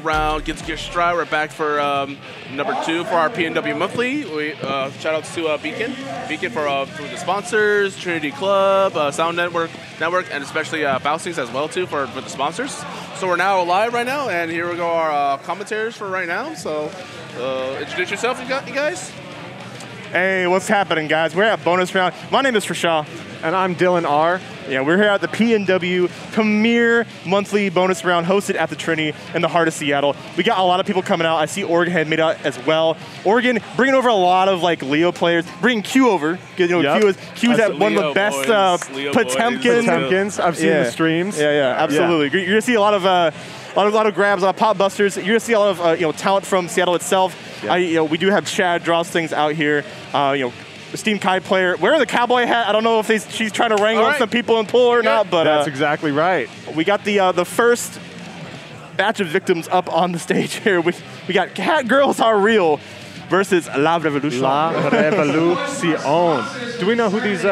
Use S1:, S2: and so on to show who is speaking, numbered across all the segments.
S1: round. Get Gear Stride. We're back for number 2 for our PNW Monthly. We shout outs to Beacon for the sponsors, Trinity Club, Sound Network, and especially Boustings as well too for the sponsors. So we're now live right now, and here we go our commentators for right now. So introduce yourself, you guys.
S2: Hey, what's happening, guys? We're at bonus round. My name is Trishal. And I'm Dylan R. Yeah, we're here at the PNW Premier Monthly Bonus Round hosted at the Trinity in the heart of Seattle. We got a lot of people coming out. I see Oregon had made out as well. Oregon bringing over a lot of like Leo players, bringing Q over. You know, yep. Q's at one of the best Potemkins.
S3: I've seen the streams.
S2: Yeah, absolutely. You're gonna see a lot of grabs, a lot of pop busters. You're gonna see a lot of talent from Seattle itself. Yep. We do have Chad draws things out here. Esteemed Kai player wearing the cowboy hat. I don't know if she's trying to wrangle some people in pool or not, but
S3: that's exactly right.
S2: We got the first batch of victims up on the stage here. We got Cat Girls Are Real versus La Revolution.
S3: La Revolution. Do we know who these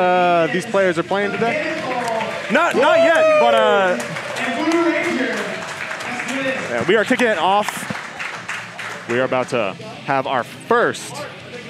S3: players are playing today?
S2: Not yet, but we are kicking it off.
S3: We are about to have our first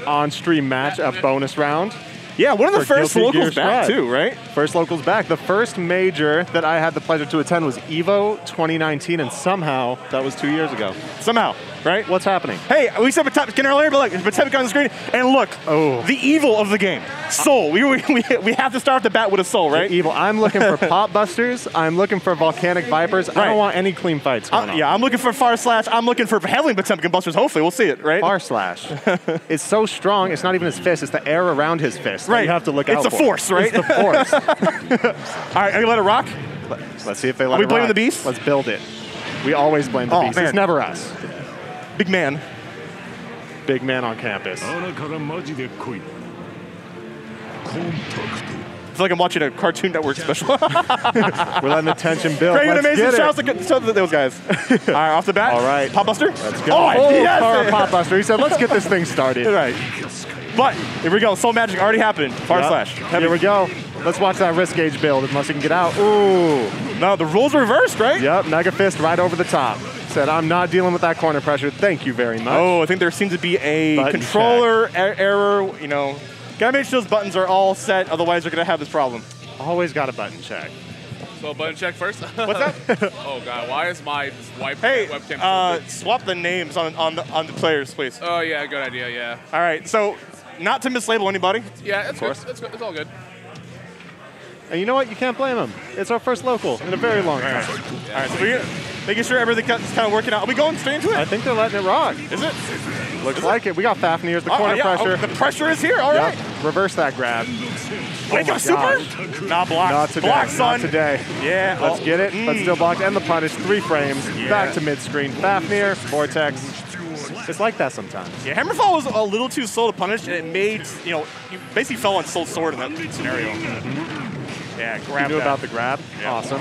S3: on-stream match, a bonus round.
S2: Yeah, one of the first locals back too, right?
S3: First locals back. The first major that I had the pleasure to attend was EVO 2019, and somehow that was 2 years ago.
S2: Somehow, right?
S3: What's happening?
S2: Hey, we said Potemkin earlier, but look, Potemkin on the screen, and look, the evil of the game, soul. We have to start off the bat with a soul, right?
S3: The evil. I'm looking for pop busters. I'm looking for volcanic vipers. I don't want any clean fights going on.
S2: Yeah, I'm looking for far slash. I'm looking for heavily Potemkin busters. Hopefully, we'll see it, right?
S3: Far slash. It's so strong. It's not even his fist. It's the air around his fist.
S2: Right.
S3: You have to look out for.
S2: It's a force, right?
S3: It's the force.
S2: All right, are you let it rock?
S3: Let's see if they let it rock.
S2: Are we blaming the beast?
S3: Let's build it. We always blame the beast.
S2: Man.
S3: It's never us.
S2: Big man.
S3: Big man on campus.
S2: I feel like I'm watching a Cartoon Network special.
S3: We're letting the tension build.
S2: Great and amazing shouts to those guys. All right, off the bat.
S3: All right.
S2: Pop buster?
S3: Let's go.
S2: Oh, yes!
S3: Pop buster. He said, let's get this thing started.
S2: Right. But here we go. Soul Magic already happened. Far slash.
S3: Here we go. Let's watch that wrist gauge build unless he can get out. Ooh.
S2: No, the rules reversed, right?
S3: Yep. Mega fist right over the top. Said, I'm not dealing with that corner pressure. Thank you very much.
S2: Oh, I think there seems to be a controller error. Gotta make sure those buttons are all set. Otherwise, they're gonna have this problem.
S3: Always got a button check.
S1: So button check first.
S2: What's that?
S1: Oh god, why is my
S2: webcam? Swap the names on the players, please.
S1: Oh yeah, good idea. Yeah.
S2: All right, so not to mislabel anybody.
S1: Yeah, it's good. It's all good.
S3: And you know what? You can't blame him. It's our first local in a very long time.
S2: All right, so we're making sure everything's kind of working out. Are we going straight into it?
S3: I think they're letting it rock.
S2: Is it?
S3: Looks like it. We got Fafnir's, the corner pressure.
S2: The pressure is here. All right.
S3: Reverse that grab.
S2: Wake up, super? Nah, block.
S3: Not today.
S2: Block, son.
S3: Not today.
S2: Yeah.
S3: Let's get it. Let's still block. And the punish. 3 frames.
S2: Yeah.
S3: Back to mid-screen. Fafnir, Vortex. It's like that sometimes.
S2: Yeah, Hammerfall was a little too slow to punish, and it made, you basically fell on Soul Sword in that scenario. Yeah, grab
S3: You knew about the grab?
S2: Yeah.
S3: Awesome.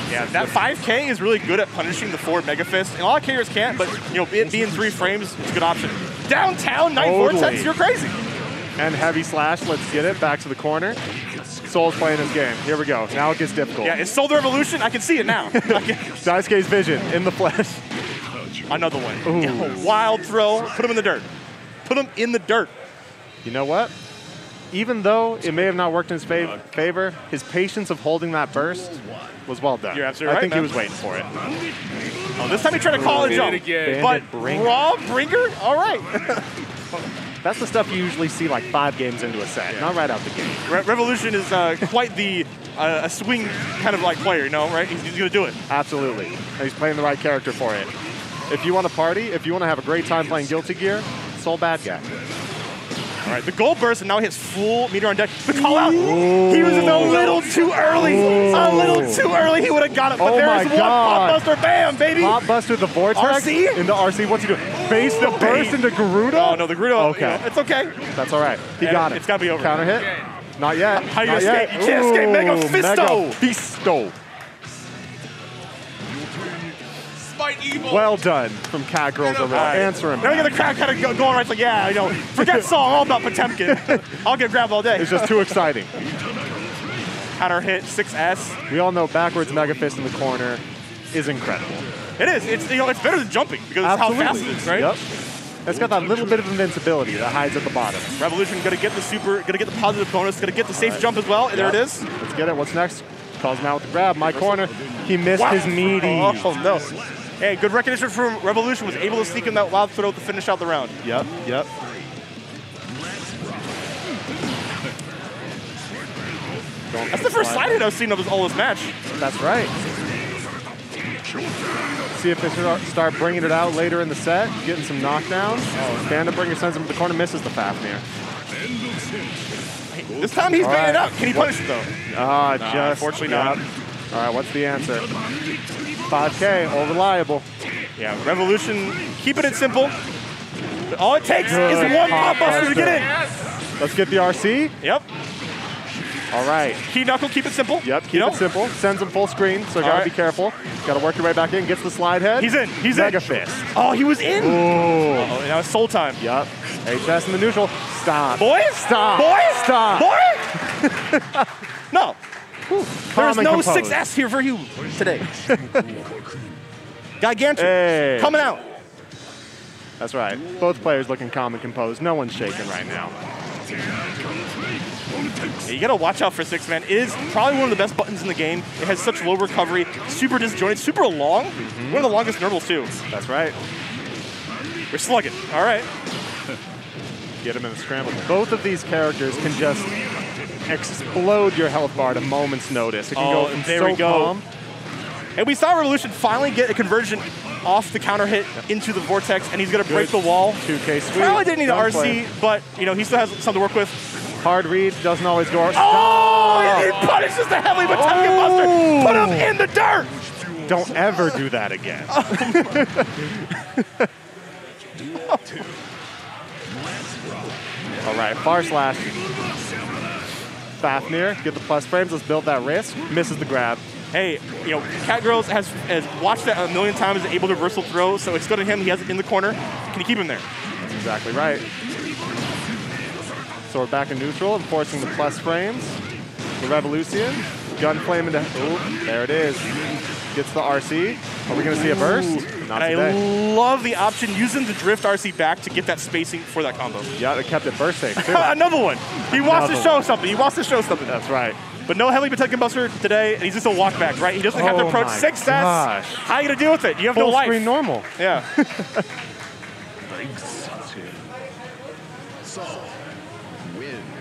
S2: Yeah, that 5K is really good at punishing the forward Mega Fist. And a lot of carriers can't, but it being 3 frames, it's a good option. Downtown, Night Vortex, you're crazy.
S3: And heavy slash, let's get it. Back to the corner. Soul's playing his game. Here we go. Now it gets difficult.
S2: Yeah, it's Soul the Revolution. I can see it now.
S3: Daisuke's vision in the flesh.
S2: Another one. Yeah, wild throw. Put him in the dirt. Put him in the dirt.
S3: You know what? Even though it may have not worked in his favor, his patience of holding that burst was well done.
S2: You're absolutely right,
S3: I think he was waiting for it.
S2: Oh, this time he tried to call a jump. But Raw Bringer? All right.
S3: That's the stuff you usually see like 5 games into a set, not right out the gate.
S2: Revolution is quite the a swing kind of like player, right? He's going to do it.
S3: Absolutely. And he's playing the right character for it. If you want to party, if you want to have a great time playing Guilty Gear, Soul bad guy.
S2: All right, the gold burst, and now he hits full meter on deck. The call out, he was a little too early. A little too early, he would have got it. But there's one pop buster, bam, baby.
S3: Pop buster, the vortex
S2: RC?
S3: into RC. What's he doing? Base the burst into Garuda?
S2: Oh, no, the Garuda,
S3: okay.
S2: It's okay.
S3: That's all right. He got it.
S2: It's got to be over.
S3: Counter hit? Not yet.
S2: How you escape? You can't escape Mega Fisto.
S3: Mega Fisto.
S1: Evil.
S3: Well done from Cat Girls over there. Answer him.
S2: Now we get the crowd kind of going right. It's like, forget song, all about Potemkin. I'll get grabbed all day.
S3: It's just too exciting.
S2: counter hit 6S.
S3: We all know backwards Mega Fist in the corner is incredible.
S2: It is. It's it's better than jumping because it's how fast it is, right?
S3: Yep. It's got that little bit of invincibility that hides at the bottom.
S2: Revolution gonna get the super, gonna get the positive bonus, gonna get the safe jump as well. And there it is.
S3: Let's get it. What's next? Calls him out with the grab. My corner. He missed his meaty.
S2: Oh no. Hey, good recognition from Revolution. Was able to sneak in that wild throw to finish out the round.
S3: Yep.
S2: That's the first slide hit I've seen of all this match.
S3: That's right. See if they start bringing it out later in the set, getting some knockdowns. Oh, stand-up bringer sends him to the corner, misses the Fafnir.
S2: This time he's banging it up. Can he punish it though?
S3: Unfortunately not. All right, what's the answer? 5K, all reliable.
S2: Yeah, Revolution keeping it simple. All it takes is one pop buster to get in.
S3: Let's get the RC.
S2: Yep.
S3: All right.
S2: Key knuckle, keep it simple.
S3: Yep, keep it simple. Sends him full screen, so gotta be careful. Gotta work your way back in, gets the slide head.
S2: He's in,
S3: Mega Fist.
S2: Oh, he was in.
S3: Ooh.
S2: Uh-oh, now it's soul time.
S3: Yep. HS in the neutral. Stop.
S2: Boys?
S3: Stop.
S2: Boys?
S3: Stop.
S2: Boy? No. There's no
S3: composed.
S2: 6S here for you today. Gigantic.
S3: Hey.
S2: Coming out.
S3: That's right. Both players looking calm and composed. No one's shaking right now.
S2: You gotta watch out for 6-man. It is probably one of the best buttons in the game. It has such low recovery, super disjointed, super long. One of the longest nurdles too.
S3: That's right.
S2: We're slugging. All right.
S3: Get him in a scramble. Both of these characters can just explode your health bar at a moment's notice. It can go from
S2: there we go.
S3: calm.
S2: And we saw Revolution finally get a conversion off the counter hit into the vortex, and he's gonna break the wall.
S3: 2K sweep.
S2: Probably didn't need an RC, but he still has something to work with.
S3: Hard read doesn't always go.
S2: Oh! He punishes the heavily Metallic Buster. Put him in the dirt.
S3: Don't ever do that again. All right, far slash. Fafnir, get the plus frames. Let's build that risk. Misses the grab.
S2: Hey, Cat Girls has watched that a million times, able to reversal throw, so it's good to him. He has it in the corner. Can you keep him there?
S3: That's exactly right. So we're back in neutral, enforcing the plus frames. The Revolution. Gun flame into. Ooh, there it is. Gets the RC. Are we going to see a burst? Not today.
S2: I love the option using the drift RC back to get that spacing for that combo.
S3: Yeah, they kept it burst safe, too.
S2: Another one. He wants to show something. He wants to show something.
S3: That's right.
S2: But no heavy Metallic Buster today, and he's just a walk back, right? He doesn't have to approach 6S.
S3: Gosh.
S2: How are you going to deal with it? You have no
S3: Full
S2: life.
S3: screen normal.
S2: Yeah.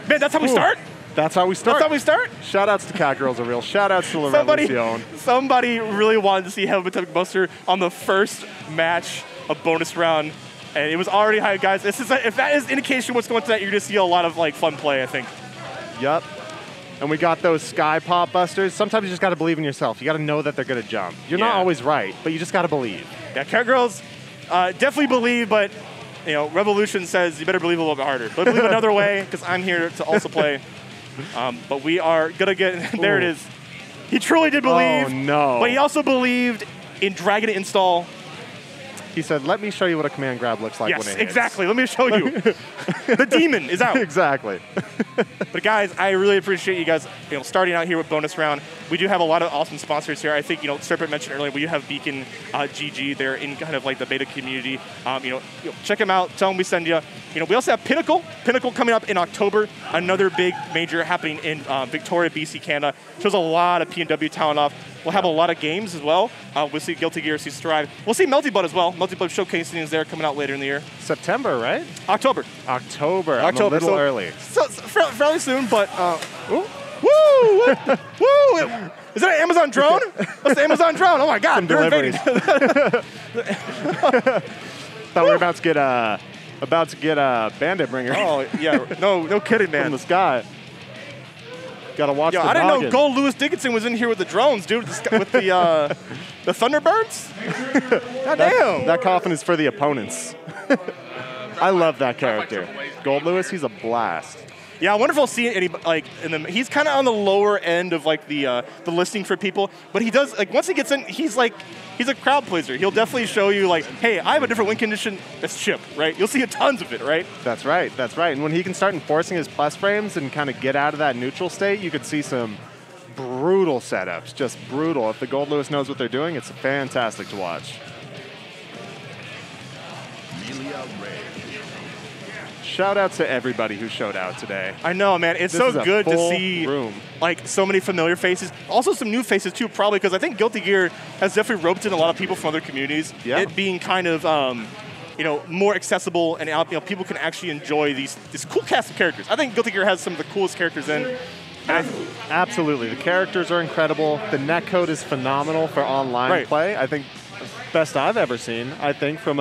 S2: Man, that's how we start?
S3: That's how we start.
S2: That's how we start?
S3: Shout-outs to Cat Girls are real. Shout-outs to La Revolution.
S2: Somebody really wanted to see Heavy Metallic Buster on the first match of bonus round, and it was already high, guys. If that is indication of what's going to that, you're going to see a lot of fun play, I think.
S3: Yep. And we got those sky pop busters. Sometimes you just got to believe in yourself. You got to know that they're going to jump. You're not always right, but you just got to believe.
S2: Yeah, Cat Girls definitely believe, but Revolution says you better believe a little bit harder. But believe another way, because I'm here to also play. But we are going to get, there it is. He truly did believe.
S3: Oh, no.
S2: But he also believed in Dragon Install.
S3: He said, let me show you what a command grab looks like when it hits.
S2: Yes, exactly. Let me show you. The demon is out.
S3: Exactly.
S2: But guys, I really appreciate you guys starting out here with bonus round. We do have a lot of awesome sponsors here. I think Serpent mentioned earlier, we do have Beacon GG. They're in kind of like the beta community. Check them out. Tell them we send you. We also have Pinnacle. Pinnacle coming up in October. Another big major happening in Victoria, BC, Canada. Shows a lot of PNW talent off. We'll have a lot of games as well. We'll see Guilty Gear, see Strive. We'll see Melty Blood as well. Melty Blood showcasing is there coming out later in the year.
S3: September, right?
S2: October.
S3: I'm a little early.
S2: So fairly soon, but woo! Woo! Is that an Amazon drone? That's the Amazon drone. Oh my God!
S3: Some deliveries. Thought we were about to get a Bandit Bringer.
S2: Oh yeah, no kidding, man.
S3: From the sky. Gotta watch the
S2: I didn't
S3: noggin.
S2: know Gold Lewis Dickinson was in here with the drones, dude. With the Thunderbirds. God damn.
S3: That coffin is for the opponents. I love that character. Gold Lewis, he's a blast.
S2: Yeah, I wonder if I'll see any he's kind of on the lower end of the listing for people, but he does once he gets in, he's a crowd pleaser. He'll definitely show you hey, I have a different win condition. That's chip, right? You'll see tons of it, right?
S3: That's right. That's right. And when he can start enforcing his plus frames and kind of get out of that neutral state, you could see some brutal setups, just brutal. If the Gold Lewis knows what they're doing, it's fantastic to watch. Shout out to everybody who showed out today.
S2: I know, man. It's so good to see
S3: room.
S2: Like so many familiar faces. Also some new faces too, probably because I think Guilty Gear has definitely roped in a lot of people from other communities.
S3: Yeah.
S2: It being kind of more accessible and people can actually enjoy this cool cast of characters. I think Guilty Gear has some of the coolest characters in.
S3: Absolutely. The characters are incredible. The netcode is phenomenal for online play. I think best I've ever seen, I think, from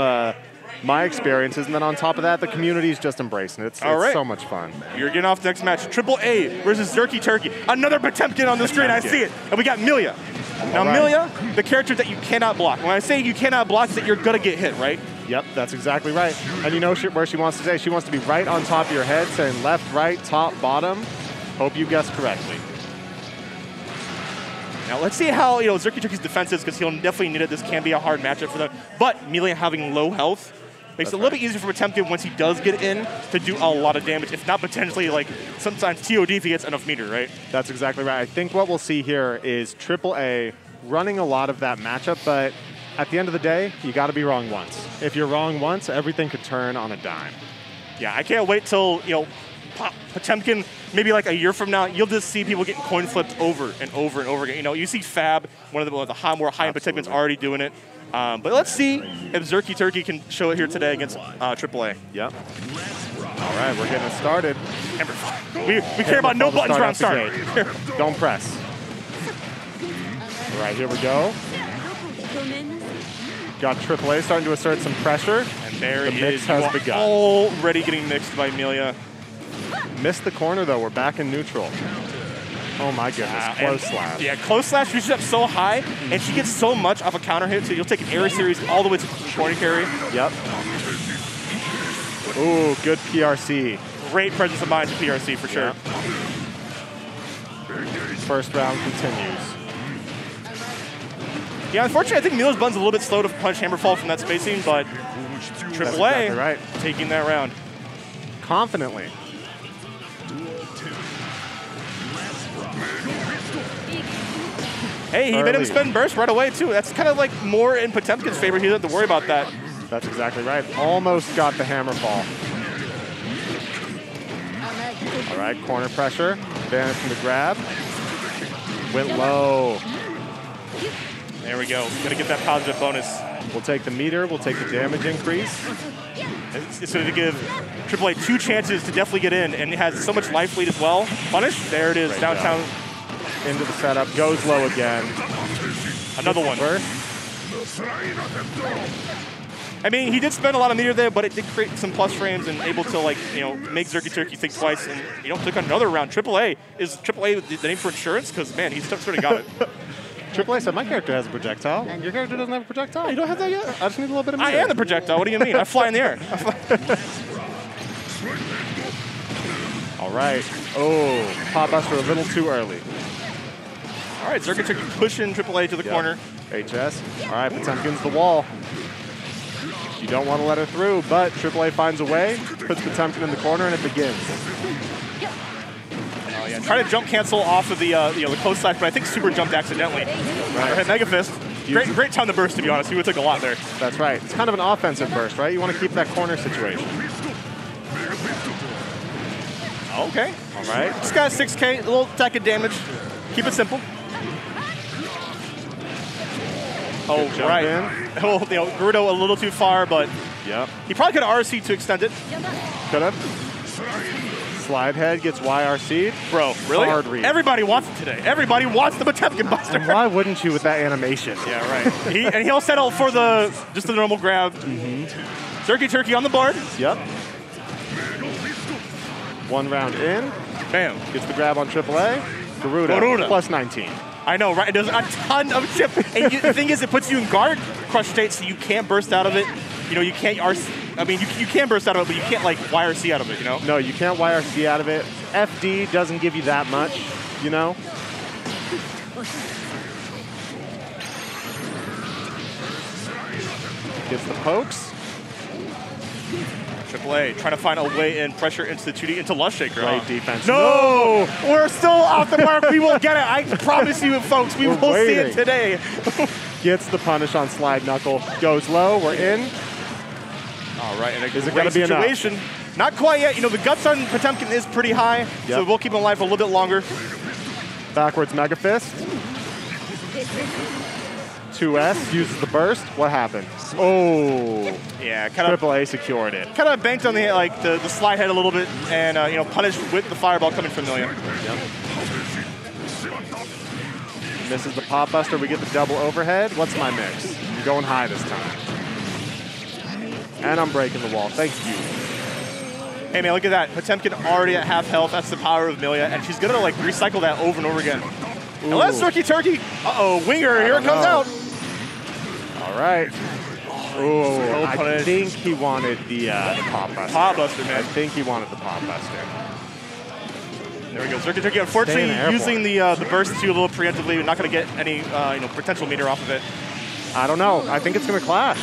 S3: my experiences. And then on top of that, the community's just embracing it. It's so much fun.
S2: You're getting off the next match. AAA versus Zerky Turkey. Another Potemkin on the screen. I see it. And we got Milia. Now, Milia, the character that you cannot block. When I say you cannot block, it's that you're going to get hit, right?
S3: Yep, that's exactly right. And you know where she wants to stay? She wants to be right on top of your head, saying left, right, top, bottom. Hope you guessed correctly.
S2: Now let's see how Zerky Turkey's defense is, because he'll definitely need it. This can be a hard matchup for them. But Milia having low health makes it a little bit easier for Potemkin once he does get in to do a lot of damage, if not potentially like sometimes TOD if he gets enough meter, right?
S3: That's exactly right. I think what we'll see here is AAA running a lot of that matchup, but at the end of the day, you got to be wrong once. If you're wrong once, everything could turn on a dime.
S2: Yeah, I can't wait till Potemkin, maybe like a year from now, you'll just see people getting coin flipped over and over and over again. You see Fab, one of the more high-end Potemkin's already doing it. But let's see if Zerky Turkey can show it here today against AAA.
S3: Yep. All right, we're getting it started.
S2: We care about no buttons around start.
S3: Don't press. All right, here we go. Got AAA starting to assert some pressure.
S2: And there
S3: the mix has begun.
S2: Already getting mixed by Milia.
S3: Missed the corner, though. We're back in neutral. Oh, my goodness. Close slash.
S2: Yeah, close slash reaches up so high, and she gets so much off a counter hit, so you'll take an air series all the way to the corner carry.
S3: Yep. Ooh, good PRC.
S2: Great presence of mind to PRC for sure.
S3: First round continues.
S2: Yeah, unfortunately, I think Milia's button's a little bit slow to punch Hammerfall from that spacing, but AAA taking that round.
S3: Confidently.
S2: Hey, he made him spin burst right away, too. That's kind of like more in Potemkin's favor. He doesn't have to worry about that.
S3: That's exactly right. Almost got the hammer fall. All right, corner pressure. Advantage from the grab. Went low.
S2: There we go. Gonna get that positive bonus.
S3: We'll take the meter. We'll take the damage increase.
S2: It's going to give AAA 2 chances to definitely get in, and it has so much life lead as well. Punish. There it is.
S3: Great
S2: downtown.
S3: Job. Into the setup. Goes low again.
S2: Another one.
S3: Burst.
S2: I mean, he did spend a lot of meter there, but it did create some plus frames and able to, like, make Zerky Turkey think twice and, took another round. AAA, is AAA the name for insurance? Because, man, he's sort of got it.
S3: AAA said, my character has a projectile. Your character doesn't have a projectile?
S2: You don't have that yet?
S3: I just need a little bit of meter.
S2: I am the projectile. What do you mean? I fly in the air.
S3: All right. Oh, Pot Buster a little too early.
S2: All right, Zerky Turkey pushing AAA to the corner.
S3: HS. All right, Potemkin's the wall. You don't want to let her through, but AAA finds a way, puts Potemkin in the corner, and it begins.
S2: Oh, yeah. Try to jump cancel off of the close slash, but I think super jumped accidentally.
S3: Right.
S2: Hit Mega Fist. Great time to burst, to be honest. He would have took a lot there.
S3: That's right. It's kind of an offensive burst, right? You want to keep that corner situation.
S2: Okay.
S3: All right.
S2: Just got a 6K, a little attack of damage. Keep it simple. Oh, right. Well, Gerudo a little too far, but he probably could have RC to extend it.
S3: Could have. Slide head gets YRC'd.
S2: Bro, really?
S3: Hard read.
S2: Everybody wants it today. Everybody wants the Potemkin Buster.
S3: And why wouldn't you with that animation?
S2: Yeah, right. And he'll settle for just the normal grab. Zerky Turkey on the board.
S3: Yep. 1 round in.
S2: Bam.
S3: Gets the grab on AAA. Gerudo plus 19.
S2: I know, right? It does a ton of chip. And the thing is, it puts you in guard crush state, so you can't burst out of it. You can't RC. I mean, you can burst out of it, but you can't, like, YRC out of it,
S3: No, you can't YRC out of it. FD doesn't give you that much, Gets the pokes.
S2: AAA trying to find a way in, pressure into the 2D, into Lush Shaker.
S3: Great defense.
S2: No! We're still off the mark. We will get it. I promise you, folks. We will see it today.
S3: Gets the punish on Slide Knuckle. Goes low. We're in.
S2: All right. And
S3: is it going to be
S2: situation?
S3: Enough?
S2: Not quite yet. You know, the guts on Potemkin is pretty high, so we'll keep him alive for a little bit longer.
S3: Backwards Mega Fist. 2S uses the burst. What happened? Oh,
S2: yeah, kind of
S3: AAA secured it.
S2: Kind of banked on the slide head a little bit, and you know, punished with the fireball coming from Millia.
S3: Misses the pop buster. We get the double overhead. What's my mix? I'm going high this time, and I'm breaking the wall. Thank you.
S2: Hey man, look at that. Potemkin already at half health. That's the power of Millia, and she's gonna like recycle that over and over again. Ooh. And let's Turkey. Uh-oh, Winger, here it comes out.
S3: All right. Oh, I think he wanted the pop buster.
S2: Pop buster, man.
S3: I think he wanted the pop buster.
S2: There we go. Turkey, unfortunately, using the burst too a little preemptively. Not going to get any you know, potential meter off of it.
S3: I don't know. I think it's going to clash.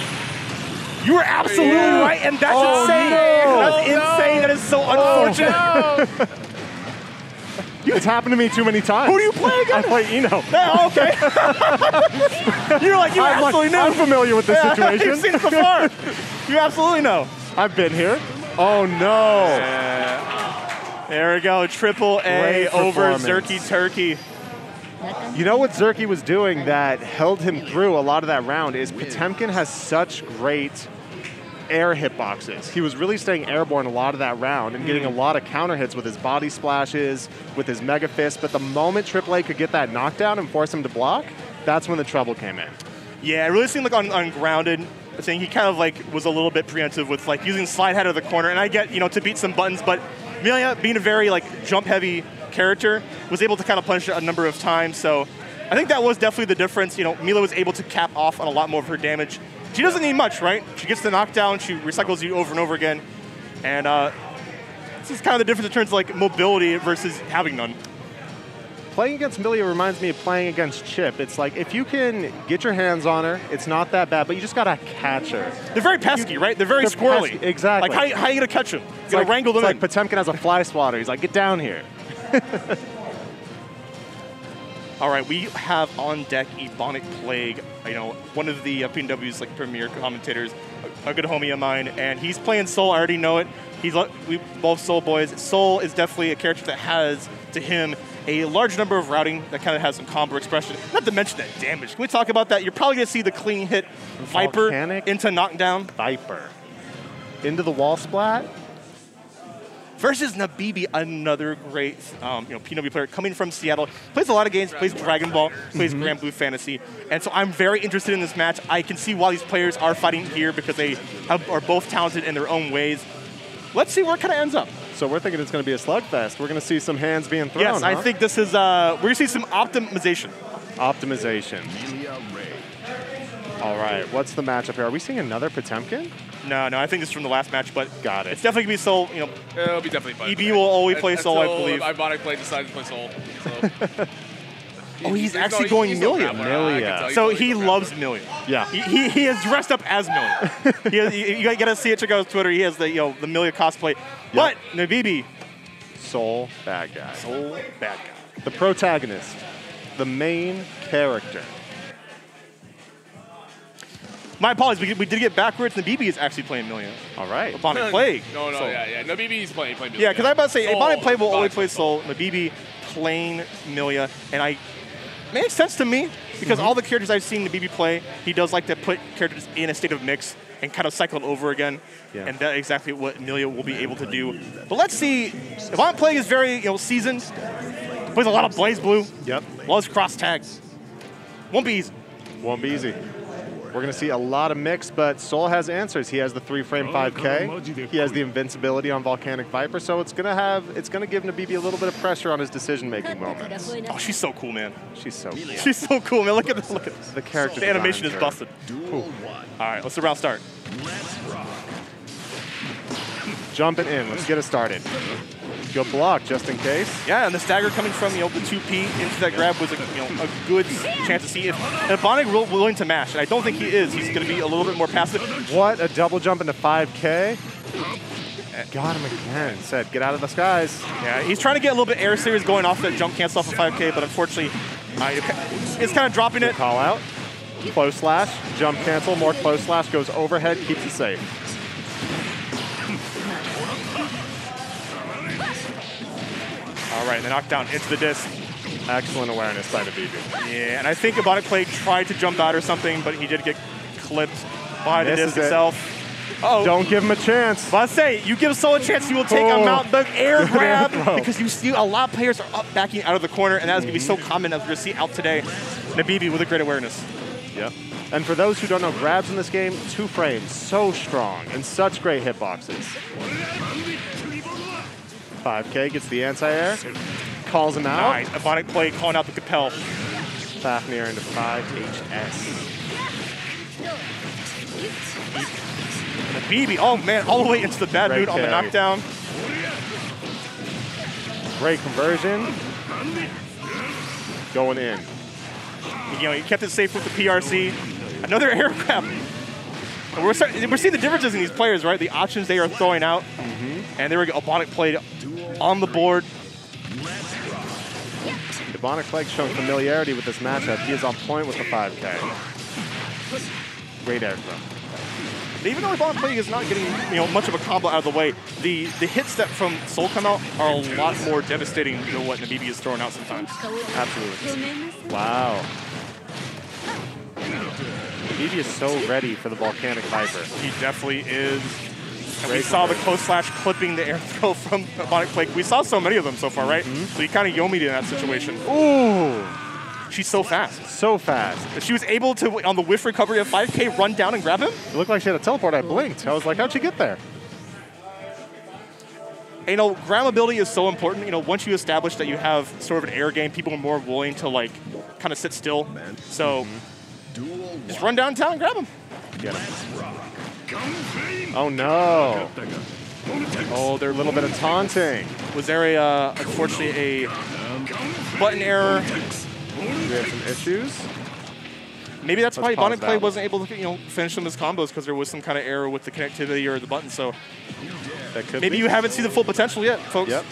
S2: You were absolutely right, and that's insane.
S3: No.
S2: That's insane. That is so unfortunate.
S3: No. It's happened to me too many times.
S2: Who do you play again?
S3: I play Eno.
S2: Oh, okay. You're like, you absolutely know.
S3: I'm familiar with this situation.
S2: You've seen it before. You absolutely know.
S3: I've been here. Oh, no.
S2: There we go. AAA over Zerky Turkey.
S3: You know what Zerky was doing that held him through a lot of that round is Potemkin has such great air hitboxes. He was really staying airborne a lot of that round and getting a lot of counter hits with his body splashes, with his Mega Fist, but the moment AAA could get that knockdown and force him to block, that's when the trouble came in.
S2: Yeah, it really seemed like on Grounded, I think he kind of like was a little bit preemptive with like using slide head of the corner, and I get, you know, to beat some buttons, but Millia, being a very like jump heavy character, was able to kind of punish it a number of times, so I think that was definitely the difference. You know, Mila was able to cap off on a lot more of her damage. She doesn't need much, right? She gets the knockdown, she recycles you over and over again. And this is kind of the difference in terms of like mobility versus having none.
S3: Playing against Millia reminds me of playing against Chip. It's like, if you can get your hands on her, it's not that bad, but you just gotta catch her.
S2: They're very pesky, right? They're very squirrely.
S3: Pesky, exactly.
S2: Like, how are you gonna catch them? You gotta wrangle them in.
S3: Like Potemkin has a fly swatter. He's like, get down here.
S2: All right, we have on deck Ebonic Plague, you know, one of the PNW's like premier commentators, a good homie of mine, and he's playing Soul. I already know it. We both Soul boys. Soul is definitely a character that has, to him, a large number of routing that kind of has some combo expression. Not to mention that damage. Can we talk about that? You're probably gonna see the clean hit Viper into knockdown.
S3: Viper. Into the wall splat.
S2: Versus Nabibi, another great PW player coming from Seattle. Plays a lot of games, plays Dragon Ball, plays Grand Blue Fantasy. And so I'm very interested in this match. I can see why these players are fighting here because they are both talented in their own ways. Let's see where it kind of ends up.
S3: So we're thinking it's going to be a slugfest. We're going to see some hands being thrown,
S2: Yes, I think this is, we're going to see some optimization.
S3: Optimization. All right, what's the matchup here? Are we seeing another Potemkin?
S2: No, I think this is from the last match, but
S3: got it.
S2: It's definitely going to be Soul. You know,
S1: it'll be definitely fun.
S2: EB will always play Soul, I believe.
S1: Ebonic Play decided to play Soul. So.
S2: Oh, he's actually going Millia. So he loves Millia.
S3: Yeah.
S2: He is dressed up as Millia. You gotta see it. Check out his Twitter. He has the the Millia cosplay. Yep. But Nabibi,
S3: Soul bad guy.
S2: Soul bad guy.
S3: The protagonist, the main character.
S2: My apologies. We did get backwards. Nabibi is actually playing Millia.
S3: All right.
S2: Ebonic Plague.
S1: No, yeah. Nabibi's playing Millia.
S2: Yeah, because I'm about to say Ebonic Plague will always play Soul. Nabibi playing Millia, and it makes sense to me because all the characters I've seen Nabibi play, he does like to put characters in a state of mix and kind of cycle it over again. Yeah. And that's exactly what Millia will be able to do. But let's see. Ebonic Plague is very seasoned. Plays a lot of Blaze Blue.
S3: Yep.
S2: Loves cross tags. Won't be easy.
S3: Won't be easy. We're going to see a lot of mix, but Soul has answers. He has the 3-frame 5K. He has the invincibility on Volcanic Viper, so it's going to give Nabibi a little bit of pressure on his decision-making moments.
S2: Oh, she's so cool, man.
S3: She's so cool.
S2: She's so cool, man. Look at this. Look at this.
S3: The character.
S2: The animation is busted. All right, let's the round start.
S3: Jumping in. Let's get it started. Good block, just in case.
S2: Yeah, and the stagger coming from the 2P into that grab was a good chance to see if Ebonic willing to mash. And I don't think he is. He's going to be a little bit more passive.
S3: What a double jump into 5K. Got him again. Said, get out of the skies.
S2: Yeah, he's trying to get a little bit air series going off that jump cancel off of 5K, but unfortunately, it's kind of dropping it.
S3: Call out. Close slash, jump cancel, more close slash, goes overhead, keeps it safe.
S2: All right, the knockdown into the disc.
S3: Excellent awareness by the BB.
S2: Yeah, and I think Ebonic Plague tried to jump out or something, but he did get clipped by the disc itself. Oh,
S3: don't give him a chance.
S2: But I say, you give Soul a chance, he will take a mount the air grab because you see a lot of players are up backing out of the corner, and that is going to be so common as we're going to see out today. Nabibi with a great awareness.
S3: Yep. And for those who don't know, grabs in this game, 2 frames, so strong, and such great hitboxes. 5K gets the anti-air, calls him out.
S2: Nice, Ebonic Plague calling out the Capel.
S3: Fafnir into 5HS.
S2: Nabibi, oh man, all the way into the bad mood on the knockdown.
S3: Great conversion. Going in.
S2: You know, he kept it safe with the PRC. Another air grab. We're seeing the differences in these players, right? The options they are throwing out. And there we go, Ebonic Plague on the board.
S3: Ebonic Plague showing familiarity with this matchup. He is on point with the 5K. Great air throw.
S2: Even though Ebonic Plague is not getting much of a combo out of the way, the hits that from Soul come out are a lot more devastating than what Nabibi is throwing out sometimes.
S3: Absolutely. Wow. Nabibi is so ready for the Volcanic Viper.
S2: He definitely is. And we saw the close slash clipping the air throw from Ebonic Plague. We saw so many of them so far, right? So he kind of yomied in that situation.
S3: Ooh.
S2: She's so fast.
S3: So fast.
S2: She was able to, on the whiff recovery of 5K, run down and grab him.
S3: It looked like she had a teleport. I blinked. I was like, how'd she get there?
S2: And, grabbability is so important. Once you establish that you have sort of an air game, people are more willing to, kind of sit still. So just run downtown and grab him.
S3: Get him. Oh, no. Oh, there's a little bit of taunting.
S2: Was there unfortunately, a button error?
S3: We have some issues.
S2: Maybe that's why Ebonic Plague wasn't able to finish some of his combos, because there was some kind of error with the connectivity or the button. So
S3: that could
S2: maybe you haven't seen the full potential yet, folks.
S3: Yep.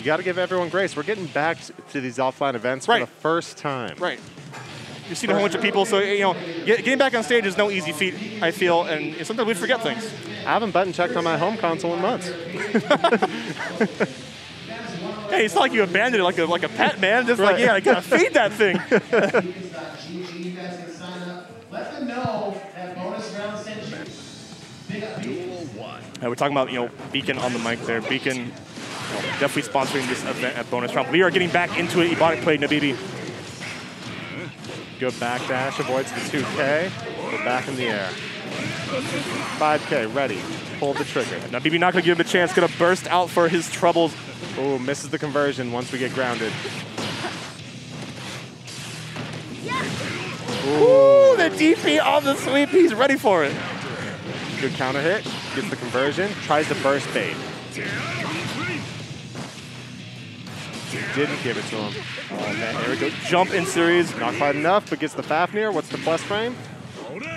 S3: You got to give everyone grace. We're getting back to these offline events for the first time.
S2: Right. You've seen a whole bunch of people, so getting back on stage is no easy feat, I feel, and sometimes we forget things.
S3: I haven't button checked on my home console in months.
S2: Hey, it's not like you abandoned it like a pet, man. Just like, I gotta feed that thing.
S4: Let them know that bonus round sent you.
S2: We're talking about Beacon on the mic there. Beacon definitely sponsoring this event at bonus round. We are getting back into it. Ebonic Plague, Nabibi.
S3: Good backdash, avoids the 2K. We're back in the air. 5K, ready. Pull the trigger.
S2: Nabibi not gonna give him a chance. Gonna burst out for his troubles.
S3: Oh, misses the conversion once we get grounded.
S2: Ooh, the DP on the sweep. He's ready for it.
S3: Good counter hit. Gets the conversion. Tries to burst bait. Didn't give it to him.
S2: Oh, man, there we go. Jump in series.
S3: Not quite enough, but gets the Fafnir. What's the plus frame?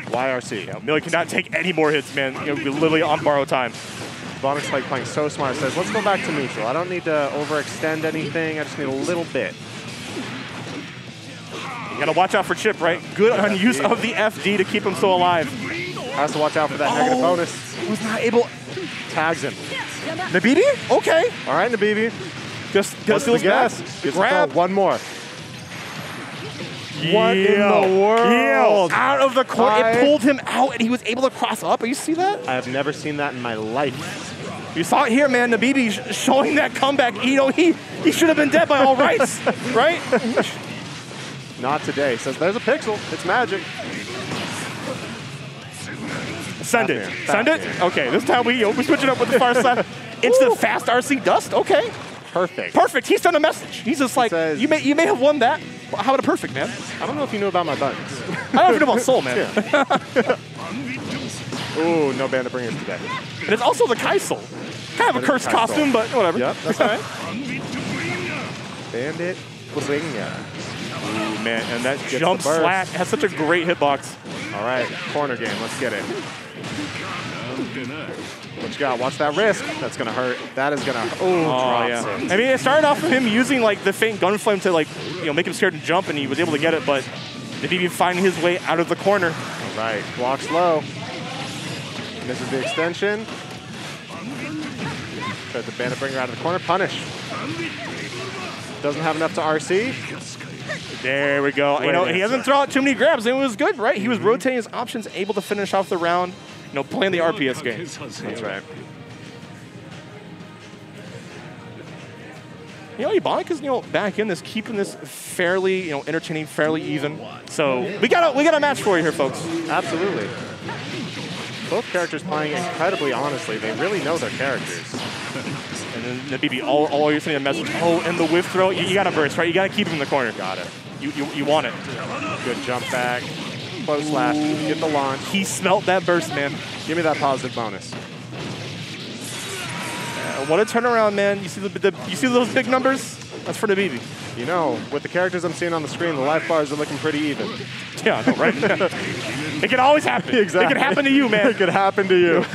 S3: YRC.
S2: Millie cannot take any more hits, man. We're literally on borrowed time.
S3: Ebonic Plague playing so smart. Says, let's go back to neutral. I don't need to overextend anything. I just need a little bit.
S2: You gotta watch out for Chip, right? Good on use of the FD to keep him still alive.
S3: Has to watch out for that negative bonus.
S2: Was not able.
S3: Tags him.
S2: Nabibi? Okay.
S3: All right, Nabibi.
S2: Just
S3: What's the guess?
S2: Grab.
S3: One more.
S2: What in the
S3: world?
S2: Out of the corner. It pulled him out, and he was able to cross up. You see that?
S3: I have never seen that in my life.
S2: You saw it here, man. Nabibi showing that comeback. He should have been dead by all rights, right?
S3: Not today. Says there's a pixel. It's magic.
S2: Send it. Send it? Okay, this time we switch it up with the far slap. Into the fast RC dust. Okay.
S3: Perfect.
S2: Perfect. He sent a message. He's just like,
S3: says,
S2: you may have won that. But how about a perfect, man?
S3: I don't know if you knew about my buttons.
S2: I don't know if you know about Soul, man.
S3: Ooh, no Bandit Bringers today.
S2: And it's also the Kai Soul. Kind of a cursed costume, but whatever.
S3: Yep, that's all right. Bandit Bringer.
S2: Ooh, man, and that jump slap has such a great hitbox.
S3: All right, corner game. Let's get it. What you got? Watch that risk. That's going to hurt. That is going to
S2: Oh, yeah.
S3: it.
S2: I mean, it started off with him using like the faint gunflame to like, make him scared to jump, and he was able to get it, but the BB finding his way out of the corner.
S3: All right, blocks low. Misses the extension. Tries the bandit bringer out of the corner. Punish. Doesn't have enough to RC.
S2: There we go. He hasn't thrown out too many grabs, and it was good, right? He was rotating his options, able to finish off the round, playing the RPS game.
S3: That's right.
S2: Ebonic is back in this, keeping this fairly entertaining, fairly even. So we got a match for you here, folks.
S3: Absolutely. Both characters playing incredibly honestly. They really know their characters.
S2: And then the BB, all you're sending a message. Oh, and the whiff throw. You got to burst, right? You got to keep him in the corner.
S3: Got it.
S2: You want it.
S3: Good jump back. Close slash. Get the launch.
S2: He smelt that burst, man.
S3: Give me that positive bonus.
S2: What a turnaround, man. You see you see those big numbers? That's for the BB.
S3: With the characters I'm seeing on the screen, the life bars are looking pretty even.
S2: Yeah, I know, right? It can always happen.
S3: Exactly.
S2: It can happen to you, man.
S3: It could happen to you.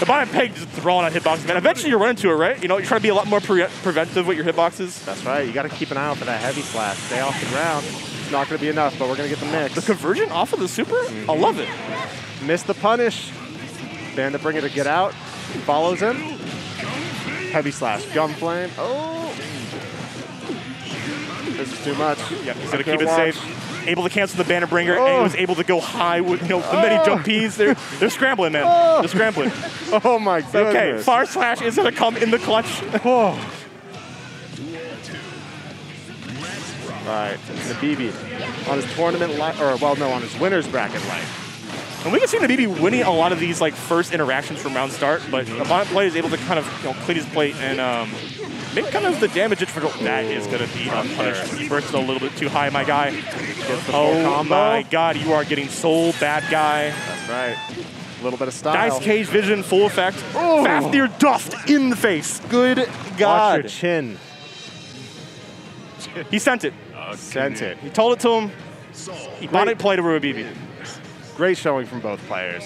S2: The bottom peg just throwing on hitboxes, man. Eventually you run into it, right? You're trying to be a lot more preventive with your hitboxes.
S3: That's right. You got to keep an eye out for that heavy slash. Stay off the ground. It's not going to be enough, but we're going to get the mix.
S2: The conversion off of the super? I love it.
S3: Missed the punish. Bandit bringer to get out. Follows him. Heavy slash. Gunflame. Oh. This is too much.
S2: Yeah, he's going to keep it safe. Able to cancel the banner bringer, and he was able to go high with the many jump Ps. They're scrambling, man. They're scrambling.
S3: Oh my goodness.
S2: Okay, far slash is going to come in the clutch.
S3: All right, the BB on his tournament life, on his winner's bracket life.
S2: And we can see the BB winning a lot of these first interactions from round start, but Ebonic play is able to kind of clean his plate and make kind of the damage differential. That is going to be unpunished. He bursts a little bit too high, my guy. Oh my God, you are getting soul, bad guy.
S3: That's right. A little bit of style.
S2: Dice cage vision, full effect. Fafnir dust in the face. Good God.
S3: Watch your chin.
S2: He sent it.
S3: Sent it.
S2: He told it to him. Ebonic played over a BB.
S3: Great showing from both players.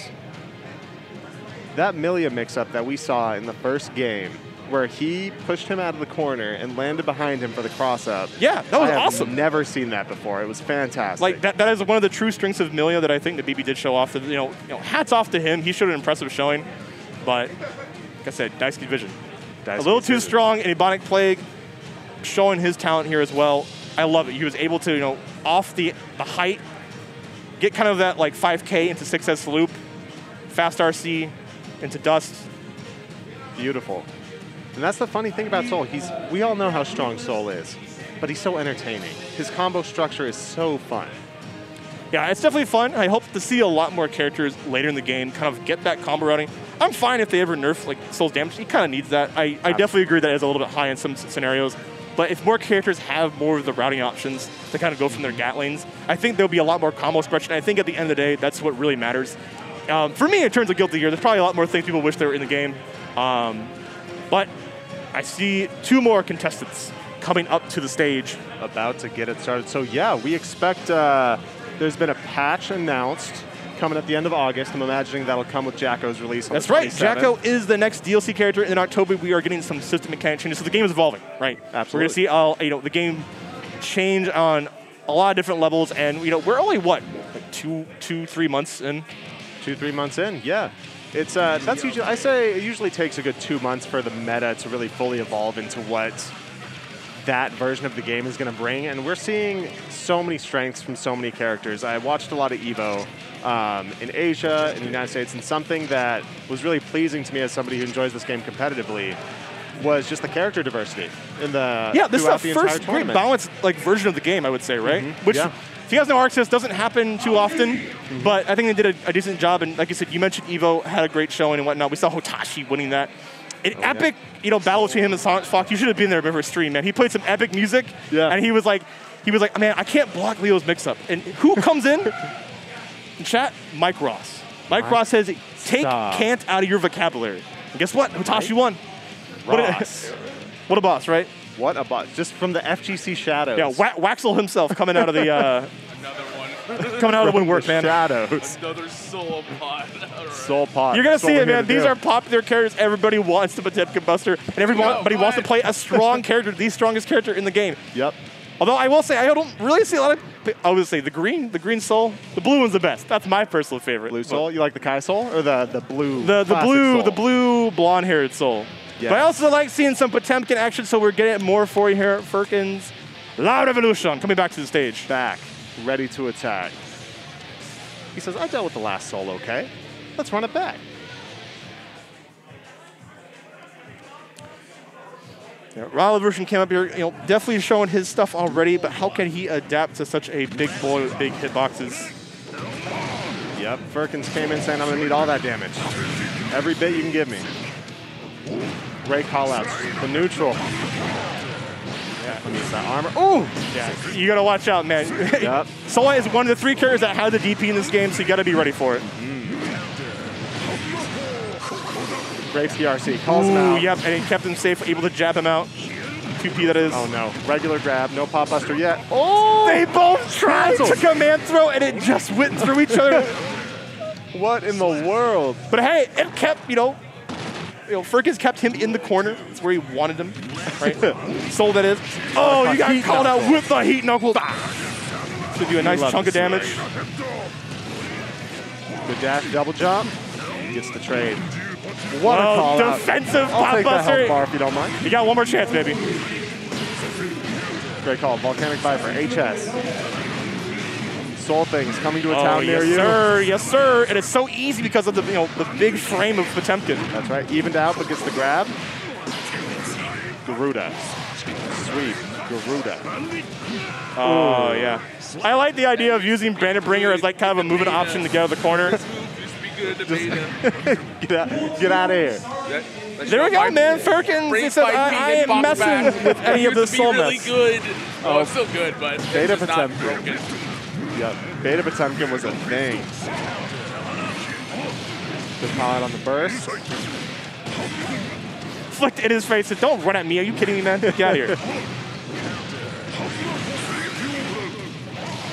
S3: That Milia mix-up that we saw in the first game, where he pushed him out of the corner and landed behind him for the cross-up.
S2: Yeah, that was awesome.
S3: I've never seen that before. It was fantastic.
S2: Like that is one of the true strengths of Milia that I think the BB did show off. Hats off to him. He showed an impressive showing, but like I said, Dice Key Vision. A little too strong, and Ebonic Plague showing his talent here as well. I love it. He was able to, off the height, get kind of that 5K into 6S loop, fast RC into dust.
S3: Beautiful. And that's the funny thing about Soul. We all know how strong Soul is, but he's so entertaining. His combo structure is so fun.
S2: Yeah, it's definitely fun. I hope to see a lot more characters later in the game kind of get that combo routing. I'm fine if they ever nerf Soul's damage. He kind of needs that. I definitely agree that it's a little bit high in some scenarios. But if more characters have more of the routing options to kind of go from their gat lanes, I think there'll be a lot more combo expression. I think at the end of the day, that's what really matters. For me, in terms of Guilty Gear, there's probably a lot more things people wish they were in the game. But I see 2 more contestants coming up to the stage.
S3: About to get it started. So yeah, we expect there's been a patch announced coming at the end of August. I'm imagining that'll come with Jacko's release on
S2: That's
S3: the 27th.
S2: right. Jacko is the next DLC character. In October, we are getting some system mechanic changes. So the game is evolving, right?
S3: Absolutely.
S2: We're going to see the game change on a lot of different levels. And we're only, what, 3 months in?
S3: 2-3 months in, yeah. It's that's usually, I say it usually takes a good 2 months for the meta to really fully evolve into what that version of the game is going to bring. And we're seeing so many strengths from so many characters. I watched a lot of EVO in Asia, in the United States, and something that was really pleasing to me as somebody who enjoys this game competitively was just the character diversity in the
S2: this is the first great balanced version of the game, I would say, right? Which, if you guys know, Arxis doesn't happen too often, but I think they did a decent job. And like you said, you mentioned EVO had a great showing and whatnot. We saw Hotashi winning that. An epic, battle between him and Sonic Fox. You should have been there for a stream, man. He played some epic music, and he was like, man, I can't block Leo's mix-up. And who comes in chat? Mike Ross. Mike Ross says, take can't out of your vocabulary. And guess what? Hotashi won.
S3: Ross.
S2: What a boss, right?
S3: What a boss. Just from the FGC shadows.
S2: Yeah, Waxel himself coming out of the...
S1: Another one
S2: coming out of the woodwork, man.
S3: Shadows.
S1: Another soul pot. Right.
S3: Soul pot.
S2: You're going to see it, man. These
S3: do.
S2: are popular characters. Everybody wants the Potemkin Buster, and everybody wants to play a strong character, the strongest character in the game.
S3: Yep.
S2: Although I will say, I don't really see a lot of. I would say the green soul, the blue one's the best. That's my personal favorite.
S3: Blue soul. You like the Kai soul or the blue?
S2: The
S3: soul?
S2: blue blonde-haired soul.
S3: Yes.
S2: But I also like seeing some Potemkin action, so we're getting more for you here at Firkins. Loud Evolution coming back to the stage.
S3: Back, ready to attack. He says, I dealt with the last soul, okay? Let's run it back.
S2: Yeah, Loud Evolution came up here, definitely showing his stuff already, but how can he adapt to such a big boy with big hitboxes?
S3: Yep, Firkins came in saying, I'm going to need all that damage. Every bit you can give me. Great call-outs. The neutral. Yeah, he needs that armor. Ooh!
S2: Yeah, you gotta watch out, man.
S3: Yep.
S2: Sola is one of the 3 characters that has the DP in this game, so you gotta be ready for it.
S3: Great PRC. Calls him out.
S2: Yep, and it kept him safe, able to jab him out. 2P, that is.
S3: Oh, no. Regular grab. No pop buster yet. Oh!
S2: They both tried to command throw, and it just went through each other.
S3: What in the world?
S2: But hey, it kept, Firkins kept him in the corner. It's where he wanted him, right? Soul, that is. Oh, you got called out with the heat knuckle. Should do a nice chunk of damage.
S3: Good dash, double jump. Gets the trade. What a call out.
S2: Defensive
S3: I'll
S2: pop
S3: take that
S2: buster.
S3: health bar if you don't mind.
S2: You got one more chance, baby.
S3: Great call. Volcanic Viper, HS. Soul Things coming to a town near
S2: yes,
S3: you.
S2: Sir. Yes, sir. And it's so easy because of the the big frame of Potemkin.
S3: That's right. Evened out, but gets the grab. Garuda. Sweep. Garuda.
S2: Oh, yeah. I like the idea of using Bandit Bringer as like kind of a moving option to get out of the corner.
S1: Just be good to beat him.
S3: Get out of here.
S2: There we go, man. Firkins, he said, I ain't messing with any of this soul
S1: really
S2: mess.
S1: good. Oh, it's still good, but
S3: Beta
S1: it's just not
S3: Potemkin.
S1: broken.
S3: Yep. Beta Potemkin was a thing. Good call out on the burst.
S2: Flicked in his face. Said, don't run at me. Are you kidding me, man? Get out of here.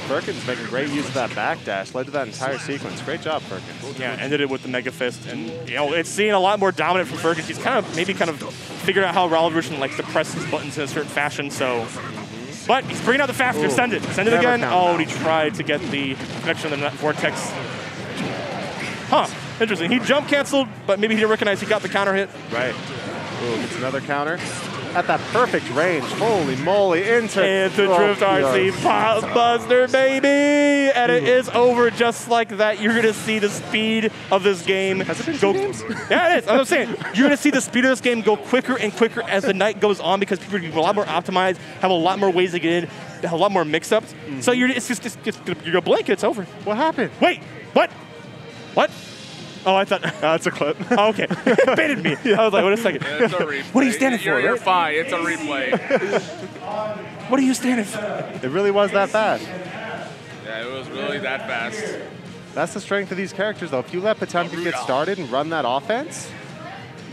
S3: Firkins making great use of that backdash. Led to that entire sequence. Great job, Firkins.
S2: Yeah, ended it with the Mega Fist. And, it's seeing a lot more dominant from Firkins. He's maybe figured out how Raul Evolution likes to press his buttons in a certain fashion, so... But he's bringing out the faster. Send it. Send it again. Oh, he tried to get the connection of the vortex. Huh. Interesting. He jump canceled, but maybe he didn't recognize he got the counter hit.
S3: Right. Ooh, gets another counter. At that perfect range. Holy moly. Into
S2: Drift RC Pop Buster, baby! And it is over just like that. You're going to see the speed of this game.
S3: Has it been 2 games?
S2: Yeah, it is. I'm saying, you're going to see the speed of this game go quicker and quicker as the night goes on because people are a lot more optimized, have a lot more ways to get in, have a lot more mix-ups. So you're going to blink, it's over.
S3: What happened?
S2: Wait, what? What? Oh, I thought
S3: That's a clip.
S2: Oh, okay. It baited me. I was like, wait a second.
S1: Yeah, it's a replay.
S2: What are you standing for?
S1: You're
S2: right?
S1: fine. It's a replay.
S2: What are you standing for?
S3: It really was that bad.
S1: Yeah, it was really that fast.
S3: That's the strength of these characters, though. If you let Potemkin get started and run that offense,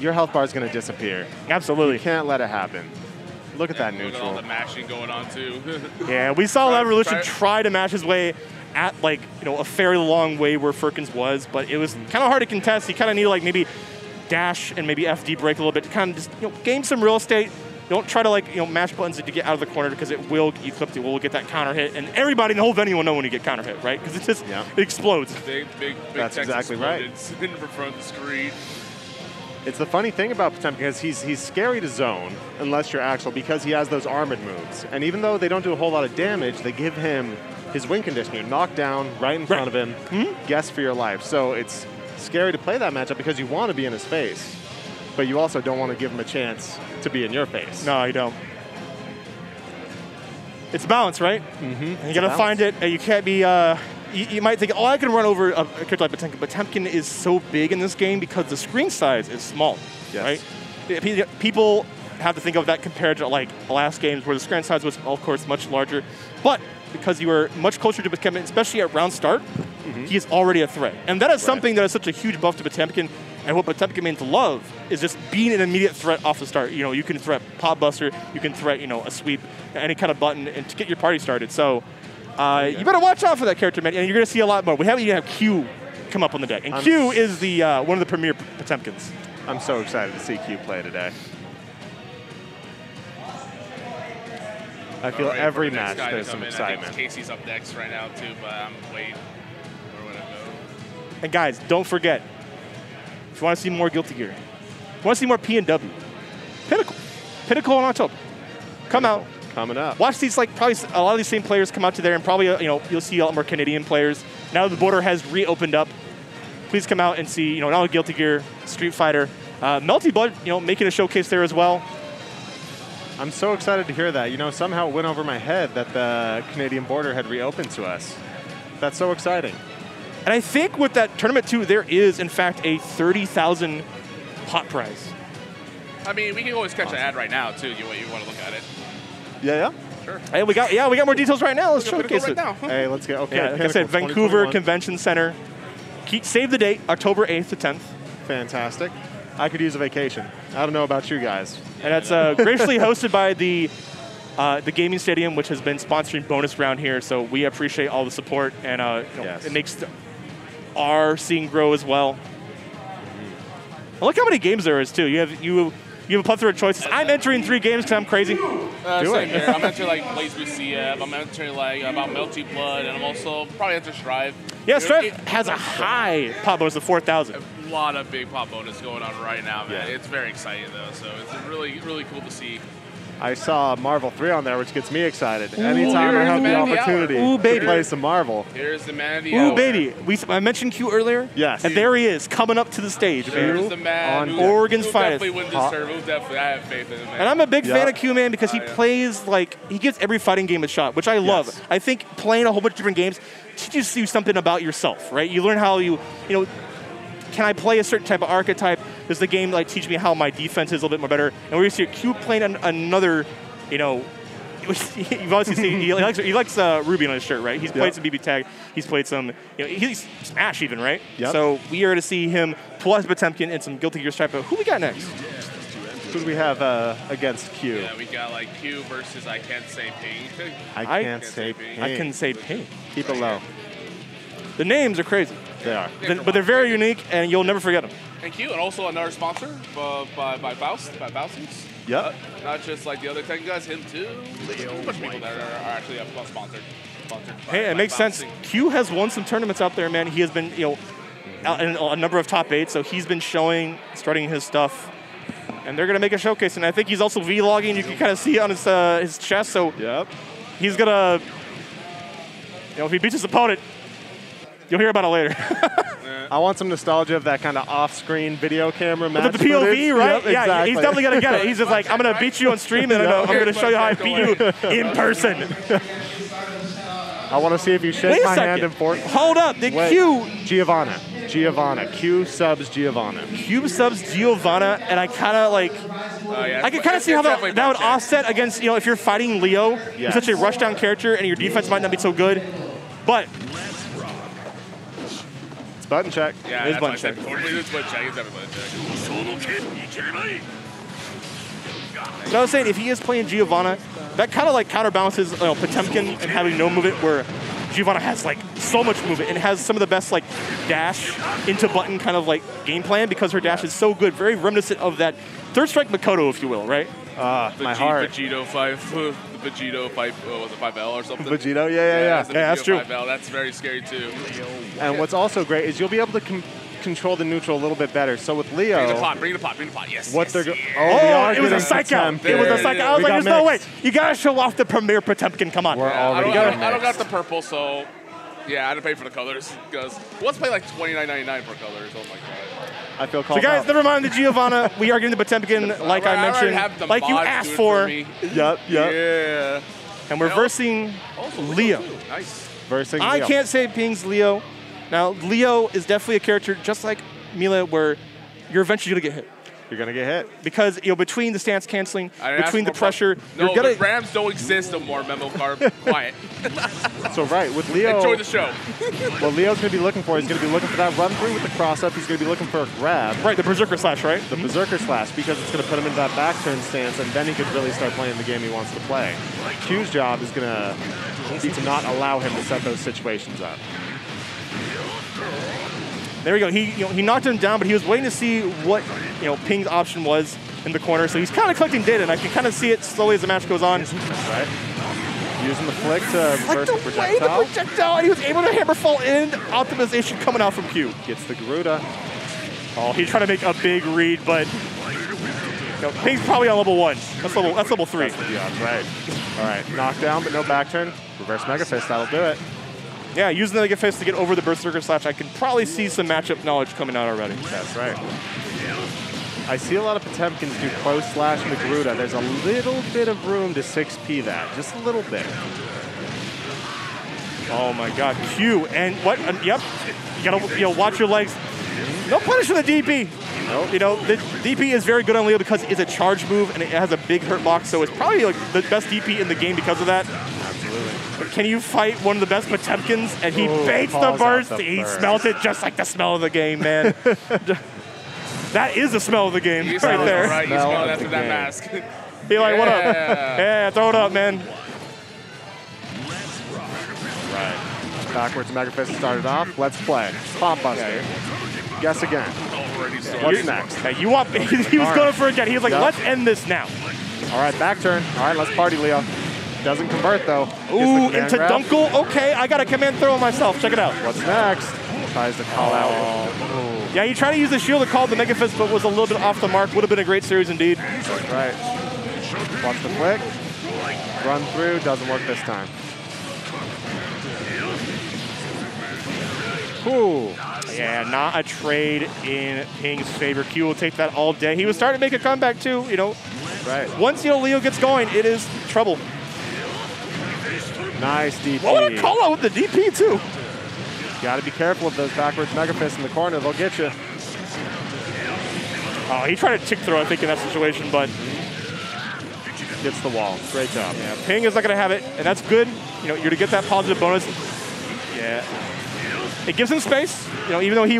S3: your health bar is going to disappear.
S2: Absolutely.
S3: You can't let it happen. Look at that
S1: Look at all
S3: neutral.
S1: the mashing going on, too.
S2: Yeah, we saw Loud Evolution try to match his way at a fairly long way where Firkins was, but it was kind of hard to contest. He kind of needed maybe dash and maybe FD break a little bit to kind of just gain some real estate. Don't try to mash buttons to get out of the corner because it will get clipped. It will get that counter hit, and everybody in the whole venue will know when you get counter hit, right? Because it just it explodes.
S1: Big
S3: That's
S1: text
S3: exactly right.
S1: in front of the screen.
S3: It's the funny thing about Potemkin is he's scary to zone unless you're actual because he has those armored moves. And even though they don't do a whole lot of damage, they give him his win condition. You knock down right in front of him, guess for your life. So it's scary to play that matchup because you want to be in his face, but you also don't want to give him a chance to be in your face.
S2: No, you don't. It's balance, right?
S3: Mm-hmm.
S2: You got to find it. You can't be... You might think, I can run over a character like Potemkin. Potemkin is so big in this game because the screen size is small, right? People have to think of that compared to the last games where the screen size was, of course, much larger. But because you were much closer to Potemkin, especially at round start, he is already a threat. And that is something that is such a huge buff to Potemkin. And what Potemkin means to love is just being an immediate threat off the start. You can threat Pop Buster, you can threat, a sweep, any kind of button, and to get your party started. So You better watch out for that character, man, and you're going to see a lot more. We haven't even have Q come up on the deck, and Q is the one of the premier Potemkins.
S3: I'm so excited to see Q play today. I feel every match there's some excitement.
S1: I think Casey's up next right now too, but I'm waiting for when I go.
S2: And guys, don't forget, if you want to see more Guilty Gear, if you want to see more P&W, Pinnacle in October. Come out.
S3: Coming up.
S2: Watch these, like, probably a lot of these same players come out to there, and probably, you'll see a lot more Canadian players. Now that the border has reopened up, please come out and see, not only Guilty Gear, Street Fighter, Melty Blood, making a showcase there as well.
S3: I'm so excited to hear that. Somehow it went over my head that the Canadian border had reopened to us. That's so exciting.
S2: And I think with that tournament, too, there is, in fact, a 30,000 pot prize.
S1: I mean, we can always catch an ad right now, too, you want to look at it.
S3: Yeah?
S1: Sure.
S2: Hey, we got more details right now. Let's showcase
S1: right
S2: it.
S1: now.
S3: Hey, let's get, okay.
S2: Yeah, like I said, Vancouver Convention Center. Save the date, October 8th to 10th.
S3: Fantastic. I could use a vacation. I don't know about you guys.
S2: And that's graciously hosted by the gaming stadium, which has been sponsoring Bonus Round here. So we appreciate all the support, and
S3: yes.
S2: It makes our scene grow as well. Well, look how many games there is too. You have a plethora of choices. I'm entering 3 games because I'm crazy.
S1: Same here. I'm entering like Blaze with CF. I'm entering like about Melty Blood, and I'm also probably enter Strive.
S2: Yeah, Strive has a high pop bonus of 4,000.
S1: A lot of big pop bonus going on right now, man.
S3: Yeah.
S1: It's very exciting though, so it's really, really cool to see.
S3: I saw Marvel 3 on there, which gets me excited. Anytime I have the opportunity to play some Marvel.
S1: Here's the man of the hour.
S2: Ooh, baby. I mentioned Q earlier.
S3: Yes.
S2: And there he is, coming up to the stage, man.
S1: Here's the man
S2: on Oregon's
S1: who
S2: finest.
S1: definitely win this tournament. Definitely, I have faith in him, man.
S2: And I'm a big fan of Q, man, because he plays he gives every fighting game a shot, which I love.
S3: Yes.
S2: I think playing a whole bunch of different games teaches you something about yourself, right? You learn how can I play a certain type of archetype? Does the game teach me how my defense is a little bit more better? And we're going to see Q playing another, you've obviously seen, he likes Ruby on his shirt, right? He's played some BB Tag. He's played some, he's Smash even, right?
S3: Yep.
S2: So we are to see him plus Potemkin and some Guilty Gear Stripe. But who we got next?
S3: Who do we have against Q?
S1: Yeah, we got Q versus I Can't Say Ping.
S3: I can't say Ping.
S2: I can say Ping.
S3: Keep it low.
S2: The names are crazy.
S3: They are.
S2: But they're very unique, and you'll never forget them.
S1: Thank you, and also another sponsor by Bowsings.
S3: Yep.
S1: Not just like the other tech guys, him too. There's a bunch of people that are actually sponsored.
S2: Hey, it makes sense. Q has won some tournaments out there, man. He has been, out in a number of top 8s, so he's been strutting his stuff. And they're going to make a showcase, and I think he's also vlogging. You can kind of see it on his chest, so he's going to, if he beats his opponent, you'll hear about it later.
S3: I want some nostalgia of that kind of off-screen video camera match.
S2: The POV,
S3: footage.
S2: right?
S3: Yep,
S2: yeah,
S3: exactly.
S2: he's definitely going to get it. He's just like, I'm going to beat you on stream, and I'm going to show you how I beat you in person.
S3: I want to see if you shake my hand in Fortnite.
S2: Hold up. Q.
S3: Giovanna. Q subs Giovanna.
S2: Q subs Giovanna, and I kind of I can kind of see how that would offset against, if you're fighting Leo, who's such a rushdown character, and your defense might not be so good. But
S3: it's button check.
S1: Yeah,
S2: it is button check.
S1: It's button check. It's definitely button check.
S2: But I was saying, if he is playing Giovanna, that kind of counterbalances Potemkin and having no movement, where Giovanna has so much movement and has some of the best dash into button kind of game plan, because her dash is so good, very reminiscent of that Third Strike Makoto, if you will, right?
S3: My heart.
S1: Vegito 5, was it 5L or something?
S3: Vegito, yeah.
S2: That's true.
S1: 5L, that's very scary too.
S3: And what's also great is you'll be able to control the neutral a little bit better. So with Leo,
S1: bring the pot. Yes.
S3: What they're
S2: it was a psych out. It was a psych out. I was like, there's no way. You gotta show off the premier Potemkin. Come on.
S1: I don't got the purple, so yeah, I had to pay for the colors, because let's pay $29.99 for colors. Oh my god.
S3: I feel called
S2: So guys,
S3: out.
S2: never mind the Giovanna. We are getting the Potemkin, like I mentioned, like you asked for.
S3: Yep.
S1: Yeah.
S2: And we're versing Leo.
S1: Nice.
S3: Versing
S2: I
S3: Leo.
S2: can't say Ping's Leo. Now, Leo is definitely a character, just like Mila, where you're eventually going to get hit.
S3: You're going to get hit.
S2: Because, between the stance canceling, between the pressure,
S1: no, the Rams don't exist no more, Memo Carb. Quiet.
S3: So, right, with Leo.
S1: Enjoy the show.
S3: What Leo's going to be looking for, he's going to be looking for that run through with the cross up. He's going to be looking for a grab.
S2: Right, the Berserker Slash, right?
S3: The Berserker Slash, because it's going to put him into that back turn stance, and then he could really start playing the game he wants to play. Q's job is going to need to not allow him to set those situations up.
S2: There we go. He knocked him down, but he was waiting to see what Ping's option was in the corner. So he's kind of collecting data, and I can kind of see it slowly as the match goes on.
S3: That's right. Using the flick to reverse the projectile.
S2: The projectile, and he was able to hammer fall in. Optimization coming out from Q.
S3: Gets the Garuda.
S2: Oh, he's trying to make a big read, but Ping's probably on level 1. That's level 3.
S3: That's the odds, right. All right, knockdown, but no back turn. Reverse Mega Fist, that'll do it.
S2: Yeah, using the Mega Fist to get over the Berserker Slash, I can probably see some matchup knowledge coming out already.
S3: That's right. I see a lot of Potemkins do close slash and the Garuda. There's a little bit of room to 6P that, just a little bit.
S2: Oh my God, Q, and what? Yep, you gotta watch your legs. No punish for the DP.
S3: Nope.
S2: The DP is very good on Leo because it's a charge move and it has a big hurt box, so it's probably like the best DP in the game because of that.
S3: Absolutely.
S2: But can you fight one of the best Potemkins? And he baits the burst. He smells it just like the smell of the game, man. That is the smell of the game right there.
S1: Right, you smell it after that mask.
S2: He like, what up? Yeah, throw it up, man.
S3: Right. Backwards Mega Fist started off. Let's play. Pop Buster. Guess again. What's next?
S2: Hey, he was going for it again. He was like, let's end this now.
S3: All right, back turn. All right, let's party, Leo. Doesn't convert, though.
S2: Ooh, into Dunkle? Okay, I got a command throw myself. Check it out.
S3: What's next? Tries to call out.
S2: Yeah, he tried to use the shield to call the Mega Fist, but was a little bit off the mark. Would have been a great series indeed.
S3: That's right. Watch the flick. Run through. Doesn't work this time. Ooh.
S2: Yeah, not a trade in Ping's favor. Q will take that all day. He was starting to make a comeback too,
S3: Right.
S2: Once Leo gets going, it is trouble.
S3: Nice DP.
S2: What a call out with the DP too.
S3: Got to be careful of those backwards Mega Fists in the corner. They'll get you.
S2: Oh, he tried to chick throw, I think, in that situation, but
S3: gets the wall. Great job.
S2: Yeah, Ping is not going to have it, and that's good. You're to get that positive bonus. Yeah. It gives him space. Even though he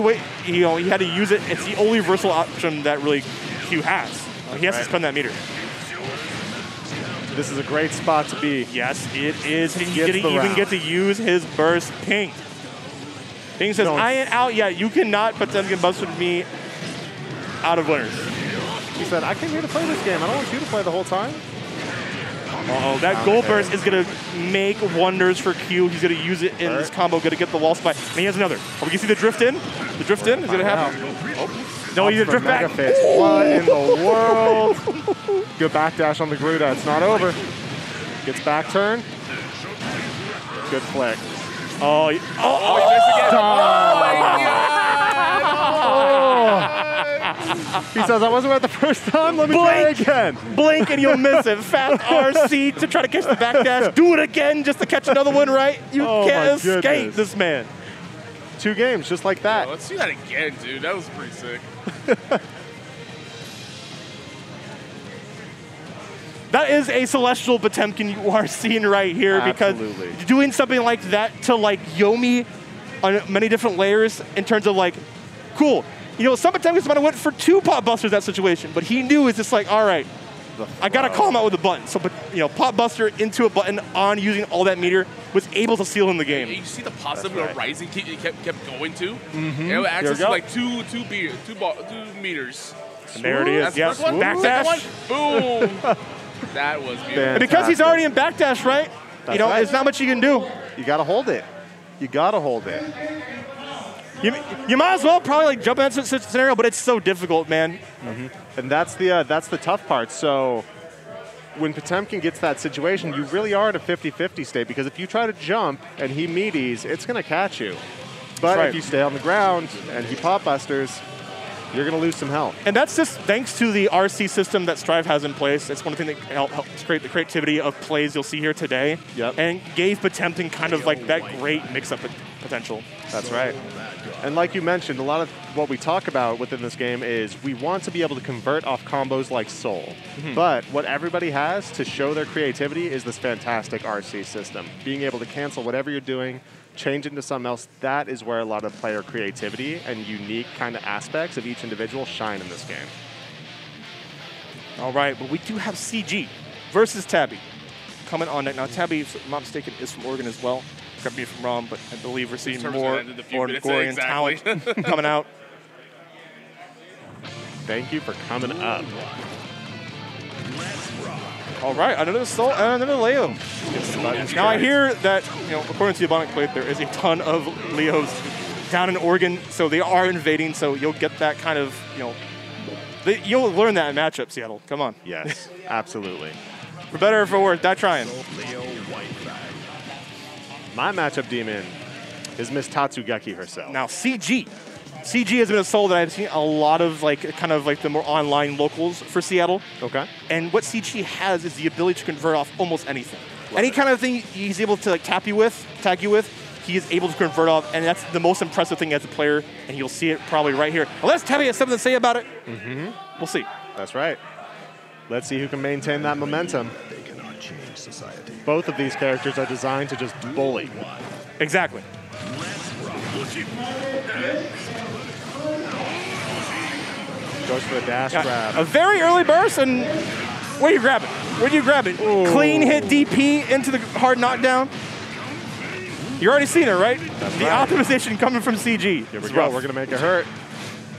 S2: had to use it, it's the only versatile option that really Q has. He has to spend that meter.
S3: This is a great spot to be.
S2: Yes, it is. He didn't even get to use his burst. Ping. Ping says, I ain't out yet. You cannot Potemkin busted me out of winners.
S3: He said, I came here to play this game. I don't want you to play the whole time.
S2: Uh-oh, that gold burst is going to make wonders for Q. He's going to use it in this combo, going to get the wall spike. And he has another. Oh, we can see the drift in. The drift in is going to happen. Oh. No, he's going to drift back.
S3: What in the world? Good backdash on the Garuda. It's not over. Gets back turn. Good flick.
S2: Oh,
S1: he missed again. Oh, my God.
S3: He says, I wasn't right the first time. Let me try again.
S2: Blink and you'll miss it. Fast RC to try to catch the backdash. Do it again just to catch another one right. You can't escape this man.
S3: 2 games just like that.
S1: Let's see that again, dude. That was pretty sick.
S2: That is a celestial Potemkin you are seeing right here.
S3: Absolutely.
S2: Because doing something like that to Yomi on many different layers in terms of cool. Some Potemkins might have went for 2 pop busters that situation, but he knew it's just all right, I got to call him out with a button. So, pop buster into a button on using all that meter was able to seal in the game.
S1: You see the positive rising he kept going to?
S2: Mm-hmm.
S1: Access to two meters.
S2: And there it is. Yes.
S1: Backdash. Boom. That was beautiful.
S2: And because he's already in backdash, right? There's not much you can do.
S3: You got to hold it. You got to hold it.
S2: You might as well probably jump into that scenario, but it's so difficult, man.
S3: Mm-hmm. And that's the tough part. So when Potemkin gets that situation, you really are at a 50-50 state, because if you try to jump and he meaties, it's going to catch you. But if you stay on the ground and he pop busters, you're going to lose some health.
S2: And that's just thanks to the RC system that Strive has in place. It's one of the things that helps create the creativity of plays you'll see here today.
S3: Yep.
S2: And gave Potemkin kind of that great mix-up potential.
S3: That's right. And like you mentioned, a lot of what we talk about within this game is we want to be able to convert off combos like Soul. Mm-hmm. But what everybody has to show their creativity is this fantastic RC system. Being able to cancel whatever you're doing, change into something else, that is where a lot of player creativity and unique kind of aspects of each individual shine in this game.
S2: All right, but we do have CG versus Tabby. coming on deck. Now, Tabby, if I'm not mistaken, is from Oregon as well. Correct me if I'm wrong, but I believe we're seeing more Oregonian talent coming out.
S3: Thank you for coming up.
S2: All right, another Soul and another Leo. Now I hear that, according to the Abundant Plate, there is a ton of Leos down in Oregon, so they are invading, so you'll get that kind of, you'll learn that in matchup, Seattle. Come on.
S3: Yes, absolutely.
S2: For better or for worse, die trying.
S3: My matchup demon is Miss Tatsugeki herself.
S2: Now, CG. CG has been a soul that I've seen a lot of, kind of the more online locals for Seattle.
S3: Okay.
S2: And what CG has is the ability to convert off almost anything. Any kind of thing he's able to tag you with, he is able to convert off, and that's the most impressive thing as a player, and you'll see it probably right here. Unless Tabby has something to say about it, we'll see.
S3: That's right. Let's see who can maintain that momentum.
S5: They cannot change society.
S3: Both of these characters are designed to just bully.
S2: Exactly.
S3: Goes for a dash grab.
S2: A very early burst, and where do you grab it? Where do you grab it?
S3: Ooh.
S2: Clean hit DP into the hard knockdown. You already seen it, right?
S3: That's
S2: the
S3: right.
S2: optimization coming from CG.
S3: Here we go. We're going to make it hurt.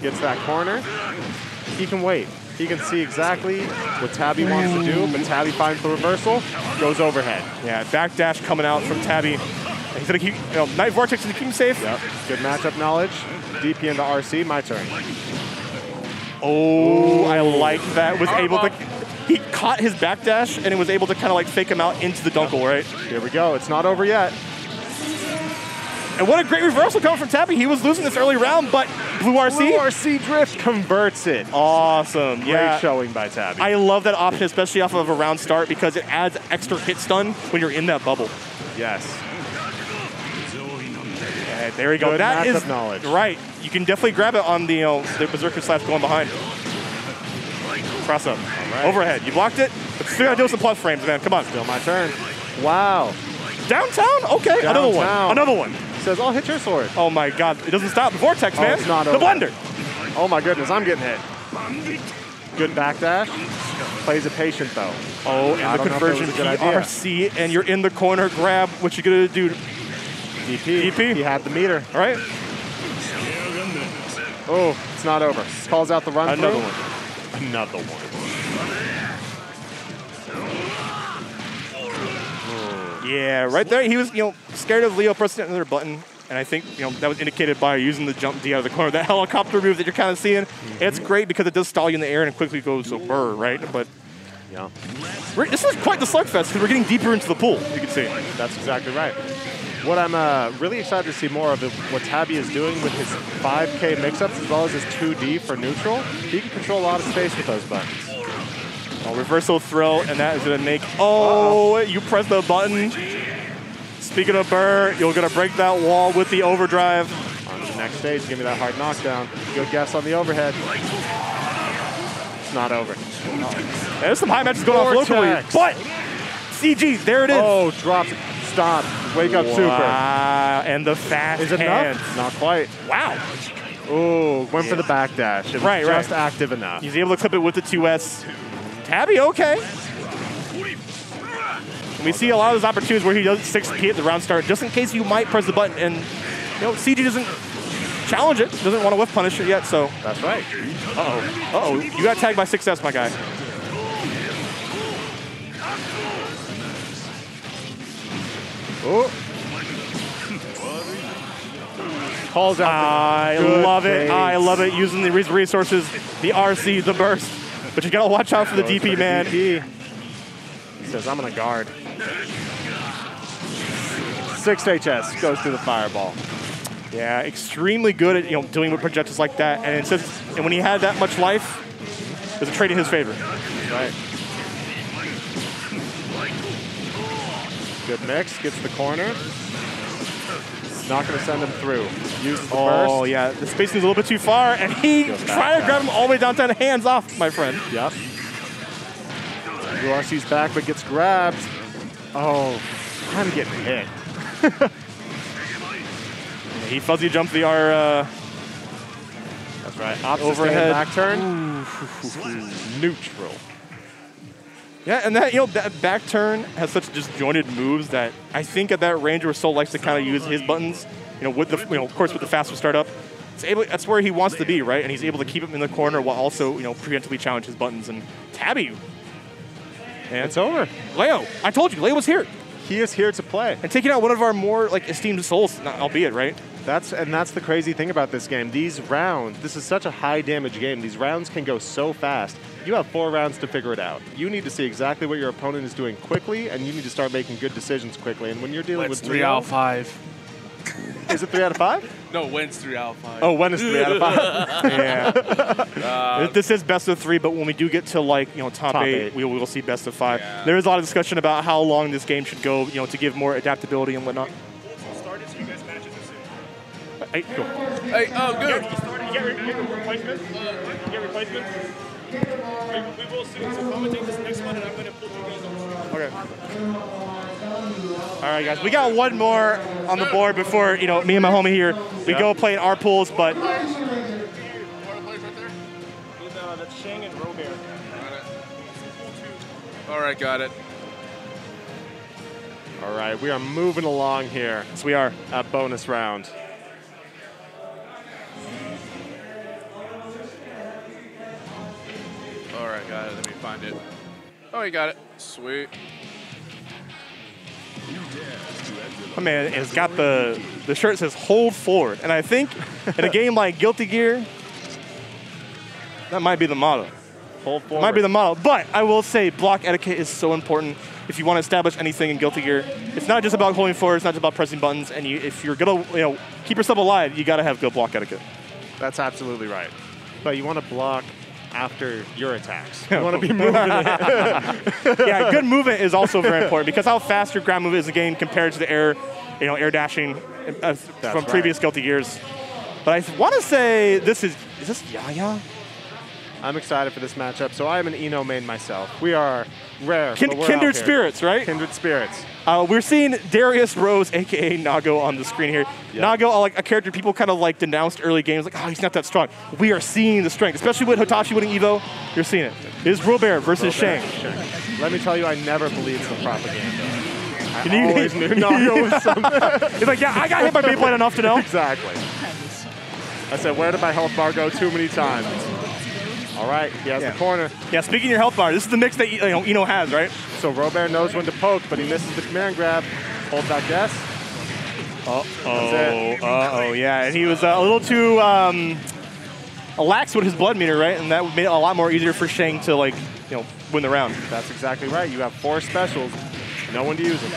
S3: Gets that corner. He can wait. He can see exactly what Tabby wants to do, but Tabby finds the reversal, goes overhead.
S2: Yeah, backdash coming out from Tabby. He's going to keep, Night Vortex to keep him safe.
S3: Yep. Good matchup knowledge. DP into RC. My turn.
S2: Oh, I like that. Was able to. He caught his backdash and it was able to kind of fake him out into the Dunkel, right?
S3: Here we go. It's not over yet.
S2: And what a great reversal coming from Tabby. He was losing this early round, but Blue RC.
S3: Blue RC Drift converts it.
S2: Awesome. Yeah.
S3: Great showing by Tabby.
S2: I love that option, especially off of a round start, because it adds extra hit stun when you're in that bubble.
S3: Yes.
S2: And there we go.
S3: Good
S2: That is
S3: knowledge.
S2: Right. You can definitely grab it on the Berserker slash going behind. Cross up.
S3: Right.
S2: Overhead. You blocked it. Let's figure out doing some plus frames, man. Come on.
S3: Still my turn. Wow.
S2: Downtown? Okay.
S3: Downtown.
S2: Another one. Another one.
S3: Says, I'll hit your sword.
S2: Oh my God. It doesn't stop. The Vortex, man.
S3: It's not
S2: the
S3: over.
S2: blender.
S3: Oh my goodness. I'm getting hit. Good backdash. Plays it patient though.
S2: Oh, and the conversion PRC, and you're in the corner. Grab. What you gonna do?
S3: DP. He had the meter.
S2: All right.
S3: Oh, it's not over. Calls out the run
S2: Another
S3: through.
S2: one.
S3: Another one.
S2: Yeah, right there. He was, scared of Leo pressing another button, and I think, that was indicated by using the jump D out of the corner. That helicopter move that you're kind of seeing, it's great because it does stall you in the air and it quickly goes to burr, right? But
S3: yeah,
S2: this is quite the slugfest because we're getting deeper into the pool. You can see.
S3: That's exactly right. What I'm really excited to see more of is what Tabby is doing with his 5K mix-ups as well as his 2D for neutral. He can control a lot of space with those buttons.
S2: Oh, reversal throw, and that is going to make... Oh, you press the button. Speaking of burr, you're going to break that wall with the overdrive.
S3: On to the next stage, give me that hard knockdown. Good guess on the overhead. It's not over.
S2: Oh. There's some high matches going off locally, but CG, there it is.
S3: Oh, drops it. Stop. Wake up super.
S2: And the fast
S3: Is it
S2: hands.
S3: enough? Not quite.
S2: Wow.
S3: Oh, went for the backdash. It was just active enough.
S2: He's able to clip it with the 2S. Tabby, okay. And we see a lot of those opportunities where he does 6P at the round start, just in case you might press the button. And CG doesn't challenge it, doesn't want to whiff punish it yet, so.
S3: That's right.
S2: Uh-oh. You got tagged by 6S, my guy.
S3: Oh. Calls out.
S2: I love it. I love it. Using the resources, the RC, the burst. But you got to watch out for the DP, man.
S3: DP. He says, I'm going to guard. 6 HS goes through the fireball.
S2: Yeah, extremely good at dealing with projectiles like that. And and when he had that much life, there's a trade in his favor.
S3: Right. Good mix, gets the corner. Not going to send him through. Uses the burst.
S2: Oh, yeah. The spacing is a little bit too far, and he tried to grab him all the way downtown. Hands off, my friend.
S3: Yep. URC's back, but gets grabbed. Oh, kind of getting hit.
S2: He fuzzy jumped the R.
S3: That's right. Opposite
S2: overhead
S3: back turn. Neutral.
S2: Yeah, and that that back turn has such disjointed moves that I think at that range where Soul likes to kind of use his buttons, with the of course with the faster startup, that's where he wants to be, right? And he's able to keep him in the corner while also preemptively challenge his buttons and Tabby. And
S3: it's over.
S2: Leo, I told you, Leo was here.
S3: He is here to play
S2: and taking out one of our more esteemed souls, albeit, right?
S3: That's the crazy thing about this game. These rounds, this is such a high damage game. These rounds can go so fast. You have 4 rounds to figure it out. You need to see exactly what your opponent is doing quickly, and you need to start making good decisions quickly. And when you're dealing with
S1: 3 out of 5.
S3: Is it 3 out of 5?
S1: No, wins 3 out of 5.
S3: Oh, when is 3 out of 5?
S2: Yeah. This is best of 3, but when we do get to top 8, we will see best of 5. Yeah. There is a lot of discussion about how long this game should go, to give more adaptability and whatnot. Hey, go.
S1: Hey, oh, good.
S2: You get replacements? We will soon. So commentate this next one, and I'm going to pull you guys over. Okay. All right, guys. We got one more on the board before, me and my homie here, we go play in our pools, but...
S3: That's Shang and Robert.
S1: All right, got it.
S3: All right, we are moving along here.
S2: Yes, we are.
S3: At bonus round.
S1: All right, got it. Let me find it. Oh, you got it. Sweet.
S2: My man has got the shirt that says hold forward. And I think in a game like Guilty Gear, that might be the motto.
S3: Hold forward.
S2: Might be the motto. But I will say block etiquette is so important if you want to establish anything in Guilty Gear. It's not just about holding forward. It's not just about pressing buttons. And if you're going to keep yourself alive, you got to have good block etiquette.
S3: That's absolutely right. But you want to block after your attacks. You want to be moving it.
S2: Yeah, good movement is also very important because how fast your ground move is in the game compared to the air, air dashing from previous Guilty Gears. But I want to say is this Yaya?
S3: I'm excited for this matchup. So I'm an Eno main myself. We are rare.
S2: Kindred spirits, right?
S3: Kindred spirits.
S2: We're seeing Darius Rose, a.k.a. Nago, on the screen here. Yep. Nago, a character people kind of denounced early games, he's not that strong. We are seeing the strength, especially with Hitachi winning Evo. You're seeing it. It is Robert versus Shang.
S3: Let me tell you, I never believed the propaganda. I always knew Nago was something.
S2: He's like, yeah, I got hit by Beyblade enough to know.
S3: Exactly. I said, where did my health bar go too many times? All right, he has the corner.
S2: Yeah, speaking of your health bar, this is the mix that Eno has, right?
S3: So Robert knows when to poke, but he misses the command grab. Hold that guess.
S2: Uh-oh, yeah. And he was a little too lax with his blood meter, right? And that made it a lot more easier for Shang to, win the round.
S3: That's exactly right. You have 4 specials, no one to use them.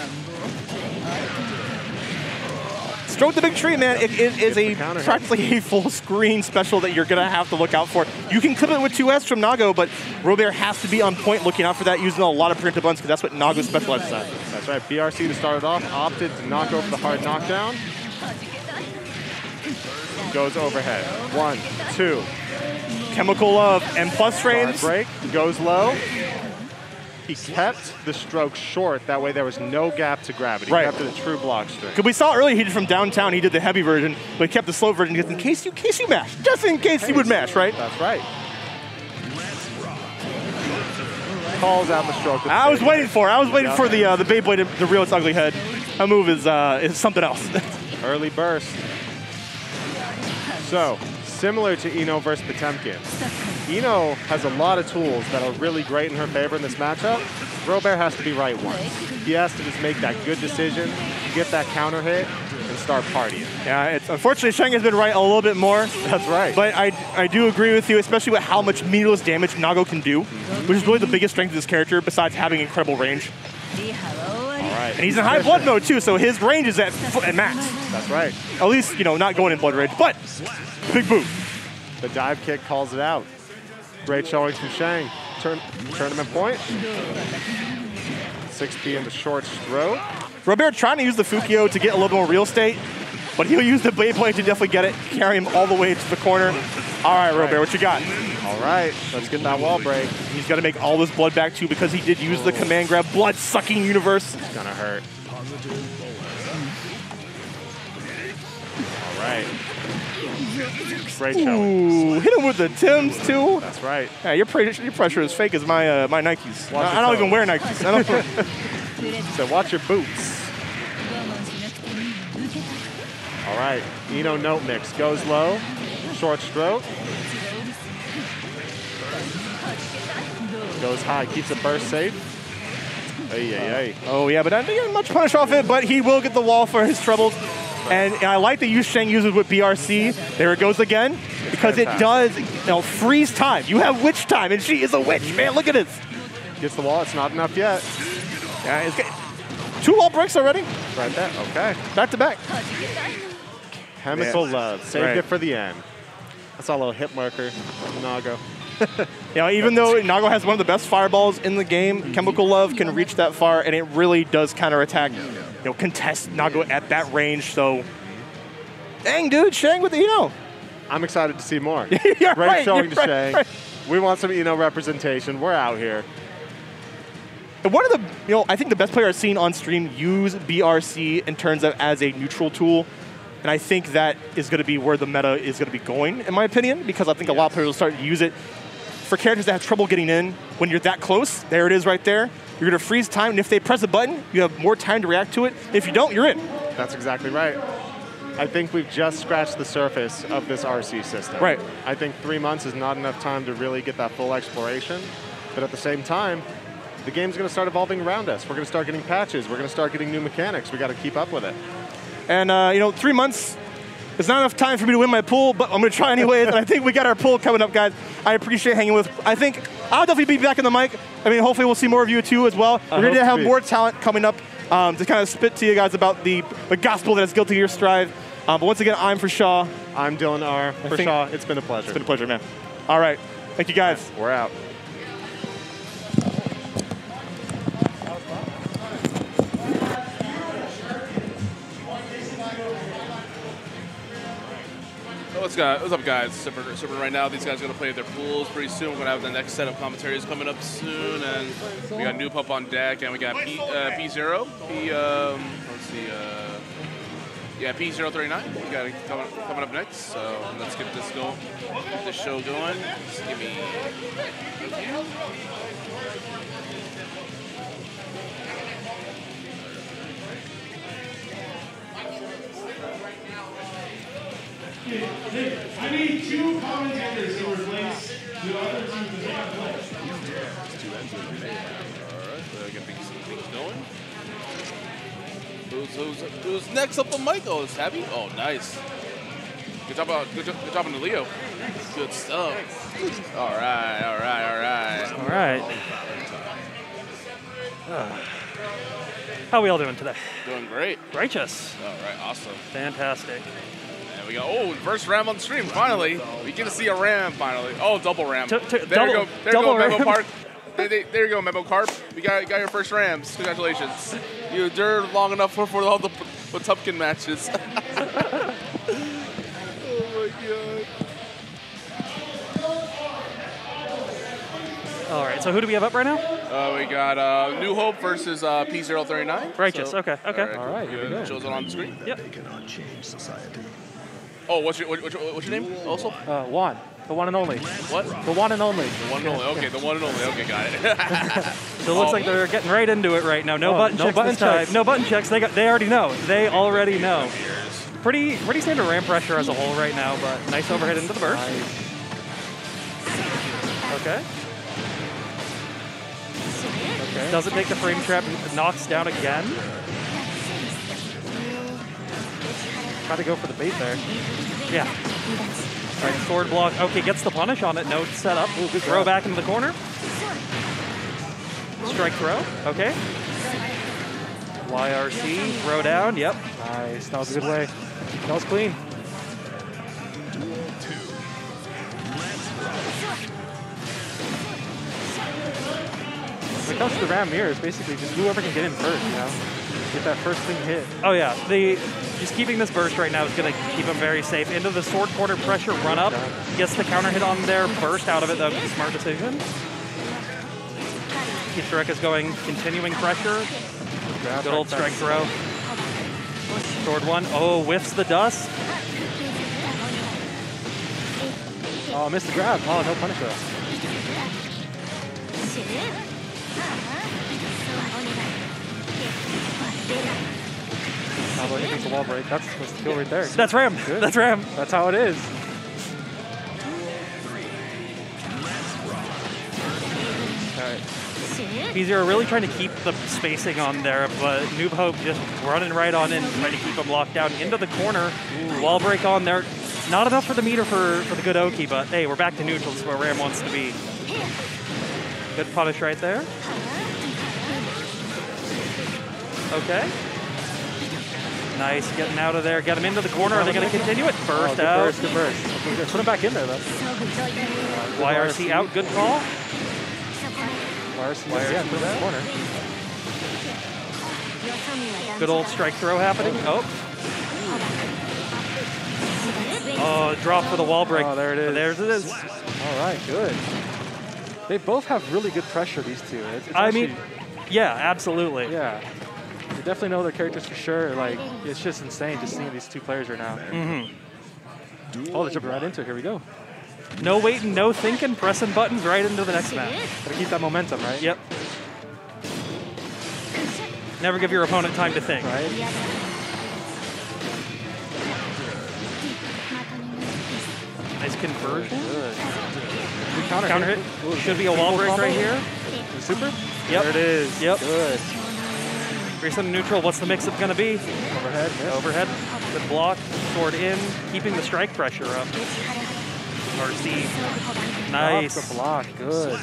S2: Stroke the Big Tree, man. It is practically a full screen special that you're going to have to look out for. You can clip it with 2S from Nago, but Robert has to be on point looking out for that, using a lot of preemptive buttons, because that's what Nago specializes at.
S3: That's right. BRC to start it off, opted to knock over the hard knockdown. Goes overhead. 1, 2.
S2: Chemical Love and plus frames.
S3: Break. Goes low. He kept the stroke short. That way there was no gap to gravity. He kept it a true block string.
S2: Because we saw earlier he did from downtown, he did the heavy version, but he kept the slow version just in case you mash. Just in case you would mash, right?
S3: That's right. Calls out the stroke.
S2: I was waiting for the Beyblade to reel its ugly head. That move is something else.
S3: Early burst. So, similar to Eno versus Potemkin, Eno has a lot of tools that are really great in her favor in this matchup. Robert has to be right once. He has to just make that good decision, get that counter hit, and start partying.
S2: Yeah, unfortunately Shang has been right a little bit more.
S3: That's right.
S2: But I do agree with you, especially with how much meaningless damage Nago can do, which is really the biggest strength of this character besides having incredible range.
S3: All right.
S2: And he's in high blood mode too, so his range is at max.
S3: That's right.
S2: At least, not going in blood rage, but big boot.
S3: The dive kick calls it out. Great showing from Shang. Tournament point. 6P in the short stroke.
S2: Robert trying to use the Fukio to get a little more real estate, but he'll use the Beyblade to definitely get it, carry him all the way to the corner. All right, Robert, what you got?
S3: All right, let's get that wall break.
S2: He's got to make all this blood back too because he did use the command grab blood-sucking universe.
S3: It's gonna hurt. All right. Great showing.
S2: Ooh, hit him with the Timbs too.
S3: That's right.
S2: Yeah, your pressure is fake as my my Nikes. I don't even wear Nikes. I don't.
S3: So watch your boots. All right, Eno note mix goes low, short stroke. Goes high, keeps the burst safe.
S2: Oh yeah, but I didn't get much punish off it, but he will get the wall for his troubles. And I like the use Shang uses with BRC. There it goes again, because it does freeze time. You have witch time, and she is a witch, man. Look at this.
S3: Gets the wall, it's not enough yet.
S2: Yeah, it's two wall breaks already.
S3: Right there, okay.
S2: Back to back.
S3: Chemical Love, saved it for the end. That's a little hit marker, Nago.
S2: Even though Nago has one of the best fireballs in the game, Chemical Love can reach that far, and it really does counterattack, contest Nago at that range. So, dang, dude, Shang with the Eno.
S3: I'm excited to see more.
S2: Great
S3: showing to Shang. Right. We want some Eno representation. We're out here.
S2: And one of the, I think the best player I've seen on stream use BRC in terms of as a neutral tool. And I think that is going to be where the meta is going to be going, in my opinion, because I think a lot of players will start to use it for characters that have trouble getting in. When you're that close, there it is right there. You're going to freeze time, and if they press a button, you have more time to react to it. If you don't, you're in.
S3: That's exactly right. I think we've just scratched the surface of this RC system.
S2: Right.
S3: I think 3 months is not enough time to really get that full exploration. But at the same time, the game's going to start evolving around us. We're going to start getting patches. We're going to start getting new mechanics. We got to keep up with it.
S2: And, 3 months is not enough time for me to win my pool, but I'm going to try anyways. And I think we got our pool coming up, guys. I appreciate hanging with. I think I'll definitely be back in the mic. Hopefully we'll see more of you too as well. We're going to have more talent coming up to kind of spit to you guys about the gospel that is Guilty Gear Strive. But once again, I'm for Shaw.
S3: I'm Dylan R. For Shaw, it's been a pleasure.
S2: It's been a pleasure, man. All right. Thank you, guys.
S3: We're out.
S1: What's up, guys? Sipping right now. These guys are going to play their pools pretty soon. We're going to have the next set of commentaries coming up soon. And we got New Pup on deck, and we got P0. P039. We got it coming up next. So let's get this going. Get the show going. Just give me.
S4: I need 2 commentators to replace the other team that have played.
S1: Alright, so I get things going. Who's next up the mic? Oh, it's Happy? Oh, nice. Good job on the Leo. Good stuff. Alright.
S6: How are we all doing today?
S1: Doing great.
S6: Righteous.
S1: Alright, awesome.
S6: Fantastic.
S1: We go, first ram on the stream, finally. We get to see a ram, finally. Oh, double ram. There you go, Memo Park. There you go, Memo Carp. You got your first rams. Congratulations. You endured long enough for all the Tupkin matches. Oh, my God.
S6: All right, so who do we have up right now?
S1: We got New Hope versus P039.
S6: Righteous,
S1: so,
S6: okay.
S3: All right, here we go.
S1: Shows it on the screen.
S6: Yep.
S5: They cannot change society.
S1: Oh, what's your name also?
S6: Juan, the one and only.
S1: What?
S6: The one and only.
S1: The one and only. Okay, the one and only. Okay, got it.
S6: So it looks like they're getting right into it right now. No button checks this time. No button checks. They already know. They already know. Pretty standard ram pressure as a whole right now, but nice overhead into the burst. Okay. Doesn't take the frame trap, knocks down again. Try to go for the bait there. Yeah. All right, sword block. Okay, gets the punish on it. No setup. Good throw back into the corner. Strike throw. Okay. YRC, throw down. Yep. Nice. That was a good way. That was clean. When it comes to the ram mirrors, basically just whoever can get in first, Get that first thing hit. Oh yeah, just keeping this burst right now is going to keep him very safe. Into the sword corner pressure, run up. Gets the counter hit on there, burst out of it. That was a smart decision. Shrek is going, continuing pressure. Good old strike throw. Sword one. Oh, whiffs the dust.
S3: Oh, missed the grab. Oh, no punish though. Combo hitting the wall break. That's supposed to kill right there.
S6: That's Ram.
S3: Good.
S6: That's Ram.
S3: That's how it is. Alright.
S6: Easier really trying to keep the spacing on there, but Noob Hope just running right on in, trying to keep him locked down into the corner. Wall break on there. Not enough for the meter for the good Oki, but hey, we're back to neutrals where Ram wants to be. Good punish right there. Okay. Nice, getting out of there. Get him into the corner. Are they going to continue it? Burst out.
S3: Good burst. Put him back in there, though.
S6: YRC out. Good call.
S3: YRC, yeah, put him in the corner.
S6: Good old strike throw happening. Oh. Oh, drop for the wall break.
S3: Oh, there it is.
S6: There it is.
S3: All right, good. They both have really good pressure, these two.
S6: I mean, yeah, absolutely.
S3: Yeah. They definitely know their characters for sure. Like, it's just insane just seeing these two players right now. Oh, they're jumping right into it. Here we go.
S6: No waiting, no thinking, pressing buttons right into the next match.
S3: Gotta keep that momentum, right?
S6: Yep. Never give your opponent time to think.
S3: Right?
S6: Nice conversion.
S3: Good.
S6: Counter hit. Should be a wall break right here.
S3: Super?
S6: Yep.
S3: There it is.
S6: Yep.
S3: Good.
S6: Reset neutral. What's the mix-up going to be?
S3: Overhead. Miss.
S6: Overhead. Good block. Sword in. Keeping the strike pressure up. RC. Nice.
S3: Off the block. Good.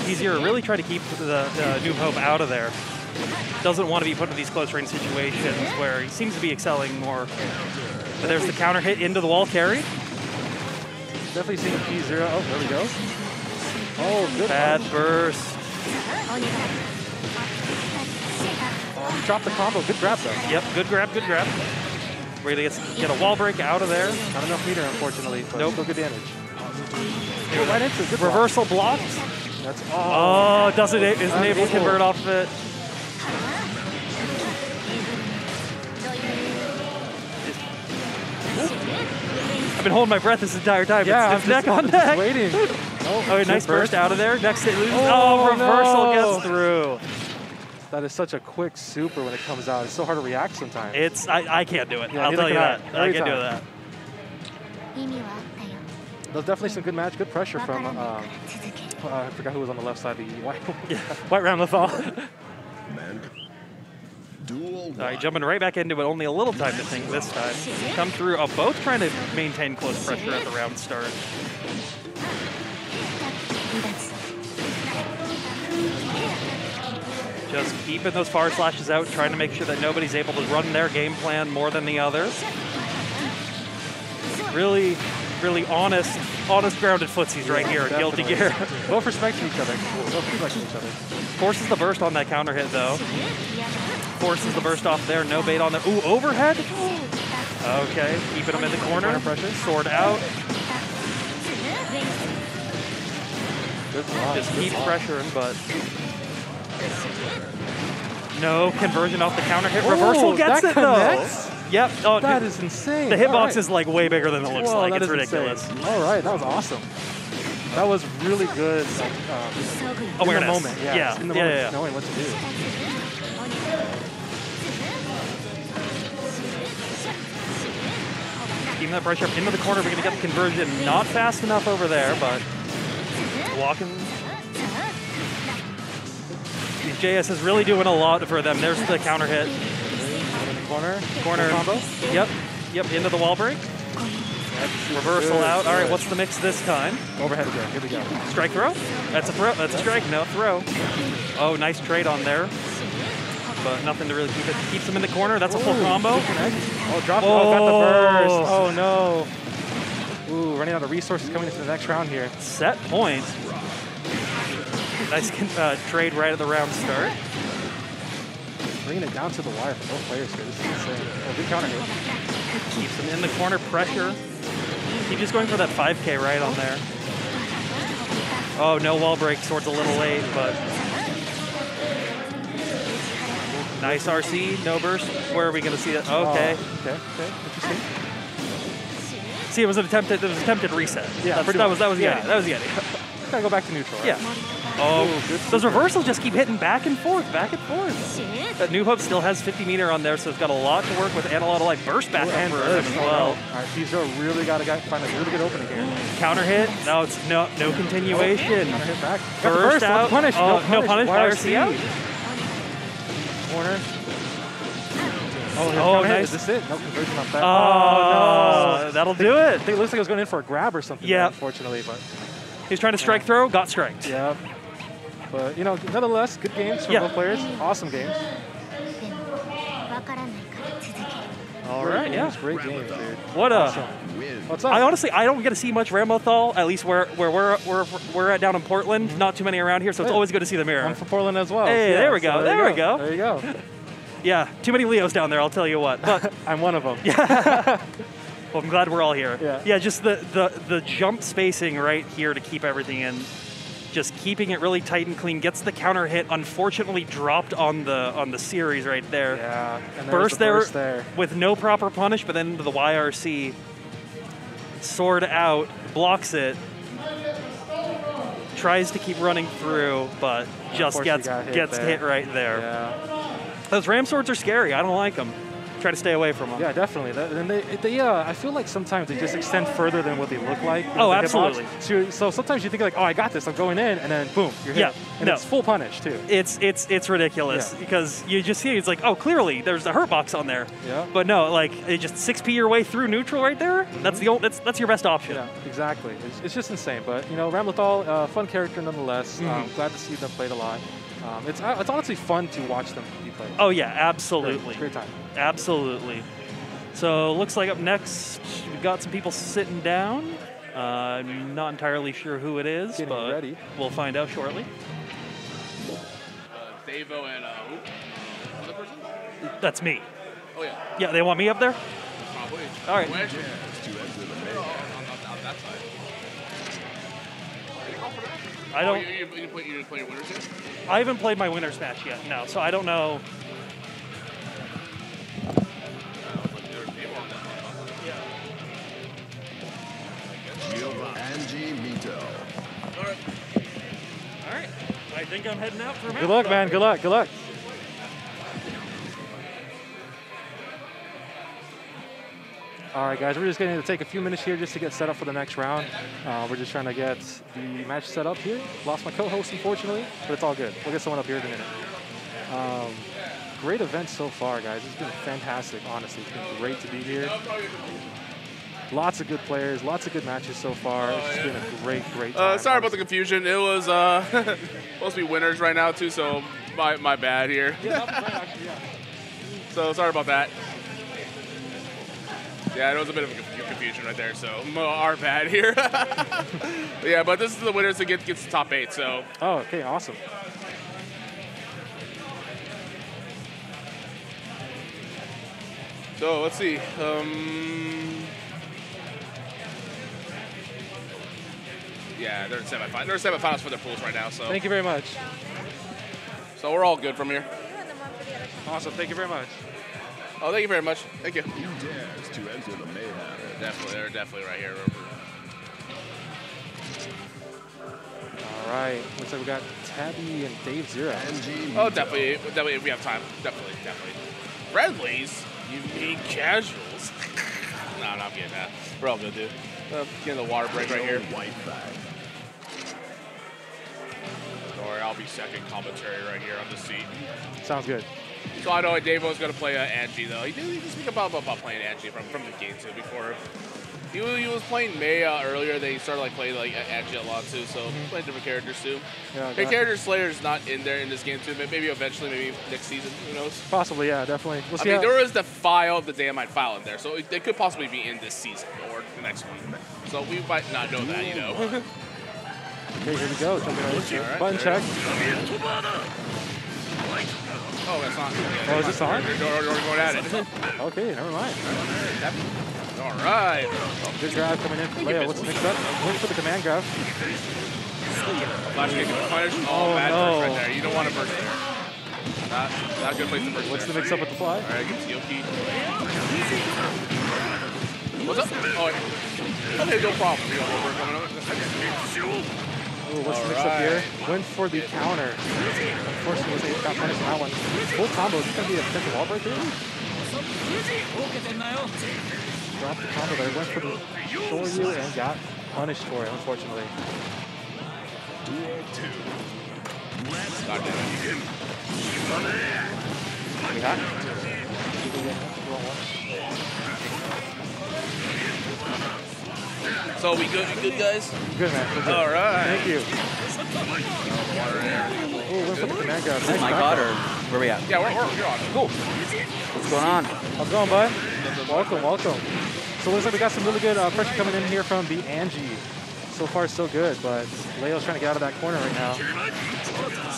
S6: Easier to really try to keep the Noob Hope out of there. Doesn't want to be put in these close range situations where he seems to be excelling more. But there's the counter hit into the wall carry.
S3: Definitely seeing P0. Oh, there we go. Oh, good.
S6: Bad burst.
S3: Drop the combo. Good grab, though.
S6: Yep, good grab, good grab. We're going to get a wall break out of there.
S3: Not enough meter, unfortunately, but
S6: Nope.
S3: still good damage. Go right into it. Good
S6: Reversal blocked.
S3: That's
S6: Oh, isn't able to convert off of it. I've been holding my breath this entire time.
S3: Yeah,
S6: it's neck on neck.
S3: Waiting.
S6: Oh, nice burst out of there. Next hit loses. Oh, reversal
S3: no.
S6: gets through.
S3: That is such a quick super when it comes out. It's so hard to react sometimes.
S6: I can't do it.
S3: Yeah,
S6: I'll
S3: neither
S6: tell you
S3: can I.
S6: that.
S3: Every
S6: I can't do
S3: time.
S6: that.
S3: There's definitely some good match, good pressure from, I forgot who was on the left side of the White Ram Lethal.
S5: Duel
S6: All right, jumping right back into it. Only a little time to think this time. Come through, both trying to maintain close pressure at the round start. Just keeping those far slashes out, trying to make sure that nobody's able to run their game plan more than the other. Really honest, grounded footsies right here at Guilty Gear.
S3: Both respecting each other. Both respecting each other.
S6: Forces the burst on that counter hit though. Forces the burst off there, no bait on there. Ooh, overhead? Okay, keeping him in the corner.
S3: Pressure.
S6: Sword out.
S3: Good block.
S6: Just keep pressuring, but no conversion off the counter hit. Reversal gets
S3: that
S6: it though.
S3: connects?
S6: Yep. Oh,
S3: That is insane.
S6: the hitbox
S3: All right.
S6: is like way bigger than it looks
S3: Whoa,
S6: like.
S3: that
S6: It's
S3: is
S6: ridiculous.
S3: insane. All right, that was awesome. That was really good.
S6: Awareness.
S3: In the moment, yeah.
S6: Yeah,
S3: In the
S6: yeah,
S3: moment,
S6: yeah.
S3: knowing what to do.
S6: Keeping that pressure up into the corner. We're going to get the conversion. Not fast enough over there, but walking. JS is really doing a lot for them. There's the counter hit.
S3: Corner
S6: Combo. Yep, into the wall break. Reversal out. All right, what's the mix this time?
S3: Overhead again. Here we go.
S6: Strike throw? That's a throw. That's a strike. No throw. Oh, nice trade on there. But nothing to really keep it. Keeps him in the corner. That's a full combo.
S3: Oh, drop. Oh, got the burst. Oh, no. Ooh, running out of resources coming into the next round here.
S6: Set point. Nice trade right at the round start.
S3: Bringing it down to the wire for both players here. This is insane. Oh, good counter hit.
S6: Keeps him in the corner. Pressure. Keep just going for that 5K right on there. Oh, no wall break. Sword's a little late, but Nice RC, no burst. Where are we going to see that? Okay.
S3: Okay. Interesting.
S6: See, it was an attempted reset.
S3: Yeah,
S6: that was the idea. That was the idea.
S3: Gotta go back to neutral. Right?
S6: Yeah. Oh, those reversals just keep hitting back and forth, back and forth. That New Hope still has 50 meter on there, so it's got a lot to work with and a lot of like burst back up for him as well.
S3: All right, Fizo really got to find a really good opening here.
S6: Counter hit. No, it's no continuation.
S3: Counter hit back.
S6: Burst out.
S3: Punish.
S6: No punish. YRC out.
S3: Corner.
S6: Oh, nice.
S3: Is this it? No conversion off that.
S6: Oh, no. That'll do it.
S3: It looks like it was going in for a grab or something.
S6: Yeah.
S3: Unfortunately, but.
S6: He's trying to strike throw, got striked.
S3: Yeah. But, you know, nonetheless, good games from both players. Awesome games.
S6: All right, yeah.
S3: Great games, dude.
S6: What a...
S3: What's up?
S6: I honestly, I don't get to see much Ramothal, at least where we're at down in Portland. Not too many around here, so it's always good to see the mirror.
S3: I'm from Portland as well.
S6: Hey, there we go.
S3: So
S6: there we go.
S3: There you go.
S6: Yeah, too many Leos down there, I'll tell you what. But
S3: I'm one of them.
S6: well, I'm glad we're all here.
S3: Yeah.
S6: Just the jump spacing right here to keep everything in. Just keeping it really tight and clean. Gets the counter hit. Unfortunately, dropped on the series right there.
S3: Yeah. And
S6: burst there with no proper punish, but then the YRC sword out, blocks it, tries to keep running through, but just gets hit right there.
S3: Yeah.
S6: Those ram swords are scary. I don't like them. Try to stay away from them.
S3: Yeah, definitely. And they I feel like sometimes they just extend further than what they look like.
S6: Oh, absolutely.
S3: So sometimes you think like, oh, I got this, I'm going in, and then boom, you're hit.
S6: Yeah,
S3: and it's full punish too.
S6: It's ridiculous because you just see it's like, oh, clearly there's a hurt box on there.
S3: Yeah.
S6: But no, like it just 6P your way through neutral right there. That's that's your best option.
S3: Yeah, exactly. It's just insane. But you know, Ramlethal, fun character nonetheless. Glad to see them played a lot. It's honestly fun to watch them be played.
S6: Oh yeah, absolutely.
S3: Great time.
S6: Absolutely. So looks like up next we've got some people sitting down. I'm not entirely sure who it is,
S3: Getting
S6: but
S3: ready.
S6: We'll find out shortly.
S1: Davo and who? Other person?
S6: That's me.
S1: Oh yeah.
S6: Yeah, they want me up there?
S1: Probably.
S6: All right.
S1: Wedge. On that side.
S6: I don't.
S1: You didn't play your winners yet?
S6: I haven't played my winners match yet. No, so I don't know. All right. I think I'm heading out for a minute.
S3: Good luck, man. Good luck. Good luck. All right, guys, we're just going to take a few minutes here just to get set up for the next round. We're just trying to get the match set up here. Lost my co-host, unfortunately, but it's all good. We'll get someone up here in a minute. Great event so far, guys. It's been fantastic, honestly. It's been great to be here. Lots of good players, lots of good matches so far. It's just been a great time.
S1: Sorry about the confusion. It was supposed to be winners right now, too, so my bad here.
S3: Yeah, that was right, actually, yeah.
S1: So sorry about that. Yeah, it was a bit of a confusion right there, so our bad here. Yeah, but this is the winners that gets the top 8, so.
S3: Oh, okay, awesome.
S1: So let's see. Yeah, they're in semifinals. They're in semifinals for their pools right now, so.
S3: Thank you very much.
S1: So we're all good from here.
S3: Awesome, thank you very much.
S1: Oh, thank you very much. Thank you.
S5: You dares to enter the mayhem.
S1: They're definitely right here.
S3: All right, looks like we got Tabby and Dave Zero.
S1: Oh, definitely if we have time. Definitely. Friendlies? You mean casuals? No, I'm getting that. We're all good, dude. Getting the water break right here.
S5: White bag.
S1: Don't worry, I'll be second commentary right here on the seat.
S3: Sounds good.
S1: So I know Dave was going to play Angie, though. He did speak about playing Angie from the game, too, before. He was playing May earlier. They started playing Angie a lot, too, so playing different characters, too.
S3: Yeah,
S1: Hey, character Slayer's not in there in this game, too. Maybe eventually, maybe next season. Who knows?
S3: Possibly, yeah, definitely. We'll see.
S1: I mean, there is the Daemite file in there, so they could possibly be in this season or the next one. So we might not know that, you know.
S3: Okay, here we go.
S1: Right,
S3: button check.
S1: Oh, that's not.
S3: Oh, is this on?
S1: We're going at it.
S3: Okay, never mind.
S1: All right.
S3: Good grab coming in from Leo. What's next up? Look for the command grab.
S1: Flash kick and punish. Oh, bad burst right there. You don't want to burst there. Not a good place to first.
S6: What's the mix up with the fly?
S1: All right, gets Yoki. What's up? Oh, okay, no problem. We got over coming up.
S6: Ooh, what's the mix up here? Went for the counter. Unfortunately, got punished on that one. Full combo. Is this going to be a potential wall break here? Dropped the combo there. Went for the Shoryu and got punished for it, unfortunately.
S7: We hot?
S1: So we good? You good, guys?
S6: Good, man. Good.
S1: All right.
S6: Thank you. Oh, went for the command grab.
S7: Is this my god or where we at?
S1: Yeah, we're on.
S7: Cool. What's going on?
S6: How's it going, bud? Welcome, welcome. So it looks like we got some really good pressure coming in here from the Angie. So far, so good, but Leo's trying to get out of that corner right now.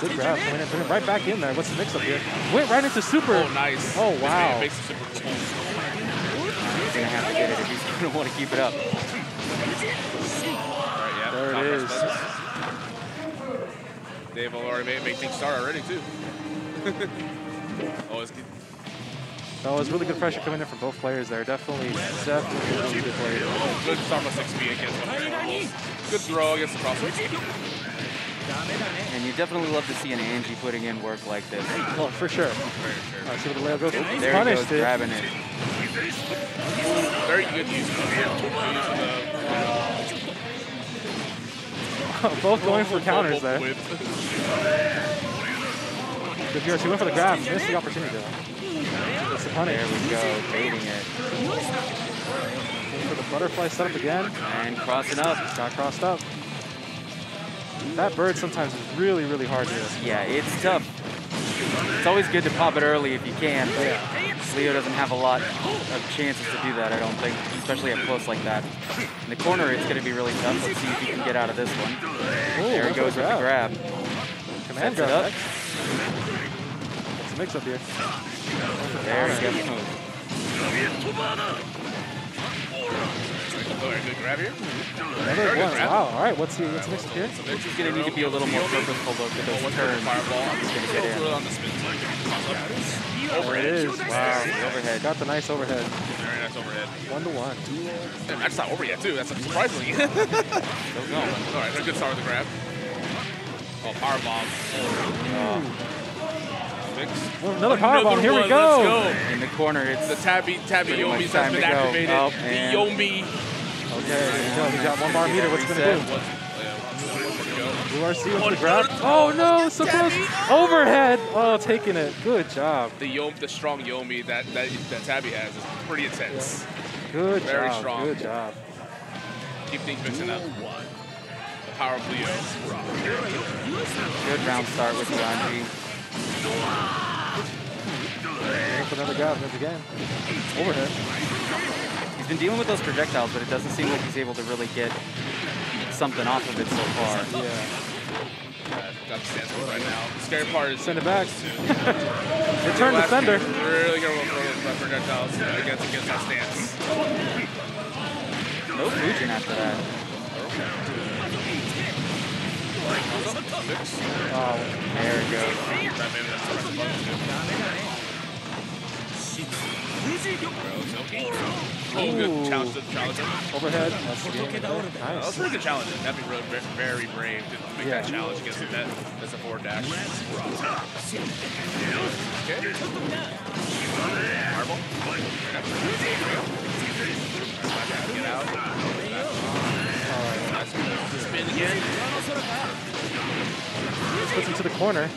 S6: Good grab, coming in, putting it right back in there. What's the mix up here? Went right into super.
S1: Oh, nice.
S6: Oh, wow.
S1: Makes the super cool.
S7: He's gonna have to get it if he's gonna want to keep it up.
S1: All right, yeah.
S6: There it is.
S1: Dave will already make things start already, too. Oh, it's good.
S6: That was really good pressure coming in from both players there. Definitely really good players.
S1: Good start with 6B against one. Good throw against the crossover.
S7: And you definitely love to see an Angie putting in work like this.
S6: Oh, for sure.
S1: Very sure.
S6: All right, see what the Leo goes.
S7: There he goes, grabbing it.
S1: Very good use of
S6: Both going for counters there. Good viewers. He went for the grab. Missed the opportunity though. That's the punish.
S7: There we go, baiting it.
S6: Going for the butterfly setup again.
S7: And crossing up.
S6: Got crossed up. That bird sometimes is really, really hard to hit.
S7: Yeah, it's tough. It's always good to pop it early if you can, but Leo doesn't have a lot of chances to do that, I don't think, especially up close like that. In the corner, it's going to be really tough. Let's see if he can get out of this one.
S6: Ooh,
S7: there he goes with the grab.
S6: Command
S7: Sets it
S6: grab.
S7: up.
S6: What's the mix up here?
S7: There he goes.
S1: Good grab here.
S6: Another one. Wow. All right. What's the mix up here?
S7: So this is going to need to be a little more purposeful though for those turns.
S1: Fireball.
S7: He's going to get in.
S1: On the spin.
S6: There it is. Wow.
S7: Overhead.
S6: Got the nice overhead.
S1: Very nice overhead.
S6: 1-1.
S1: And that's not over yet, too. That's surprisingly.
S7: Still going.
S1: All right, a good start with the grab. Oh, power bomb.
S6: Well, another power bomb. Here we go.
S1: Let's go.
S7: In the corner, it's
S1: The Tabby
S7: pretty much
S1: Yomi
S7: time
S1: has been
S7: to go.
S1: activated.
S7: Oh,
S1: The
S7: and-
S1: Yomi.
S6: Okay, there you go. He's got one bar meter. What's he going to do? Blue RC with the grab. Oh, no. So close. Overhead. Oh, taking it. Good job.
S1: The strong Yomi that Tabby has is pretty intense.
S6: Good
S1: Very
S6: job.
S1: strong.
S6: Good job.
S1: Keep things mixing up. The power of Leo.
S7: good round start with the Angie.
S6: Going for another grab once again. Overhead.
S7: He's been dealing with those projectiles, but it doesn't seem like he's able to really get something off of it so far.
S6: Yeah.
S1: Got the stance for right now. The scary part is
S6: Send it back. Return defender.
S1: Really going for those projectiles against that stance.
S7: No Fujin after that.
S6: Oh,
S7: There it goes.
S1: Oh, good challenge to the challenger.
S6: overhead. That's the game right there.
S1: That was a
S6: Nice.
S1: pretty good challenge. That'd be very brave to make that challenge against that. That's a forward dash. Okay. Marble. Get out. Spin again.
S6: Puts him to the corner.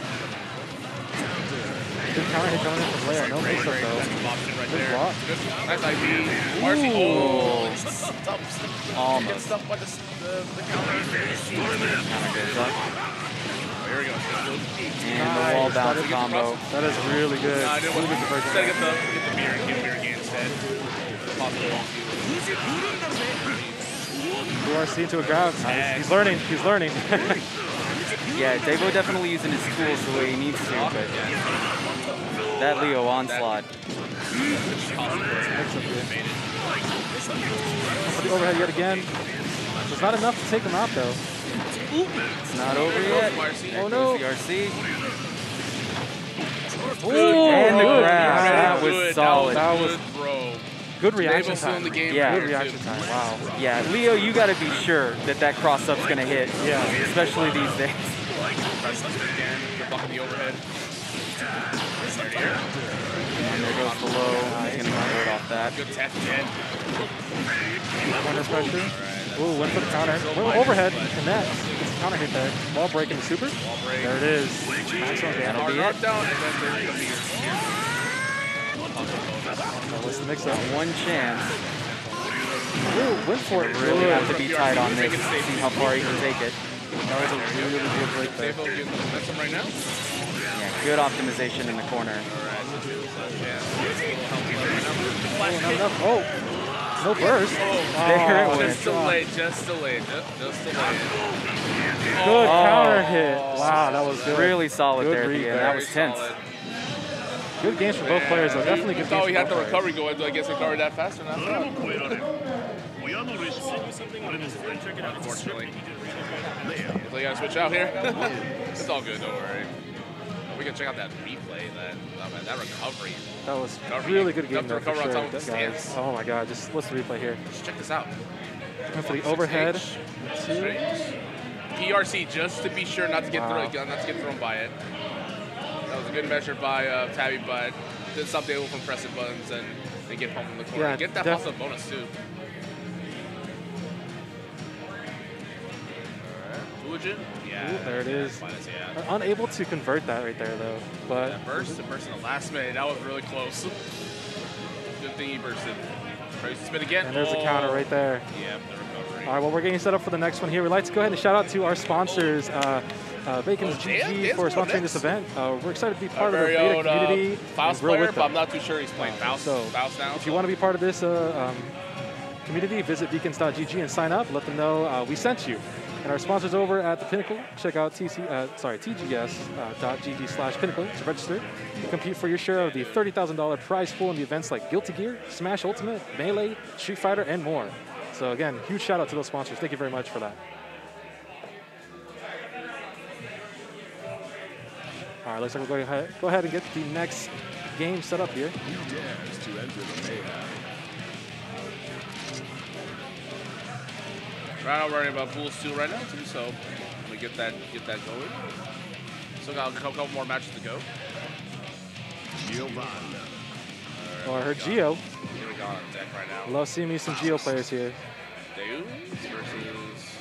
S6: Good counter hit coming in from Leo. No mix up though.
S1: Right
S6: Good
S1: there.
S6: block.
S1: That's IB. RC. Oh.
S7: Almost.
S1: Gets stuck by the counter.
S7: Counter goes up.
S1: Here we go.
S7: And the wall bounce combo.
S6: That is really good.
S1: I didn't
S6: Really
S1: want
S6: good
S1: to
S6: diversion.
S1: get the mirror and get mirror again instead. Possible.
S6: Blue RC into a grab. Nice. He's learning. He's learning.
S7: Yeah, Devo definitely using his tools the way he needs to, but that Leo onslaught.
S6: For the overhead yet again. It's not enough to take him out though.
S7: It's not over yet.
S6: Oh no.
S7: The RC. And the grab. That was
S1: Good.
S7: solid.
S6: That was
S1: good, bro.
S6: good reaction
S1: Nabal's still in
S6: time.
S1: the game.
S7: Yeah.
S6: Good reaction time. Wow.
S7: Yeah, Leo, you got to be sure that cross-up's going to hit.
S6: Yeah.
S7: Especially these days.
S1: Press up again. Good block on the overhead.
S7: And there goes the low. He's going to convert off that.
S1: Good tech again.
S6: Under pressure. Ooh, went for the counter. Overhead. Connects. Gets a counter hit there. Wall break in the super.
S1: Wall break.
S6: There it is. Maximum damage.
S1: Hard knock down, and then there's going to be
S6: What's the mix up?
S7: One chance.
S6: Ooh, went for it.
S7: Really have to be
S1: Good.
S7: tight on this.
S1: Make it safe.
S7: See how far he can take it.
S6: That was a really good break there.
S1: Sable getting the momentum right now.
S7: Yeah, good optimization in the corner.
S6: Oh, no burst.
S7: There it went.
S1: Just delayed. Just delayed.
S6: Good counter hit. Wow, that was good.
S7: Really solid
S6: Good
S7: there at
S6: read
S7: the end.
S6: there.
S7: That was tense.
S6: Good games for both players, though. Definitely good games
S1: thought we
S6: for
S1: had the
S6: both players.
S1: recovery going, so I guess recovered that faster now. Unfortunately. So you gotta switch out here. It's all good, don't worry. We can check out that replay, that recovery.
S6: That was
S1: Recovery.
S6: really good game
S1: Enough to
S6: there for
S1: recover on
S6: sure,
S1: top of the
S6: guys.
S1: stance.
S6: Oh my God, just what's the replay here?
S1: Just check this out.
S6: Went for the overhead.
S1: PRC just to be sure not to get thrown by it. That was a good measure by Tabby, but did stop Dable from pressing buttons and get pumped in the corner.
S6: Yeah,
S1: Get that possible bonus too. Fujin? Yeah.
S6: Ooh, there it is.
S1: Minus, yeah.
S6: Unable to convert that right there, though. But
S1: That burst in the last minute. That was really close. Good thing he bursted. Tries to spin again.
S6: and there's a counter right there.
S1: Yeah, the recovery.
S6: All right, well, we're getting set up for the next one here. We'd like to go ahead and shout out to our sponsors, Bacon's GG, for sponsoring this event. We're excited to be part of the
S1: very
S6: beta
S1: own,
S6: community.
S1: Faust
S6: and grow
S1: player,
S6: with
S1: but I'm
S6: them.
S1: not too sure he's playing Faust.
S6: So,
S1: Faust now.
S6: If you want to be part of this community, visit beacons.gg and sign up. Let them know we sent you. And our sponsors over at the Pinnacle, check out tgs.gg/pinnacle to register. Compete for your share of the $30,000 prize pool in the events like Guilty Gear, Smash Ultimate, Melee, Street Fighter, and more. So again, huge shout out to those sponsors. Thank you very much for that. All right, looks like we'll go ahead and get the next game set up here.
S5: Who dares to enter the mayhem?
S1: Right now, we're worrying about pools 2 right now too, so we get that going. Still got a couple more matches to go.
S5: Giovanna.
S6: Oh, I heard Geo.
S1: Here we go on deck right now.
S6: Love seeing me some Geo players here.
S1: Deus versus.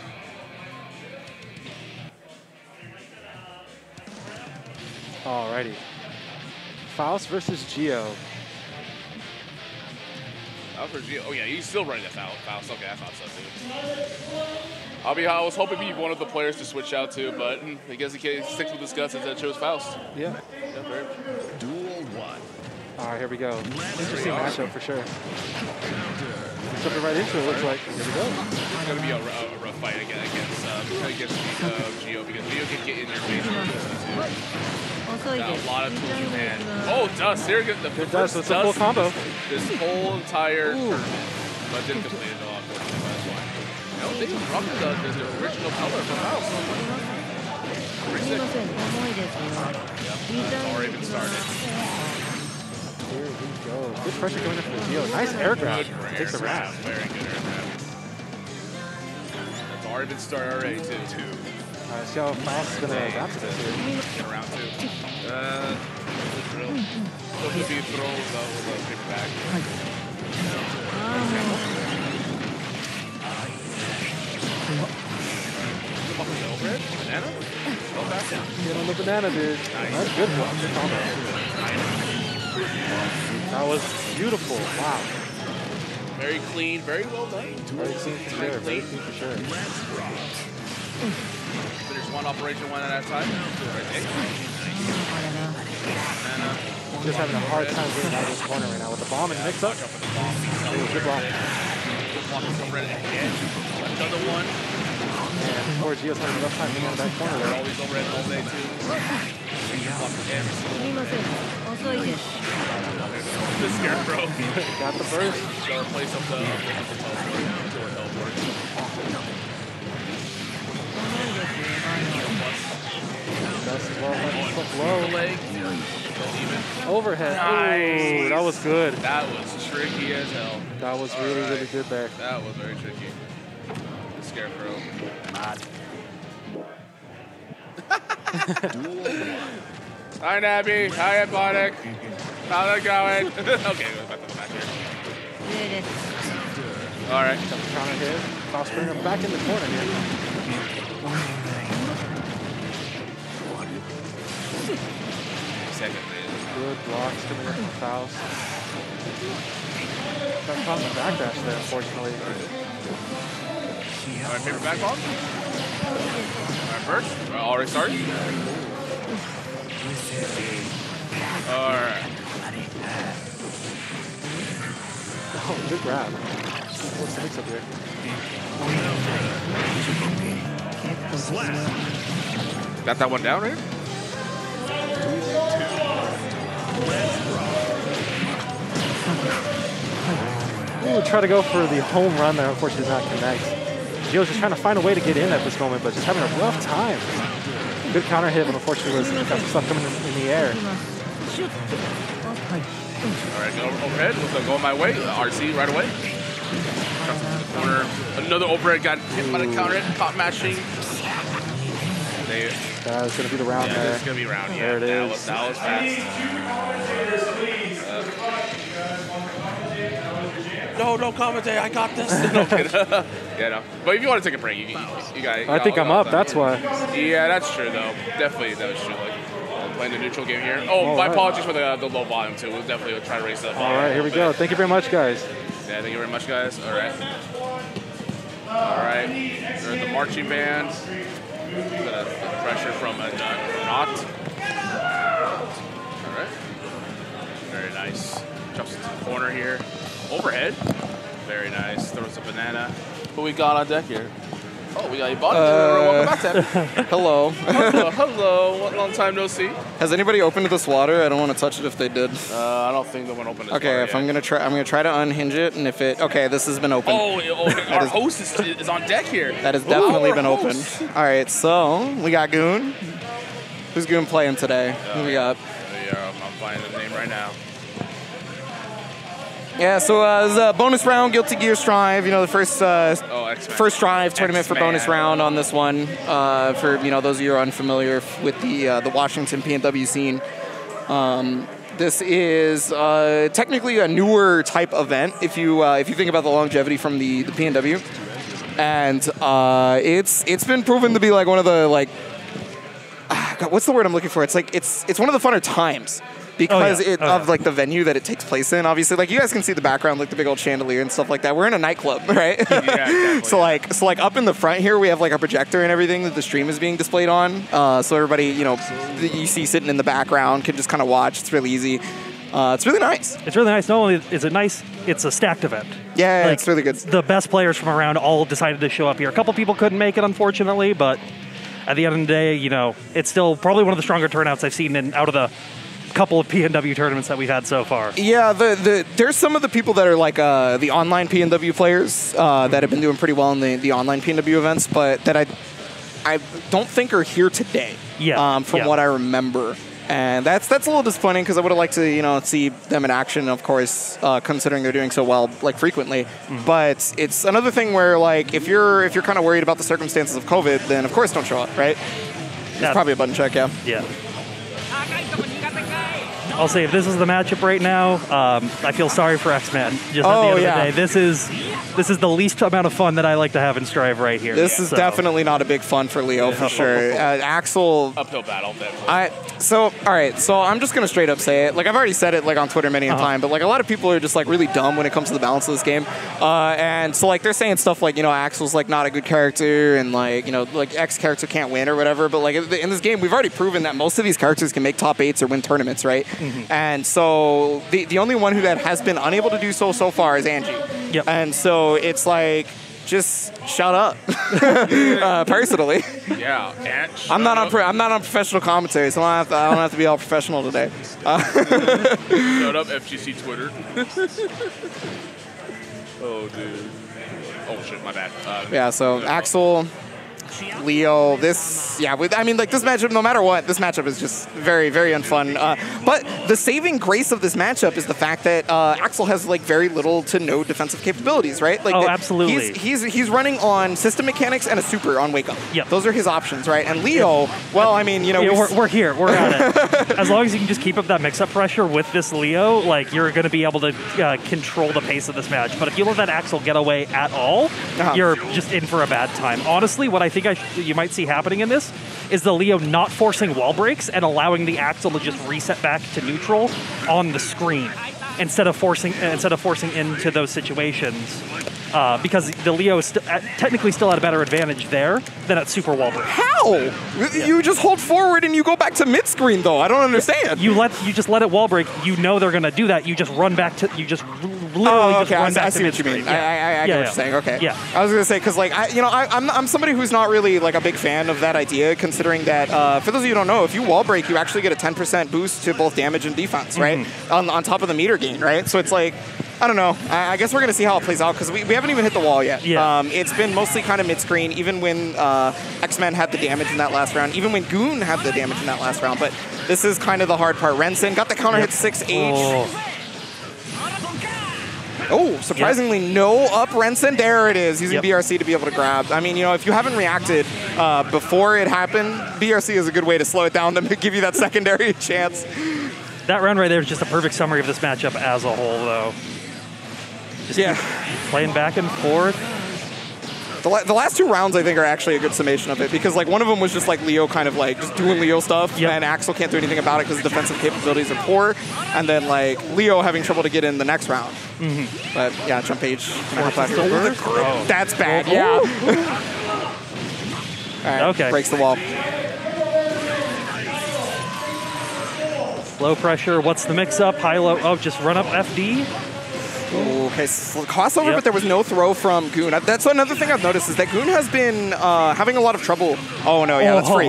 S6: Alrighty. Faust versus Geo.
S1: Faust versus Gio. Oh yeah, he's still running the Faust. Okay, I thought so too. I was hoping he'd be one of the players to switch out to, but I guess he sticks with his guts and then chose Faust.
S6: Yeah.
S1: Yeah, very.
S5: Duel 1.
S6: All right, here we go. Interesting matchup for sure. Jumping right into it, looks like. Here we go.
S1: It's going to be a rough fight against Gio because Gio can get in your face. Got a lot of tools in hand. Oh, Dust. Here goes the
S6: Dust with a full combo.
S1: This whole entire turn. But didn't complete it all, unfortunately. That's why. I don't think it's rocking the original color from House. Yep, already been started.
S6: Here we go. Good pressure going in from the Geo. Nice air grab. Takes the round.
S1: Very good air grab. That's already been started already, too.
S6: All right, see how Faust is going to adapt to this here.
S1: Get around, too. Drill. So if he throws out with a paper bag. Overhead? Banana? Go back down.
S6: Get on the banana, dude. Nice. That's good one. Good combo. That was beautiful. Wow.
S1: Very clean, very well done.
S6: Very clean for sure. Very clean for sure.
S1: Finish one operation one at a time. Right there. Banana.
S6: Just having a hard time getting out of this corner right now with the bomb and mix up.
S1: Watch out for the bomb.
S6: Good block.
S1: Good block from Red again. Another one.
S6: And poor Gio's having a rough time getting out of that corner
S1: They're
S6: there.
S1: always over at all day, too. Good block again. The Scarecrow.
S6: Got the burst.
S1: They'll replace up the teleport.
S6: Low leg. Overhead.
S1: Nice.
S6: Ooh, that was good.
S1: That was tricky as hell.
S6: That was really good there.
S1: That was very tricky. The scarecrow. Hi, Nabby. Hi, Aquatic. How's it going? Okay, we're about to match here. All right.
S6: Counter hit. Cross bring him back in the corner here.
S1: Second.
S6: Good blocks coming in from Faust. Got caught in the backdash there, unfortunately.
S1: All right, favorite back ball. All right, first. Already started. All right.
S6: Oh, good grab. What's the mix up here?
S1: Got that one down, right?
S6: Ooh, try to go for the home run there. Unfortunately, did not connect. Gio's just trying to find a way to get in at this moment, but just having a rough time. Good counter hit, but unfortunately got some stuff coming in the air.
S1: All right, go overhead. Looks go my way. RC right away. Jumps into the corner. Another overhead got hit by the counter hit. Caught mashing.
S6: That's going to be the round there.
S1: It's going to be round,
S6: There it is.
S1: That was fast. No, commentate. I got this. No kidding. Yeah, no. But if you want to take a break, you got
S6: I think I'm up. That's why.
S1: Yeah, that's true, though. Definitely, that was true. Like, playing the neutral game here. Oh, my apologies for the low volume, too. We'll definitely try to raise that volume.
S6: All right, here we go. Thank you very much, guys.
S1: Yeah, thank you very much, guys. All right. All right. There's the marching band. Got the pressure from a knot. All right. Very nice. Jumps into the corner here. Overhead. Very nice. Throws a banana. Who we got on deck here? Oh, we got Ebon. Welcome back, Ted.
S8: Hello.
S1: Hello. Long time no see.
S8: Has anybody opened this water? I don't want to touch it if they did.
S1: I don't think no one opened this
S8: Okay,
S1: water
S8: if
S1: yet.
S8: I'm gonna try to unhinge it, and if it this has been open.
S1: Our host is on deck here.
S8: That has definitely been open. All right, so we got Goon. Who's Goon playing today? Who we got?
S1: Yeah, I'm finding the name right now.
S8: Yeah, so it was a bonus round, Guilty Gear Strive. You know, the first Strive tournament for bonus round on this one. For those of you who are unfamiliar with the Washington PNW scene. This is technically a newer type event if you think about the longevity from the PNW, and it's been proven to be like one of the God, what's the word I'm looking for? It's like it's one of the funner times. Because of like the venue that it takes place in, obviously, like you guys can see the background, like the big old chandelier and stuff like that. We're in a nightclub, right?
S1: Yeah,
S8: so like up in the front here, we have like our projector and everything that the stream is being displayed on. So everybody, that you see sitting in the background can just kind of watch. It's really easy. It's really nice.
S6: It's really nice. Not only is it nice, it's a stacked event.
S8: Yeah, it's really good.
S6: The best players from around all decided to show up here. A couple people couldn't make it, unfortunately, but at the end of the day, it's still probably one of the stronger turnouts I've seen out of the couple of PNW tournaments that we've had so far.
S8: Yeah, there's some of the people that are like the online PNW players that have been doing pretty well in the online PNW events, but that I don't think are here today.
S6: Yeah.
S8: From what I remember. And that's a little disappointing because I would have liked to see them in action, of course, considering they're doing so well frequently. Mm-hmm. But it's another thing where if you're kind of worried about the circumstances of COVID, then of course don't show up, right? It's probably a button check, yeah.
S6: Yeah. I'll say if this is the matchup right now, I feel sorry for X-Man. Just at the end of the day, this is the least amount of fun that I like to have in Strive right here.
S8: This is definitely not a big fun for Leo for sure. Axel,
S1: uphill battle.
S8: All right. So I'm just gonna straight up say it. Like I've already said it on Twitter many a time, but a lot of people are just really dumb when it comes to the balance of this game. And so they're saying stuff like Axel's not a good character and X character can't win or whatever. But in this game, we've already proven that most of these characters can make top 8s or win tournaments, right? Mm-hmm. And so the only one who has been unable to do so far is Angie.
S6: Yep.
S8: And so it's just shut up. Personally.
S1: Yeah.
S8: I'm not on professional commentary, so I don't have to be all professional today.
S1: Shut up, FGC Twitter. Oh, dude. Oh shit, my bad.
S8: So Axel Leo, this matchup, no matter what, this matchup is just very, very unfun. But the saving grace of this matchup is the fact that Axel has like very little to no defensive capabilities, right? Like,
S6: absolutely.
S8: He's running on system mechanics and a super on Wake Up.
S6: Yep.
S8: Those are his options, right? And Leo, well, I mean,
S6: we're here. We're at it. As long as you can just keep up that mix-up pressure with this Leo, like, you're going to be able to control the pace of this match. But if you let that Axel get away at all, you're just in for a bad time. Honestly, what I think you might see happening in this is the Leo not forcing wall breaks and allowing the Axel to just reset back to neutral on the screen instead of forcing into those situations. Because the Leo is technically still at a better advantage there than at super wall break.
S8: How? Yeah. You just hold forward and you go back to mid screen though. I don't understand.
S6: You just let it wall break. You know they're gonna do that. You just run back to run back
S8: I see what you mean. I get what you're saying. Okay.
S6: Yeah.
S8: I was gonna say because like I'm somebody who's not really like a big fan of that idea, considering that for those of you who don't know, if you wall break, you actually get a 10% boost to both damage and defense, right? On top of the meter gain, right? So it's like, I don't know. I guess we're going to see how it plays out because we haven't even hit the wall yet.
S6: Yeah.
S8: It's been mostly kind of mid-screen, even when X-Men had the damage in that last round, even when Goon had the damage in that last round. But this is kind of the hard part. Rensen got the counter hit 6H. Oh, surprisingly, no up Rensen. There it is, using BRC to be able to grab. I mean, if you haven't reacted before it happened, BRC is a good way to slow it down to give you that secondary chance.
S6: That round right there is just a perfect summary of this matchup as a whole, though. Just playing back and forth.
S8: The last two rounds, I think, are actually a good summation of it because, like, one of them was just like Leo kind of like just doing Leo stuff, and Axel can't do anything about it because the defensive capabilities are poor, and then like Leo having trouble to get in the next round. But yeah, jump H. That's bad. Yeah. All right.
S6: Okay.
S8: Breaks the wall.
S6: Low pressure. What's the mix-up? High, low. Oh, just run up FD.
S8: Okay, crossover, but there was no throw from Goon. That's another thing I've noticed is that Goon has been having a lot of trouble. Oh, no, yeah, that's free.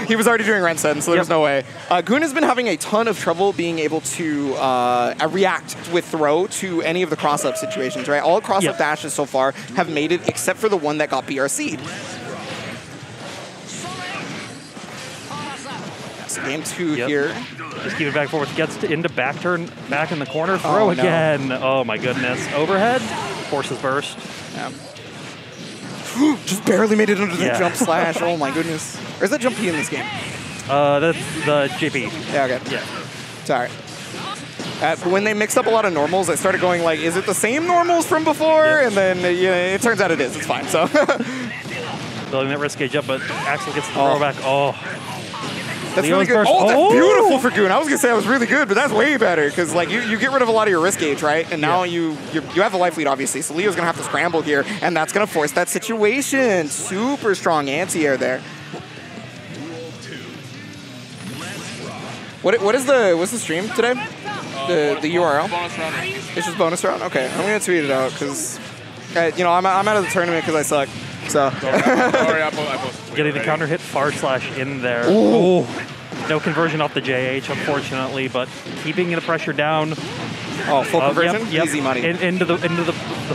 S8: He was already doing Rensen, so there's no way. Goon has been having a ton of trouble being able to react with throw to any of the cross-up situations, right? All cross-up dashes so far have made it, except for the one that got BRC'd. So game 2 here.
S6: Just keep it back and forth. Gets into back turn, back in the corner. Throw again. Oh, my goodness. Overhead. Forces burst.
S8: Yeah. Just barely made it under the jump slash. Oh, my goodness. Where's the jump P in this game?
S6: That's the JP.
S8: Yeah, okay.
S6: Yeah.
S8: It's all right. When they mixed up a lot of normals, I started going like, is it the same normals from before? And then it turns out it is. It's fine. So
S6: building that risk gauge up, but Axel gets the throw back. Oh.
S8: That's really good. Oh, that's beautiful for Goon. I was going to say that was really good, but that's way better because like you get rid of a lot of your risk gauge, right? And now you have the life lead, obviously. So Leo's going to have to scramble here, and that's going to force that situation. Super strong anti-air there. What's the stream today? The URL?
S1: Bonus round.
S8: It's just bonus round? Okay, I'm going to tweet it out because, I'm out of the tournament because I suck. So.
S1: Sorry, I posted.
S6: Getting the counter hit / in there. Ooh. No conversion off the JH, unfortunately, but keeping the pressure down.
S8: Oh, full conversion?
S6: Yep.
S8: Easy money.
S6: Into the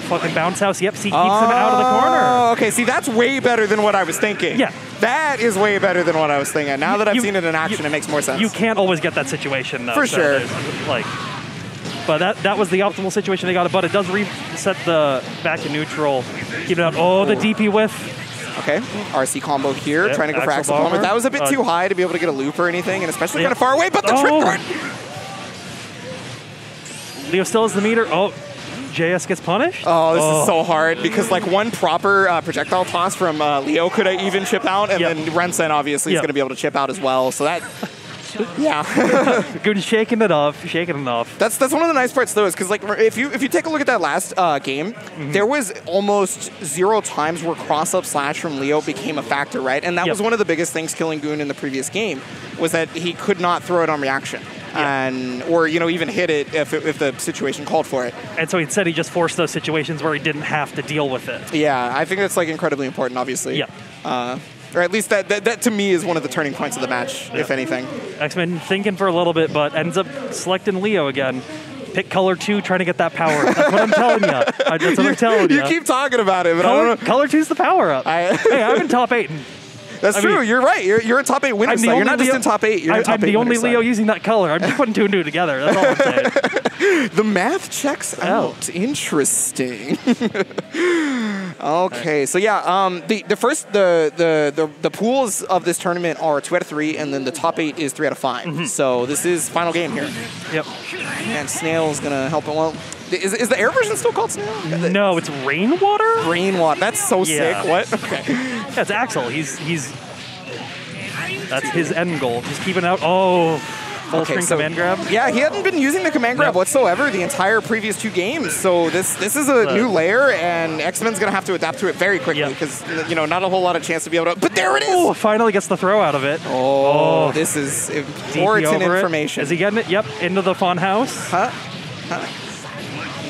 S6: fucking bounce house. Yep, see, keeps him out of the corner.
S8: Oh, okay. See, that's way better than what I was thinking.
S6: Yeah.
S8: That is way better than what I was thinking. Now that I've seen it in action, it makes more sense.
S6: You can't always get that situation, though.
S8: For sure.
S6: But that was the optimal situation they got it, but it does reset the back to neutral. Keep it out. Oh, the DP whiff.
S8: Okay, RC combo here, trying to go for Axel Bomber. That was a bit too high to be able to get a loop or anything, and especially kind of far away, but the trip guard.
S6: Leo still has the meter. Oh, JS gets punished?
S8: Oh, this is so hard because like one proper projectile toss from Leo could have even chipped out, and then Rensen obviously is going to be able to chip out as well, so that... Yeah.
S6: Good, shaking it off.
S8: That's one of the nice parts though, is because like if you take a look at that last game, there was almost 0 times where cross-up slash from Leo became a factor, right? And that was one of the biggest things killing Goon in the previous game, was that he could not throw it on reaction. Or even hit it if the situation called for it.
S6: And so instead he just forced those situations where he didn't have to deal with it.
S8: Yeah, I think that's like incredibly important, obviously.
S6: Yeah.
S8: Or at least that to me is one of the turning points of the match, if anything.
S6: X-Men thinking for a little bit, but ends up selecting Leo again. Pick color 2, trying to get that power. That's what I'm telling you. That's what I'm telling you.
S8: You keep talking about it, but I don't know.
S6: Color 2's the power up. Hey, I'm in top 8.
S8: That's true. You're right. You're in top 8 winners. You're not just in top 8. You're in top 8
S6: I'm the only
S8: winners
S6: Leo
S8: side.
S6: using that color. I'm just putting 2 and 2 together. That's all I'm saying.
S8: The math checks out. Interesting. Okay, so yeah, the pools of this tournament are 2 out of 3, and then the top 8 is 3 out of 5. So this is final game here.
S6: Yep.
S8: And Snail's gonna help it. Well, is the air version still called Snail?
S6: No, it's Rainwater.
S8: Rainwater. That's so sick. What? Okay.
S6: That's Axel. He's. That's his end goal. Just keeping out. Oh. Full screen command grab?
S8: Yeah, he hadn't been using the command grab whatsoever the entire previous 2 games. So this is a new layer, and X-Men's going to have to adapt to it very quickly because, not a whole lot of chance to be able to... But there it is!
S6: Oh, finally gets the throw out of it.
S8: Oh, this is important information.
S6: Is he getting it? Yep, into the fun house.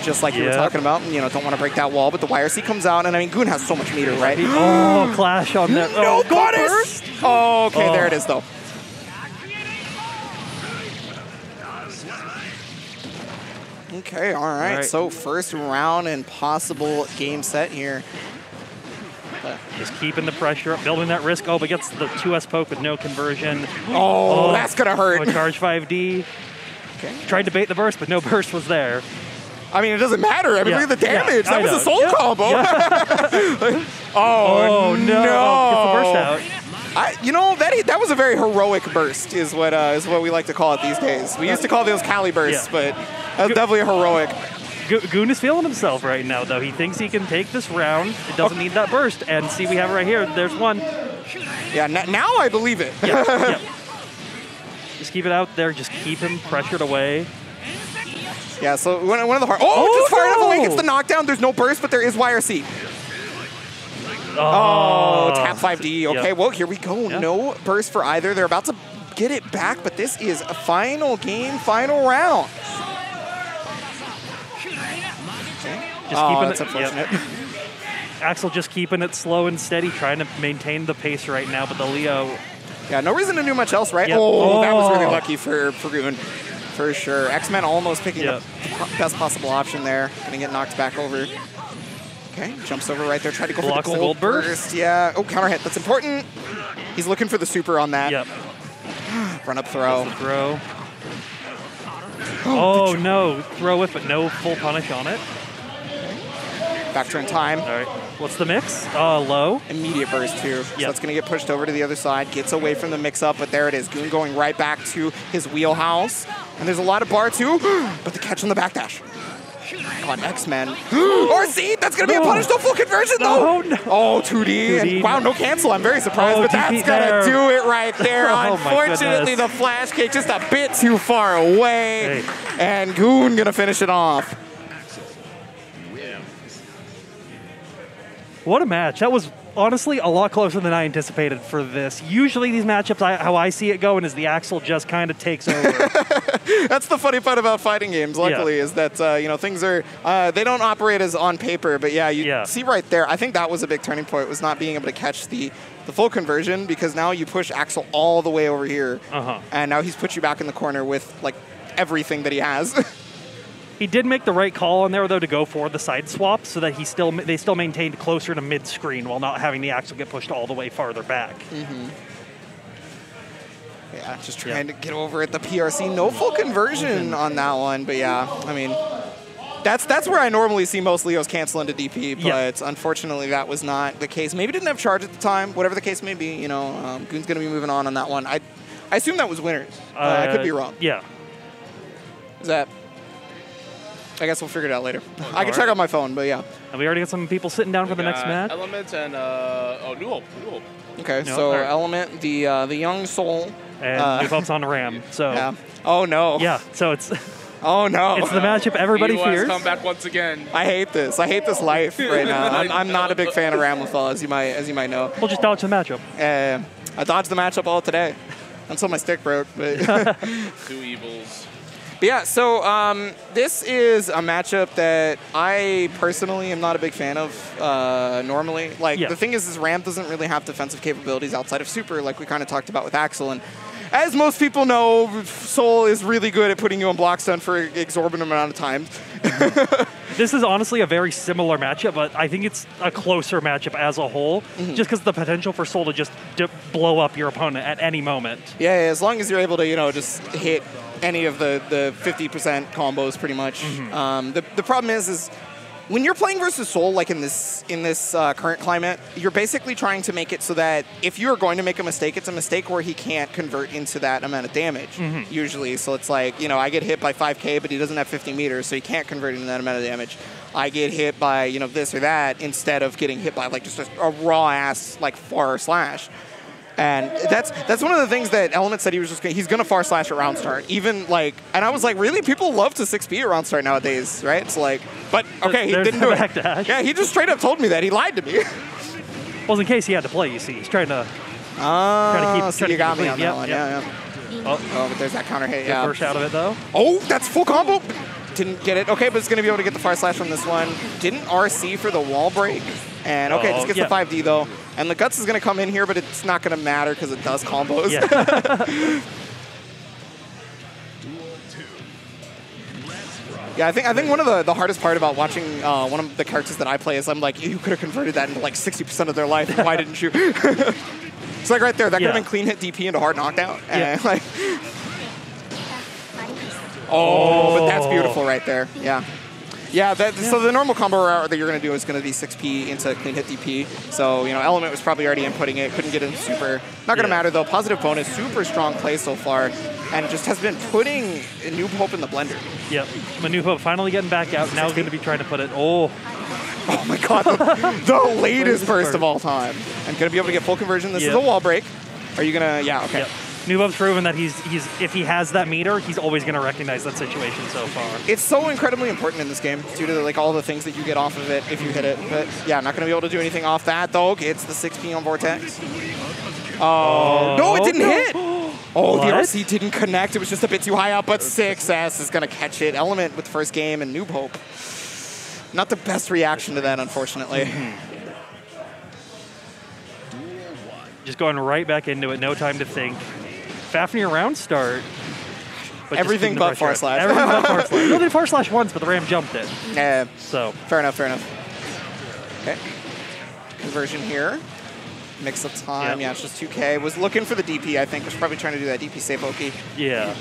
S8: Just like you were talking about, don't want to break that wall, but the YRC comes out, and I mean, Goon has so much meter, right?
S6: Oh, clash on that.
S8: No, goddess! Oh, okay, there it is, though. Okay, all right. So first round and possible game set here.
S6: Just keeping the pressure up, building that risk. Oh, but gets the 2S poke with no conversion.
S8: Oh, that's going to hurt.
S6: Charge 5D. Okay. Tried to bait the burst, but no burst was there.
S8: I mean, it doesn't matter. I mean, look at the damage. That was a soul combo. Oh, no.
S6: Get the burst out.
S8: That was a very heroic burst, is what we like to call it these days. We used to call those Cali bursts, but that's definitely a heroic.
S6: Goon is feeling himself right now, though. He thinks he can take this round. It doesn't need that burst. And see, we have it right here. There's one.
S8: Yeah, now I believe it.
S6: Just keep it out there. Just keep him pressured away.
S8: Yeah, so one of the hard... just far enough away, gets the knockdown. There's no burst, but there is YRC. Tap 5D. Okay, well, here we go. No burst for either. They're about to get it back, but this is a final game, final round.
S6: Just
S8: that's unfortunate.
S6: Axel just keeping it slow and steady, trying to maintain the pace right now, but the Leo...
S8: Yeah, no reason to do much else, right? That was really lucky for Goon. For sure. X-Men almost picking the best possible option there. Gonna get knocked back over. Okay, jumps over right there. Try to go for the gold burst. Yeah. Oh, counter hit. That's important. He's looking for the super on that.
S6: Yep.
S8: Run up throw.
S6: Throw. Oh, no. Throw with, but no full punish on it.
S8: Back turn time.
S6: All right. What's the mix? Low.
S8: Immediate burst, too. So that's going to get pushed over to the other side. Gets away from the mix-up, but there it is. Goon going right back to his wheelhouse. And there's a lot of bar, too. But the catch on the backdash. On X-Men. RC! That's going to be a punish. No full conversion, though. No. Oh, 2D. And, wow, no cancel. I'm very surprised. But that's going to do it right there. Unfortunately, the flash kick just a bit too far away. And Goon going to finish it off.
S6: What a match. That was honestly a lot closer than I anticipated for this. Usually these matchups, how I see it going is the Axel just kind of takes over.
S8: That's the funny part about fighting games, luckily, is that, things are, they don't operate as on paper, but you see right there, I think that was a big turning point, was not being able to catch the full conversion, because now you push Axel all the way over here, and now he's put you back in the corner with, like, everything that he has.
S6: He did make the right call on there, though, to go for the side swap so that they still maintained closer to mid-screen while not having the Axel get pushed all the way farther back.
S8: Yeah, just trying to get over at the PRC. No full conversion on that one, but yeah, I mean, that's where I normally see most Leos cancel into DP, but unfortunately that was not the case. Maybe didn't have charge at the time, whatever the case may be, Goon's going to be moving on that one. I assume that was winners. I could be wrong.
S6: Yeah.
S8: Is that... I guess we'll figure it out later. I can check on my phone, but yeah.
S6: And we already got some people sitting down for the next match.
S1: Element and New Hope.
S8: Okay, so Element, the young soul,
S6: and New Hope's on Ram. So.
S8: Yeah. Oh no.
S6: Yeah. So it's.
S8: Oh no.
S6: It's the matchup everybody fears.
S1: Come back once again.
S8: I hate this. I hate this life right now. I'm not a big fan of Ramlethal, as you might know.
S6: We'll just dodge the matchup.
S8: I dodged the matchup all today, until my stick broke. But
S1: Two evils.
S8: But yeah, so this is a matchup that I personally am not a big fan of normally. Like, the thing is Ram doesn't really have defensive capabilities outside of Super, like we kind of talked about with Axel. And as most people know, Soul is really good at putting you on block stun for an exorbitant amount of time.
S6: This is honestly a very similar matchup, but I think it's a closer matchup as a whole, just because the potential for Soul to just blow up your opponent at any moment.
S8: Yeah, as long as you're able to, just hit any of the 50% combos pretty much. The problem is when you're playing versus Soul, like in this current climate, you're basically trying to make it so that if you're going to make a mistake, it's a mistake where he can't convert into that amount of damage, usually. So it's like, I get hit by 5k, but he doesn't have 50 meters, so he can't convert into that amount of damage. I get hit by, this or that, instead of getting hit by, like, just a raw-ass, like, far slash. And that's one of the things that Element said he's gonna far slash at round start. Even like, and I was like, really? People love to 6P at round start nowadays, right? It's like, but okay, he didn't do it.
S6: Dash.
S8: Yeah, he just straight up told me that. He lied to me.
S6: Well, in case he had to play, you see, he's trying to
S8: keep. You got me on that one. Yeah. Oh, but there's that counter hit.
S6: Good burst out of it though.
S8: Oh, that's full combo. Didn't get it. Okay, but it's gonna be able to get the far slash from this one. Didn't RC for the wall break. And okay, this gets the 5D though. And the Guts is going to come in here, but it's not going to matter because it does combos. Yeah, I think one of the hardest part about watching one of the characters that I play is I'm like, you could have converted that into like 60% of their life. Why didn't you? It's like right there, that could have been clean hit DP into hard knockdown. And like, but that's beautiful right there. Yeah. Yeah, so the normal combo route that you're going to do is going to be 6P into clean hit DP. So, Element was probably already inputting it, couldn't get into super. Not going to matter, though. Positive bonus, super strong play so far, and just has been putting New Hope in the blender.
S6: Yep. New Hope finally getting back out. Now he's going to be trying to put it. Oh
S8: my God, the latest burst of all time. And going to be able to get full conversion. This is a wall break. Are you going to, yeah, okay.
S6: Yep. New Hope's proven that he's if he has that meter, he's always going to recognize that situation so far.
S8: It's so incredibly important in this game due to like all the things that you get off of it if you hit it. But yeah, not going to be able to do anything off that though. It's the 6P on Vortex. Oh, no, it didn't hit. Oh, the RC didn't connect. It was just a bit too high up, but 6S is going to catch it. Element with the first game and Noob Hope. Not the best reaction to that, unfortunately.
S6: Just going right back into it, no time to think. Fafnir round start.
S8: But everything but far slash.
S6: Everything but far slash. No, they far slash once, but the Ram jumped it.
S8: Yeah.
S6: So.
S8: Fair enough. Okay. Conversion here. Mix of time. Yeah, it's just 2K. Was looking for the DP, I think. Was probably trying to do that DP save Oki.
S6: Yeah.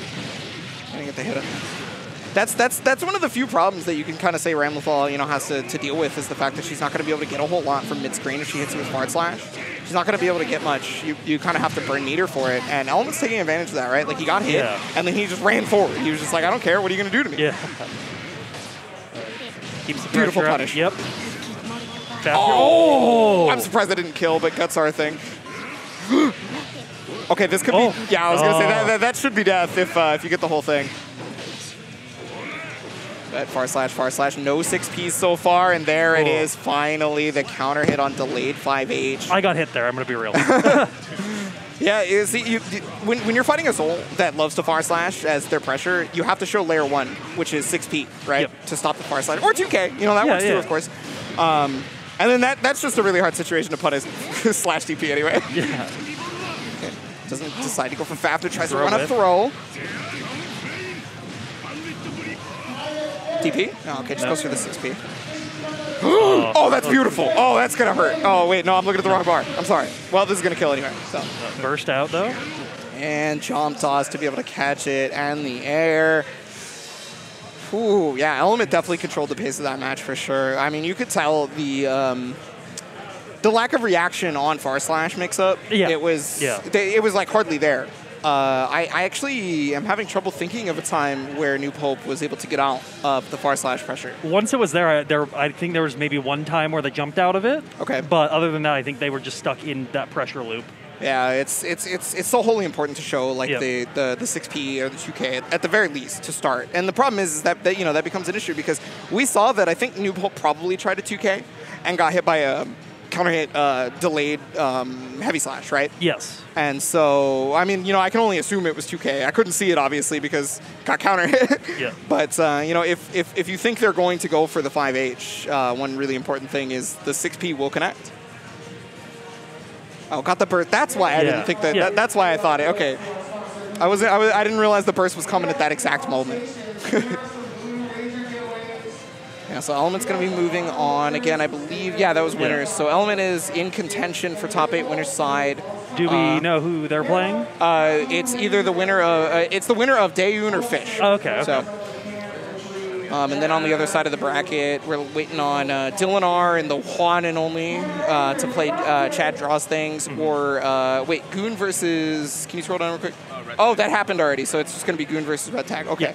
S8: Gonna get the hit. That's one of the few problems that you can kind of say Ramlethal, has to deal with is the fact that she's not going to be able to get a whole lot from mid-screen if she hits you with forward slash. She's not going to be able to get much. You kind of have to burn meter for it, and Element's taking advantage of that, right? Like, he got hit, and then he just ran forward. He was just like, I don't care. What are you going to do to me?
S6: Yeah. Keeps the
S8: beautiful punish.
S6: Yep.
S8: Oh! I'm surprised I didn't kill, but Guts are a thing. Okay, this could be... Yeah, I was going to say, that should be death if you get the whole thing. But far slash, no 6Ps so far, and there it is, finally, the counter hit on delayed 5H.
S6: I got hit there, I'm going to be real.
S8: Yeah, see, when you're fighting a Soul that loves to far slash as their pressure, you have to show layer 1, which is 6P, right, to stop the far slash. Or 2K, that works too, of course. And then that's just a really hard situation to punish slash DP anyway.
S6: Yeah.
S8: Okay. Doesn't decide to go for Fafnir, tries to run a throw. DP? Oh, okay, just goes for the 6P. Oh, that's beautiful. Oh, that's going to hurt. Oh, wait, no, I'm looking at the wrong bar. I'm sorry. Well, this is going to kill anyway. So.
S6: Burst out, though.
S8: And jump toss to be able to catch it and the air. Ooh, yeah, Element definitely controlled the pace of that match for sure. I mean, you could tell the lack of reaction on far slash mix-up.
S6: Yeah.
S8: It was like hardly there. I actually am having trouble thinking of a time where New Hope was able to get out of the far slash pressure.
S6: Once it was there, I think there was maybe one time where they jumped out of it.
S8: Okay.
S6: But other than that, I think they were just stuck in that pressure loop.
S8: Yeah, it's so wholly important to show like the 6P or the 2K at the very least to start. And the problem is that that becomes an issue because we saw that I think New Hope probably tried a 2K and got hit by a counter hit delayed heavy slash, right?
S6: Yes.
S8: And so, I mean, I can only assume it was 2K. I couldn't see it, obviously, because it got counter hit.
S6: Yeah.
S8: But, if you think they're going to go for the 5H, one really important thing is the 6P will connect. Oh, got the burst. That's why I didn't think that. That's why I thought it. Okay. I didn't realize the burst was coming at that exact moment. Yeah, so Element's going to be moving on. Again, I believe, yeah, that was winners. So Element is in contention for top 8 winners side.
S6: Do we know who they're playing?
S8: It's either the winner of, Daeun or Fish.
S6: Oh, okay.
S8: So, and then on the other side of the bracket, we're waiting on Dylan R and the Juan and only to play Chad Draws Things. Or, wait, Goon versus, can you scroll down real quick? Oh, that happened already. So it's just going to be Goon versus Red Tag. Okay. Yeah.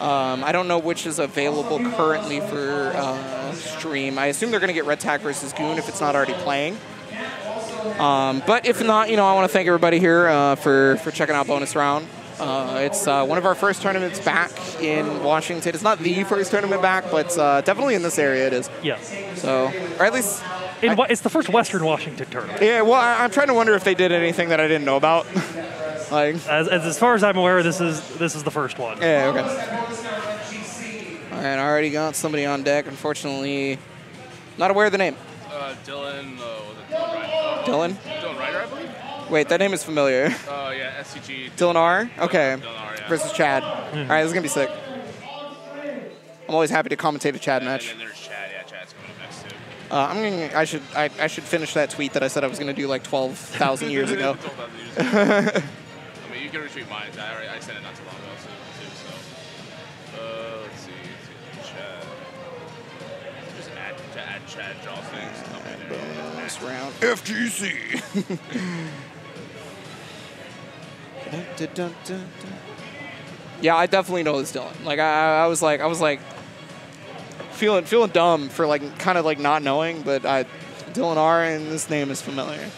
S8: I don't know which is available currently for stream. I assume they're going to get Red Tag versus Goon if it's not already playing. But if not, I want to thank everybody here for checking out Bonus Round. It's one of our first tournaments back in Washington. It's not the first tournament back, but definitely in this area it is.
S6: Yes.
S8: So, or at least...
S6: it's the first Western Washington tournament.
S8: Yeah, well, I'm trying to wonder if they did anything that I didn't know about. Like,
S6: as far as I'm aware, this is the first one.
S8: Yeah, okay. All right, I already got somebody on deck. Unfortunately, not aware of the name.
S1: Dylan.
S8: Dylan?
S1: Dylan Ryder, I believe.
S8: Wait, that name is familiar.
S1: Yeah, SCG.
S8: Dylan R? Okay.
S1: Dylan R, yeah.
S8: Versus Chad. All right, this is going to be sick. I'm always happy to commentate a Chad match.
S1: And then there's Chad. Yeah, Chad's coming up next too.
S8: I should finish that tweet that I said I was going to do like 12,000 years ago.
S1: 12,000 years ago. I mean, you can retweet mine. I sent it not too long ago too. So, let's see. Chad. Just add Chad draw things.
S8: Bonus round. FGC. Yeah, I definitely know this Dylan. Like I was like feeling dumb for like kind of like not knowing, but Dylan R and this name is familiar.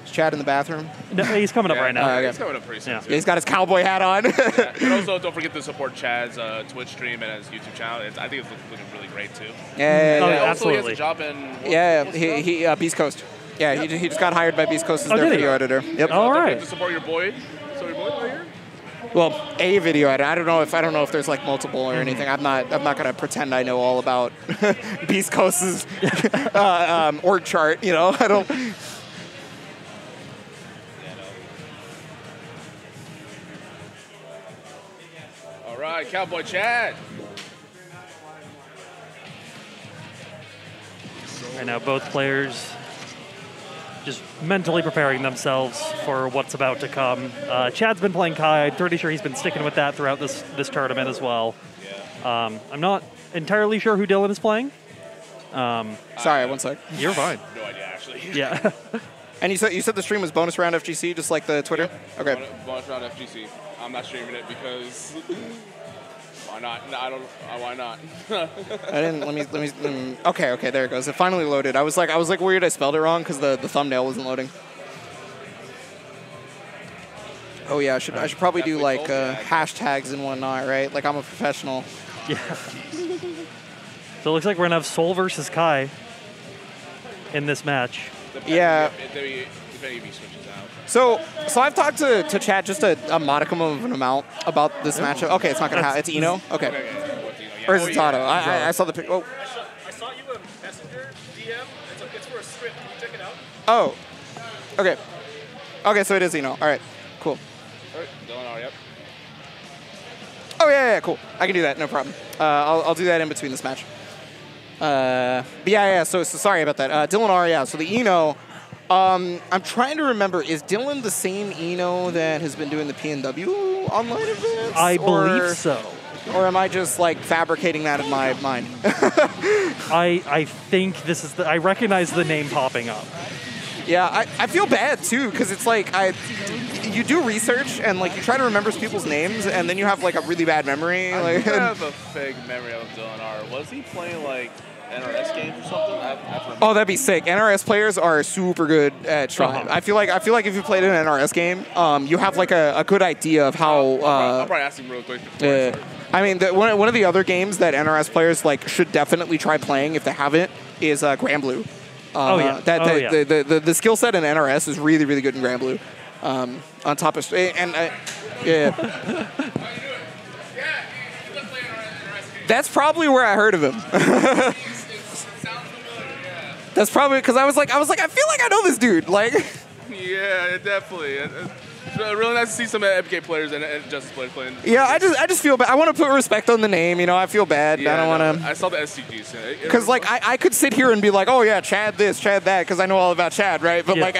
S8: Is Chad in the bathroom?
S6: No, he's coming up right now.
S8: Okay.
S1: He's coming up pretty soon.
S6: Yeah.
S1: Too.
S8: He's got his cowboy hat on.
S1: Yeah. And also, don't forget to support Chad's Twitch stream and his YouTube channel. I think it's looking really great too.
S8: Yeah,
S6: oh,
S1: Also,
S6: absolutely.
S1: he has a job in.
S8: he Beast Coast. Yeah, he just got hired by Beast Coast as their video editor. Yep.
S6: All right.
S1: Don't forget to support your boy. So your boy right here.
S8: Well, a video editor. I don't know if there's like multiple or anything. I'm not gonna pretend I know all about Beast Coast's org chart. I don't.
S1: All right, Cowboy Chad.
S6: Right now, both players just mentally preparing themselves for what's about to come. Chad's been playing Kai. I'm pretty sure he's been sticking with that throughout this tournament as well. I'm not entirely sure who Dylan is playing.
S8: Sorry, one sec.
S6: You're fine.
S1: No idea, actually.
S6: Yeah.
S8: And you said the stream was Bonus Round FGC, just like the Twitter? Okay.
S1: Bonus Round FGC. I'm not streaming it because why not? No, I don't. Why not?
S8: I didn't. Let me. Okay, there it goes. It finally loaded. I was like worried I spelled it wrong because the thumbnail wasn't loading. Oh yeah, I should probably do like hashtags and whatnot, right? Like I'm a professional.
S6: Yeah. So it looks like we're gonna have Soul versus Kai in this match.
S8: Yeah.
S1: If any of you switches out.
S8: So I've talked to Chad just a modicum of an amount about this matchup. Okay, it's not gonna happen. It's Eno. Okay. Or is it Tato? I saw the pic. Oh.
S9: I saw you a messenger DM. It's for a script. Can you check it out?
S8: Oh. Okay. Okay, so it is Eno. All right. Cool.
S1: All right, Dylan R, yep.
S8: Oh yeah, cool. I can do that. No problem. I'll do that in between this match. But yeah. So sorry about that. Dylan R. Yeah. So the Eno. I'm trying to remember. Is Dylan the same Eno that has been doing the PNW online events?
S6: I believe so.
S8: Or am I just like fabricating that in my mind?
S6: I think this is I recognize the name popping up.
S8: Yeah, I feel bad too because it's like you do research and like you try to remember people's names and then you have like a really bad memory.
S1: I
S8: like,
S1: have a fake memory of Dylan R. Was he playing like NRS games or something?
S8: Oh, that'd be sick. NRS players are super good at Strive. I feel like if you played an NRS game, you have like a good idea of how.
S1: I'll probably ask him real quick.
S8: I mean, one of the other games that NRS players like should definitely try playing if they haven't is Grand Blue. The skill set in NRS is really, really good in Grand Blue. On top of yeah. That's probably where I heard of him. That's probably because I was like, I feel like I know this dude. Like,
S1: yeah, definitely. It's really nice to see some MK players and Justice players playing.
S8: Yeah, I just feel bad. I want to put respect on the name. You know, I feel bad.
S1: Yeah,
S8: I don't want to.
S1: I saw the SCGs.
S8: Because like I could sit here and be like, oh yeah, Chad this, Chad that, because I know all about Chad, right? But like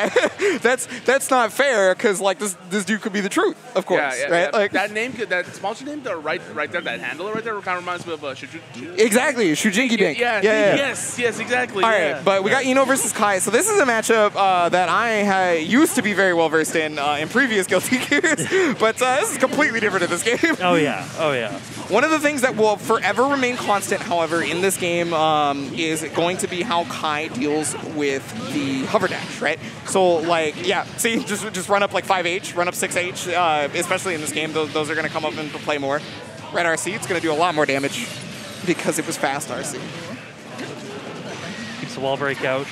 S8: that's not fair, because like this dude could be the truth, of course, right?
S1: Yeah.
S8: Like
S1: that name, that sponsor name, right there, that handler right there, kind of reminds me of
S8: exactly, Shujinki Dink.
S1: Yeah. Yes, exactly.
S8: All right, but we got Ino versus Kai. So this is a matchup that I used to be very well versed in previous Guilty Gears, but this is completely different in this game.
S6: Oh yeah.
S8: One of the things that will forever remain constant, however, in this game is going to be how Kai deals with the hover dash, right? So like, yeah, see, just run up like 5H, run up 6H, especially in this game. Those are going to come up into play more. Red RC, it's going to do a lot more damage because it was fast RC.
S6: Keeps the wall break out,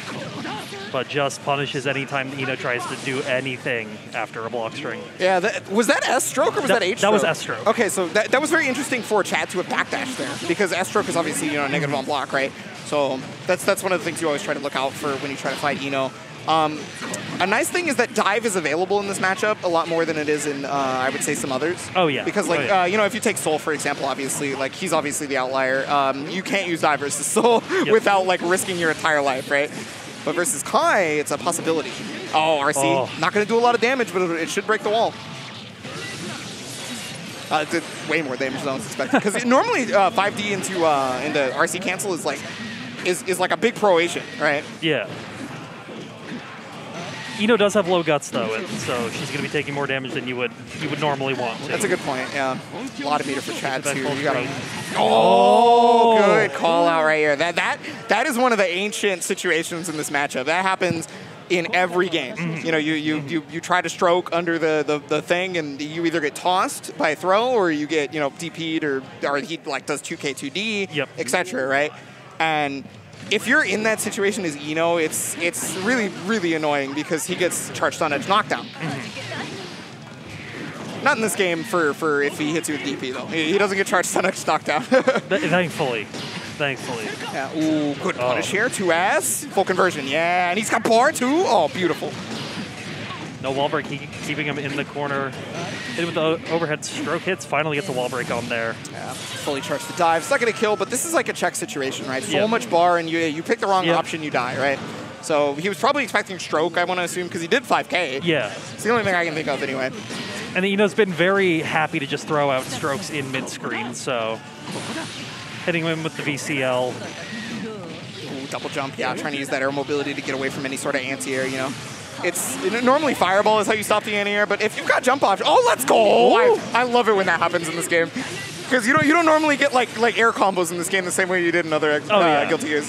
S6: but just punishes anytime Ino tries to do anything after a block string.
S8: Yeah, was that S stroke or was that H stroke?
S6: That was S stroke.
S8: Okay, so that was very interesting for Chad to have backdash there, because S stroke is obviously, you know, negative on block, right? So that's one of the things you always try to look out for when you try to fight Ino. A nice thing is that dive is available in this matchup a lot more than it is in, I would say, some others.
S6: Oh, yeah.
S8: Because, like, you know, if you take Soul, for example, obviously, like, he's obviously the outlier. You can't use dive versus Soul without, like, risking your entire life, right? But versus Kai, it's a possibility. Oh, RC. Not going to do a lot of damage, but it should break the wall. It did way more damage than I was expecting. Because normally 5D into RC cancel is like a big pro-ation, right?
S6: Yeah. Ino does have low guts though, and so she's going to be taking more damage than you would normally want to.
S8: That's a good point. Yeah, a lot of meter for Chad too. You gotta. Oh, good call out right here. That is one of the ancient situations in this matchup. That happens in every game.
S6: Mm-hmm.
S8: You know, you try to stroke under the thing, and you either get tossed by a throw, or you get, you know, DP'd, or he like does 2K 2D, etc. Right? And if you're in that situation as Ino, it's really, really annoying because he gets charged on edge knockdown. Not in this game for if he hits you with DP, though. He doesn't get charged on edge knockdown.
S6: Thankfully.
S8: Yeah, ooh, good punish here. 2S. Full conversion, yeah. And he's got bar, too. Oh, beautiful.
S6: No wall break, keeping him in the corner. Hit with the overhead stroke hits, finally gets a wall break on there.
S8: Yeah, fully charged the dive. It's not going to kill, but this is like a check situation, right? So much bar, and you pick the wrong option, you die, right? So he was probably expecting stroke, I want to assume, because he did 5K.
S6: Yeah.
S8: It's the only thing I can think of anyway.
S6: And Ino's been very happy to just throw out strokes in mid-screen, so hitting him with the VCL.
S8: Ooh, double jump, yeah, trying to use that air mobility to get away from any sort of anti-air, you know? It's normally fireball is how you stop the anti-air, but if you've got jump option, oh, let's go! I love it when that happens in this game, because you don't normally get like air combos in this game the same way you did in other Guilty Gears.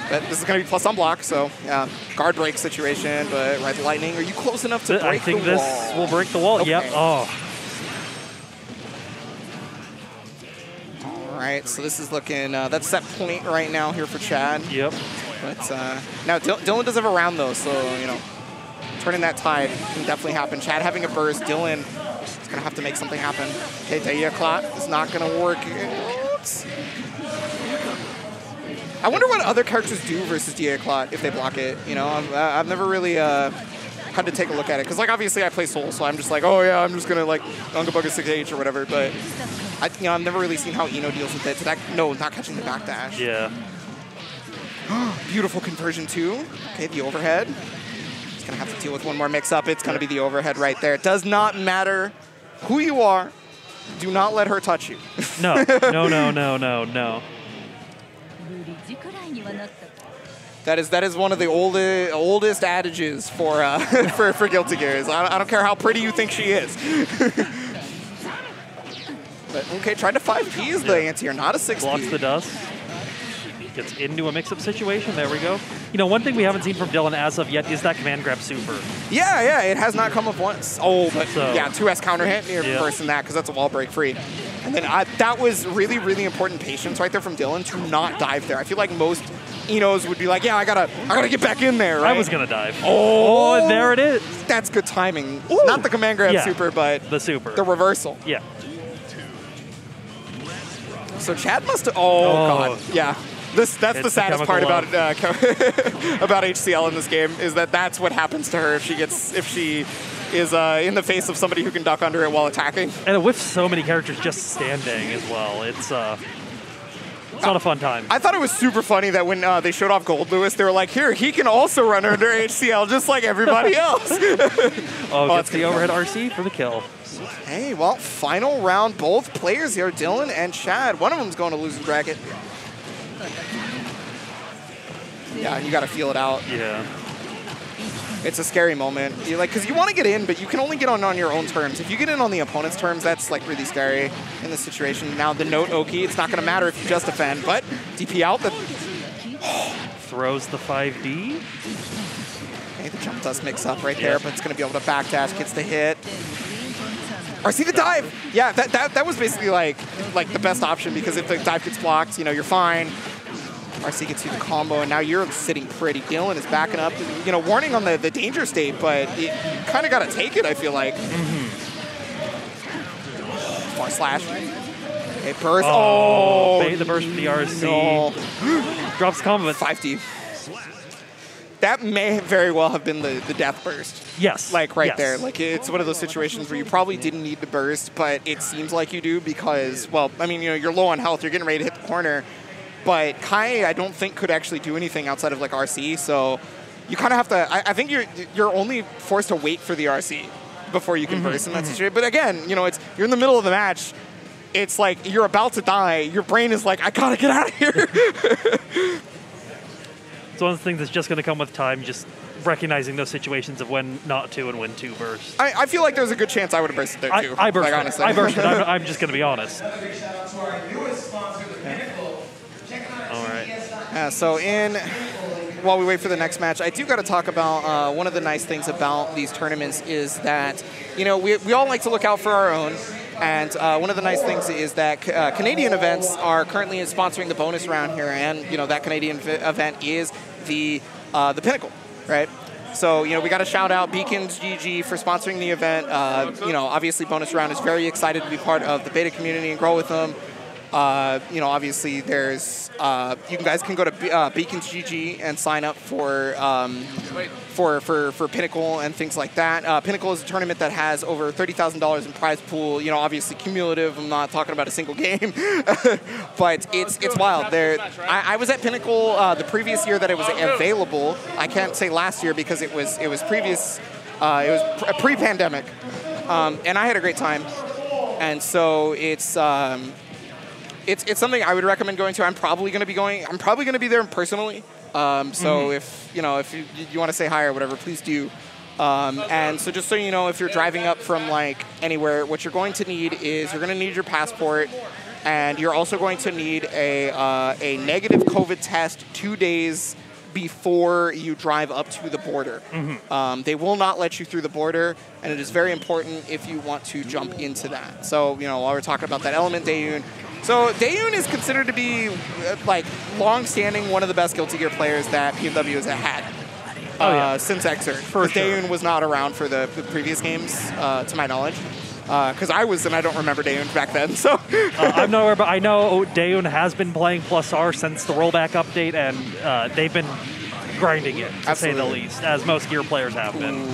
S8: But this is going to be plus on block, so yeah, guard break situation. But Red Lightning, are you close enough to break the wall?
S6: I think this will break the wall.
S8: Okay.
S6: Yep. Oh.
S8: All right, so this is looking that's set point right now here for Chad.
S6: Yep.
S8: But now Dylan does have a round though, so you know. Turning that tide can definitely happen. Chad having a burst. Dylan is going to have to make something happen. Okay, Daya Clot is not going to work. Oops. I wonder what other characters do versus Daya Clot if they block it. You know, I've never really had to take a look at it. Because, like, obviously I play Soul, so I'm just like, oh, yeah, I'm just going to, like, Unga Bugga 6H or whatever. But, I've never really seen how Ino deals with it. No, not catching the backdash.
S6: Yeah.
S8: Beautiful conversion, too. Okay, the overhead. Gonna have to deal with one more mix-up. It's gonna be the overhead right there. It does not matter who you are. Do not let her touch you.
S6: No.
S8: That is one of the oldest adages for for Guilty Gears. I don't care how pretty you think she is. But okay, trying to 5P is the anti-air, not a 6P.
S6: Blocks the dust. Gets into a mix-up situation. There we go. You know, one thing we haven't seen from Dylan as of yet is that command grab super.
S8: Yeah, it has not come up once. Oh, but
S6: so,
S8: yeah, 2S counter hit near bursting that because that's a wall break free. And then that was really, really important patience right there from Dylan to not dive there. I feel like most Inos would be like, yeah, I gotta get back in there, right?
S6: I was gonna dive.
S8: Oh,
S6: and there it is.
S8: That's good timing. Ooh. Not the command grab super, but
S6: the super.
S8: The reversal.
S6: Yeah.
S8: So Chad must have, God. Yeah. That's the saddest part about about HCL in this game is that's what happens to her if is in the face of somebody who can duck under it while attacking.
S6: And with so many characters just standing as well, it's not a fun time.
S8: I thought it was super funny that when they showed off Gold Lewis, they were like, here, he can also run under HCL just like everybody else.
S6: Gets the overhead RC for the kill.
S8: Hey, well, final round, both players here, Dylan and Chad. One of them's going to losing bracket. Yeah, you got to feel it out.
S6: Yeah.
S8: It's a scary moment. Because you want to get in, but you can only get on your own terms. If you get in on the opponent's terms, that's like really scary in this situation. Now the note Oki, it's not going to matter if you just defend, but DP out.
S6: Throws the 5D.
S8: Okay, the jump does mix up right there, but it's going to be able to backdash, gets the hit. Or see the dive. Yeah, that was basically like the best option, because if the dive gets blocked, you're fine. RC gets you the combo, and now you're sitting pretty. Dylan is backing up. Warning on the danger state, but you kind of got to take it, I feel like. Far slash. Okay, burst. Oh,
S6: bait the burst from the RC.
S8: No.
S6: Drops combo.
S8: 5D. That may very well have been the death burst.
S6: Yes.
S8: Right there. It's one of those situations where you probably didn't need the burst, but it seems like you do because, well, I mean, you're low on health. You're getting ready to hit the corner. But Kai, I don't think, could actually do anything outside of RC, so you kind of have to. I think you're only forced to wait for the RC before you can burst in that situation. But again, you're in the middle of the match. It's like you're about to die. Your brain is like, I gotta get out of here.
S6: It's one of the things that's just going to come with time, just recognizing those situations of when not to and when to burst.
S8: I feel like there's a good chance I would have bursted there too.
S6: I bursted.
S8: Honestly.
S6: I bursted. I'm just going to be honest. All right.
S8: So while we wait for the next match, I do got to talk about one of the nice things about these tournaments is that, we all like to look out for our own. And one of the nice things is that Canadian events are currently sponsoring the bonus round here. And, that Canadian event is the Pinnacle, right? So, we got to shout out Beacons GG for sponsoring the event. Obviously bonus round is very excited to be part of the beta community and grow with them. Obviously there's, you guys can go to Beacons GG and sign up for Pinnacle and things like that. Pinnacle is a tournament that has over $30,000 in prize pool. Obviously cumulative. I'm not talking about a single game, but it's wild. I was at Pinnacle the previous year that it was available. I can't say last year because it was previous. It was pre-pandemic, and I had a great time. And so it's something I would recommend going to. I'm probably going to be going. I'm probably going to be there personally. So if you want to say hi or whatever, please do. And so just so you know, if you're driving up from anywhere, what you're going to need is you're going to need your passport, and you're also going to need a negative COVID test 2 days before you drive up to the border. They will not let you through the border, and it is very important if you want to jump into that. So, while we're talking about that element, Daeyoon. So Daeyoon is considered to be, long-standing one of the best Guilty Gear players that PNW has had since Xrd. For sure. Daeyoon was not around for the previous games, to my knowledge. Because I was, and I don't remember Daeyoon back then. So
S6: I'm not aware, but I know Daeyoon has been playing Plus R since the rollback update, and they've been grinding it, to say the least, as most Gear players have been.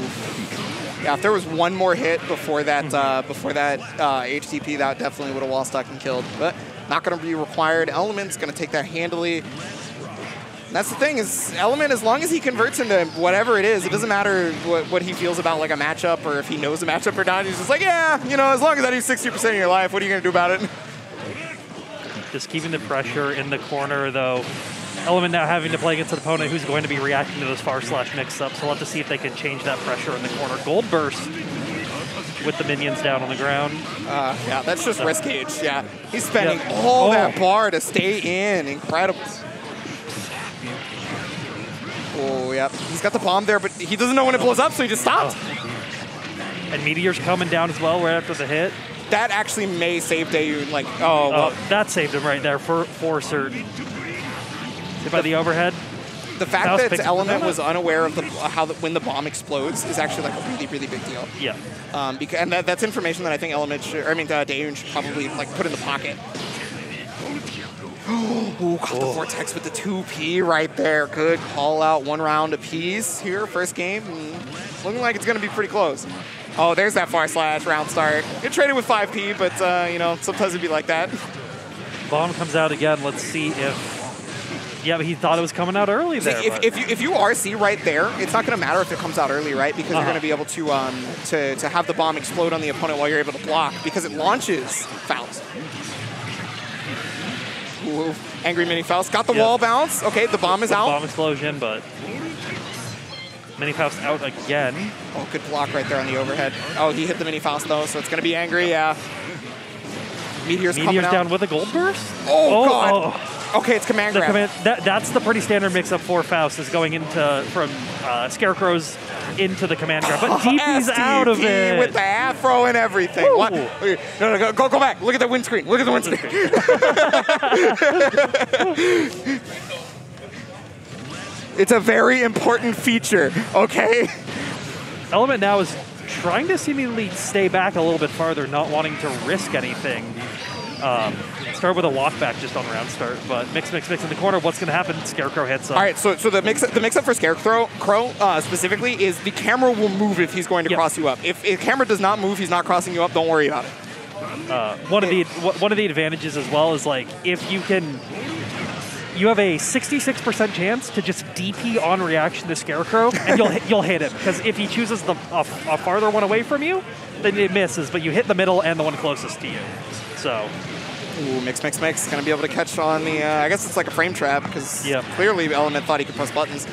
S8: Yeah, if there was one more hit before that, HTP, that definitely would have wall stuck and killed. But not going to be required. Element's going to take that handily. And that's the thing is, Element, as long as he converts into whatever it is, it doesn't matter what he feels about a matchup or if he knows a matchup or not. He's just like, yeah, as long as I do 60% of your life, what are you going to do about it?
S6: Just keeping the pressure in the corner, though. Element now having to play against an opponent who's going to be reacting to those far slash mix-ups. So we'll have to see if they can change that pressure in the corner. Gold burst with the minions down on the ground.
S8: Yeah, that's just risk gauge. Yeah, he's spending all that bar to stay in. Incredible. Oh, yeah. He's got the bomb there, but he doesn't know when it blows up, so he just stopped.
S6: And Meteor's coming down as well right after the hit.
S8: That actually may save Daeyoon.
S6: That saved him right there for certain. Hit by the overhead.
S8: The fact that Element was unaware of when the bomb explodes is actually a really, really big deal.
S6: Yeah.
S8: And that's information that I think Daeyoon should probably put in the pocket. Ooh, got the Vortex with the 2P right there. Good call out. 1 round apiece here, first game. Looking like it's going to be pretty close. Oh, there's that far slash round start. Get traded with 5P, but you know, sometimes it'd be like that.
S6: Bomb comes out again. Let's see if. Yeah, but he thought it was coming out early there.
S8: If you RC right there, it's not going to matter if it comes out early, right? Because you're going to be able to have the bomb explode on the opponent while you're able to block because it launches Faust. Ooh, angry Mini Faust got the wall bounce. Okay, the bomb is out.
S6: Bomb explosion, but Mini Faust out again.
S8: Oh, good block right there on the overhead. Oh, he hit the Mini Faust though, so it's going to be angry. Yeah. Meteor's coming out.
S6: Down with a gold burst.
S8: Oh God. Oh. Okay, it's command grab.
S6: That's the pretty standard mix-up for Faust, is going into from Scarecrow's into the command grab. But DP's out of it.
S8: With the afro and everything. Woo. What? No, go back. Look at the windscreen. Look at the windscreen. It's a very important feature, okay?
S6: Element now is trying to seemingly stay back a little bit farther, not wanting to risk anything. Start with a walk back just on round start, but mix in the corner. What's going to happen? Scarecrow hits up.
S8: All right, so the mix up for Scarecrow specifically is the camera will move if he's going to cross you up. If camera does not move, he's not crossing you up. Don't worry about it.
S6: One of the advantages as well is like if you can. You have a 66% chance to just DP on reaction to Scarecrow, and you'll hit him. Because if he chooses a farther one away from you, then it misses, but you hit the middle and the one closest to you. So.
S8: Ooh, mix. Gonna be able to catch on the, I guess it's like a frame trap, because clearly Element thought he could press buttons.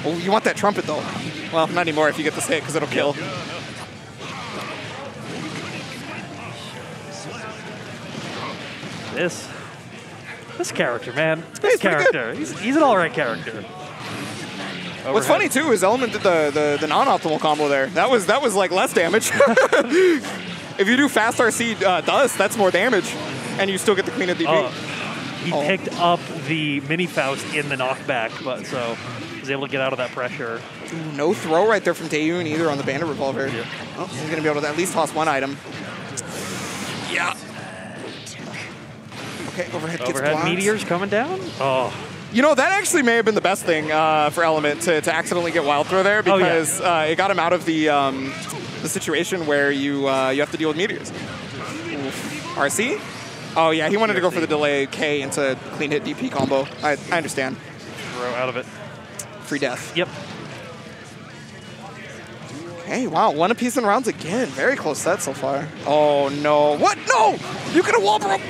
S8: Oh, you want that trumpet, though. Well, not anymore if you get this hit, because it'll kill.
S6: This character, man. This character. He's an alright character. Overhead.
S8: What's funny too is Element did the non-optimal combo there. That was like less damage. If you do fast RC dust, that's more damage, and you still get the clean at DP.
S6: He picked up the Mini Faust in the knockback, but so he was able to get out of that pressure.
S8: Ooh, no throw right there from Taeyun either on the Bandit Revolver. Yeah. Oh, he's gonna be able to at least toss one item. Yeah. Okay, overhead gets blocked.
S6: Meteors coming down. Oh.
S8: You know, that actually may have been the best thing for Element to accidentally get Wild Throw there, because it got him out of the situation where you have to deal with meteors. Oof. RC? Oh yeah, he wanted to go for the delay K into clean hit DP combo. I understand.
S6: Throw out of it.
S8: Free death.
S6: Yep.
S8: Hey, wow, one apiece in rounds again. Very close set so far. Oh no. What? No! You could have wall broke.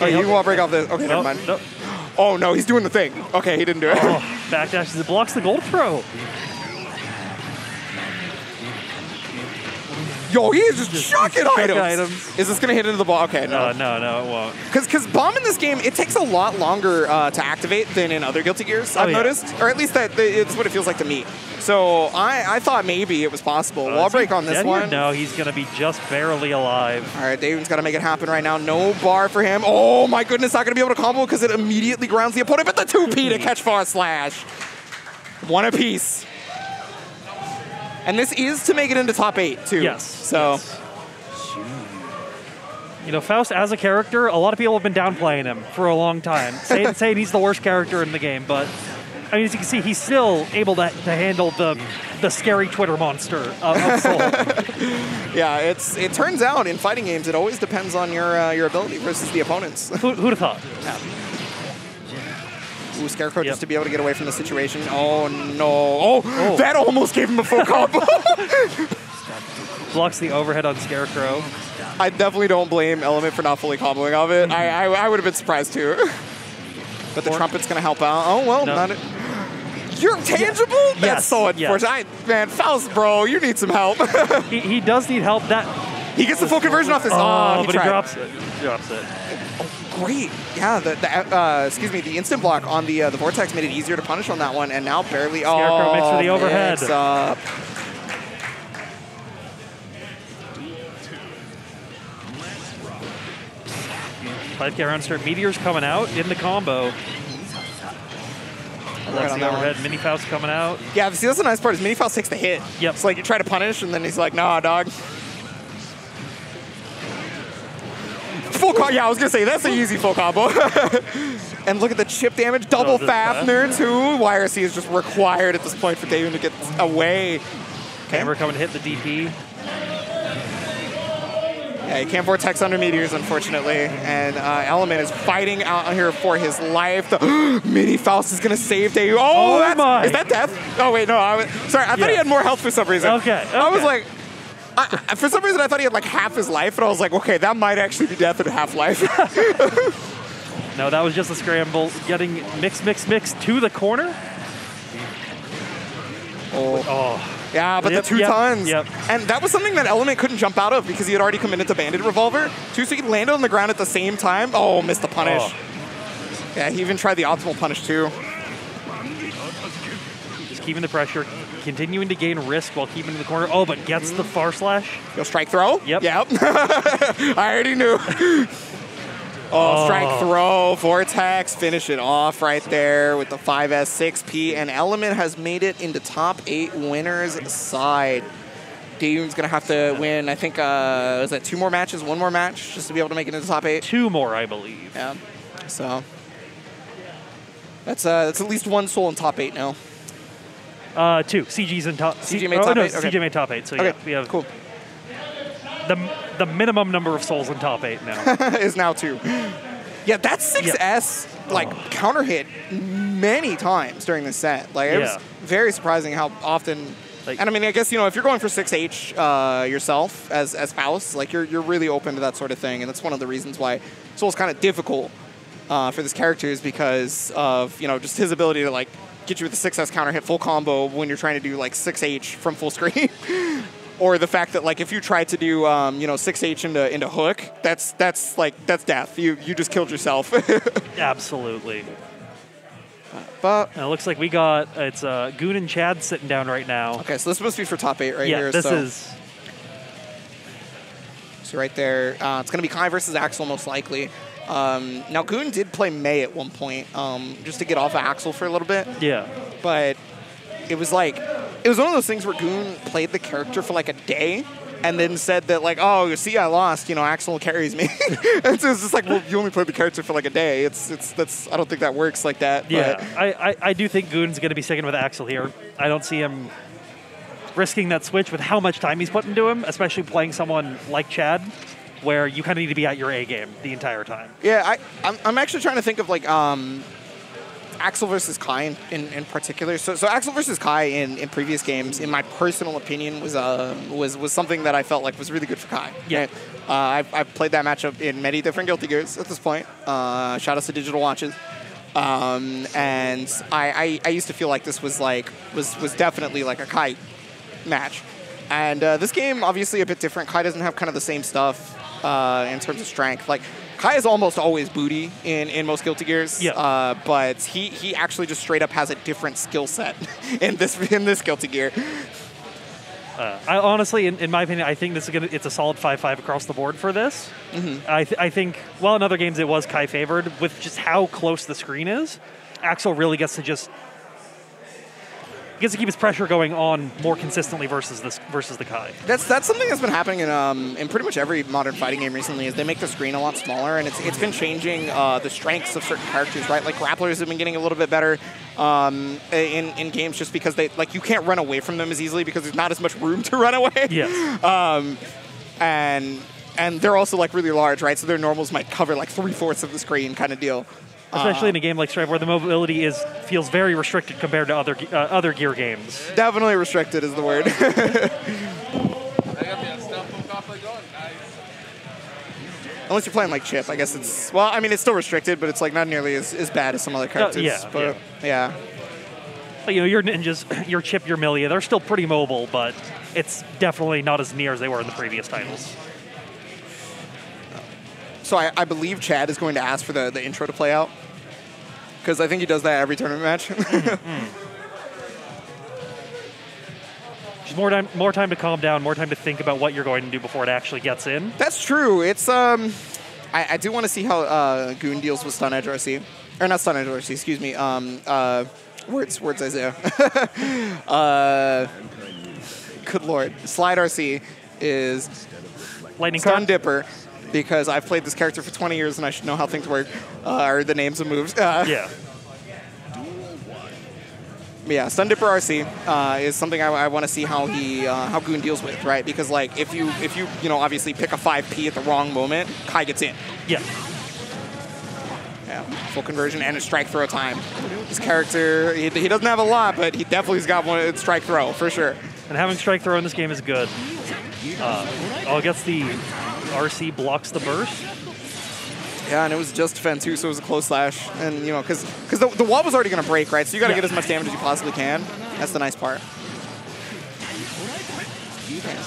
S8: Oh, you can wall break off this. Okay, never mind.
S6: Nope.
S8: Oh no, he's doing the thing. Okay, he didn't do it.
S6: Oh, backdashes, it blocks the gold throw.
S8: Yo, he is just chucking items. Is this going to hit into the ball? Okay, no.
S6: No, it won't.
S8: Because bomb in this game, it takes a lot longer to activate than in other Guilty Gears, I've noticed. Or at least it's what it feels like to me. So I thought maybe it was possible. Wall break on this one.
S6: No, he's going to be just barely alive.
S8: All right, David's got to make it happen right now. No bar for him. Oh my goodness, not going to be able to combo because it immediately grounds the opponent. But the 2P to catch far slash. One apiece. And this is to make it into top 8, too.
S6: Yes.
S8: So.
S6: Yes. You know, Faust as a character, a lot of people have been downplaying him for a long time, saying he's the worst character in the game. But, I mean, as you can see, he's still able to handle the scary Twitter monster of Soul.
S8: Yeah, it turns out in fighting games, it always depends on your ability versus the opponents.
S6: Who'd have thought? Yeah.
S8: Ooh, Scarecrow just to be able to get away from the situation. Oh, no. Oh, that almost gave him a full combo.
S6: Blocks the overhead on Scarecrow.
S8: I definitely don't blame Element for not fully comboing of it. I would have been surprised, too. But the trumpet's going to help out. Oh, well, not it. You're tangible?
S6: Yes.
S8: That's so unfortunate. Man, Faust, bro, you need some help.
S6: he does need help.
S8: He gets the full conversion off this.
S6: But he drops it.
S8: Great. Yeah, the instant block on the Vortex made it easier to punish on that one, and now barely.
S6: Scarecrow makes for the overhead.
S8: Mix up.
S6: Five round start. Meteors coming out in the combo. That's the overhead. Mini Faust coming out.
S8: Yeah, see, that's the nice part is Mini Faust takes the hit.
S6: Yep.
S8: It's like you try to punish, and then he's like, nah, dog. Full combo. Yeah, I was going to say, that's an easy full combo. And look at the chip damage, double Fafnir too. YRC is just required at this point for Daewon to get away.
S6: Camera coming to hit the DP.
S8: Yeah, he can't vortex under meteors, unfortunately. And Element is fighting out here for his life. The Mini Faust is going to save Daewon. Oh, is that death? Oh, wait, no. Sorry, I thought he had more health for some reason.
S6: Okay.
S8: I was like, for some reason, I thought he had like half his life. And I was like, okay, that might actually be death in half life.
S6: No, that was just a scramble. Getting mix to the corner.
S8: Oh. Yeah, but the 2 tons.
S6: Yep.
S8: And that was something that Element couldn't jump out of because he had already committed to Bandit Revolver. So he landed on the ground at the same time. Oh, missed the punish. Oh. Yeah, he even tried the optimal punish too.
S6: Just keeping the pressure, continuing to gain risk while keeping in the corner. Oh, but gets the far slash.
S8: Yo, strike throw?
S6: Yep.
S8: I already knew. Strike throw, Vortex, finish it off right there with the 5S6P, and Element has made it into top 8 winners side. Daewon's going to have to win, I think, is that 2 more matches, 1 more match, just to be able to make it into top 8?
S6: 2 more, I believe.
S8: Yeah, so that's at least 1 soul in top 8 now.
S6: 2. CG's in top.
S8: CG made top 8? Okay.
S6: CG made top 8, so yeah, we have
S8: cool.
S6: The minimum number of souls in top 8 now.
S8: is now 2. Yeah, that 6S counter hit many times during the set. Like it was very surprising how often. And I mean, I guess if you're going for 6H yourself as Faust, like you're really open to that sort of thing, and that's one of the reasons why Soul's kind of difficult for this character is because of just his ability to like get you with the 6S counter hit full combo when you're trying to do like 6H from full screen. Or the fact that like if you try to do 6H into hook, that's death. You just killed yourself.
S6: Absolutely.
S8: But
S6: it looks like we got it's Goon and Chad sitting down right now.
S8: Okay, so this must be for top 8 right here.
S6: Yeah, this is.
S8: So right there, it's gonna be Kai versus Axel most likely. Now Goon did play May at one point, just to get off of Axel for a little bit.
S6: Yeah.
S8: But it was one of those things where Goon played the character for like a day and then said that like, oh, see, I lost, Axel carries me. And so it's just like, well, you only played the character for like a day. I don't think that works like that.
S6: Yeah, I do think Goon's going to be sticking with Axel here. I don't see him risking that switch with how much time he's put into him, especially playing someone like Chad, where you kind of need to be at your A game the entire time.
S8: Yeah, I'm actually trying to think of like Axel versus Kai in particular. So Axel versus Kai in previous games, in my personal opinion, was something that I felt like was really good for Kai.
S6: Yeah.
S8: Right? I've played that matchup in many different Guilty Gears at this point. Shout out to Digital Watches. And I used to feel like this was definitely like a Kai match. And this game, obviously a bit different. Kai doesn't have kind of the same stuff in terms of strength. Like, Kai is almost always booty in most Guilty Gears, but he actually just straight up has a different skill set in this Guilty Gear.
S6: I honestly, in my opinion, I think it's a solid 5-5 across the board for this. Mm-hmm. I think, well, in other games it was Kai favored. With just how close the screen is, Axel really gets to keep his pressure going on more consistently versus the Kai.
S8: That's something that's been happening in pretty much every modern fighting game recently. Is they make the screen a lot smaller, and it's been changing the strengths of certain characters, right? Like grapplers have been getting a little bit better in games just because you can't run away from them as easily because there's not as much room to run away.
S6: Yes.
S8: And they're also like really large, right? So their normals might cover like 3/4 of the screen, kind of deal.
S6: Especially in a game like Strive, where the mobility feels very restricted compared to other Gear games.
S8: Definitely restricted is the word. Unless you're playing like Chip, I guess it's it's still restricted, but it's like not nearly as bad as some other characters.
S6: Yeah. But, your ninjas, your Chip, your Millia, they're still pretty mobile, but it's definitely not as near as they were in the previous titles.
S8: So I believe Chad is going to ask for the intro to play out, because I think he does that every tournament match.
S6: Just more time to calm down, more time to think about what you're going to do before it actually gets in.
S8: That's true. It's I do want to see how Goon deals with Stun Edge RC, or not Stun Edge RC. Excuse me. Words Isaiah. Good lord. Slide RC is
S6: Lightning
S8: Stun
S6: Card?
S8: Dipper. because I've played this character for 20 years and I should know how things work, or the names of moves.
S6: Yeah.
S8: Yeah, Stun Dipper RC is something I want to see how how Goon deals with, right? Because like if you obviously pick a 5P at the wrong moment, Kai gets in.
S6: Yeah.
S8: Yeah, full conversion and a strike throw time. This character, he doesn't have a lot, but he definitely's got one at strike throw for sure.
S6: And having strike throw in this game is good. I guess the RC blocks the burst.
S8: Yeah, and it was just defend too, so it was a close slash. And because the wall was already going to break, right? So you got to get as much damage as you possibly can. That's the nice part.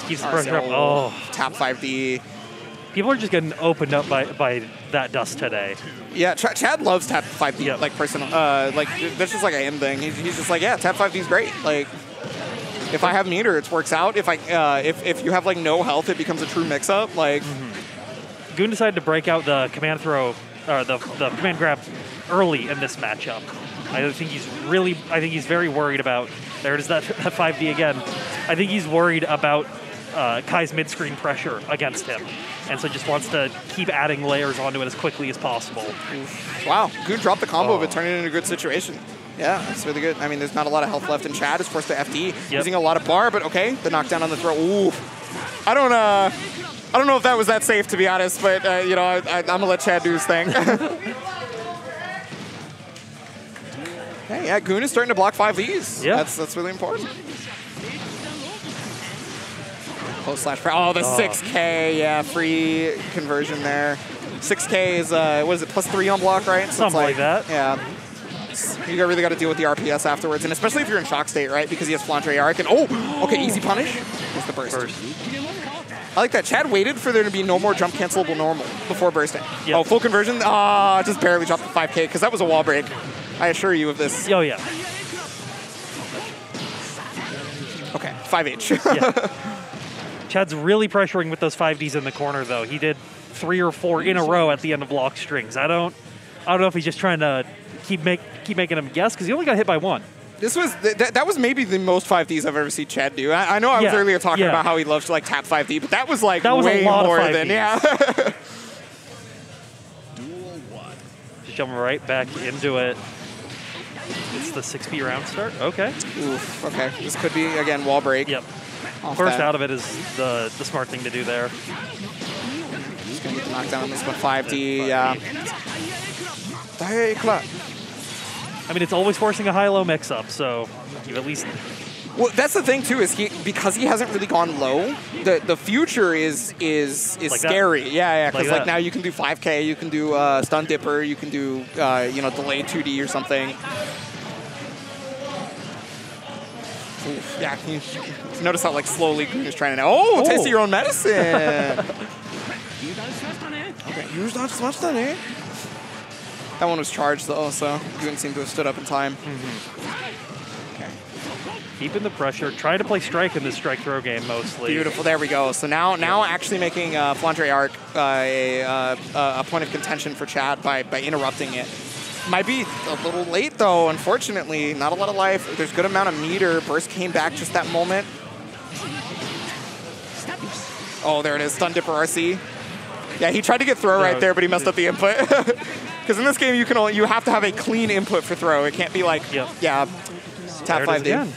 S6: Keeps the pressure up. Oh.
S8: Tap 5D.
S6: People are just getting opened up by that dust today.
S8: Yeah, Chad loves tap 5D.
S6: Yep.
S8: Like personal, like that's just like a him thing. He's just like, yeah, tap 5D is great. Like, if I have meter, it works out. If if you have like no health, it becomes a true mix-up. Like,
S6: Goon decided to break out the command throw, or the command grab early in this matchup. I think he's very worried about. There it is, that 5D again. I think he's worried about Kai's mid-screen pressure against him, and so just wants to keep adding layers onto it as quickly as possible.
S8: Wow, Goon dropped the combo, but turned it into a good situation. Yeah, that's really good. I mean, there's not a lot of health left, and Chad is forced to FD, using a lot of bar, but okay, the knockdown on the throw. Ooh, I don't know if that was that safe, to be honest, but I'm gonna let Chad do his thing. Hey, yeah, Goon is starting to block 5Ds. Yeah, that's really important. Close slash. Oh, the 6K, yeah, free conversion there. 6K is what is it, +3 on block, right? So
S6: something like that.
S8: Yeah. You really got to deal with the RPS afterwards, and especially if you're in shock state, right? Because he has Flandre Arc, and okay, easy punish. That's the burst. I like that. Chad waited for there to be no more jump cancelable normal before bursting. Yep. Oh, full conversion. Just barely dropped the 5K because that was a wall break. I assure you of this.
S6: Oh, yeah.
S8: Okay, 5H.
S6: Yeah. Chad's really pressuring with those 5Ds in the corner, though. He did 3 or 4 in a row at the end of block strings. I don't know if he's just trying to keep making him guess, because he only got hit by 1.
S8: This was that was maybe the most 5Ds I've ever seen Chad do. I know I was earlier talking about how he loves to like tap 5D, but that was like way more than
S6: Just jumping right back into it. It's the 6P round start. Okay.
S8: Oof. Okay. This could be again wall break.
S6: Yep. First out of it is the smart thing to do there.
S8: Just gonna get the knockdown on this one. 5D. Yeah.
S6: I mean, it's always forcing a high-low mix-up, so you at least...
S8: Well, that's the thing, too, is because he hasn't really gone low, the future is like scary. That? Yeah, because like now you can do 5K, you can do Stun Dipper, you can do, delayed 2D or something. Oof, yeah, you notice how like slowly Goon is trying to taste your own medicine. Okay, use not so much eh? That one was charged though, so Goon seemed to have stood up in time. Okay.
S6: Keeping the pressure, trying to play strike in this strike throw game mostly.
S8: Beautiful, there we go. So now actually making Flandre Arc a point of contention for Chad by interrupting it. Might be a little late though, unfortunately. Not a lot of life. There's a good amount of meter. Burst came back just that moment. Oh, there it is, Stun Dipper RC. Yeah, he tried to get throw right there, but he messed up the input. Because in this game, you have to have a clean input for throw. It can't be like, tap 5D.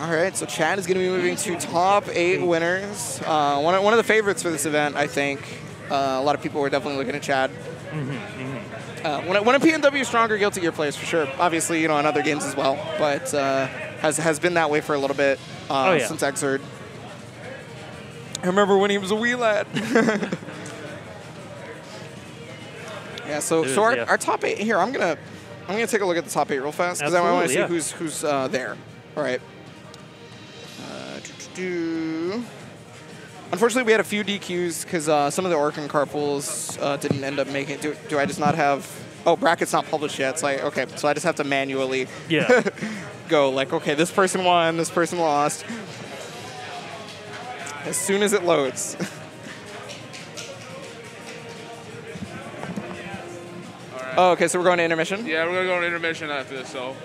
S8: All right, so Chad is going to be moving to top 8 winners. One of the favorites for this event, I think. A lot of people were definitely looking at Chad. When a PNW stronger Guilty Gear players, for sure. Obviously, in other games as well, but has been that way for a little bit since Xrd. I remember when he was a wee lad. Yeah, so our top 8 here. I'm gonna take a look at the top 8 real fast because I want to see who's there. All right. Unfortunately, we had a few DQs because some of the Orkin carpools didn't end up making it. Do I just not have... Oh, bracket's not published yet. So okay, so I just have to manually go like, okay, this person won, this person lost. As soon as it loads. Oh, okay, so we're going to intermission?
S1: Yeah, we're going to go to intermission after this, so...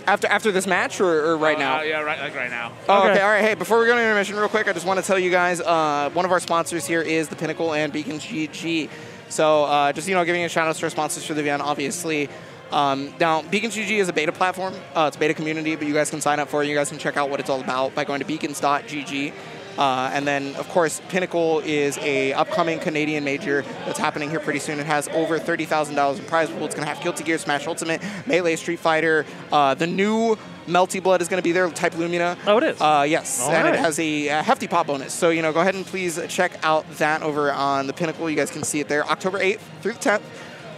S8: After this match or right now?
S1: Yeah, right now.
S8: Oh, okay, all right. Hey, before we go to intermission real quick, I just want to tell you guys, one of our sponsors here is the Pinnacle and Beacon GG. So just, giving a shout out to our sponsors for the event, obviously. Now, Beacon GG is a beta platform. It's a beta community, but you guys can sign up for it. You guys can check out what it's all about by going to beacons.gg. And then, of course, Pinnacle is a upcoming Canadian major that's happening here pretty soon. It has over $30,000 in prize pool. It's going to have Guilty Gear, Smash Ultimate, Melee, Street Fighter. The new Melty Blood is going to be there, Type Lumina.
S6: Oh, it is?
S8: Yes,
S6: all
S8: and
S6: right.
S8: it has a hefty pop bonus. So, go ahead and please check out that over on the Pinnacle. You guys can see it there, October 8th through the 10th.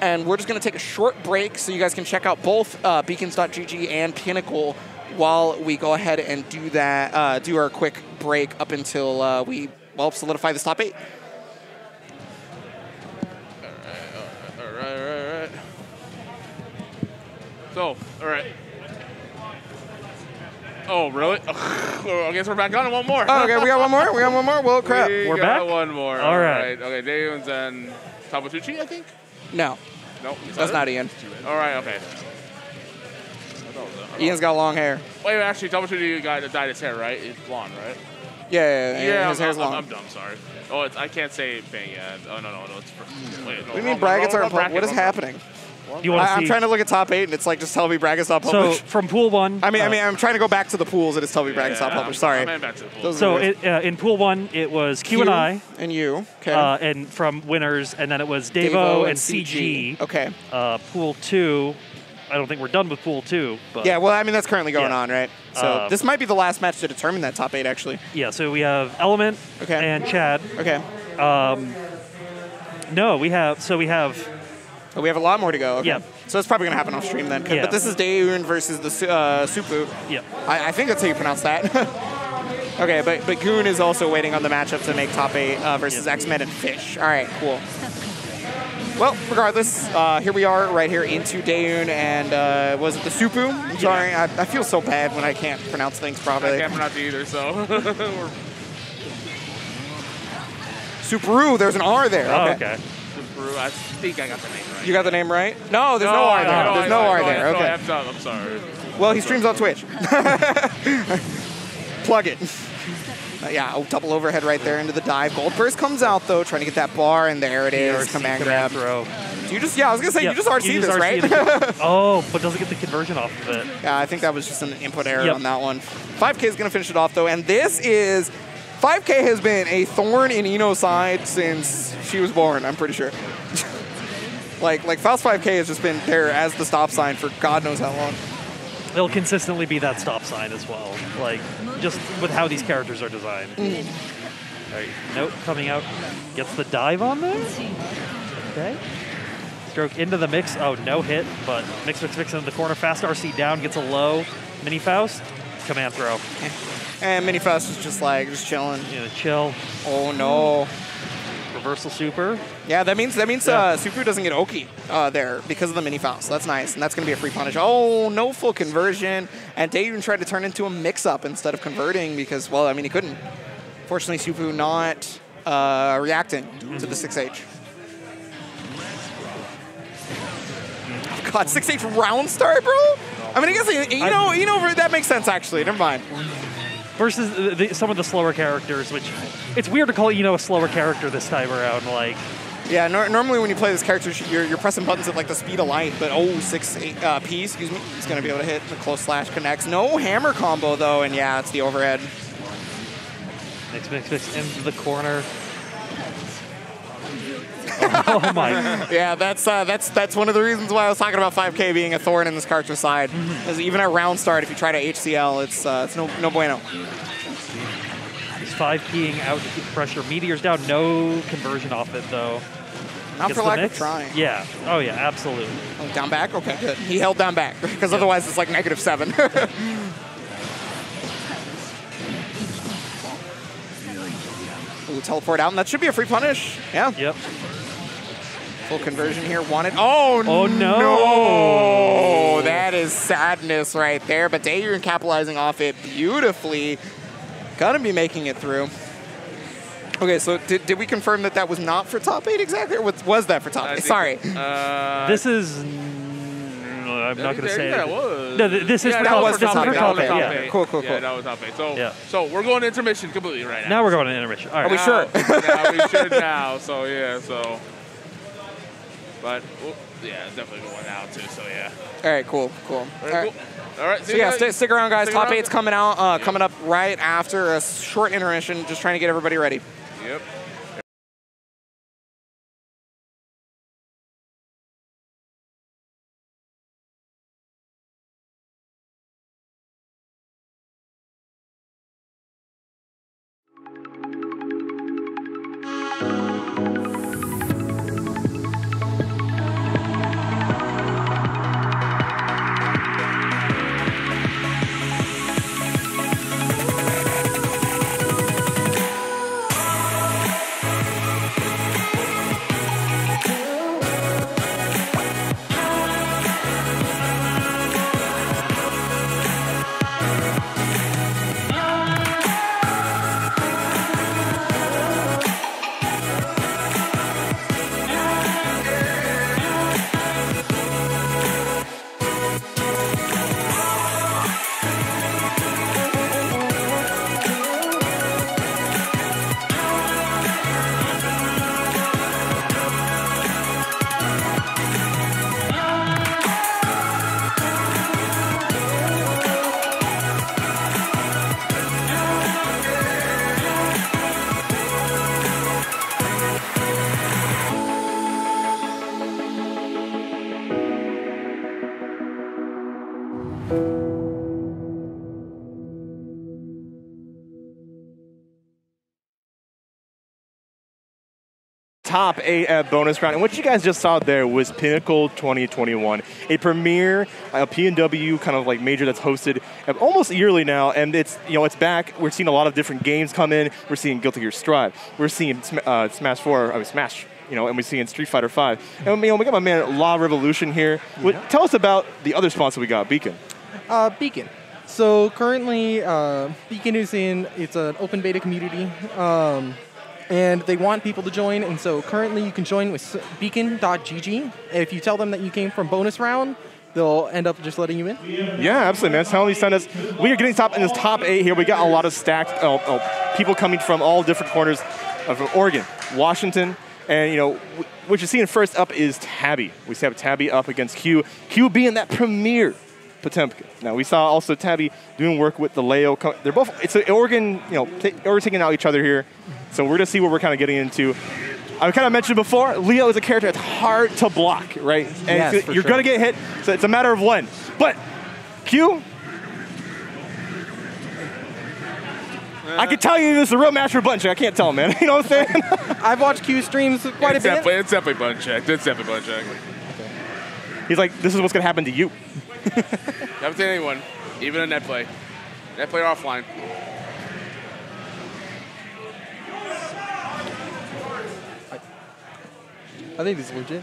S8: And we're just going to take a short break so you guys can check out both beacons.gg and Pinnacle while we go ahead and do that, do our quick break up until we solidify this top 8.
S1: All right. So, all right. Oh, really? I guess we're back on one more.
S8: Oh, okay, we got one more? Well, crap.
S6: We're
S1: got
S6: back?
S1: one more.
S6: All right.
S1: Okay, Daeun's and Tabatucci, I think?
S8: No,
S1: No,
S8: that's not Ian.
S1: All right, okay.
S8: Ian's got long hair.
S1: Wait, actually, Tabatucci guy that dyed his hair, right? He's blonde, right?
S8: Yeah, his hair's long.
S1: I'm dumb, sorry. Oh, I can't say Bang yet. Oh, no, it's... Wait, no.
S8: What do you mean brackets aren't published? What is happening?
S6: You want to see?
S8: I'm trying to look at top 8, and it's like, just tell me brackets not
S6: So
S8: published.
S6: from Pool 1.
S8: I mean, I'm trying to go back to the pools, and it's telling me brackets not published. Sorry.
S1: I'm back to the pool.
S8: Those are
S6: So
S8: weird.
S6: in Pool 1, it was Q and I.
S8: And you. Okay.
S6: And from winners, and then it was Devo and CG.
S8: Okay.
S6: Pool 2, I don't think we're done with Pool 2. But
S8: Yeah, well, I mean, that's currently going
S6: Yeah.
S8: on, right? So this might be the last match to determine that top 8, actually.
S6: Yeah, so we have Element
S8: Okay.
S6: and Chad.
S8: Okay.
S6: No, we have
S8: Oh, we have a lot more to go. Okay.
S6: Yeah.
S8: So it's probably going to happen off stream then.
S6: Yeah.
S8: But this is Daeun versus the Supu.
S6: Yeah.
S8: I think that's how you pronounce that. Okay, but Goon is also waiting on the matchup to make top 8 versus X-Men and Fish. All right, cool. Well, regardless, here we are right here into Daeun and was it the Supu? I'm sorry, I feel so bad when I can't pronounce things properly.
S1: I can't pronounce it either, so...
S8: Subaru, there's an R there.
S6: Oh,
S8: Okay.
S6: okay.
S1: I think I got the name right.
S8: You got the name right? No, there's no R there. There's no R there.
S1: No, I
S8: Okay.
S1: have done. I'm sorry.
S8: Well, he streams on Twitch. Plug it. Yeah, double overhead right there into the dive. Gold Burst comes out, though, trying to get that bar, and there it is. Command grab.
S6: throw.
S8: You just, I was going to say,
S6: Yep,
S8: you just RC this, right?
S6: Oh, but doesn't get the conversion off of it.
S8: Yeah, I think that was just an input error
S6: Yep.
S8: on that one. 5K is going to finish it off, though, and this is... 5K has been a thorn in Ino's side since she was born, I'm pretty sure. like Faust 5K has just been there as the stop sign for God knows how long.
S6: It'll consistently be that stop sign as well, like just with how these characters are designed. All right, nope, coming out, gets the dive on there. Okay. Stroke into the mix. Oh, no hit, but mix in the corner. Fast RC down, gets a low. Mini Faust, command throw.
S8: And Mini Faust is just chilling.
S6: Yeah, chill.
S8: Oh no.
S6: Reversal super.
S8: Yeah, that means Super doesn't get Oki there because of the Mini Faust. That's nice, and that's going to be a free punish. Oh, no full conversion. And Daeun tried to turn into a mix-up instead of converting because, well, I mean, he couldn't. Fortunately, Supu not reacting to the 6H. Oh, God, 6H round start, bro? I mean, I guess, that makes sense, actually. Never mind.
S6: Versus some of the slower characters, which it's weird to call a slower character this time around. Like,
S8: yeah, normally when you play this character, you're pressing buttons at like the speed of light. But 6 P, excuse me, he's gonna be able to hit the close slash connects. No hammer combo though, and yeah, it's the overhead.
S6: Mix into the corner. Oh my!
S8: Yeah, that's one of the reasons why I was talking about 5K being a thorn in this character's side. Because even at round start, if you try to HCL, it's no bueno.
S6: He's 5P'ing out to keep the pressure. Meteor's down, no conversion off it though.
S8: Not
S6: Gets
S8: for
S6: the
S8: lack
S6: mix.
S8: of trying.
S6: Yeah. Oh yeah, absolutely.
S8: Oh, down back? Okay, good. He held down back because otherwise it's like -7. Ooh, teleport out, and that should be a free punish. Yeah.
S6: Yep.
S8: Full conversion here, wanted. Oh,
S6: no.
S8: No! That is sadness right there, but Daeun capitalizing off it beautifully. Gonna be making it through. Okay, so did we confirm that was not for top 8 exactly, or was that for top 8? Sorry.
S6: This is... I'm not going to say
S1: Yeah,
S6: it.
S1: it was.
S6: No, this is
S1: Yeah,
S6: for
S1: that
S6: top
S1: was for top eight. That was for top
S6: yeah.
S1: eight.
S8: Cool, cool,
S1: Yeah,
S8: cool.
S1: that was top 8. So,
S6: Yeah.
S1: so we're going to intermission completely right now.
S6: Now we're going to intermission. All right.
S8: Are we sure?
S1: Now we should now. So yeah. So, but yeah, it's definitely going out too. So yeah.
S8: All right, cool.
S1: All right. All right.
S8: So yeah, stick around, guys.
S1: Stick
S8: Top
S1: around.
S8: 8's coming out, coming up right after a short intermission. Just trying to get everybody ready.
S1: Yep.
S2: Top 8 at bonus round. And what you guys just saw there was Pinnacle 2021, a premier P&W kind of like major that's hosted almost yearly now, and it's it's back. We're seeing a lot of different games come in. We're seeing Guilty Gear Strive. We're seeing Smash 4, Smash, and we're seeing Street Fighter 5. And we got my man Law Revolution here. Tell us about the other sponsor we got, Beacon.
S10: Beacon. So currently, Beacon it's an open beta community. And they want people to join, and so currently you can join with beacon.gg. If you tell them that you came from bonus round, they'll end up just letting you in.
S2: Yeah, absolutely, man. Tell them send us. We are getting in this top 8 here. We got a lot of stacked people coming from all different corners of Oregon, Washington, and what you're seeing first up is Tabby. We have Tabby up against Q. Q being that premier Potemkin. Now we saw also Tabby doing work with the Leo. They're both. It's Oregon. We're taking out each other here. So we're gonna see what we're kind of getting into. I kind of mentioned before, Leo is a character that's hard to block, right? And
S10: yes,
S2: you're gonna get hit, so it's a matter of when. But Q, I can tell you this is a real match for button check. I can't tell him, man. You know what I'm saying?
S10: I've watched Q streams quite a bit.
S1: It's definitely button check. It's definitely button check.
S2: He's like, this is what's gonna happen to you.
S1: Haven't seen anyone, even a net play. Net play or offline.
S10: I think this is legit.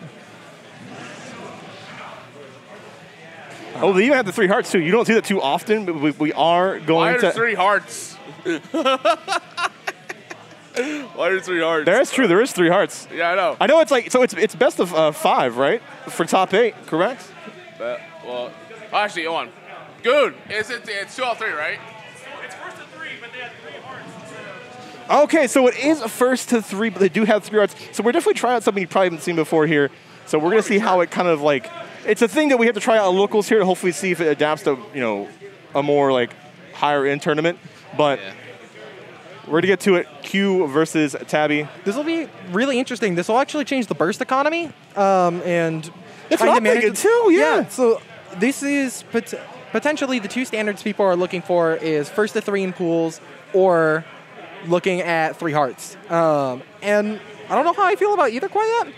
S2: Oh, they even have the 3 hearts too. You don't see that too often, but we are going
S1: Why
S2: to.
S1: are 3 hearts? Why are 3 hearts?
S2: That's true. There is 3 hearts.
S1: Yeah, I know.
S2: I know it's like so. It's best of 5, right? For top 8, correct?
S1: Well, actually, hold on. Good. It's 2 out of 3, right?
S9: It's first to 3, but they had 3 hearts.
S2: Okay, so it is a first to 3, but they do have 3 hearts. So we're definitely trying out something you probably haven't seen before here. So we're gonna see how it kind of like. It's a thing that we have to try out at locals here to hopefully see if it adapts to a more like higher end tournament. But we're gonna get to it. Q versus Tabby.
S10: This will be really interesting. This will actually change the burst economy, and
S2: that's what I'm thinking too. Yeah.
S10: So this is potentially the 2 standards people are looking for is first to 3 in pools or looking at 3 hearts. And I don't know how I feel about either quite yet.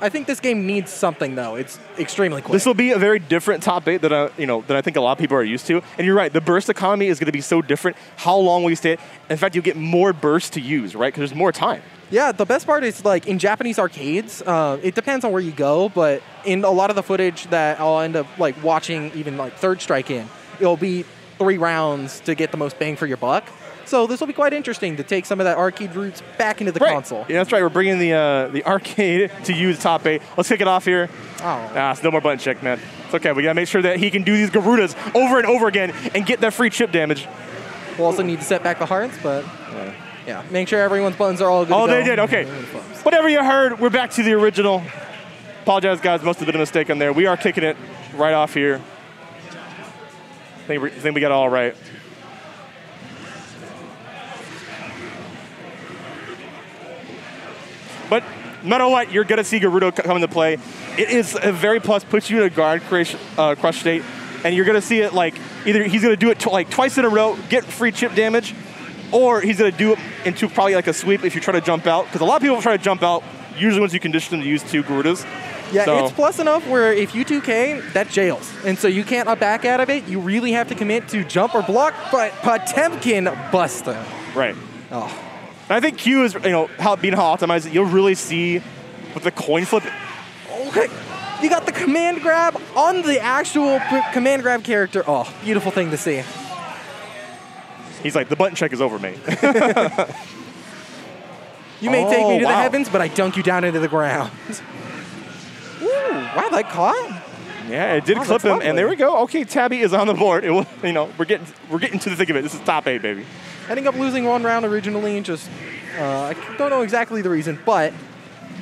S10: I think this game needs something though. It's extremely quick.
S2: This will be a very different top 8 that I think a lot of people are used to. And you're right, the burst economy is going to be so different. How long will you stay? In fact, you'll get more bursts to use, right? Because there's more time.
S10: Yeah, the best part is like in Japanese arcades, it depends on where you go, but in a lot of the footage that I'll end up like watching even like Third Strike in, it'll be 3 rounds to get the most bang for your buck. So this will be quite interesting to take some of that arcade roots back into the console.
S2: Yeah, that's right. We're bringing the arcade to use top 8. Let's kick it off here.
S10: Oh.
S2: It's no more button check, man. It's okay. We got to make sure that he can do these Garudas over and over again and get that free chip damage.
S10: We'll also need to set back the hearts, but yeah, make sure everyone's buttons are all good to go.
S2: They did. Okay. Whatever you heard, we're back to the original. Apologize, guys. Must have been a mistake on there. We are kicking it right off here. I think we got it all right. But no matter what, you're going to see Gerudo come into play. It is a very plus, puts you in a guard crush state, and you're going to see it like either he's going to do it twice in a row, get free chip damage, or he's going to do it into probably like a sweep if you try to jump out. Because a lot of people try to jump out, usually once you condition them to use 2 Garudas.
S10: Yeah, it's plus enough where if you 2K, that jails. And so you can't up back out of it. You really have to commit to jump or block, but Potemkin busts them.
S2: Right.
S10: Oh.
S2: And I think Q is, how optimized, you'll really see with the coin flip.
S10: Okay. You got the command grab on the actual command grab character. Oh, beautiful thing to see.
S2: He's like, the button check is over, mate.
S10: You may take me to the heavens, but I dunk you down into the ground. Ooh, wow, that caught?
S2: Yeah, it did clip him, and there we go. Okay, Tabby is on the board. It will, we're getting to the thick of it. This is top 8, baby.
S10: Ending up losing 1 round originally, just I don't know exactly the reason, but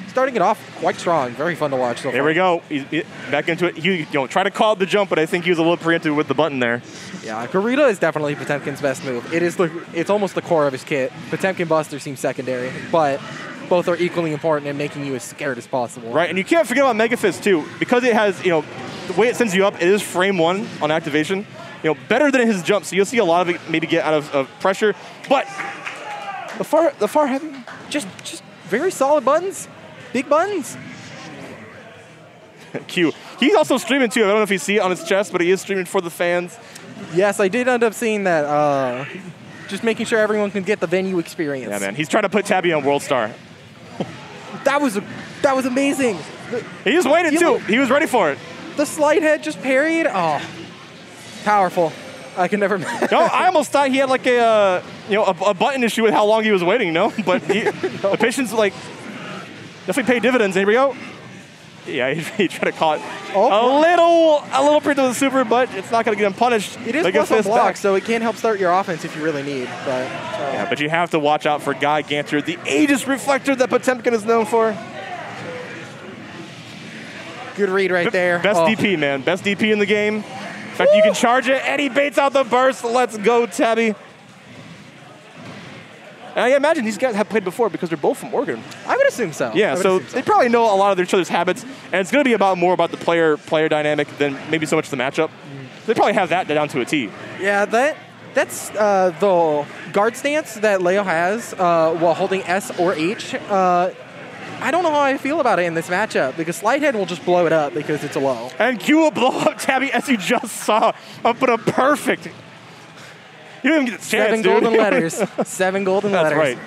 S10: starting it off quite strong. Very fun to watch so far.
S2: There we go. He's back into it. He try to call the jump, but I think he was a little preemptive with the button there.
S10: Yeah, Garuda is definitely Potemkin's best move. It's almost the core of his kit. Potemkin Buster seems secondary, but both are equally important in making you as scared as possible.
S2: Right, and you can't forget about Mega Fist too, because it has, the way it sends you up, it is frame 1 on activation. Better than his jump, so you'll see a lot of it maybe get out of pressure. But the far heavy,
S10: just very solid buttons, big buttons.
S2: Q. He's also streaming too. I don't know if you see it on his chest, but he is streaming for the fans.
S10: Yes, I did end up seeing that. Just making sure everyone can get the venue experience.
S2: Yeah, man. He's trying to put Tabby on World Star.
S10: That was amazing.
S2: He just waited too. He was ready for it.
S10: The slide head just parried. Oh, powerful. I can never.
S2: I almost thought he had like a button issue with how long he was waiting. But the patience definitely paid dividends. Here we go. Yeah, he tried to caught a little pretty with the super, but it's not going to get him punished.
S10: It is plus on block, so it can help start your offense if you really need. But
S2: yeah, but you have to watch out for Guy Ganter, the Aegis Reflector that Potemkin is known for.
S10: Good read right there.
S2: Best DP, man. Best DP in the game. In fact, you can charge it, and he baits out the burst. Let's go, Tabby. And I imagine these guys have played before because they're both from Oregon.
S10: I would assume so.
S2: Yeah, so they probably know a lot of each other's habits, and it's going to be more about the player dynamic than maybe so much the matchup. They probably have that down to a T.
S10: Yeah, that's the guard stance that Leo has while holding S or H. I don't know how I feel about it in this matchup because Slidehead will just blow it up because it's a low.
S2: And Q will blow up Tabby, as you just saw, up with a perfect. You didn't even get the chance,
S10: 7 golden letters. 7 golden letters.
S2: That's right.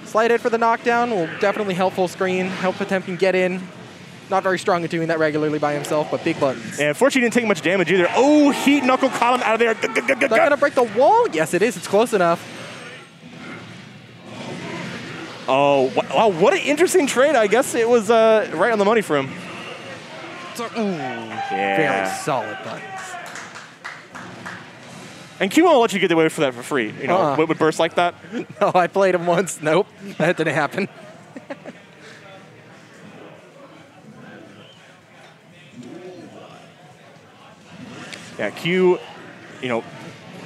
S10: Slidehead for the knockdown will definitely help full screen, help Potemkin get in. Not very strong at doing that regularly by himself, but big buttons.
S2: And unfortunately, he didn't take much damage either. Oh, heat knuckle caught him out of there.
S10: Is that going to break the wall? Yes, it is. It's close enough.
S2: Oh, wow, what an interesting trade. I guess it was right on the money for him.
S10: Very solid buttons.
S2: And Q won't let you get away for that for free. With bursts like that.
S10: No, I played him once. Nope, that didn't happen.
S2: Yeah, Q,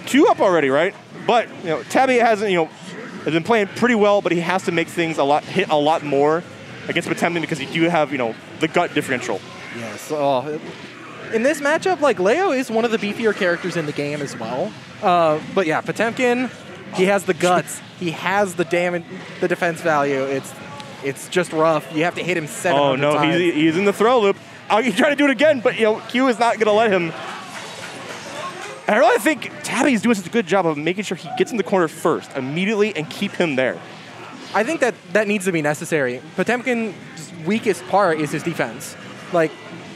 S2: 2 up already, right? But Tabby hasn't, has been playing pretty well, but he has to make things hit a lot more against Potemkin because you do have, the gut differential.
S10: Yes. In this matchup, Leo is one of the beefier characters in the game as well. But yeah, Potemkin, he has the guts. He has the damage, the defense value. It's just rough. You have to hit him 700 times.
S2: Oh, no, he's in the throw loop. He's trying to do it again, but, Q is not going to let him. And I really think Tabby's doing such a good job of making sure he gets in the corner first, immediately, and keep him there.
S10: I think that needs to be necessary. Potemkin's weakest part is his defense.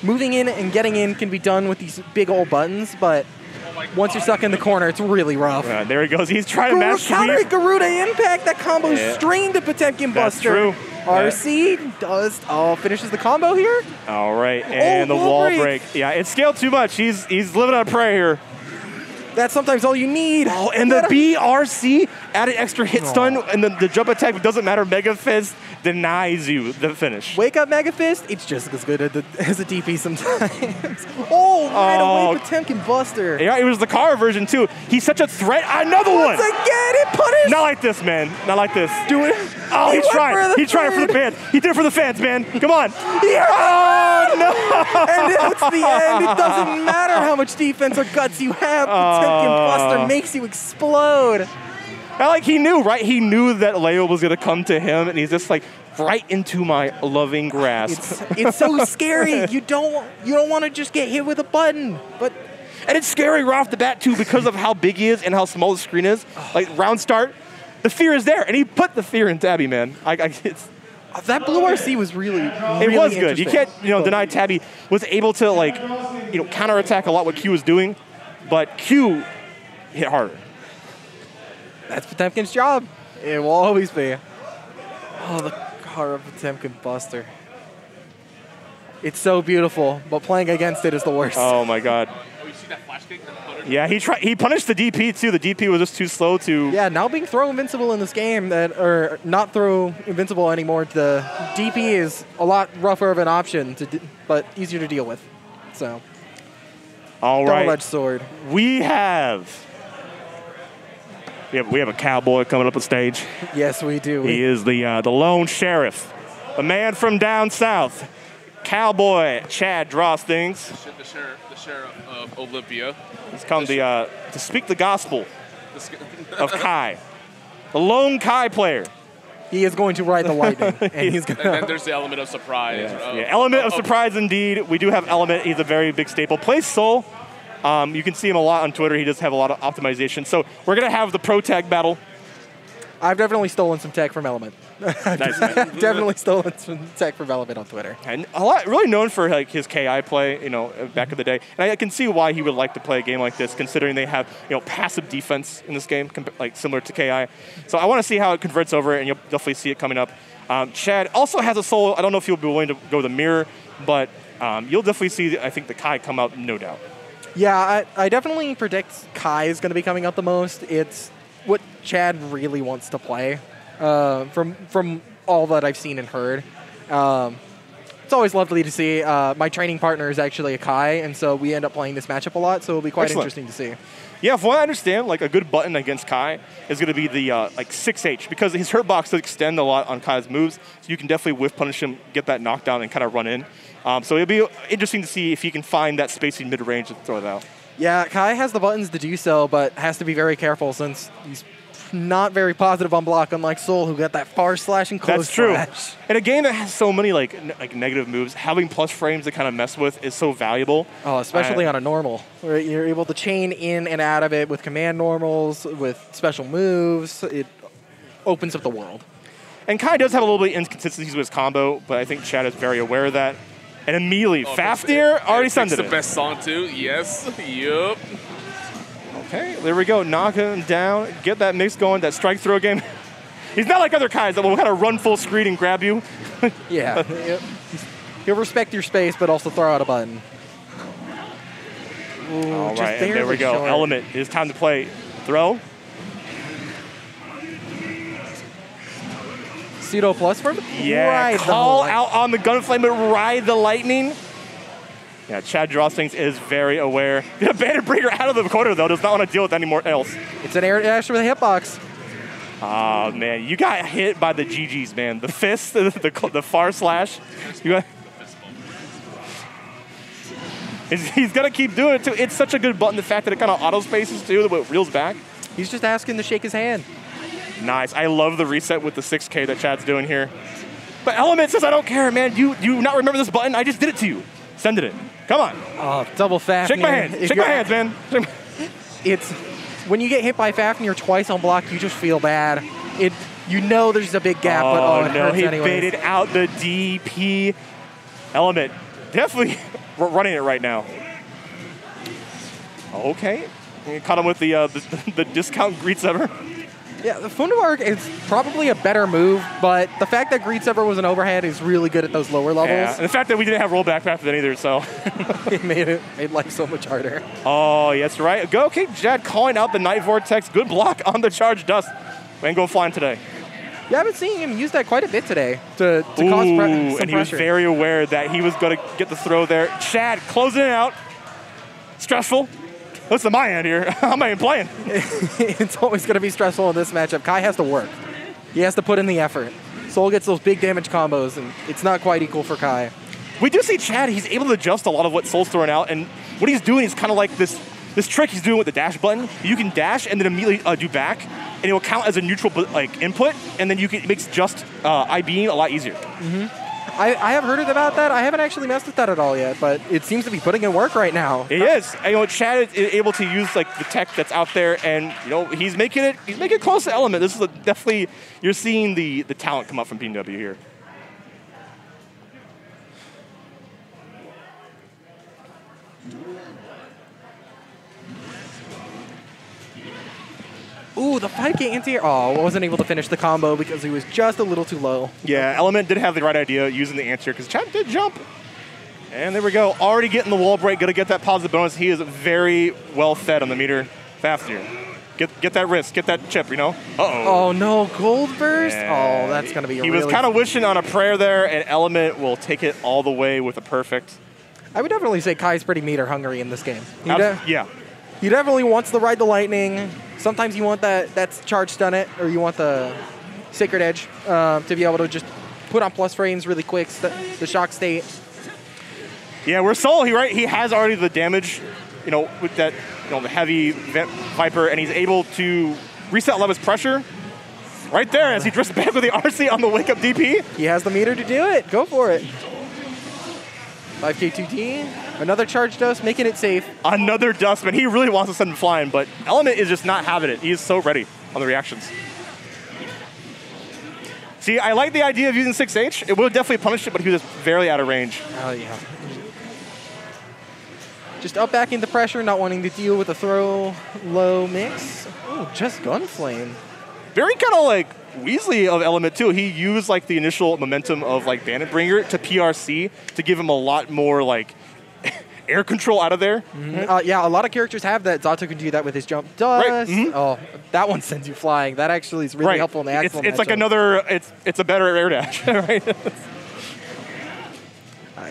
S10: Moving in and getting in can be done with these big old buttons, but once you're stuck in the corner, it's really rough.
S2: There he goes. He's trying to match
S10: counter Garuda impact. That combo strained the Potemkin Buster.
S2: That's true.
S10: RC finishes the combo here.
S2: All right, and the wall break. Yeah, it's scaled too much. He's living on a prayer here.
S10: That's sometimes all you need.
S2: Oh, and the BRC added extra hit stun, and the jump attack doesn't matter. Mega Fist denies you the finish.
S10: Wake up, Mega Fist. It's just as good as a DP sometimes. Right away, Potemkin Buster.
S2: Yeah, it was the car version too. He's such a threat. Another one.
S10: Once again, it punished.
S2: Not like this, man. Not like this.
S10: Do it.
S2: Oh, he's trying. He's trying for the fans. He did it for the fans, man. Come on. Oh, no.
S10: And it's the end. It doesn't matter how much defense or guts you have. Potemkin Buster makes you explode.
S2: He knew, right? He knew that Leo was going to come to him, and he's just like, right into my loving grasp.
S10: It's so scary. You don't want to just get hit with a button,
S2: and it's scary right off the bat too because of how big he is and how small the screen is. Like round start, the fear is there, and he put the fear in Tabby, man.
S10: That blue RC was really
S2: it was good. You can't deny Tabby was able to counterattack a lot what Q was doing, but Q hit harder.
S10: That's Potemkin's job. It will always be. Oh, the car of Potemkin Buster. It's so beautiful, but playing against it is the worst.
S2: Oh my God.
S1: Oh, you see that flash kick?
S2: Yeah, he punished the DP too. The DP was just too slow to.
S10: Yeah, now being throw invincible in this game, or not throw invincible anymore, the DP is a lot rougher of an option, but easier to deal with. So.
S2: All right.
S10: Double-edged sword.
S2: We have a cowboy coming up on stage.
S10: Yes, we do.
S2: He is the lone sheriff, a man from down south. Cowboy Chad draws things.
S1: The sheriff of Olympia.
S2: He's come to speak the gospel of Kai. The lone Kai player.
S10: He is going to ride the lightning. and
S1: then there's the element of surprise.
S2: Element of surprise indeed. We do have Element. He's a very big staple. Plays Soul. You can see him a lot on Twitter. He does have a lot of optimization. So we're going to have the pro tag battle.
S10: I've definitely stolen some tech from Element.
S2: Nice, man.
S10: Definitely stolen some tech from Element on Twitter.
S2: And really known for his KI play, back in the day. And I can see why he would like to play a game like this, considering they have, passive defense in this game, similar to KI. So I want to see how it converts over, and you'll definitely see it coming up. Chad also has a Soul. I don't know if he'll be willing to go the mirror, but you'll definitely see, I think, the Kai come out, no doubt.
S10: Yeah, I definitely predict Kai is going to be coming out the most. It's what Chad really wants to play from all that I've seen and heard. It's always lovely to see. My training partner is actually a Kai, and so we end up playing this matchup a lot, so it'll be quite interesting to see.
S2: Yeah, from what I understand, a good button against Kai is going to be the 6H, because his hurt box does extend a lot on Kai's moves, so you can definitely whiff punish him, get that knockdown, and kind of run in. So it'll be interesting to see if he can find that space in mid-range and throw it out.
S10: Yeah, Kai has the buttons to do so, but has to be very careful since he's not very positive on block, unlike Soul, who got that far slash and close slash.
S2: That's true. In a game that has so many negative moves, having plus frames to kind of mess with is so valuable.
S10: Oh, especially on a normal, where you're able to chain in and out of it with command normals, with special moves. It opens up the world.
S2: And Kai does have a little bit of inconsistencies with his combo, but I think Chad is very aware of that. And immediately, Fafnir already sent it.
S1: It's the best song too. Yes. Yup.
S2: Okay, there we go. Knock him down. Get that mix going. That strike throw game. He's not like other Kais that will kind of run full screen and grab you.
S10: Yeah. He'll respect your space, but also throw out a button. Ooh,
S2: all right, and there we go. Short. Element. It's time to play. Throw.
S10: Pseudo plus for
S2: yeah, call out on the gunflame, but ride the lightning. Yeah, Chad Drawstrings is very aware. The Bandit Breaker out of the corner, though, does not want to deal with anyone else.
S10: It's an air dash with a hitbox.
S2: Oh, man, you got hit by the GGs, man. The fist, the far slash. He's going to keep doing it, too. It's such a good button, the fact that it kind of auto-spaces, too, that it reels back.
S10: He's just asking to shake his hand.
S2: Nice. I love the reset with the 6K that Chad's doing here. But Element says, I don't care, man. You not remember this button? I just did it to you. Send it. Come on.
S10: Oh, double Fafnir.
S2: Shake my hands. Shake my hands, man.
S10: It's when you get hit by Fafnir twice on block, you just feel bad. You know there's a big gap, but it
S2: no,
S10: hurts
S2: he
S10: anyways.
S2: baited out the DP. Element definitely running it right now. Okay. You caught him with the discount greets ever.
S10: Yeah, the Funduark is probably a better move, but the fact that Greets Ever was an overhead is really good at those lower levels.
S2: Yeah, and the fact that we didn't have rollback after that either, so.
S10: It made life so much harder.
S2: Oh, yes, right. Go, okay, Jad calling out the Night Vortex. Good block on the Charge Dust. And go flying today.
S10: Yeah, I've been seeing him use that quite a bit today to cause some pressure.
S2: And he was very aware that he was going to get the throw there. Chad closing it out. Stressful. Listen to my end here. I'm not even playing.
S10: It's always going to be stressful in this matchup. Kai has to work. He has to put in the effort. Soul gets those big damage combos, and it's not quite equal for Kai.
S2: We do see Chad. He's able to adjust a lot of what Soul's throwing out, and what he's doing is kind of like this trick he's doing with the dash button. You can dash and then immediately do back, and it will count as a neutral input, and then it makes just IBing a lot easier.
S10: Mm-hmm. I have heard about that. I haven't actually messed with that at all yet, but it seems to be putting in work right now.
S2: It is. And, Chad is able to use the tech that's out there, and he's making it close to Element. This is definitely, you're seeing the talent come up from PNW here.
S10: Ooh, the 5K anti-air. Oh, wasn't able to finish the combo because he was just a little too low.
S2: Yeah, Element did have the right idea using the anti-air because Chad did jump. And there we go. Already getting the wall break. Going to get that positive bonus. He is very well fed on the meter fast here. Get that wrist. Get that chip, Uh-oh.
S10: Oh, no. Gold burst?
S2: Yeah.
S10: Oh, that's going to be
S2: He was kind of wishing on a prayer there, and Element will take it all the way with a perfect.
S10: I would definitely say Kai's pretty meter hungry in this game.
S2: Yeah.
S10: He definitely wants to ride the lightning. Sometimes you want that's charge stun it, or you want the Sacred Edge to be able to just put on plus frames really quick, the shock state.
S2: Yeah, we're Soul. He has already the damage, with that, the heavy Viper, and he's able to reset a lot of his pressure right there as he drifts back with the RC on the wake up DP.
S10: He has the meter to do it. Go for it. 5K 2D, another charge dust, making it safe.
S2: Another Dustman. He really wants to send him flying, but Element is just not having it. He is so ready on the reactions. See, I like the idea of using 6H. It would have definitely punished it, but he was very out of range.
S10: Oh, yeah. Just up backing the pressure, not wanting to deal with a throw low mix. Oh, just Gunflame.
S2: Very kind of like Weasley of Element too. He used the initial momentum of Bandit Bringer to PRC to give him a lot more air control out of there.
S10: Mm-hmm. Yeah, a lot of characters have that. Zato can do that with his jump dust.
S2: Right. Mm-hmm.
S10: Oh, that one sends you flying. That actually is really helpful in the Axel
S2: It's like another, it's a better air dash, right?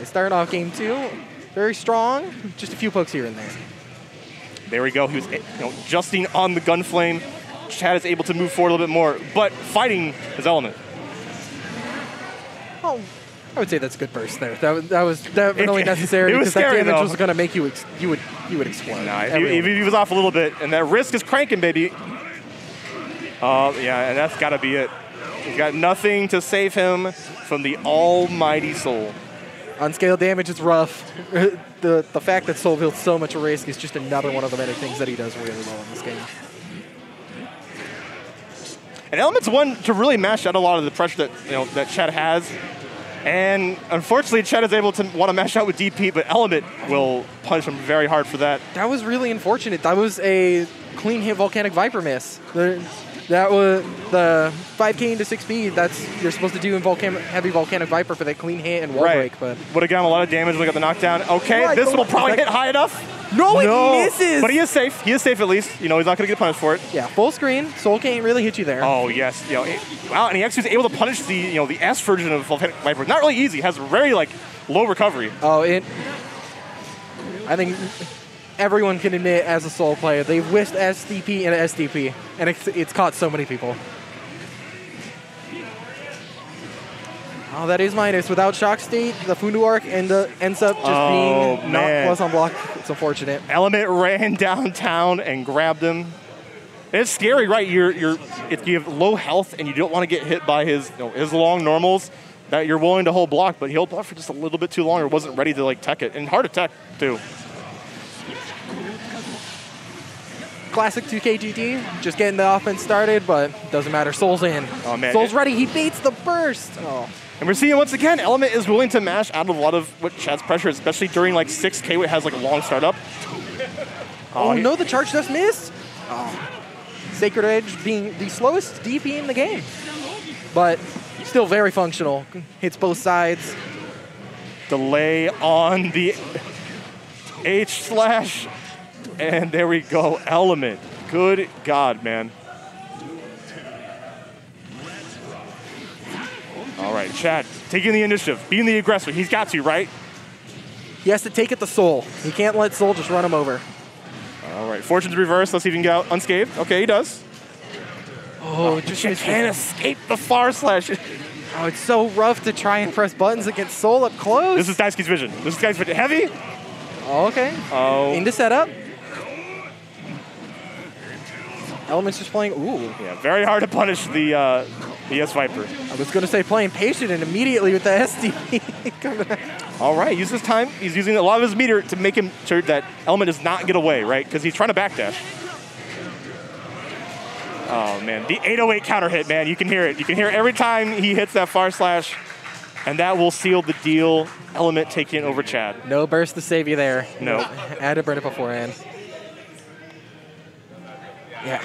S10: Starting off game 2, very strong. Just a few pokes here and there.
S2: There we go. He was adjusting on the Gunflame. Chad is able to move forward a little bit more, but fighting his Element.
S10: Oh, I would say that's a good burst there. That was definitely necessary because that damage was going to make you you would explode.
S2: Nah, he was off a little bit, and that risk is cranking, baby. Yeah, and that's got to be it. He's got nothing to save him from the almighty Soul.
S10: Unscaled damage is rough. The fact that Soul builds so much risk is just another one of the many things that he does really well in this game.
S2: And Element's one to really mash out a lot of the pressure that that Chad has. And unfortunately, Chad is able to want to mash out with DP, but Element will punish him very hard for that.
S10: That was really unfortunate. That was a clean hit Volcanic Viper miss. That was the 5K into 6B. That's you're supposed to do in heavy Volcanic Viper for that clean hit and wall break. But
S2: would have gotten a lot of damage. We got the knockdown. Okay, this will probably hit high enough.
S10: No, it misses.
S2: But he is safe. He is safe at least. He's not going to get punished for it.
S10: Yeah, full screen. Soul can't really hit you there.
S2: Oh yes. Wow, and he actually was able to punish the the S version of Volcanic Viper. Not really easy. Has very low recovery.
S10: Oh, I think everyone can admit as a Soul player, they've whisked SDP and SDP, and it's caught so many people. Oh, that is minus. Without Shock State, the Funduark ends up just being not plus on block. It's unfortunate.
S2: Element ran downtown and grabbed him. It's scary, right? If you have low health and you don't want to get hit by his long normals, that you're willing to hold block, but he held block for just a little bit too long or wasn't ready to tech it. And hard to tech, too.
S10: Classic 2K GT, just getting the offense started, but doesn't matter. Soul's in.
S2: Oh, man.
S10: Soul's ready. He baits the burst. Oh.
S2: And we're seeing once again, Element is willing to mash out of a lot of Chad's pressure, especially during 6K, where it has a long startup.
S10: Oh, no, the charge does miss. Oh. Sacred Edge being the slowest DP in the game. But still very functional. Hits both sides.
S2: Delay on the H/. And there we go, Element. Good God, man. All right, Chad, taking the initiative, being the aggressor. He's got to, right?
S10: He has to take it to Soul. He can't let Soul just run him over.
S2: All right, Fortune's reverse. Let's see if he can get out unscathed. Okay, he does.
S10: Oh, just
S2: can't escape the far slash.
S10: Oh, it's so rough to try and press buttons against Soul up close.
S2: This is Daisuke's vision. This is Daisuke's vision. Heavy.
S10: Oh, okay.
S2: Oh.
S10: Into setup. Element's just playing. Ooh.
S2: Yeah, very hard to punish the S Viper.
S10: I was going to say playing patient and immediately with the SD.
S2: All right, use this time. He's using a lot of his meter to make him sure that Element does not get away, right? Because he's trying to backdash. Oh, man. The 808 counter hit, man. You can hear it. You can hear it every time he hits that far slash. And that will seal the deal. Element taking over Chad.
S10: No burst to save you there.
S2: No.
S10: I had to burn it beforehand. Yeah.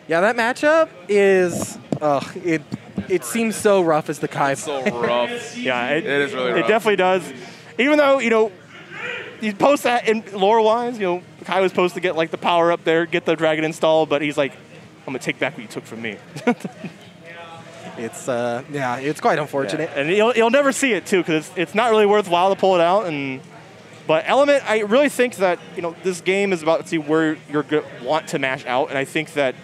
S10: Yeah, that matchup is, it seems so rough as the Kai.
S1: It's so rough.
S2: Yeah,
S1: it is really rough.
S2: It definitely does. Even though, you post that in lore-wise, Kai was supposed to get like the power up there, get the dragon installed, but he's like, I'm gonna take back what you took from me.
S10: It's it's quite unfortunate.
S2: Yeah. And you'll never see it too, because it's not really worthwhile to pull it out. But Element, I really think that this game is about to see where you're gonna want to mash out, and I think that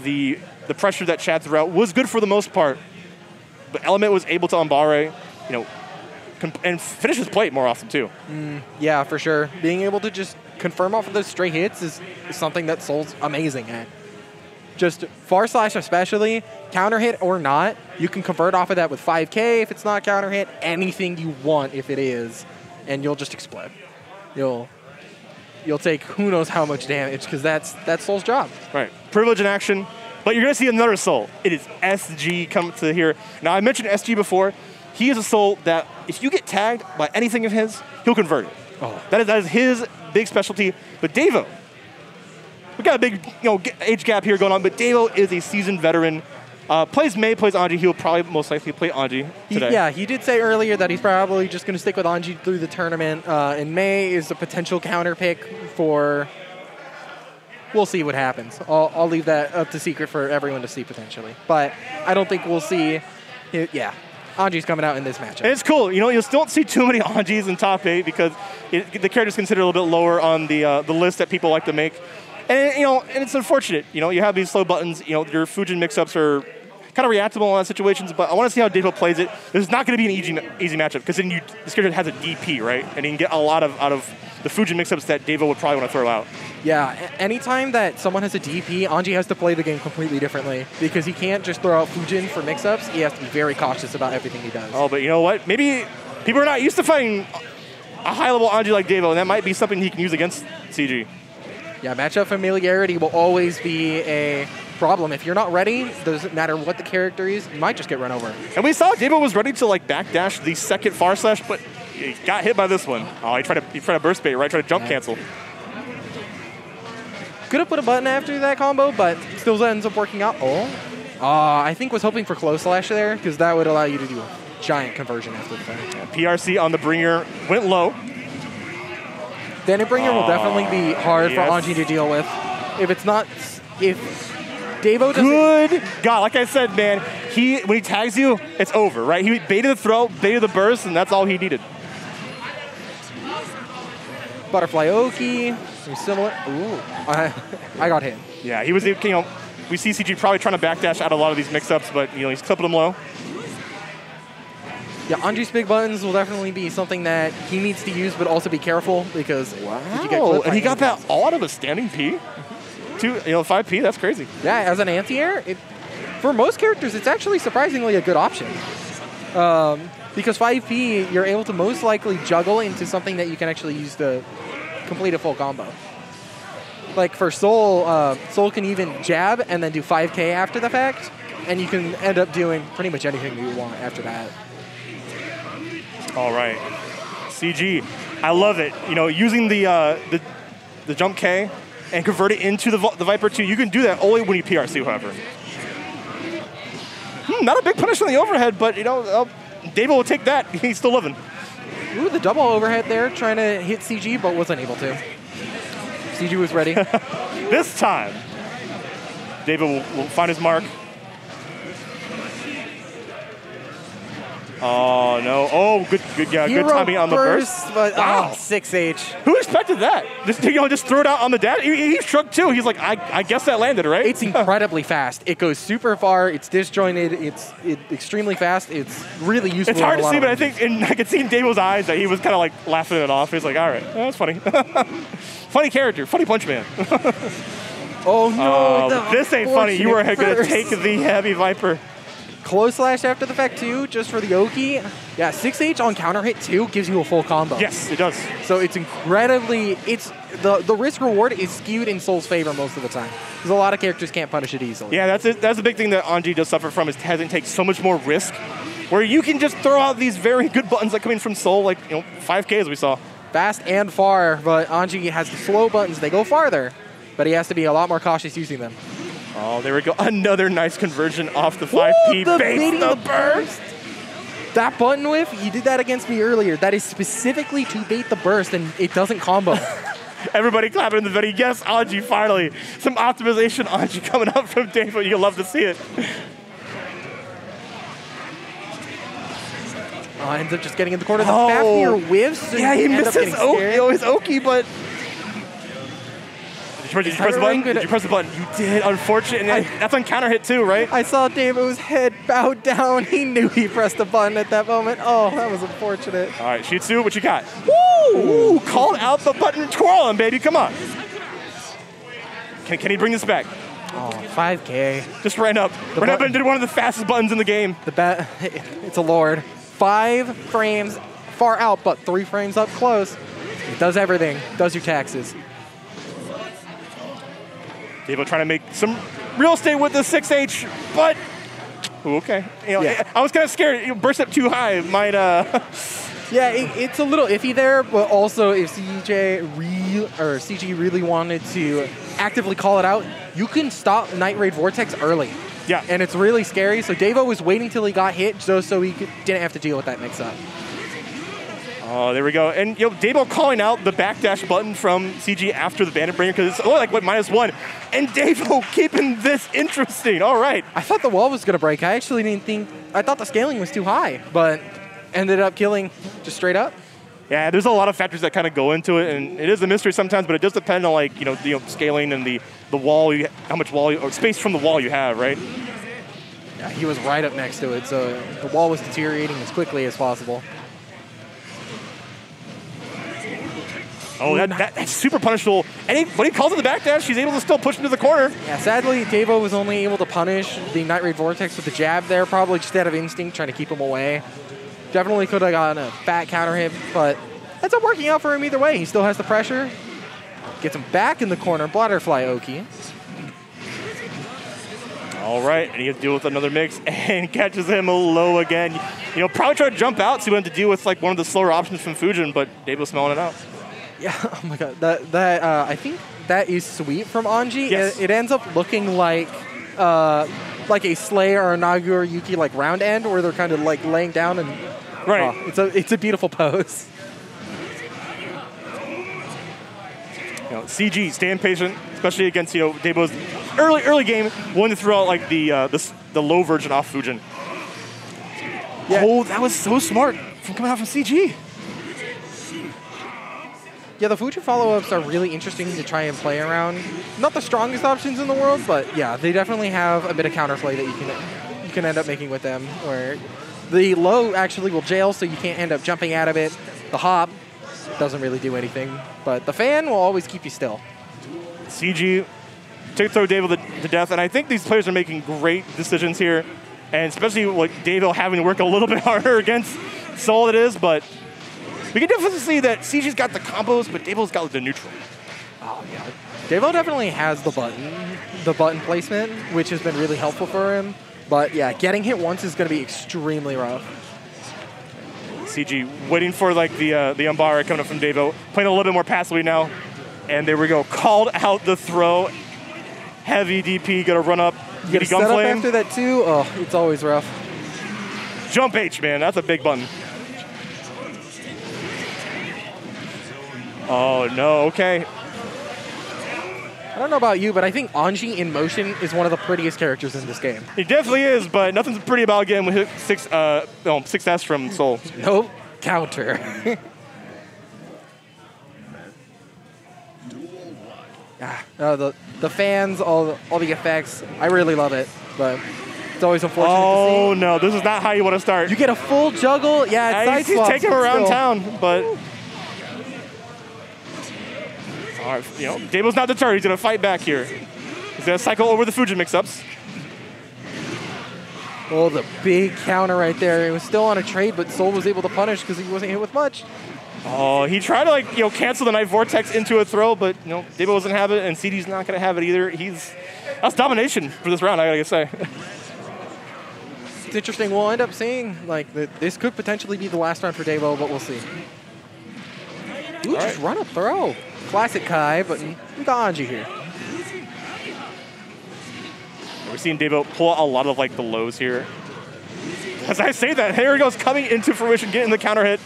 S2: the pressure that Chad threw out was good for the most part. But Element was able to Ambare, and finish his plate more often too.
S10: Yeah, for sure. Being able to just confirm off of those straight hits is something that Soul's amazing at. Just far slash especially, counter hit or not, you can convert off of that with 5K if it's not counter hit, anything you want if it is, and you'll just explode. You'll take who knows how much damage, because that's Soul's job.
S2: Right. Privilege in action. But you're going to see another Soul. It is SG come to here. Now, I mentioned SG before. He is a Soul that if you get tagged by anything of his, he'll convert it.
S10: Oh.
S2: That is his big specialty. But Devo, we got a big age gap here going on, but Devo is a seasoned veteran. Plays Mei, plays Anji. He'll probably most likely play Anji today.
S10: He did say earlier that he's probably just going to stick with Anji through the tournament. And Mei is a potential counter pick for... We'll see what happens. I'll leave that up to secret for everyone to see potentially. But I don't think we'll see... Yeah. Anji's coming out in this matchup.
S2: And it's cool. You still don't see too many Anjis in top 8 because the character's considered a little bit lower on the list that people like to make. And and it's unfortunate. You have these slow buttons. Your Fujin mix-ups are kind of reactable in a lot of situations, but I want to see how Devo plays it. This is not going to be an easy matchup because then this character has a DP, right? And he can get a lot out of the Fujin mix-ups that Devo would probably want to throw out.
S10: Yeah, anytime that someone has a DP, Anji has to play the game completely differently because he can't just throw out Fujin for mix-ups. He has to be very cautious about everything he does.
S2: Oh, but you know what? Maybe people are not used to fighting a high-level Anji like Devo, and that might be something he can use against CG.
S10: Yeah, matchup familiarity will always be a problem. If you're not ready, doesn't matter what the character is, you might just get run over.
S2: And we saw Devo was ready to backdash the second far slash, but he got hit by this one. Oh, he tried to burst bait, right? Tried to jump cancel.
S10: Could have put a button after that combo, but still ends up working out. I think was hoping for close slash there because that would allow you to do a giant conversion after the fact.
S2: Yeah, PRC on the bringer went low.
S10: Then a bringer will definitely be hard for Anji to deal with. If Devo doesn't...
S2: Good God, like I said, man, when he tags you, it's over, right? He baited the throw, baited the burst, and that's all he needed.
S10: Butterfly Oki, similar. Ooh, I got hit.
S2: Yeah, he was, we see CG probably trying to backdash out a lot of these mix-ups, but he's clipping them low.
S10: Yeah, Anji's big buttons will definitely be something that he needs to use, but also be careful because if you get clipped,
S2: and he got that all out of a standing P. 5P, that's crazy.
S10: Yeah, as an anti-air, for most characters, it's actually surprisingly a good option. Because 5P, you're able to most likely juggle into something that you can actually use to complete a full combo. Like for Soul, Soul can even jab and then do 5K after the fact, and you can end up doing pretty much anything you want after that.
S2: All right. CG I love it. You know, using the jump K and convert it into the Viper 2. You can do that only when you PRC, however. Not a big punish on the overhead, but, you know, David will take that. He's still living.
S10: Ooh, the double overhead there, trying to hit CG, but wasn't able to. CG was ready.
S2: This time, David will find his mark. Oh, no. Oh, good timing on the burst.
S10: But,
S2: wow.
S10: 6H.
S2: Who expected that? Just throw it out on the dash? He struck too. He's like, I guess that landed, right?
S10: It's incredibly fast. It goes super far. It's disjointed. It's extremely fast. It's really useful.
S2: It's hard to see, but I think I could see in David's eyes that he was kind of like laughing it off. He's like, all right, that's funny. Funny character, funny punch man.
S10: Oh, no.
S2: This ain't funny. You were going to take the heavy Viper.
S10: Close slash after the fact, too, just for the Oki. Yeah, 6H on counter hit, too, gives you a full combo.
S2: Yes, it does.
S10: So it's incredibly... The risk-reward is skewed in Soul's favor most of the time. Because a lot of characters can't punish it easily.
S2: Yeah, that's a big thing that Anji does suffer from, is having to take so much more risk, where you can just throw out these very good buttons that come in from Soul, like, you know, 5K as we saw.
S10: Fast and far, but Anji has the slow buttons. They go farther, but he has to be a lot more cautious using them.
S2: Oh, there we go. Another nice conversion off the 5P. Baits the burst.
S10: That button whiff, he did that against me earlier. That is specifically to bait the burst, and it doesn't combo.
S2: Everybody clapping in the video. Yes, Anji, finally. Some optimization Anji coming up from Dave. You'll love to see it.
S10: Ends up just getting in the corner. The Fafnir whiffs. So
S2: yeah, he misses his Oki, but... Did you press the button? Did you press the button? You did, unfortunately. That's on counter hit too, right?
S10: I saw David's head bow down. He knew he pressed the button at that moment. Oh, that was unfortunate.
S2: All right, Shitsu, what you got? Woo! Ooh, called out the button. Twirl him, baby. Come on. Can he bring this back?
S10: Oh, 5K.
S2: Just ran up. Ran up and did one of the fastest buttons in the game.
S10: It's a lord. 5 frames far out, but 3 frames up close. It does everything. Does your taxes.
S2: Devo trying to make some real estate with the 6H, but okay. You know, I was kind of scared. Burst up too high might.
S10: Yeah, it's a little iffy there, but also if CG really wanted to actively call it out, you can stop Night Raid Vortex early.
S2: Yeah,
S10: and it's really scary. So Devo was waiting till he got hit, so he didn't have to deal with that mix-up.
S2: Oh, there we go. And, you know, Davo calling out the backdash button from CG after the Bandit Bringer because it's only like, what, -1. And Davo keeping this interesting. All right.
S10: I thought the wall was going to break. I actually didn't think... I thought the scaling was too high, but ended up killing just straight up.
S2: Yeah, there's a lot of factors that kind of go into it, and it is a mystery sometimes, but it does depend on, like, scaling and the wall, how much wall, or space from the wall you have, right?
S10: Yeah, he was right up next to it, so the wall was deteriorating as quickly as possible.
S2: Oh, that's super punishable. But he calls it the backdash. He's able to still push him to the corner.
S10: Yeah, sadly, Davo was only able to punish the Night Raid Vortex with the jab there, probably just out of instinct, trying to keep him away. Definitely could have gotten a fat counter hit, but ends up working out for him either way. He still has the pressure. Gets him back in the corner. Butterfly Oki.
S2: All right, and he has to deal with another mix and catches him low again. Probably try to jump out, so he went to deal with like one of the slower options from Fujin, but Davo's smelling it out.
S10: Yeah, oh my god, I think that is sweet from Anji.
S2: Yes.
S10: It ends up looking like a Slay or a Nagu or Yuki like round end where they're kind of like laying down and
S2: right.
S10: It's a beautiful pose.
S2: CG staying patient, especially against Davo's early game, wanting to throw out like the low version off Fujin. Yeah. Oh, that was so smart from coming out from CG.
S10: Yeah, the Fujin follow-ups are really interesting to try and play around. Not the strongest options in the world, but yeah, they definitely have a bit of counterplay that you can end up making with them, where the low actually will jail, so you can't end up jumping out of it. The hop doesn't really do anything, but the fan will always keep you still.
S2: CG took throw Davo to death, and I think these players are making great decisions here, and especially like Davo having to work a little bit harder against Soul it is, but we can definitely see that CG's got the combos, but Davo's got the neutral.
S10: Oh, yeah. Davo definitely has the button placement, which has been really helpful for him. But yeah, getting hit once is going to be extremely rough.
S2: CG waiting for like the Umbara coming up from Devo, playing a little bit more passively now. And there we go, called out the throw. Heavy DP, gonna run up.
S10: You gotta set up after that too. Oh, it's always rough.
S2: Jump H, man, that's a big button. Oh no, okay.
S10: I don't know about you, but I think Anji in motion is one of the prettiest characters in this game.
S2: He definitely is, but nothing's pretty about getting with 6S from Soul.
S10: Nope, counter. The fans, all the effects, I really love it, but it's always unfortunate to see.
S2: Oh no, this is not how you want to start.
S10: You get a full juggle, yeah, it's side swaps.
S2: Take him around town, but... All right, you know, Devo's not deterred. He's going to fight back here. He's going to cycle over the Fujin mix-ups.
S10: Oh, the big counter right there. It was still on a trade, but Soul was able to punish because he wasn't hit with much.
S2: Oh, he tried to, like, you know, cancel the Night Vortex into a throw, but, you know, Devo doesn't have it, and CD's not going to have it either. That's domination for this round, I got to say.
S10: It's interesting. We'll end up seeing, like, this could potentially be the last round for Devo, but we'll see. Ooh, just run a throw. Classic Kai, but we got Anji here.
S2: We're seeing Devo pull a lot of like the lows here. As I say that, here he goes coming into fruition, getting the counter hit.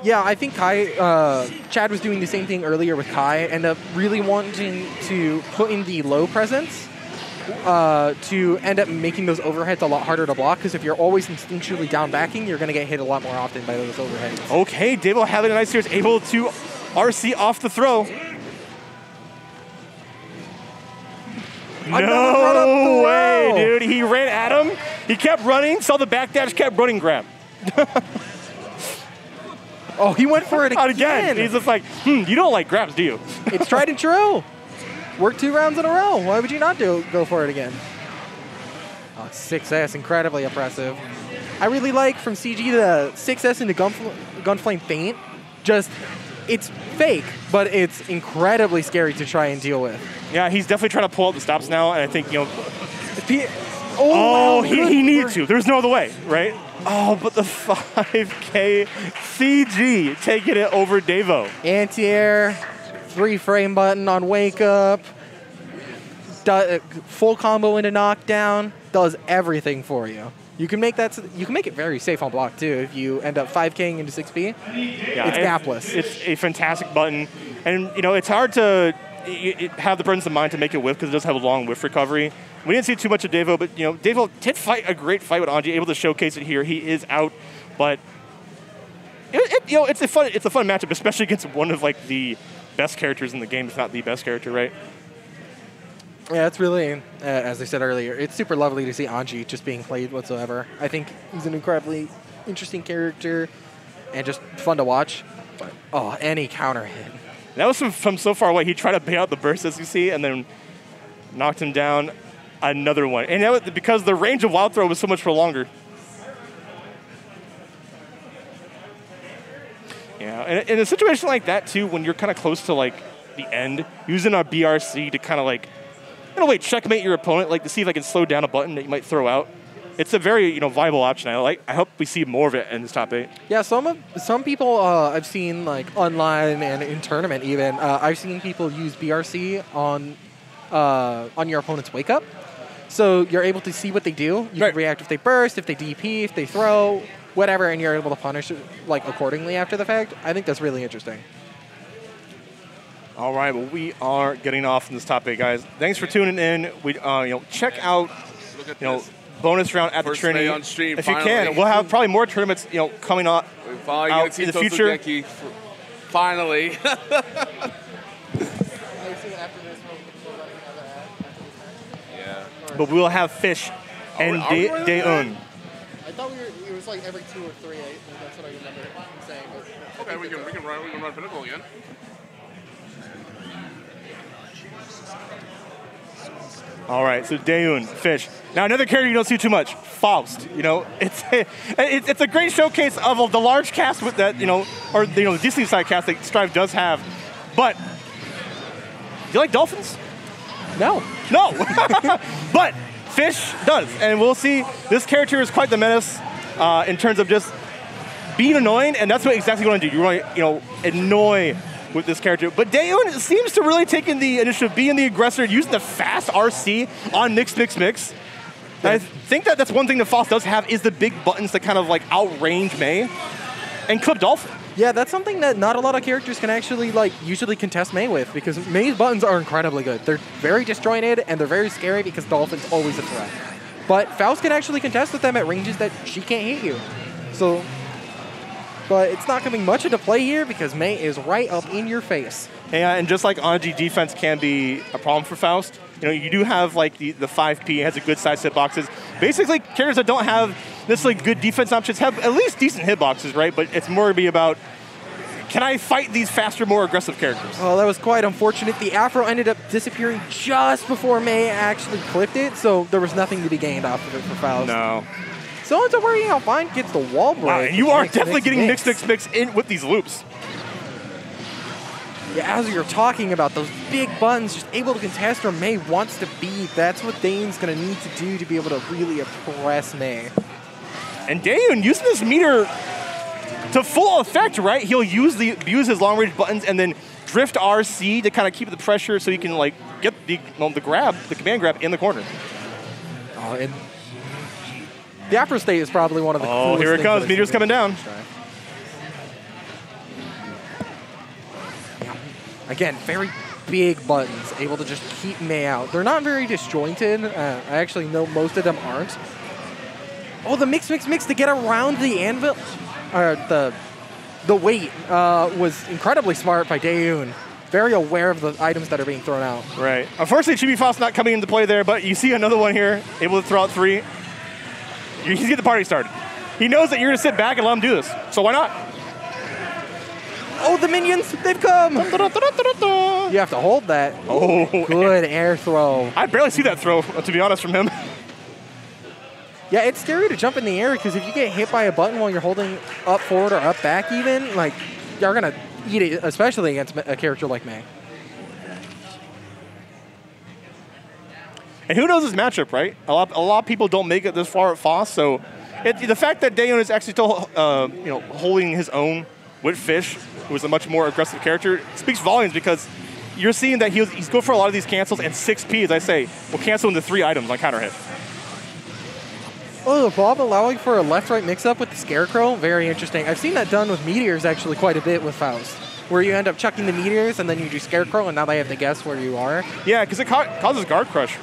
S10: Yeah, I think Kai, Chad was doing the same thing earlier with Kai, end up really wanting to put in the low presence to end up making those overheads a lot harder to block, because if you're always instinctually down backing, you're going to get hit a lot more often by those overheads.
S2: Okay, Devo having a nice series, able to RC off the throw. No way, dude. He ran at him. He kept running, saw the backdash, kept running grab.
S10: Oh, he went for it again.
S2: He's just like, you don't like grabs, do you?
S10: It's tried and true. Worked 2 rounds in a row. Why would you not go for it again? Oh, 6S, incredibly impressive. I really like from CG the 6S into Gunflame feint. Just, it's fake, but it's incredibly scary to try and deal with.
S2: Yeah, he's definitely trying to pull out the stops now, and I think, you know... he needs to. There's no other way, right? Oh, but the 5K CG taking it over Devo.
S10: Anti-air, 3-frame button on wake up, full combo into knockdown, does everything for you. You can make it very safe on block too if you end up 5K'ing into 6B. Yeah, it's gapless.
S2: It's a fantastic button, and you know it's hard to have the presence of mind to make it whiff because it does have a long whiff recovery. We didn't see too much of Devo, but you know Devo did fight a great fight with Anji, able to showcase it here. He is out, but it's a fun matchup, especially against one of like the best characters in the game, if not the best character, right?
S10: Yeah, it's really, as I said earlier, it's super lovely to see Anji just being played whatsoever. I think he's an incredibly interesting character and just fun to watch. But, oh, any counter hit.
S2: That was from so far away. He tried to bait out the burst, as you see, and then knocked him down. Another one. And that was because the range of wild throw was so much longer. Yeah, and in a situation like that, too, when you're kind of close to, like, the end, using a BRC to kind of, like, in a way, checkmate your opponent, like, to see if I can slow down a button that you might throw out. It's a very, you know, viable option. I hope we see more of it in this top 8.
S10: Yeah, some people I've seen, like, online and in tournament even, I've seen people use BRC on your opponent's wake up. So you're able to see what they do. You can react if they burst, if they DP, if they throw, whatever, and you're able to punish it, like, accordingly after the fact. I think that's really interesting.
S2: All right, well, we are getting off in this top 8, guys. Thanks for tuning in. We, you know, check out, you know, bonus round at
S1: First
S2: the Trinity.
S1: on stream,
S2: if
S1: finally.
S2: you can, we'll have probably more tournaments, you know, coming out in the future.
S1: Finally.
S2: But we will have Fish and Daeun.
S10: I thought it was like every 2 or 3. That's what I remember saying.
S1: Okay, we can run Pinnacle again.
S2: All right, so Daeun, Fish. Now another character you don't see too much, Faust. You know, it's a great showcase of the large cast with that, you know, or you know the Disney side cast that Strive does have. But do you like dolphins?
S10: No.
S2: But Fish does, and we'll see. This character is quite the menace in terms of just being annoying, and that's what exactly you want to do. You want to, annoy with this character. But Daeun seems to really taking the initiative, being the aggressor, using the fast RC on Mix. Yeah. I think that's one thing that Faust does have is the big buttons that kind of like outrange Mei and clip Dolphin.
S10: Yeah, that's something that not a lot of characters can actually usually contest Mei with, because Mei's buttons are incredibly good. They're very disjointed and they're very scary because Dolphin's always a threat. But Faust can actually contest with them at ranges that she can't hit you. So, but it's not coming much into play here because Mei is right up in your face.
S2: And just like Anji, defense can be a problem for Faust. You do have like the 5P, has a good size hitboxes. Basically, characters that don't have necessarily good defense options have at least decent hitboxes, right? But it's more to be about, can I fight these faster, more aggressive characters?
S10: Oh, that was quite unfortunate. The Afro ended up disappearing just before Mei actually clipped it, so there was nothing to be gained off of it for Faust.
S2: No.
S10: So it's a worry how Fine gets the wall break.
S2: Wow, and you are definitely getting mix in with these loops.
S10: Yeah, as you're talking about those big buttons, just able to contest where Mei wants to be. That's what Daeun's going to need to do to be able to really oppress Mei.
S2: And Daeun using this meter to full effect, right? He'll use his long range buttons and then drift RC to kind of keep the pressure so he can like get the command grab in the corner.
S10: Oh, and the Afro state is probably one of the coolest
S2: here it comes. Meteor's coming down.
S10: Again, very big buttons, able to just keep Mei out. They're not very disjointed. I actually know most of them aren't. Oh, the mix to get around the anvil, the weight was incredibly smart by Daeun. Very aware of the items that are being thrown out.
S2: Right. Unfortunately, Chibi Faust not coming into play there, but you see another one here, able to throw out 3. He's get the party started. He knows that you're going to sit back and let him do this, so why not?
S10: Oh, the minions, they've come! You have to hold that.
S2: Oh,
S10: good air throw.
S2: I barely see that throw, to be honest, from him.
S10: Yeah, it's scary to jump in the air because if you get hit by a button while you're holding up forward or up back even, you're going to eat it, especially against a character like Mei.
S2: And who knows this matchup, right? A lot of people don't make it this far at Faust, so the fact that Daeun is actually still holding his own with Fish, who is a much more aggressive character, speaks volumes because you're seeing that he's going for a lot of these cancels, and 6P, as I say, will cancel into 3 items on counter hit.
S10: Oh, the Bob allowing for a left-right mix-up with the Scarecrow, very interesting. I've seen that done with Meteors actually quite a bit with Faust, where you end up chucking the Meteors and then you do Scarecrow, and now they have to guess where you are.
S2: Yeah, because it causes guard crush.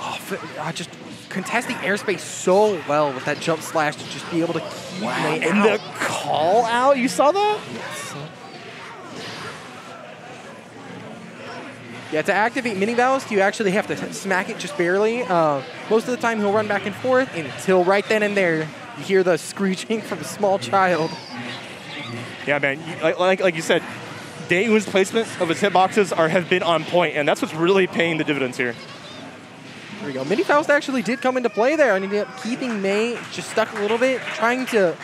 S10: Oh, just contesting airspace so well with that jump slash to just be able to keep Mei out.
S2: And the call out, you saw that?
S10: Yes. Yeah, to activate Mini Baust, you actually have to smack it just barely. Most of the time, he'll run back and forth until right then and there, you hear the screeching from a small child.
S2: Yeah, man. Like you said, Daeun's placement of his hitboxes have been on point, and that's what's really paying the dividends here.
S10: There we go. Mini Faust actually did come into play there and ended up keeping Mei just stuck a little bit, trying to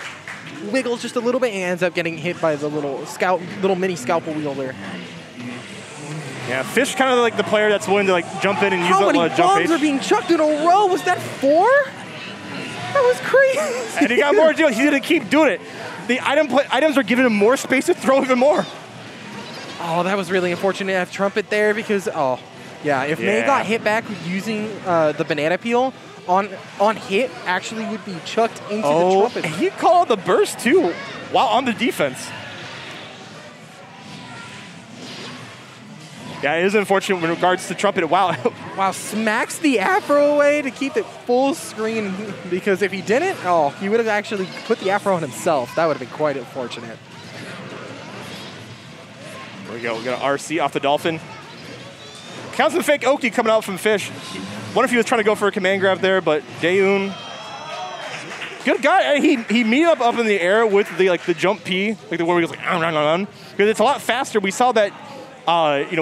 S10: wiggle just a little bit, and ends up getting hit by the little mini scalpel wielder.
S2: Yeah, Fish kind of like the player that's willing to jump in and use that jump H.
S10: How many bombs are being chucked in a row? Was that 4? That was crazy.
S2: And he got more deals. He's going to keep doing it. The items are giving him more space to throw even more.
S10: Oh, that was really unfortunate to have Trumpet there because, yeah, if Mei got hit back using the banana peel, on hit actually would be chucked into the Trumpet.
S2: And he called the burst too while on the defense. Yeah, it is unfortunate in regards to Trumpet. Wow.
S10: Wow, smacks the Afro away to keep it full screen because if he didn't, he would have actually put the Afro on himself. That would have been quite unfortunate.
S2: There we go. We got an RC off the Dolphin. Counts the fake Oki coming out from Fish. Wonder if he was trying to go for a command grab there, but Daeun, good guy. He meet up in the air with the jump P, like the one where he goes because it's a lot faster. We saw that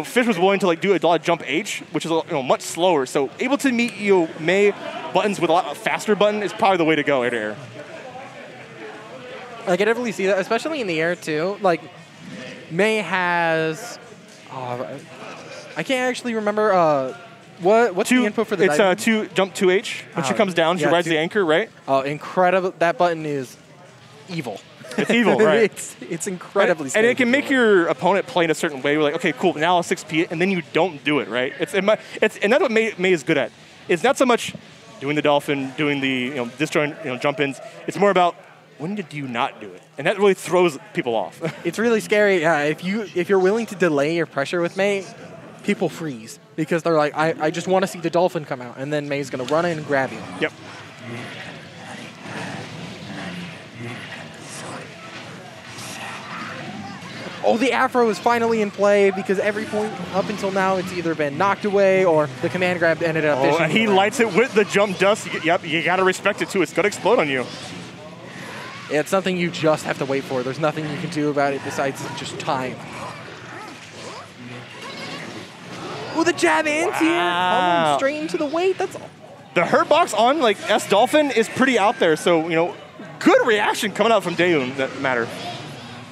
S2: Fish was willing to do a lot of jump H, which is much slower. So able to meet Mei buttons with a lot faster button is probably the way to go air to air.
S10: I can definitely see that, especially in the air too. Mei has, I can't actually remember What's the input for the
S2: It's
S10: diving?
S2: jump 2H. When she comes down, she
S10: yeah,
S2: rides the anchor, right?
S10: Oh, incredible. That button is evil.
S2: It's evil, right?
S10: It's incredibly scary.
S2: And it can make your opponent play in a certain way. We're like, okay, cool, now I'll 6P it, and then you don't do it, right? And that's what May is good at. It's not so much doing the dolphin, doing the disjoint jump-ins. It's more about when did you not do it? And that really throws people off.
S10: It's really scary. Yeah, if you're willing to delay your pressure with May, people freeze because they're like, I just want to see the dolphin come out, and then May's going to run in and grab you.
S2: Yep.
S10: Oh, the Afro is finally in play because every point up until now it's either been knocked away or the command grab ended up.
S2: Oh, and he lights it with the jump dust. Yep, you got to respect it too. It's going to explode on you.
S10: Yeah, it's something you just have to wait for. There's nothing you can do about it besides just time. Oh, the jab anti-air. Coming straight into the weight. That's all.
S2: The hurt box on like S Dolphin is pretty out there. So, good reaction coming out from Daeun that matter.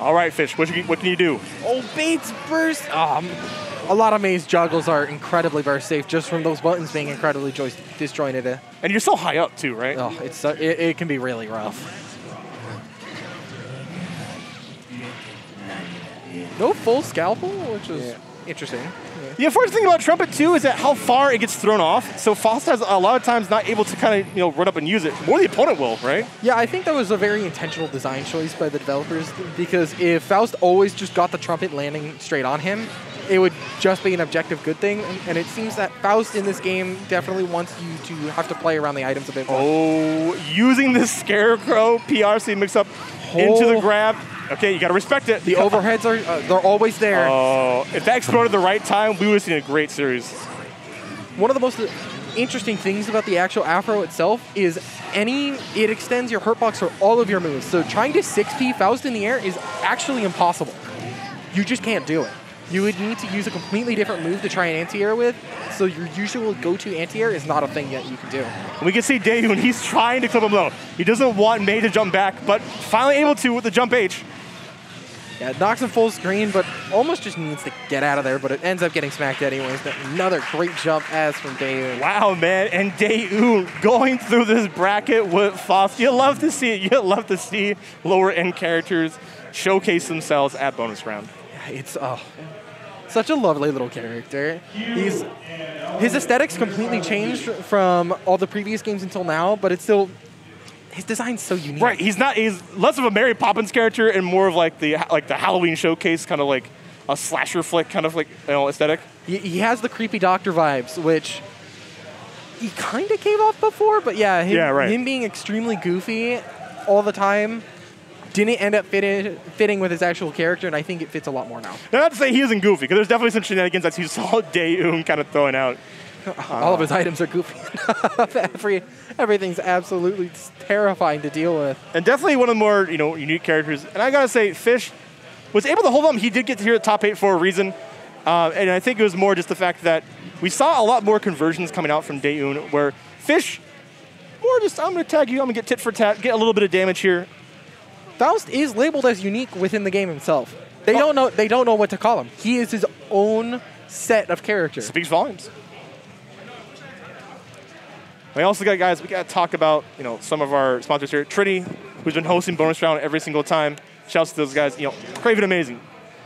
S2: All right, Fish, what can you do?
S10: Oh, Bates burst. A lot of May's juggles are incredibly burst safe just from those buttons being incredibly disjointed.
S2: And you're so high up too, right?
S10: Oh, it can be really rough. No full scalpel, which is interesting. Yeah.
S2: The unfortunate thing about Trumpet too is that how far it gets thrown off. So Faust has a lot of times not able to kind of run up and use it. More the opponent will, right?
S10: Yeah, I think that was a very intentional design choice by the developers because if Faust always just got the Trumpet landing straight on him, it would just be an objective good thing. And it seems that Faust in this game definitely wants you to have to play around the items a bit more.
S2: Oh, using this Scarecrow PRC mix up into the grab. Okay, you got to respect it.
S10: The overheads they're always there.
S2: Oh, if that exploded at the right time, we would have seen a great series.
S10: One of the most interesting things about the actual Afro itself is it extends your hurtbox for all of your moves. So trying to 6P Faust in the air is actually impossible. You just can't do it. You would need to use a completely different move to try an anti-air with, so your usual go-to anti-air is not a thing that you can do.
S2: We can see Daeun, he's trying to clip him low. He doesn't want May to jump back, but finally able to with the jump H.
S10: Yeah, it knocks him full screen, but almost just needs to get out of there, but it ends up getting smacked anyways. Another great jump as from Daeun.
S2: Wow, man, and Daeun going through this bracket with Faust. You love to see it. You love to see lower-end characters showcase themselves at bonus round.
S10: It's such a lovely little character. His aesthetics completely changed from all the previous games until now, but it's still, his design's so unique.
S2: Right, he's less of a Mary Poppins character and more of like the Halloween showcase, kind of like a slasher flick kind of like aesthetic.
S10: He has the creepy doctor vibes, which he kind of came off before, but him being extremely goofy all the time didn't end up fitting with his actual character, and I think it fits a lot more now.
S2: Now, not to say he isn't goofy, because there's definitely some shenanigans that you saw Daeun kind of throwing out.
S10: All of his items are goofy. Everything's absolutely terrifying to deal with.
S2: And definitely one of the more unique characters. And I gotta say, Fish was able to hold him. He did get to here at top 8 for a reason, and I think it was more just the fact that we saw a lot more conversions coming out from Daeun, where Fish more just I'm gonna tag you, I'm gonna get tit for tat, get a little bit of damage here.
S10: Faust is labeled as unique within the game himself. They don't know what to call him. He is his own set of characters.
S2: Speaks volumes. We also got we got to talk about some of our sponsors here. Trinity, who's been hosting bonus round every single time. Shouts to those guys. Craven Amazing,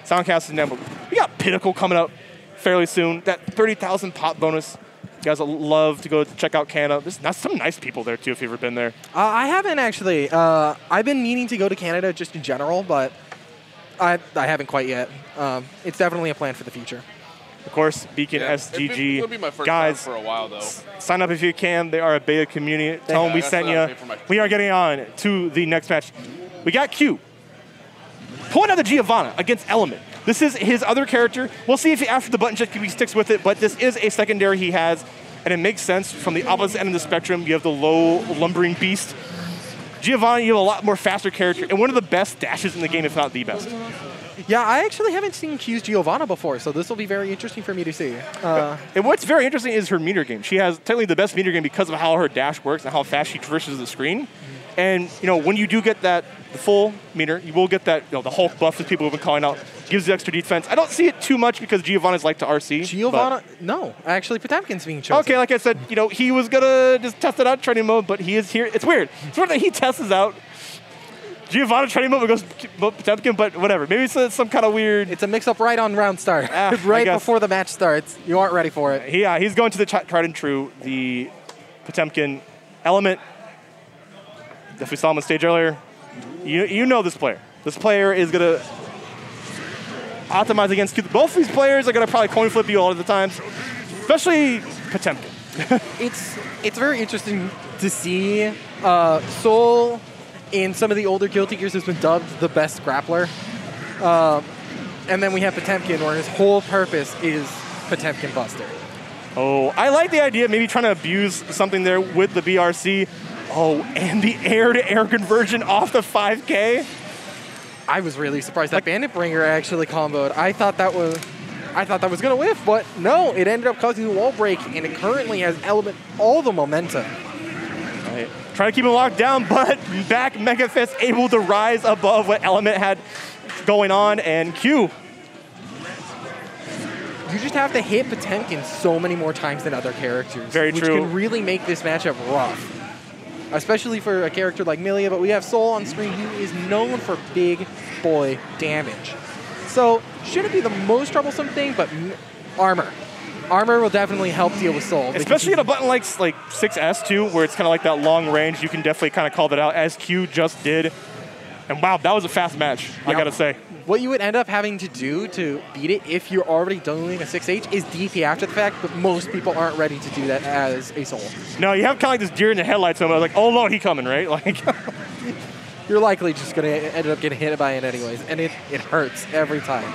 S2: Soundcast Network. We got Pinnacle coming up fairly soon. That 30,000 pop bonus. You guys would love to go check out Canada. There's some nice people there, too, if you've ever been there.
S10: I haven't, actually. I've been meaning to go to Canada just in general, but I haven't quite yet. It's definitely a plan for the future.
S2: Of course, Beacon SGG.
S1: It'll be my first
S2: guys,
S1: time for a while, though.
S2: Sign up if you can. They are a beta community. Tell them we sent you. We are getting on to the next match. We got Q. Pulling out the Giovanna against Element. This is his other character. We'll see if after the button check he sticks with it, but this is a secondary he has, and it makes sense. From the opposite end of the spectrum, you have the low lumbering beast. Giovanna, you have a lot more faster character, and one of the best dashes in the game, if not the best.
S10: Yeah, I actually haven't seen Q's Giovanna before, so this will be very interesting for me to see.
S2: And what's very interesting is her meter game. She has technically the best meter game because of how her dash works and how fast she traverses the screen. And when you do get the full meter, you will get that the Hulk buff that people have been calling out. Gives you extra defense. I don't see it too much because Giovanna's like to RC.
S10: Giovanna, no, actually Potemkin's being chosen.
S2: Okay, like I said, he was gonna just test it out training mode, but he is here. It's weird. It's weird that he tests out Giovanna training mode and goes Potemkin, but whatever. Maybe it's some kind of weird.
S10: It's a mix-up right on round start, right before the match starts. You aren't ready for it.
S2: Yeah, he's going to the tried and true, the Potemkin element. If we saw him on stage earlier, you know this player. This player is gonna optimize against Q. Both these players are gonna probably coin flip you all of the times, especially Potemkin.
S10: It's very interesting to see Soul in some of the older Guilty Gears has been dubbed the best grappler. And then we have Potemkin, where his whole purpose is Potemkin Buster.
S2: Oh, I like the idea of maybe trying to abuse something there with the BRC. Oh, and the air-to-air conversion off the 5K.
S10: I was really surprised that Bandit Bringer actually comboed. I thought that was gonna whiff, but no, it ended up causing a wall break, and it currently has Element all the momentum.
S2: Right. Trying to keep him locked down, but back Mega Fist able to rise above what Element had going on, and Q.
S10: You just have to hit Potemkin so many more times than other characters.
S2: Very
S10: which
S2: true.
S10: Which can really make this matchup rough. Especially for a character like Milia, but we have Soul on screen who is known for big boy damage. So, shouldn't be the most troublesome thing, but armor. Armor will definitely help deal with Soul.
S2: Especially at a button like 6S too, where it's kind of like that long range, you can definitely kind of call that out, as Q just did. And wow, that was a fast match, I gotta say.
S10: What you would end up having to do to beat it, if you're already doing a 6H, is DP after the fact, but most people aren't ready to do that as a Soul.
S2: No, you have kind of like this deer in the headlights moment, like, oh no, he coming, right? Like,
S10: you're likely just gonna end up getting hit by it anyways, and it hurts every time.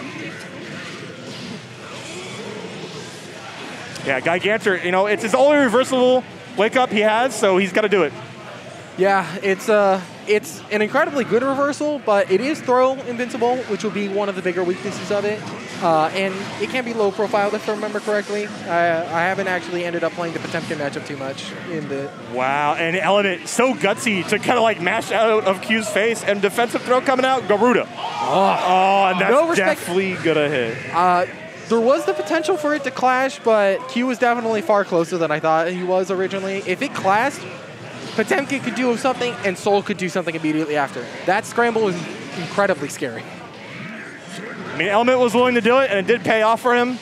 S2: Yeah, Gigantor, it's his only reversible wake up he has, so he's got to do it.
S10: Yeah, it's an incredibly good reversal, but it is throw invincible, which will be one of the bigger weaknesses of it. And it can be low profile, if I remember correctly. I haven't actually ended up playing the Potemkin matchup too much in the...
S2: Wow, and Element so gutsy to kind of like mash out of Q's face, and defensive throw coming out, Garuda. Oh, and that's definitely gonna hit.
S10: There was the potential for it to clash, but Q was definitely far closer than I thought he was originally. If it clashed, Potemkin could do something, and Soul could do something immediately after. That scramble was incredibly scary.
S2: I mean, Element was willing to do it, and it did pay off for him.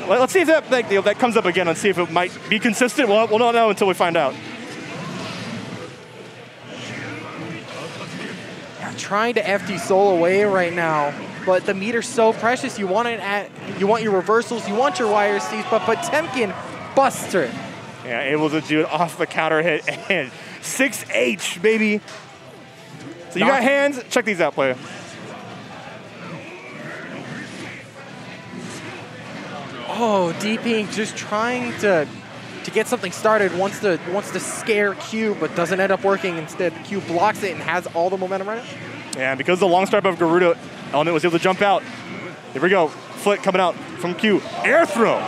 S2: Let's see if that comes up again and see if it might be consistent. We'll not know until we find out.
S10: I'm trying to FD Soul away right now, but the meter's so precious. You want your reversals, you want your wire C's, but Potemkin busts it.
S2: Yeah, able to do it off the counter hit, and 6H, baby. So you got hands? Check these out, player.
S10: Oh, DP just trying to get something started, wants to scare Q, but doesn't end up working. Instead, Q blocks it and has all the momentum right now.
S2: Yeah, because the long start of Garuda, Element was able to jump out. Here we go. Flick coming out from Q. Air throw.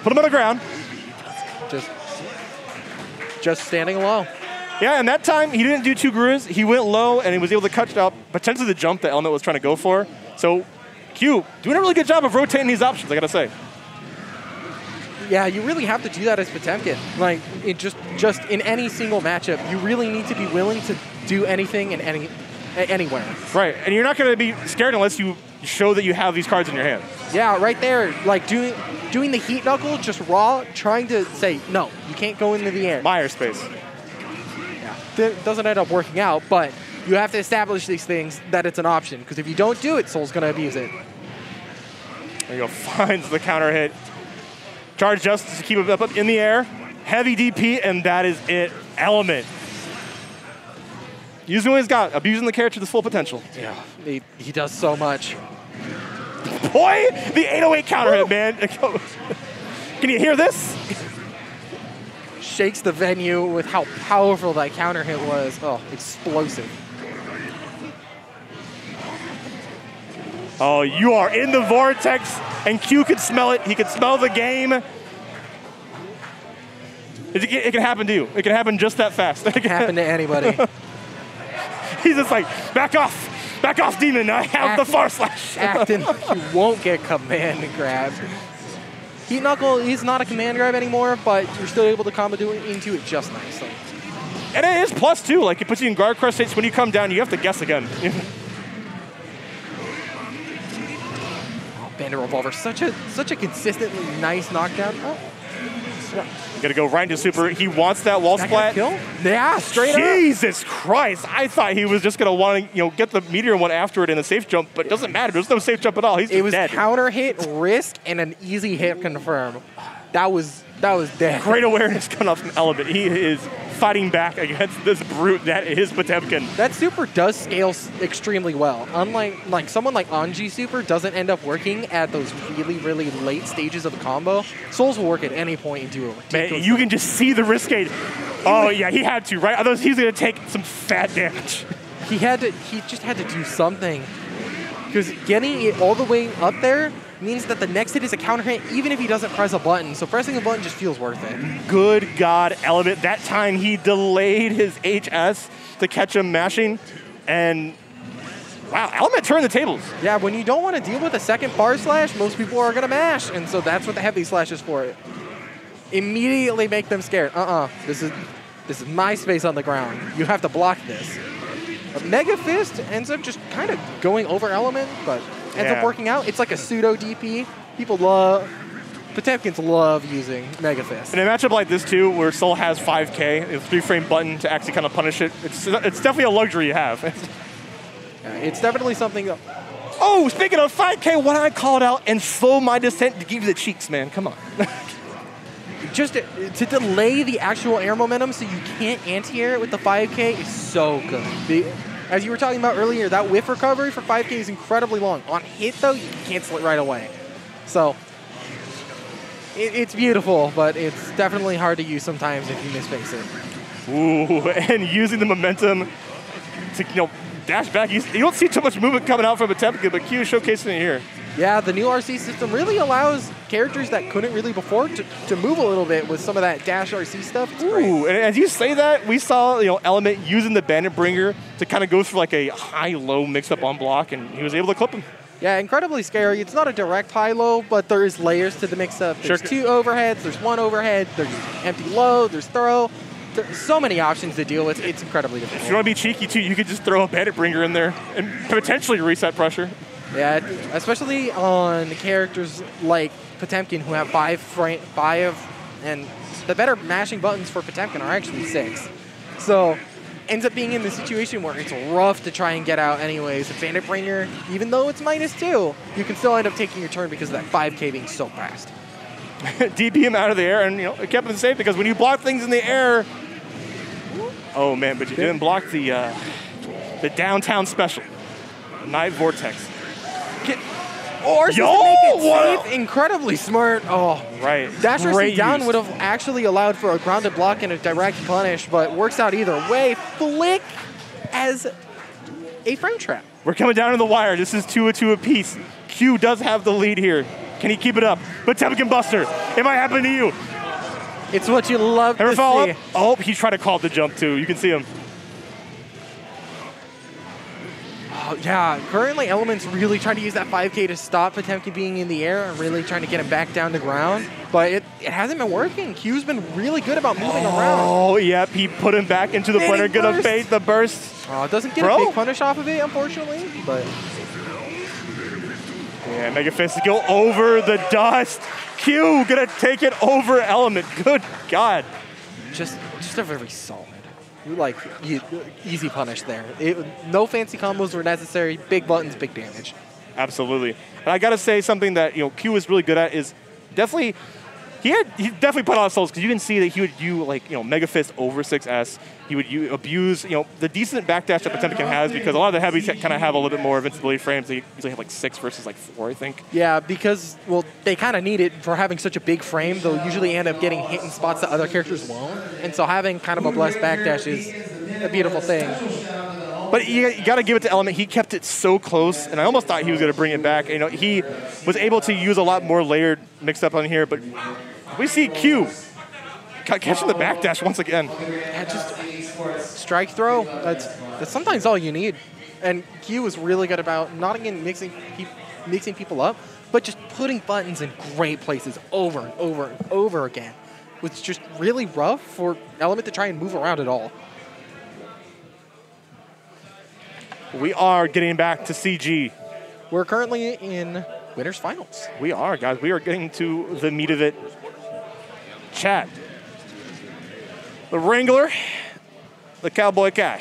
S2: Put him on the ground.
S10: Just standing low.
S2: Yeah, and that time he didn't do two Garus. He went low and he was able to cut out potentially the jump that Element was trying to go for. So Q doing a really good job of rotating these options, I gotta say.
S10: Yeah, you really have to do that as Potemkin. Like, it just in any single matchup, you really need to be willing to do anything and anywhere.
S2: Right, and you're not gonna be scared unless you show that you have these cards in your hand.
S10: Yeah, right there, like doing the heat knuckle, just raw, trying to say, no, you can't go into the air.
S2: Meyer space.
S10: Yeah, that doesn't end up working out, but you have to establish these things that it's an option, because if you don't do it, Soul's gonna abuse it.
S2: There you go, finds the counter hit. Charge Justice to keep it up in the air. Heavy DP, and that is it. Element. Using what he's got, abusing the character to his full potential.
S10: Yeah, he does so much.
S2: Boy, the 808 counter hit, man. Can you hear this?
S10: Shakes the venue with how powerful that counter hit was. Oh, explosive.
S2: Oh, you are in the vortex, and Q could smell it. He could smell the game. It can happen to you. It can happen just that fast.
S10: It can happen to anybody.
S2: He's just like, back off, demon. I have the far slash.
S10: Acting like you won't get command grab. Heat Knuckle is not a command grab anymore, but you're still able to combo into it just nicely.
S2: And it is plus 2. Like, it puts you in guard crush states. When you come down, you have to guess again.
S10: Bandit Revolver, such a consistently nice knockdown. Oh.
S2: You gotta go right into super. He wants that wall splat.
S10: Kill? Yeah, straight up.
S2: Jesus Christ! I thought he was just gonna want to, get the meteor one after it in a safe jump, but it doesn't matter. There's no safe jump at all. He's just dead.
S10: It was counter hit, risk, and an easy hit confirm. That was dead.
S2: Great awareness coming off from Element. He is fighting back against this brute that is Potemkin.
S10: That super does scale extremely well. Unlike someone like Anji super doesn't end up working at those really, really late stages of the combo. Souls will work at any point and do it.
S2: Man, you can just see the risk gauge. Oh yeah, he had to, right? Otherwise he's gonna take some fat damage.
S10: He just had to do something. Because getting it all the way up there means that the next hit is a counter hit even if he doesn't press a button. So pressing a button just feels worth it.
S2: Good God, Element. That time he delayed his HS to catch him mashing. And wow, Element turned the tables.
S10: Yeah, when you don't want to deal with a second bar slash, most people are going to mash. And so that's what the heavy slash is for. Immediately make them scared. This is my space on the ground. You have to block this. Mega Fist ends up just kind of going over Element, but ends up working out. It's like a pseudo DP. Potemkins love using Mega Fist.
S2: In a matchup like this too, where Soul has 5K, a 3-frame button to actually kind of punish it, it's definitely a luxury you have.
S10: It's definitely something that...
S2: Oh, speaking of 5K, what I called out and slow my descent to give you the cheeks, man. Come on.
S10: Just to delay the actual air momentum so you can't anti-air it with the 5K is so good. As you were talking about earlier, that whiff recovery for 5K is incredibly long. On hit, though, you can cancel it right away. So, it's beautiful, but it's definitely hard to use sometimes if you misface it.
S2: Ooh, and using the momentum to, dash back. You don't see too much movement coming out from Potemkin, but Q showcasing it here.
S10: Yeah, the new RC system really allows characters that couldn't really before to move a little bit with some of that dash RC stuff. It's great.
S2: Ooh, and as you say that, we saw Element using the Bandit Bringer to kind of go through like a high-low mix-up on block, and he was able to clip him.
S10: Yeah, incredibly scary. It's not a direct high-low, but there is layers to the mix-up. There's 2 overheads, there's 1 overhead, there's empty low, there's throw. There's so many options to deal with. It's incredibly difficult.
S2: If you want to be cheeky, too, you could just throw a Bandit Bringer in there and potentially reset pressure.
S10: Yeah, especially on characters like Potemkin who have 5, and the better mashing buttons for Potemkin are actually 6. So ends up being in the situation where it's rough to try and get out anyways. A Bandit Bringer, even though it's -2, you can still end up taking your turn because of that 5K being so fast.
S2: DP him out of the air, and it kept him safe because when you block things in the air, oh man, but you didn't block the downtown special, Night Vortex.
S10: Or just to make it safe, incredibly smart. Oh,
S2: right.
S10: Dash RC down would have actually allowed for a grounded block and a direct punish, but works out either way. Flick as a frame trap.
S2: We're coming down to the wire. This is 2-2 apiece. Q does have the lead here. Can he keep it up? Potemkin Buster, it might happen to you.
S10: It's what you love to see.
S2: Up? Oh, he tried to call the jump too. You can see him.
S10: Oh, yeah, currently Element's really trying to use that 5K to stop Potemkin being in the air and really trying to get him back down to ground. But it hasn't been working. Q's been really good about moving around.
S2: Oh, yep, he put him back into the blender. Gonna bait the burst.
S10: Oh, it doesn't get a big punish off of it, unfortunately. But
S2: yeah, Mega Fist go over the dust. Q gonna take it over Element. Good God.
S10: Just a very solid. Easy punish there. No fancy combos were necessary. Big buttons, big damage.
S2: Absolutely. And I got to say something that Q is really good at is definitely he definitely put on souls because you can see that he would use Mega Fist over 6S. He would abuse the decent backdash that Potemkin has because a lot of the heavies kind of have a little bit more invincibility frames. They usually have 6 versus 4, I think.
S10: Yeah, because they kind of need it for having such a big frame. They'll usually end up getting hit in spots that other characters won't, and so having kind of a blessed backdash is a beautiful thing.
S2: But you got to give it to Element. He kept it so close, and I almost thought he was going to bring it back. He was able to use a lot more layered mixed up on here, but we see Q catching the backdash once again.
S10: Yeah, just strike throw. That's sometimes all you need. And Q is really good about not again mixing people up, but just putting buttons in great places over and over and over again. It's just really rough for Element to try and move around at all.
S2: We are getting back to CG.
S10: We're currently in winners finals.
S2: We are, guys. We are getting to the meat of it. Chad, the Wrangler, the Cowboy Guy,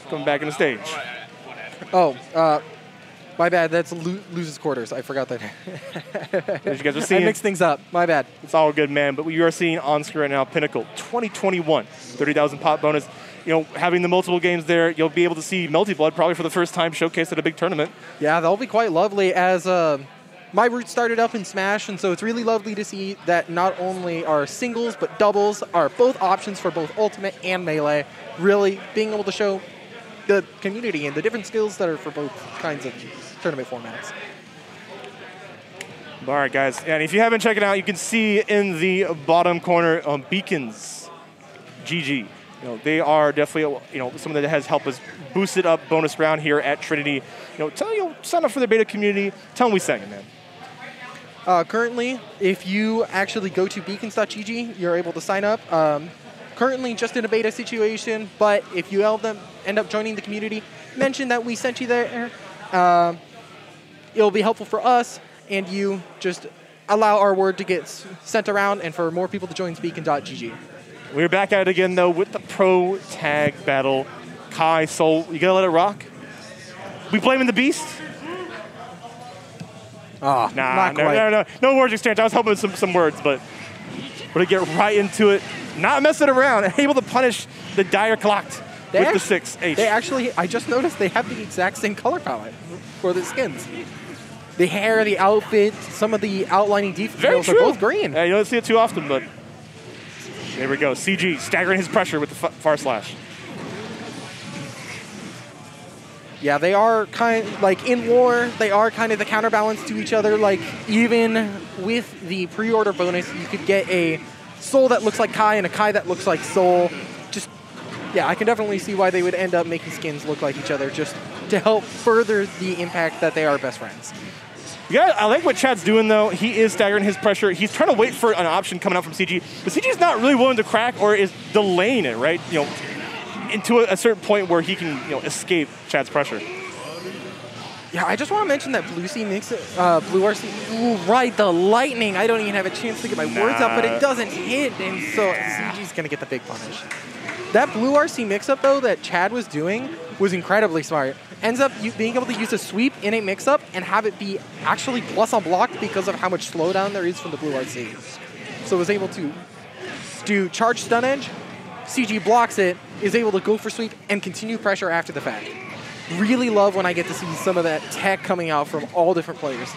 S2: coming back on the stage.
S10: Oh, my bad. That's loses quarters. I forgot that.
S2: As you guys are seeing,
S10: I mixed things up. My bad.
S2: It's all good, man. But what you are seeing on screen right now, Pinnacle 2021, 30,000 pot bonus. You know, having the multiple games there, you'll be able to see Melty Blood probably for the first time showcased at a big tournament.
S10: Yeah, that'll be quite lovely as my roots started up in Smash, and so it's really lovely to see that not only are singles, but doubles are both options for both Ultimate and Melee. Really being able to show the community and the different skills that are for both kinds of tournament formats.
S2: All right, guys. And if you haven't checked it out, you can see in the bottom corner Beacons GG. You know, they are definitely, you know, someone that has helped us boost it up bonus round here at Trinity. You know, sign up for the beta community. Tell them we sang it, man.
S10: Currently, if you actually go to beacons.gg, you're able to sign up. Currently just in a beta situation, but if you end up joining the community, mention that we sent you there. It'll be helpful for us, and you just allow our word to get sent around and for more people to join beacon.gg.
S2: We're back at it again, though, with the pro tag battle. Kai, Soul, you gonna let it rock? We blaming the Beast?
S10: Oh,
S2: no words exchange. I was hoping some words, but we're gonna get right into it. Not messing around, and able to punish the Dire Clocked with the 6H.
S10: They actually, I just noticed they have the exact same color palette for the skins. The hair, the outfit, some of the outlining details are both green.
S2: Yeah, you don't see it too often, but there we go. CG staggering his pressure with the far slash.
S10: Yeah, they are kind of, like, in war, they are kind of the counterbalance to each other. Like, even with the pre-order bonus, you could get a Soul that looks like Kai and a Kai that looks like Soul. Just, yeah, I can definitely see why they would end up making skins look like each other, just to help further the impact that they are best friends.
S2: Yeah, I like what Chad's doing, though. He is staggering his pressure. He's trying to wait for an option coming out from CG, but CG's not really willing to crack or is delaying it, right? You know, into a certain point where he can, you know, escape Chad's pressure.
S10: Yeah, I just want to mention that Blue RC, ooh, right, the lightning. I don't even have a chance to get my words out, but it doesn't hit, and so CG's going to get the big punish. That Blue RC mix-up, though, that Chad was doing was incredibly smart. Ends up being able to use a sweep in a mix-up and have it be actually plus on block because of how much slowdown there is from the Blue RC. So it was able to do charge stun edge, CG blocks it, is able to go for sweep and continue pressure after the fact. Really love when I get to see some of that tech coming out from all different players.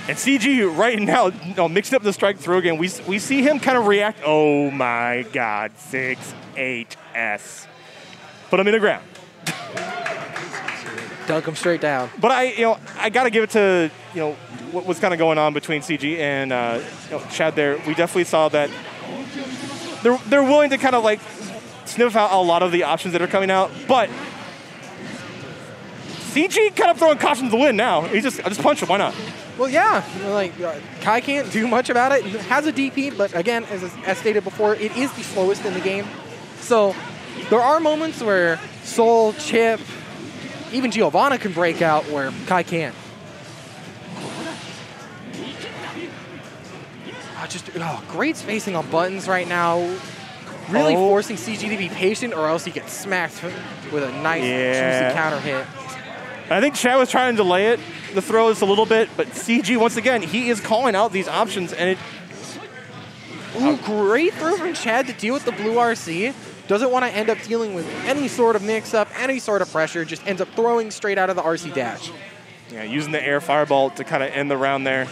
S2: And CG right now, you know, mixing up the strike throw again, we see him kind of react. Oh my God, 6-8-S. Put him in the ground.
S10: Dunk him straight down.
S2: But I got to give it to, you know, what was kind of going on between CG and you know, Chad there. We definitely saw that they're willing to kind of like sniff out a lot of the options that are coming out, but CG kind of throwing caution to the wind now. I just punch him. Why not?
S10: Well, yeah. Like Kai can't do much about it. He has a DP, but again, as stated before, it is the slowest in the game. So there are moments where Soul, Chip, even Giovanna can break out where Kai can't. Great spacing on buttons right now. Really forcing CG to be patient or else he gets smacked with a nice, juicy counter hit.
S2: I think Chad was trying to delay it, the throws a little bit, but CG, once again, he is calling out these options, and it...
S10: Ooh, great throw from Chad to deal with the Blue RC. Doesn't want to end up dealing with any sort of mix-up, any sort of pressure, just ends up throwing straight out of the RC dash.
S2: Yeah, using the air fireball to kind of end the round there.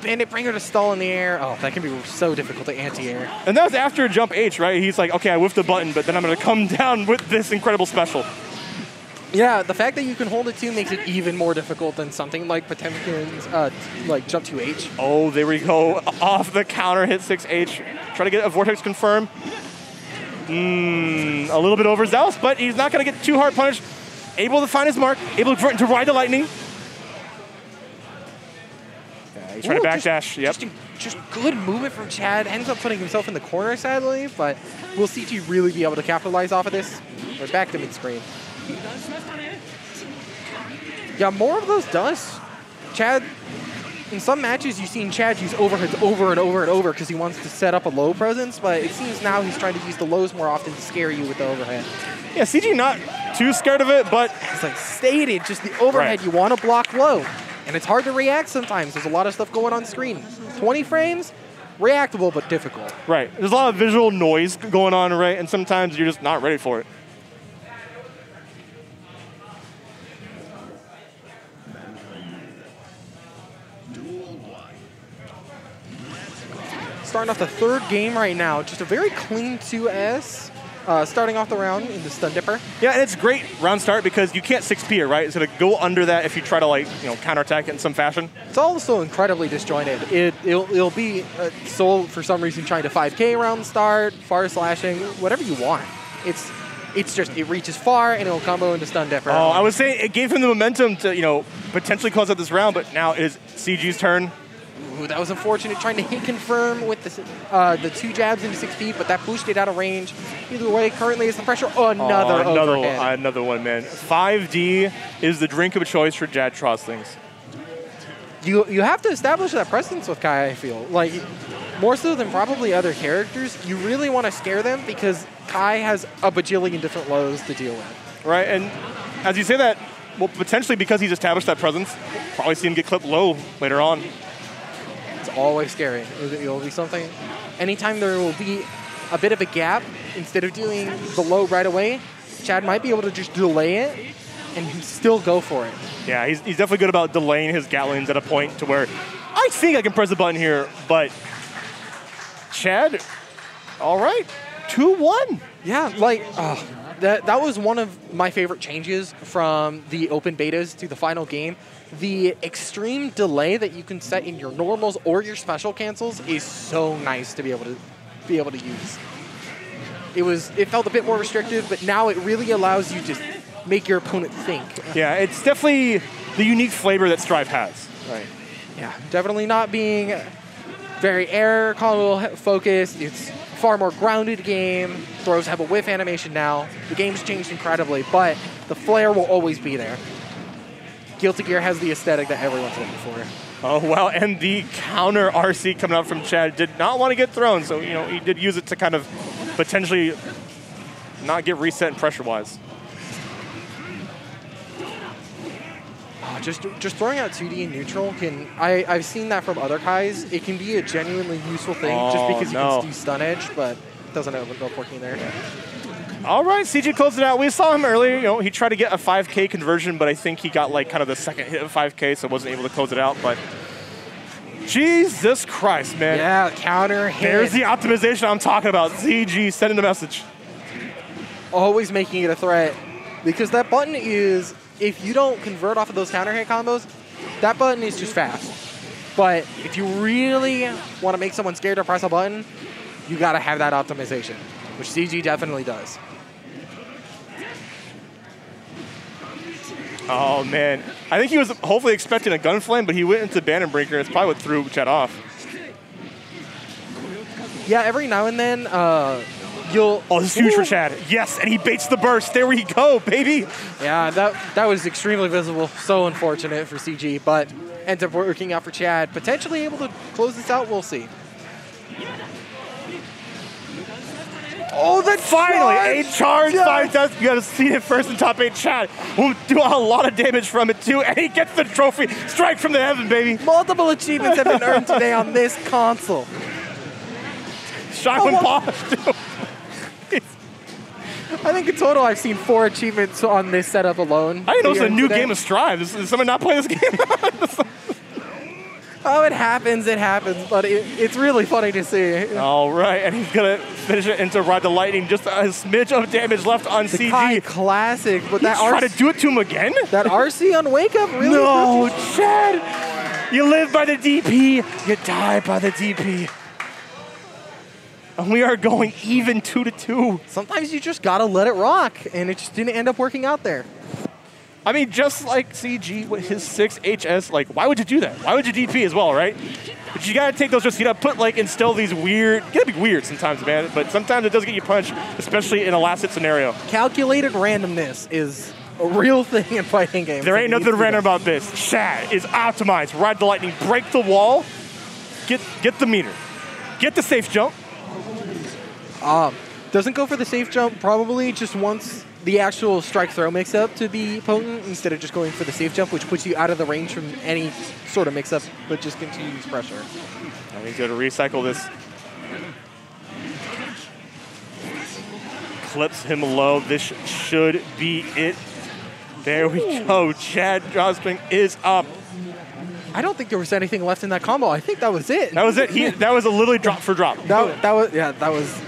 S10: Bandit Bringer to stall in the air. Oh, that can be so difficult to anti-air.
S2: And that was after jump H, right? He's like, okay, I whiffed the button, but then I'm going to come down with this incredible special.
S10: Yeah, the fact that you can hold it too makes it even more difficult than something like Potemkin's like jump 2H.
S2: Oh, there we go. Off the counter, hit 6H. Try to get a Vortex confirm. A little bit overzealous, but he's not going to get too hard punished. Able to find his mark, able to ride the lightning. Yeah, he's trying to backdash. Yep.
S10: Just good movement from Chad. Ends up putting himself in the corner, sadly, but will CG really be able to capitalize off of this? We're back to mid-screen. Yeah, more of those dusts. Chad, in some matches, you've seen Chad use overheads over and over and over because he wants to set up a low presence, but it seems now he's trying to use the lows more often to scare you with the overhead.
S2: Yeah, CG not too scared of it, but...
S10: It's like stated, just the overhead, you want to block low. And it's hard to react sometimes. There's a lot of stuff going on screen. 20 frames, reactable, but difficult.
S2: Right. There's a lot of visual noise going on, right? And sometimes you're just not ready for it.
S10: Starting off the third game right now. Just a very clean 2S. Starting off the round in the Stun Dipper.
S2: Yeah, and it's a great round start because you can't 6P it, right? It's going to go under that if you try to, like, counterattack it in some fashion.
S10: It's also incredibly disjointed. It'll be Soul for some reason trying to 5K round start, far slashing, whatever you want. It's just, it reaches far and it'll combo into Stun Dipper.
S2: Oh, I was saying it gave him the momentum to, potentially close out this round, but now it is CG's turn.
S10: Ooh, that was unfortunate, trying to hit confirm with the 2 jabs into 6P, but that pushed it out of range. Either way, currently it's the pressure. Oh, another overhead.
S2: Another one, man. 5D is the drink of choice for Jad Troslings.
S10: You have to establish that presence with Kai, I feel. Like, more so than probably other characters, you really want to scare them because Kai has a bajillion different lows to deal with.
S2: Right, and as you say that, well, potentially because he's established that presence, we'll probably see him get clipped low later on.
S10: It's always scary. It'll be something. Anytime there will be a bit of a gap, instead of doing the low right away, Chad might be able to just delay it and still go for it.
S2: Yeah, he's definitely good about delaying his Gatlings at a point to where I think I can press the button here, but Chad, all right, 2-1.
S10: Yeah, like, that was one of my favorite changes from the open betas to the final game. The extreme delay that you can set in your normals or your special cancels is so nice to be able to use. It felt a bit more restrictive, but now it really allows you to make your opponent think.
S2: Yeah, it's definitely the unique flavor that Strive has.
S10: Right. Yeah, definitely not being very air combo focused. It's far more grounded game. Throws have a whiff animation now. The game's changed incredibly, but the flair will always be there. Guilty Gear has the aesthetic that everyone's looking for.
S2: Oh, well, and the counter RC coming out from Chad did not want to get thrown, so, he did use it to kind of potentially not get reset pressure-wise.
S10: Oh, just throwing out 2D in neutral I've seen that from other Kais. It can be a genuinely useful thing just because you can do stun edge, but it doesn't end up working there. Yeah.
S2: All right, CG closed it out. We saw him earlier. He tried to get a 5K conversion, but I think he got kind of the second hit of 5K, so wasn't able to close it out. But Jesus Christ, man!
S10: Yeah, counter hit.
S2: There's the optimization I'm talking about. CG sending the message.
S10: Always making it a threat, because that button is, if you don't convert off of those counter hit combos, that button is just fast. But if you really want to make someone scared to press a button, you got to have that optimization, which CG definitely does.
S2: Oh, man. I think he was hopefully expecting a gun flame, but he went into Banner Breaker. It's probably what threw Chad off.
S10: Yeah, every now and then, you'll...
S2: Oh, this is huge for Chad. Yes, and he baits the burst. There we go, baby.
S10: Yeah, that was extremely visible. So unfortunate for CG, but ends up working out for Chad. Potentially able to close this out, we'll see.
S2: Oh, then finally, 8 charge, 5 deaths. You got to see it first in top 8. Chad will do a lot of damage from it, too, and he gets the trophy. Strike from the heaven, baby.
S10: Multiple achievements have been earned today on this console.
S2: Shotgun pop, too.
S10: I think in total I've seen 4 achievements on this setup alone.
S2: I didn't know it's a new game of Strive. Is someone not playing this game?
S10: Oh, it happens, but it's really funny to see.
S2: All right, and he's going to finish it into Ride the Lightning. Just a smidge of damage left on
S10: The
S2: CG.
S10: Kai classic, but that
S2: try to do it to him again?
S10: That RC on Wake Up really
S2: No,
S10: hurt you.
S2: Chad! You live by the DP, you die by the DP. And we are going even 2-2.
S10: Sometimes you just gotta let it rock, and it just didn't end up working out there.
S2: I mean, just like CG with his 6HS, like, why would you do that? Why would you DP as well, right? But you gotta take those risks. You gotta put, like, instill these weird, you gotta be weird sometimes, man. But sometimes it does get you punched, especially in a last hit scenario.
S10: Calculated randomness is a real thing in fighting games.
S2: There ain't nothing random about this. Chad is optimized. Ride the Lightning, break the wall, get the meter, get the safe jump.
S10: Doesn't go for the safe jump, probably just wants the actual strike throw mix up to be potent instead of just going for the safe jump, which puts you out of the range from any sort of mix up, but just continues pressure.
S2: I he's going to recycle this. Clips him low. This should be it. There we go. Chad Drosping is up.
S10: I don't think there was anything left in that combo. I think that was it.
S2: That was it. That was a literally drop for drop.
S10: That was.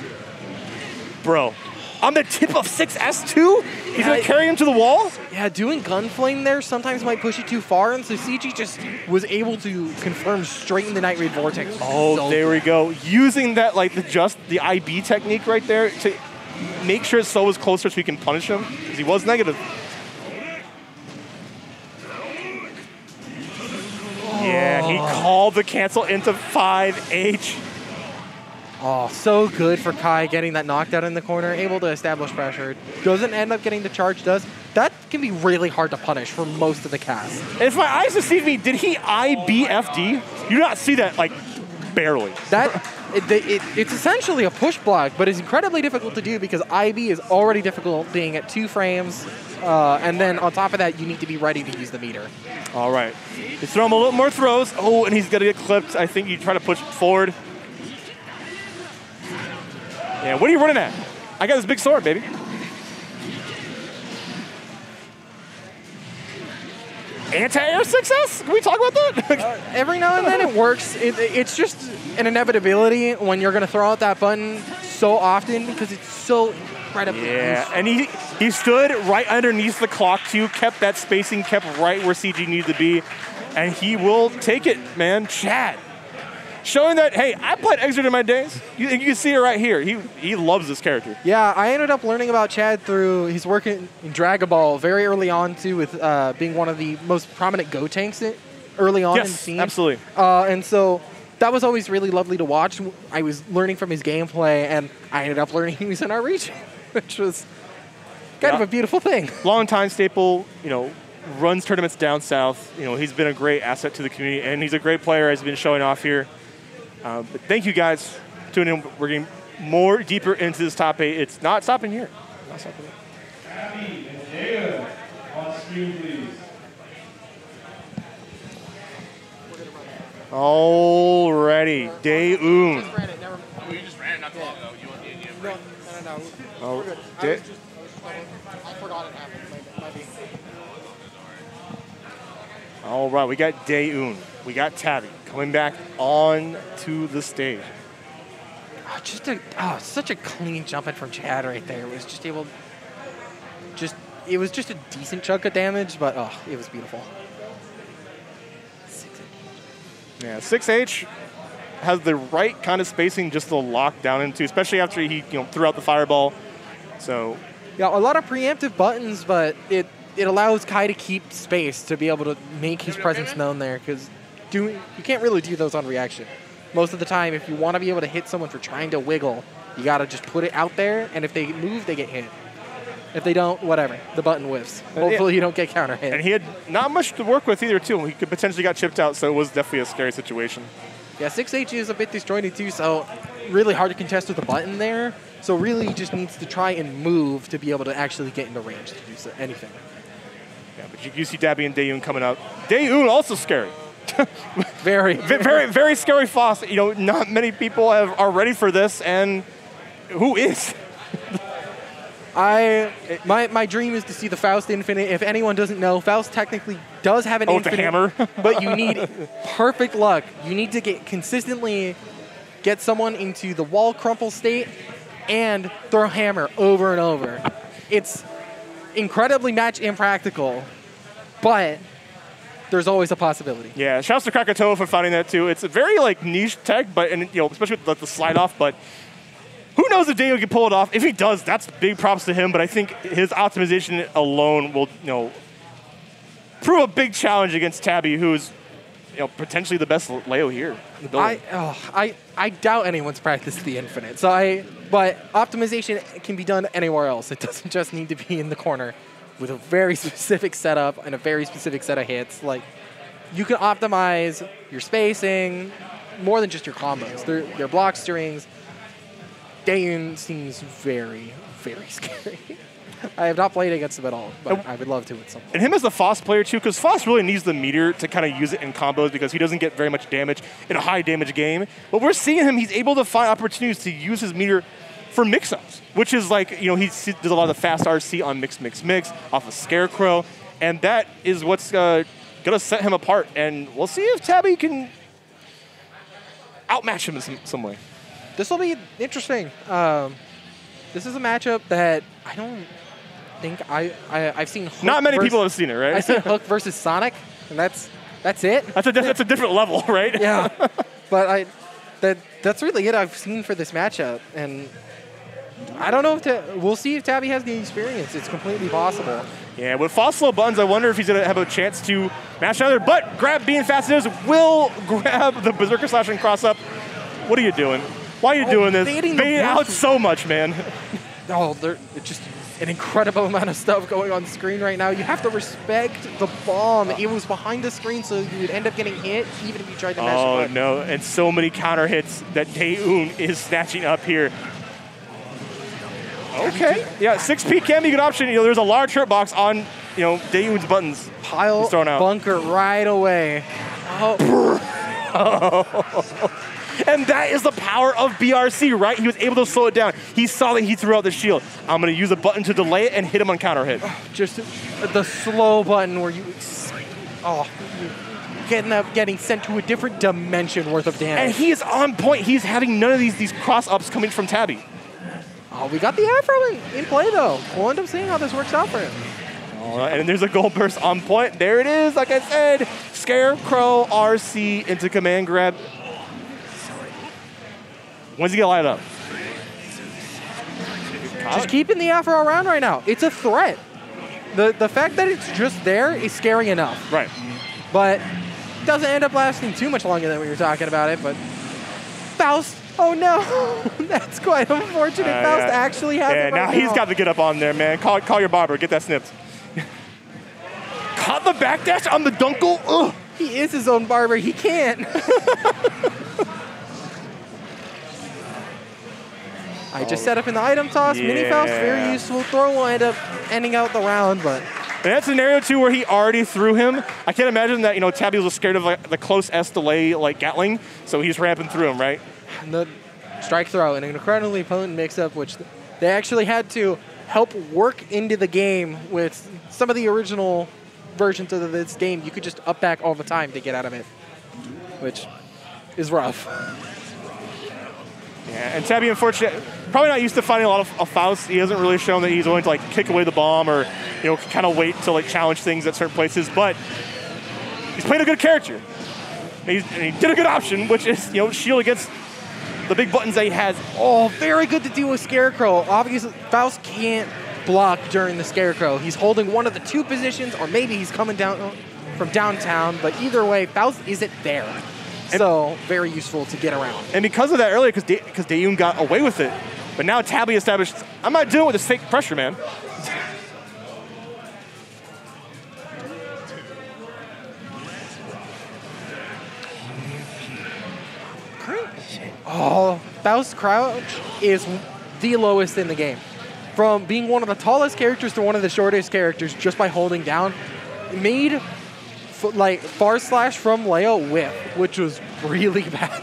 S2: Bro, on the tip of 6S too? He's going to carry him to the wall?
S10: Yeah, doing Gunflame there sometimes might push you too far, and so CG just was able to confirm straight in the Night Raid Vortex.
S2: Oh, there we go. Using that, like, the IB technique right there to make sure Soul was closer so we can punish him, because he was negative. Yeah, he called the cancel into 5H.
S10: Oh, so good for Kai getting that knockdown in the corner, able to establish pressure. Doesn't end up getting the charge, does. That can be really hard to punish for most of the cast.
S2: If my eyes deceive me, did he IBFD? You do not see that, like, barely.
S10: It's essentially a push block, but it's incredibly difficult to do because IB is already difficult being at 2 frames. And then on top of that, you need to be ready to use the meter.
S2: All right. You throw him a little more throws. Oh, and he's going to get clipped. I think you try to push forward. Yeah, what are you running at? I got this big sword, baby. Anti-air success? Can we talk about that?
S10: Every now and then it works. It's just an inevitability when you're going to throw out that button so often because it's so incredibly useful.
S2: And he stood right underneath the clock too, kept that spacing, kept right where CG needed to be, and he will take it, man. Chad. Showing that, hey, I played Exert in my days. You can see it right here. He loves this character.
S10: Yeah, I ended up learning about Chad through his work in Dragon Ball very early on, too, with being one of the most prominent Go tanks early on in the scene.
S2: Yes, absolutely.
S10: And so that was always really lovely to watch. I was learning from his gameplay, and I ended up learning he was in our region, which was kind of a beautiful thing.
S2: Long-time staple, runs tournaments down south. He's been a great asset to the community, and he's a great player, as he's been showing off here. But thank you guys for tuning in. We're getting more deeper into this top 8. It's not stopping here. Not stopping here.
S4: Abby and Daya on screen, please.
S2: Alrighty, Daeun.
S1: You just ran it not too long ago. You want the Indian break?
S10: No.
S2: Oh,
S10: I forgot it happened. Maybe.
S2: all right, we got Daeun. We got Tabby coming back on to the stage.
S10: Such a clean jump in from Chad right there. It was just able, it was just a decent chunk of damage, but it was beautiful. 6H.
S2: Yeah, 6H has the right kind of spacing just to lock down into, especially after he threw out the fireball. So
S10: yeah, a lot of preemptive buttons, but it allows Kai to keep space to be able to make his presence known there because you can't really do those on reaction. Most of the time, if you want to be able to hit someone for trying to wiggle, you got to just put it out there, and if they move, they get hit. If they don't, whatever. The button whiffs. Hopefully you don't get counter hit.
S2: And he had not much to work with either, too. He could potentially got chipped out, so it was definitely a scary situation.
S10: Yeah, 6H is a bit disjointed, too, so really hard to contest with the button there. So really just needs to try and move to be able to actually get into range to do anything.
S2: Yeah, but you see Dabby and Daeun coming out. Daeun also scary.
S10: very,
S2: very scary Foss. Not many people are ready for this, and who is?
S10: My dream is to see the Faust Infinite. If anyone doesn't know, Faust technically does have an
S2: with the
S10: infinite,
S2: hammer.
S10: but you need perfect luck. You need to consistently get someone into the wall crumple state and throw hammer over and over. It's incredibly match impractical, but there's always a possibility.
S2: Yeah, shouts to Krakatoa for finding that too. It's a very niche tech, but especially with the slide off. But who knows if Daniel can pull it off? If he does, that's big props to him. But I think his optimization alone will prove a big challenge against Tabby, who's potentially the best Leo here.
S10: I doubt anyone's practiced the infinite. But optimization can be done anywhere else. It doesn't just need to be in the corner with a very specific setup and a very specific set of hits. You can optimize your spacing more than just your combos. Your block steerings. Daeun seems very, very scary. I have not played against him at all, but I would love to at some point.
S2: And him as the Foss player, too, because Foss really needs the meteor to kind of use it in combos because he doesn't get very much damage in a high-damage game. But we're seeing him, he's able to find opportunities to use his meteor for mix-ups, which is he does a lot of the fast RC on mix off of Scarecrow, and that is what's going to set him apart. And we'll see if Tabby can outmatch him in some way.
S10: This will be interesting. This is a matchup that I don't think I've seen. Hook
S2: Not many people have seen it, right?
S10: I've seen Hook versus Sonic, and that's it.
S2: That's a different level, right?
S10: Yeah, but that's really it I've seen for this matchup, and I don't know if we'll see if Tabby has the experience. It's completely possible.
S2: Yeah, with Fossil buttons, I wonder if he's going to have a chance to match another. But grab being fast as is, will grab the Berserker Slash and cross up. What are you doing? Why are you doing this? Baiting out so much, man.
S10: It's just an incredible amount of stuff going on the screen right now. You have to respect the bomb. It was behind the screen, so you would end up getting hit even if you tried to mash it.
S2: Oh, no. And so many counter hits that Daeun is snatching up here. Okay. Yeah, 6P can be a good option. There's a large hurt box on, Daeun's buttons.
S10: Pile
S2: thrown out.
S10: Bunker right away.
S2: And that is the power of BRC, right? He was able to slow it down. He saw that he threw out the shield. I'm going to use a button to delay it and hit him on counter hit.
S10: Just the slow button where you end up getting sent to a different dimension worth of damage.
S2: And he is on point. He's having none of these cross-ups coming from Tabby.
S10: Oh, we got the Afro in play, though. We'll end up seeing how this works out for him.
S2: All right, and there's a gold burst on point. There it is, like I said. Scarecrow RC into command grab. When's he going to light up?
S10: Just keeping the Afro around right now. It's a threat. The fact that it's just there is scary enough.
S2: Right.
S10: But it doesn't end up lasting too much longer than we were talking about it. But Faust, oh no. That's quite unfortunate. Faust actually has it right now.
S2: He's got to get up on there, man. Call your barber. Get that snipped. Caught the backdash on the Dunkle. Ugh.
S10: He is his own barber. He can't. I just set up in the item toss. Mini Faust, very useful. Throw will end up ending out the round, but.
S2: And that scenario, too, where he already threw him. I can't imagine that, Tabby was scared of the close S delay like Gatling, so he's ramping through him, right?
S10: And the strike throw, an incredibly potent mix-up, which they actually had to help work into the game with some of the original versions of this game. You could just up back all the time to get out of it, which is rough.
S2: Yeah, and Tabby, unfortunately, probably not used to finding a lot of Faust. He hasn't really shown that he's willing to kick away the bomb or kind of wait to challenge things at certain places. But he's playing a good character. And he did a good option, which is shield against the big buttons that he has.
S10: Oh, very good to deal with Scarecrow. Obviously, Faust can't block during the Scarecrow. He's holding one of the two positions, or maybe he's coming down from downtown. But either way, Faust isn't there. So, very useful to get around.
S2: And because of that earlier, because Daeun got away with it, but now Tabby established, I'm not dealing with this fake pressure, man.
S10: Oh, Faust's crouch is the lowest in the game. From being one of the tallest characters to one of the shortest characters just by holding down, made far slash from Leo whiff, which was really bad.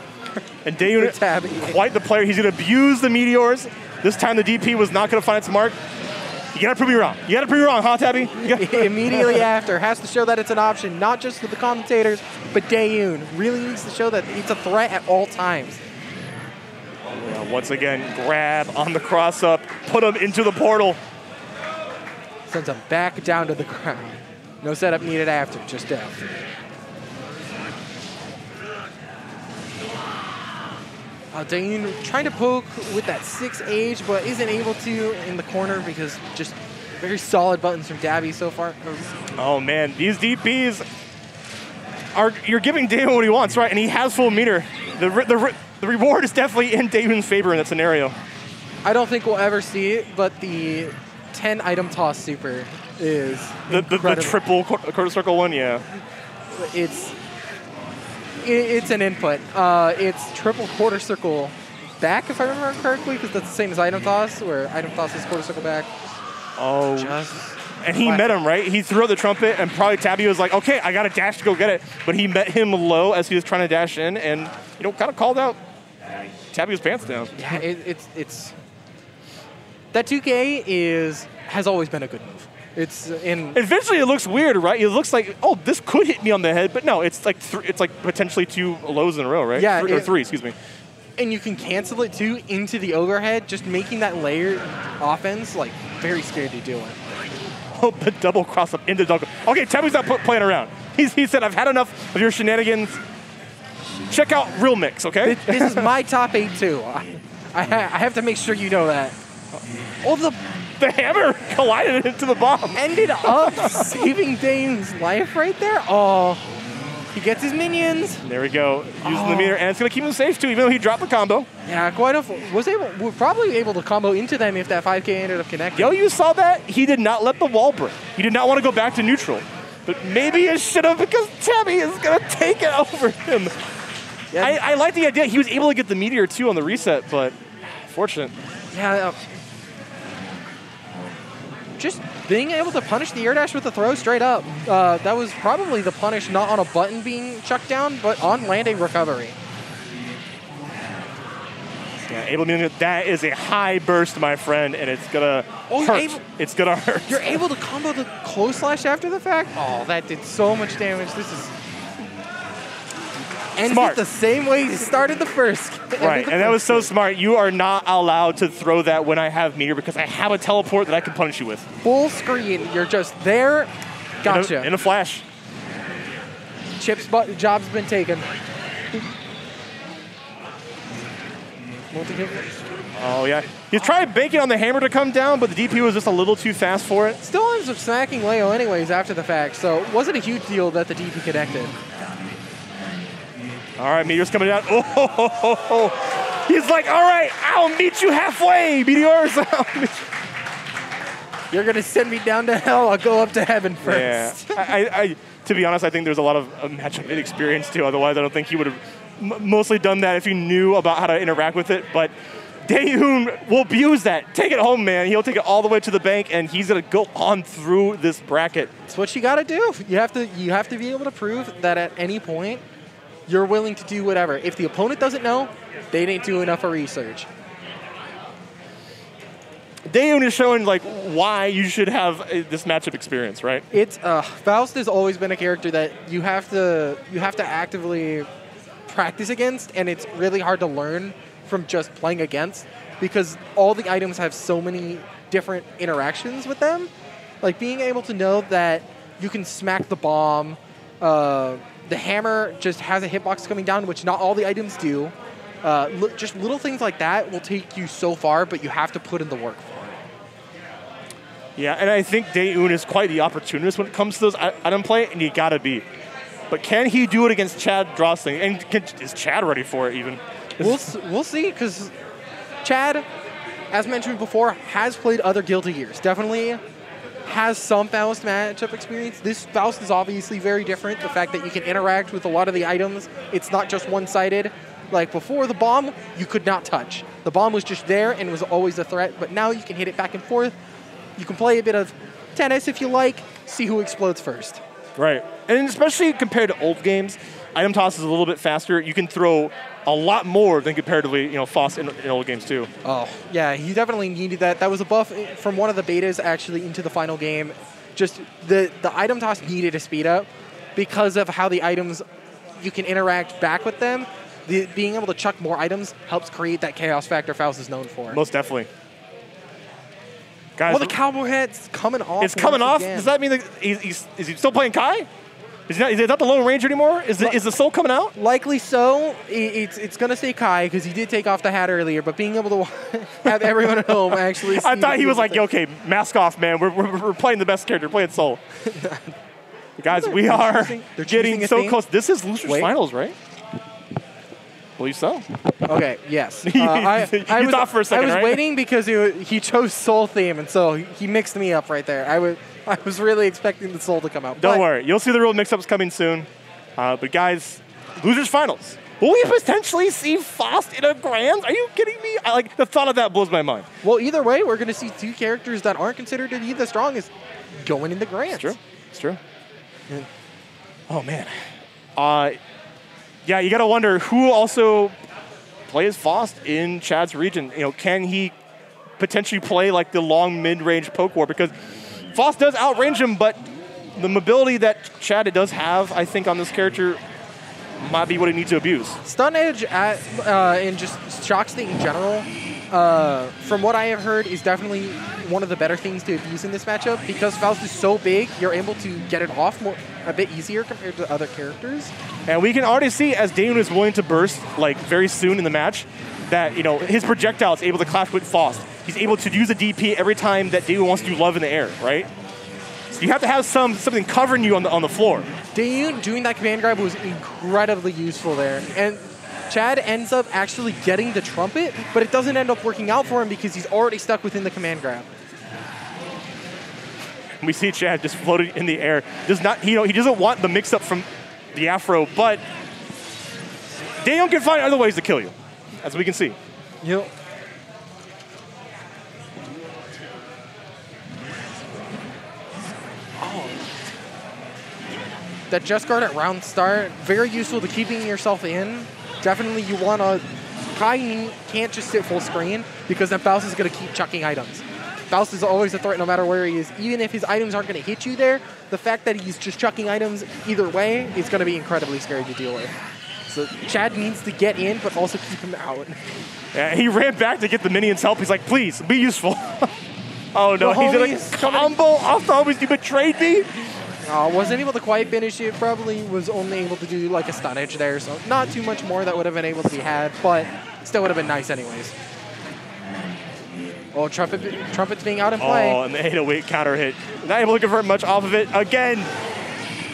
S2: And Daeun, quite the player. He's going to abuse the meteors. This time the DP was not going to find its mark. You gotta prove me wrong. You gotta prove me wrong, huh, Tabby?
S10: Immediately after, has to show that it's an option, not just with the commentators, but Daeun really needs to show that it's a threat at all times.
S2: Yeah, once again, grab on the cross-up, put him into the portal.
S10: Sends him back down to the ground. No setup needed after, just death. Daeun trying to poke with that 6H, but isn't able to in the corner because just very solid buttons from Dabby so far.
S2: Oh man, these DPs you're giving Daeun what he wants, right? And he has full meter. The reward is definitely in Daeun's favor in that scenario.
S10: I don't think we'll ever see it, but the 10 item toss super is
S2: the triple quarter circle one, yeah.
S10: It's an input. It's triple quarter circle back, if I remember correctly, because that's the same as item toss, where item toss is quarter circle back.
S2: Oh. And he met him, right? He threw out the trumpet, and probably Tabby was like, okay, I got to dash to go get it. But he met him low as he was trying to dash in, and, kind of called out Tabby's pants down.
S10: Yeah, it's that 2K has always been a good move.
S2: Eventually it looks weird, right? It looks like, oh, this could hit me on the head, but no, it's like potentially 2 lows in a row, right?
S10: Yeah,
S2: or 3, excuse me.
S10: And you can cancel it too into the overhead, just making that layered offense like very scary to deal with.
S2: Oh, the double cross up into double. Okay, Tabby's not playing around. He said, I've had enough of your shenanigans. Check out Real Mix, okay?
S10: This is my top 8 too. I have to make sure you know that. Oh,
S2: the hammer collided into the bomb.
S10: Ended up saving Daeun's life right there. Oh, he gets his minions.
S2: There we go. Using the meter, and it's going to keep him safe too, even though he dropped the combo.
S10: Yeah, we're probably able to combo into them if that 5K ended up connecting.
S2: Yo, you saw that? He did not let the wall break. He did not want to go back to neutral. But maybe it should have, because Tabby is going to take it over him. Yeah. I like the idea. He was able to get the meteor too on the reset, but fortunate.
S10: Yeah. Just being able to punish the air dash with the throw straight up. That was probably the punish not on a button being chucked down, but on landing recovery.
S2: Yeah, able to, that is a high burst, my friend, and it's gonna hurt. It's gonna hurt.
S10: You're able to combo the close slash after the fact? Oh, that did so much damage. This is ends it the same way you started the first.
S2: Right, and that was so smart. You are not allowed to throw that when I have meter because I have a teleport that I can punish you with.
S10: Full screen, you're just there. Gotcha.
S2: In a flash.
S10: Chip's job's been taken.
S2: Oh, yeah. He tried banking on the hammer to come down, but the DP was just a little too fast for it.
S10: Still ends up smacking Leo anyways after the fact, so it wasn't a huge deal that the DP connected.
S2: All right, Meteor's coming down. Oh, he's like, all right, I'll meet you halfway, Meteors.
S10: You're going to send me down to hell. I'll go up to heaven first.
S2: Yeah, to be honest, I think there's a lot of matchup inexperience, too. Otherwise, I don't think he would have mostly done that if he knew about how to interact with it. But Daeun will abuse that. Take it home, man. He'll take it all the way to the bank, and he's going to go on through this bracket.
S10: That's what you got to do. You have to be able to prove that at any point, you're willing to do whatever. If the opponent doesn't know, they didn't do enough of research.
S2: Daeun is showing like why you should have this matchup experience, right?
S10: It's Faust has always been a character that you have to actively practice against, and it's really hard to learn from just playing against because all the items have so many different interactions with them. Like being able to know that you can smack the bomb. The hammer just has a hitbox coming down, which not all the items do. Just little things like that will take you so far, but you have to put in the work for it.
S2: Yeah, and I think Daeun is quite the opportunist when it comes to those item play, and you gotta be. But can he do it against Chad Drosling? And is Chad ready for it even?
S10: We'll see, because Chad, as mentioned before, has played other Guilty Gears. Definitely has some Faust matchup experience. This Faust is obviously very different. The fact that you can interact with a lot of the items, it's not just one-sided. Like before the bomb, you could not touch. The bomb was just there and was always a threat, but now you can hit it back and forth. You can play a bit of tennis if you like, see who explodes first.
S2: Right, and especially compared to old games, item toss is a little bit faster. You can throw a lot more than comparatively, Faust in old games too.
S10: Oh, yeah, he definitely needed that. That was a buff from one of the betas actually into the final game. Just the item toss needed to speed up because of how the items, you can interact back with them. Being able to chuck more items helps create that chaos factor Faust is known for.
S2: Most definitely. Guys,
S10: well, the cowboy hat's coming off.
S2: It's coming off?
S10: Again.
S2: Does that mean that is he still playing Kai? Is he not the Lone Ranger anymore? Is the soul coming out?
S10: Likely so. It's going to stay Kai because he did take off the hat earlier, but being able to have everyone at home actually
S2: I thought he was like, okay, mask off, man. We're playing the best character. We're playing Soul. Guys, we are getting so close. This is Losers Finals, right? I believe so.
S10: Okay, yes.
S2: I thought for a second,
S10: I was
S2: right?
S10: waiting because he chose Soul theme, and so he mixed me up right there. I was really expecting the Soul to come out.
S2: Don't worry. You'll see the real mix-ups coming soon. But guys, Losers Finals. Will we potentially see Faust in a Grands? Are you kidding me? The thought of that blows my mind.
S10: Well, either way, we're going to see two characters that aren't considered to be the strongest going into Grands.
S2: It's true. Yeah. Oh, man. Yeah, you got to wonder who also plays Faust in Chad's region. Can he potentially play like the long mid-range poke war? Because Faust does outrange him, but the mobility that Chad does have, I think, on this character might be what he needs to abuse.
S10: Stun Edge and just Shock State in general, from what I have heard, is definitely one of the better things to abuse in this matchup. Because Faust is so big, you're able to get it off a bit easier compared to other characters.
S2: And we can already see, as Damon is willing to burst very soon in the match, that his projectile is able to clash with Faust. He's able to use a DP every time that Damon wants to do love in the air, right? So you have to have something covering you on the floor.
S10: Damon doing that command grab was incredibly useful there. And Chad ends up actually getting the trumpet, but it doesn't end up working out for him because he's already stuck within the command grab.
S2: We see Chad just floating in the air. He doesn't want the mix-up from the Afro, but Damon can find other ways to kill you, as we can see.
S10: Yep. That just guard at round start, very useful to keeping yourself in. Definitely you want to... Kai can't just sit full screen because then Faust is going to keep chucking items. Faust is always a threat no matter where he is. Even if his items aren't going to hit you there, the fact that he's just chucking items either way is going to be incredibly scary to deal with. So Chad needs to get in, but also keep him out.
S2: Yeah, he ran back to get the minions' help. He's like, please, be useful. Oh, no, he's going to combo off the homies. You betrayed me.
S10: Wasn't able to quite finish it. Probably was only able to do like a stun edge there, so not too much more that would have been able to be had, but still would have been nice anyways. Oh, Trumpet's being out in play.
S2: Oh, and the 808 counter hit. Not able to convert much off of it. Again.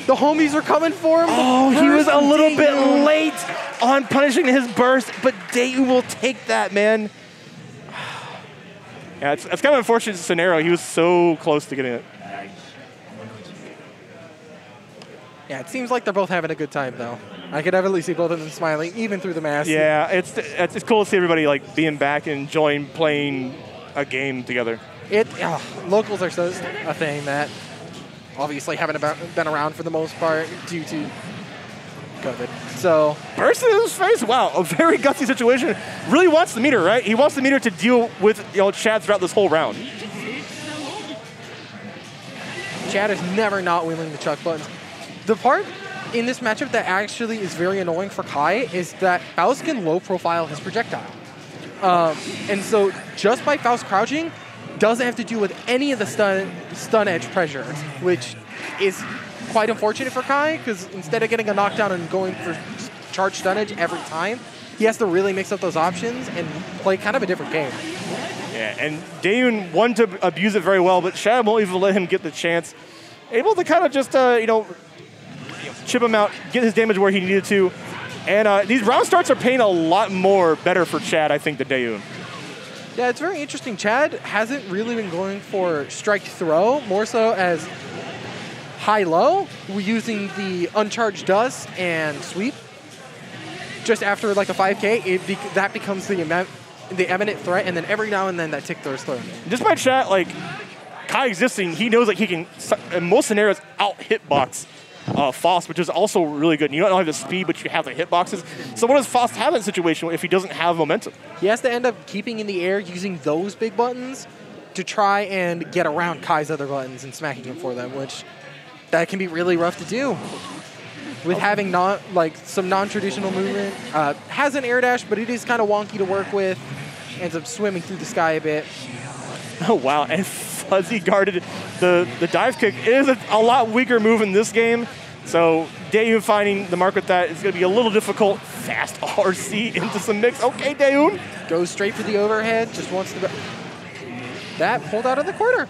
S10: The homies are coming for him.
S2: Oh, he was a little bit late on punishing his burst, but Dayu will take that, man. Yeah, it's kind of an unfortunate scenario. He was so close to getting it.
S10: Yeah, it seems like they're both having a good time, though. I could definitely see both of them smiling, even through the mask.
S2: Yeah, it's cool to see everybody being back and enjoying playing a game together.
S10: Locals are so a thing that obviously haven't been around for the most part due to COVID. So
S2: burst in his face. Wow, a very gutsy situation. Really wants the meter, right? He wants the meter to deal with Chad throughout this whole round.
S10: Chad is never not willing to chuck buttons. The part in this matchup that actually is very annoying for Kai is that Faust can low profile his projectile. And so just by Faust crouching, doesn't have to deal with any of the stun edge pressure, which is quite unfortunate for Kai, because instead of getting a knockdown and going for charge stun edge every time, he has to really mix up those options and play kind of a different game.
S2: Yeah, and Dayun wanted to abuse it very well, but Shad won't even let him get the chance. Able to kind of just, chip him out, get his damage where he needed to. And these round starts are paying a lot more better for Chad, I think, than Dayun.
S10: Yeah, it's very interesting. Chad hasn't really been going for strike throw, more so as high-low, using the uncharged dust and sweep. Just after like a 5K, that becomes the eminent threat, and then every now and then that tick throws through.
S2: Just by Kai existing, he knows he can, in most scenarios, out-hitbox Faust, which is also really good. And you don't have the speed, but you have the hitboxes. So what does Faust have in that situation if he doesn't have momentum?
S10: He has to end up keeping in the air using those big buttons to try and get around Kai's other buttons and smacking him for them, which that can be really rough to do. With having some non-traditional movement. Has an air dash, but it is kind of wonky to work with. Ends up swimming through the sky a bit.
S2: Oh, wow. And fuzzy guarded. The dive kick is a lot weaker move in this game. So Daeun finding the mark with that is going to be a little difficult. Fast RC into some mix. Okay, Daeun.
S10: Goes straight for the overhead. Just wants to... That pulled out of the corner.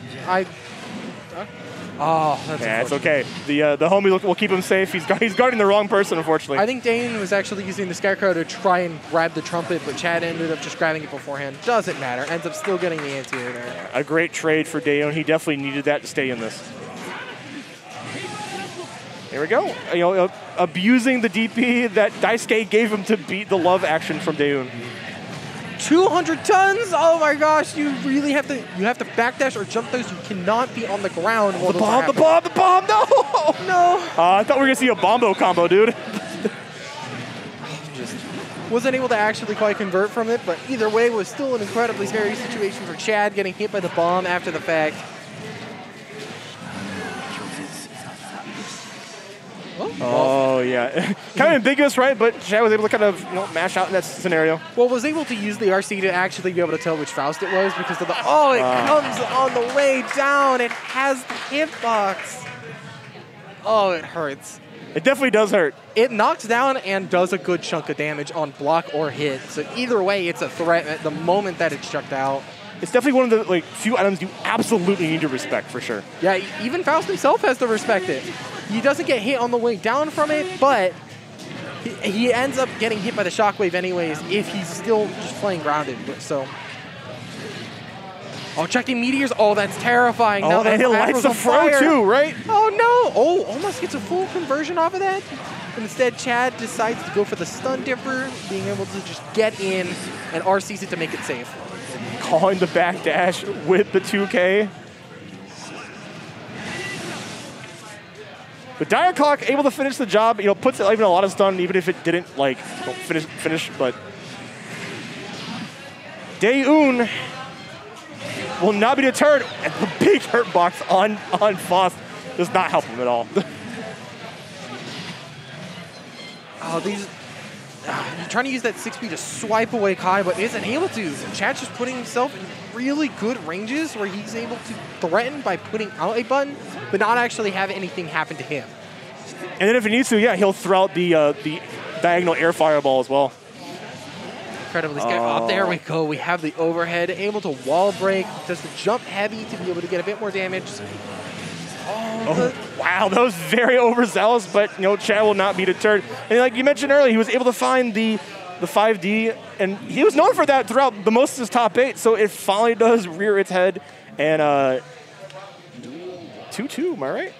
S10: Oh, that's
S2: it's okay. The homie will keep him safe. He's guarding the wrong person, unfortunately.
S10: I think Daeun was actually using the Scarecrow to try and grab the trumpet, but Chad ended up just grabbing it beforehand. Doesn't matter. Ends up still getting the anti-air there.
S2: A great trade for Daeun. He definitely needed that to stay in this. Here we go. Abusing the DP that Daisuke gave him to beat the love action from Daeun.
S10: 200 tons! Oh my gosh, you really have to backdash or jump those. You cannot be on the ground.
S2: The bomb, no!
S10: No!
S2: I thought we were going to see a bombo combo, dude.
S10: Just wasn't able to actually quite convert from it, but either way was still an incredibly scary situation for Chad, getting hit by the bomb after the fact.
S2: Oh, yeah. Kind of ambiguous, right? But Chad was able to kind of mash out in that scenario.
S10: Well, was able to use the RC to actually be able to tell which Faust it was because of the... Oh, it comes on the way down. It has the hitbox. Oh, it hurts.
S2: It definitely does hurt.
S10: It knocks down and does a good chunk of damage on block or hit. So either way, it's a threat at the moment that it's chucked out.
S2: It's definitely one of the few items you absolutely need to respect, for sure.
S10: Yeah, even Faust himself has to respect it. He doesn't get hit on the way down from it, but he ends up getting hit by the shockwave anyways if he's still just playing grounded. So, checking meteors. Oh, that's terrifying.
S2: Oh, and it lights the throw too, right?
S10: Oh no! Oh, almost gets a full conversion off of that. But instead, Chad decides to go for the stun dipper, being able to just get in and RCs it to make it safe.
S2: Calling the backdash with the 2K. But Dire Clock able to finish the job, puts even a lot of stun, even if it didn't finish. But Daeun will not be deterred, and the big hurt box on Faust does not help him at all.
S10: He's trying to use that 6B to swipe away Kai, but isn't able to. Chad's just putting himself in really good ranges where he's able to threaten by putting out a button, but not actually have anything happen to him.
S2: And then if he needs to, he'll throw out the diagonal air fireball as well.
S10: Incredibly scary. Oh, there we go. We have the overhead, able to wall break, does the jump heavy to be able to get a bit more damage.
S2: Wow, that was very overzealous, but Chad will not be deterred. And like you mentioned earlier, he was able to find the 5D, and he was known for that throughout the most of his top 8, so it finally does rear its head. And 2-2, am I right?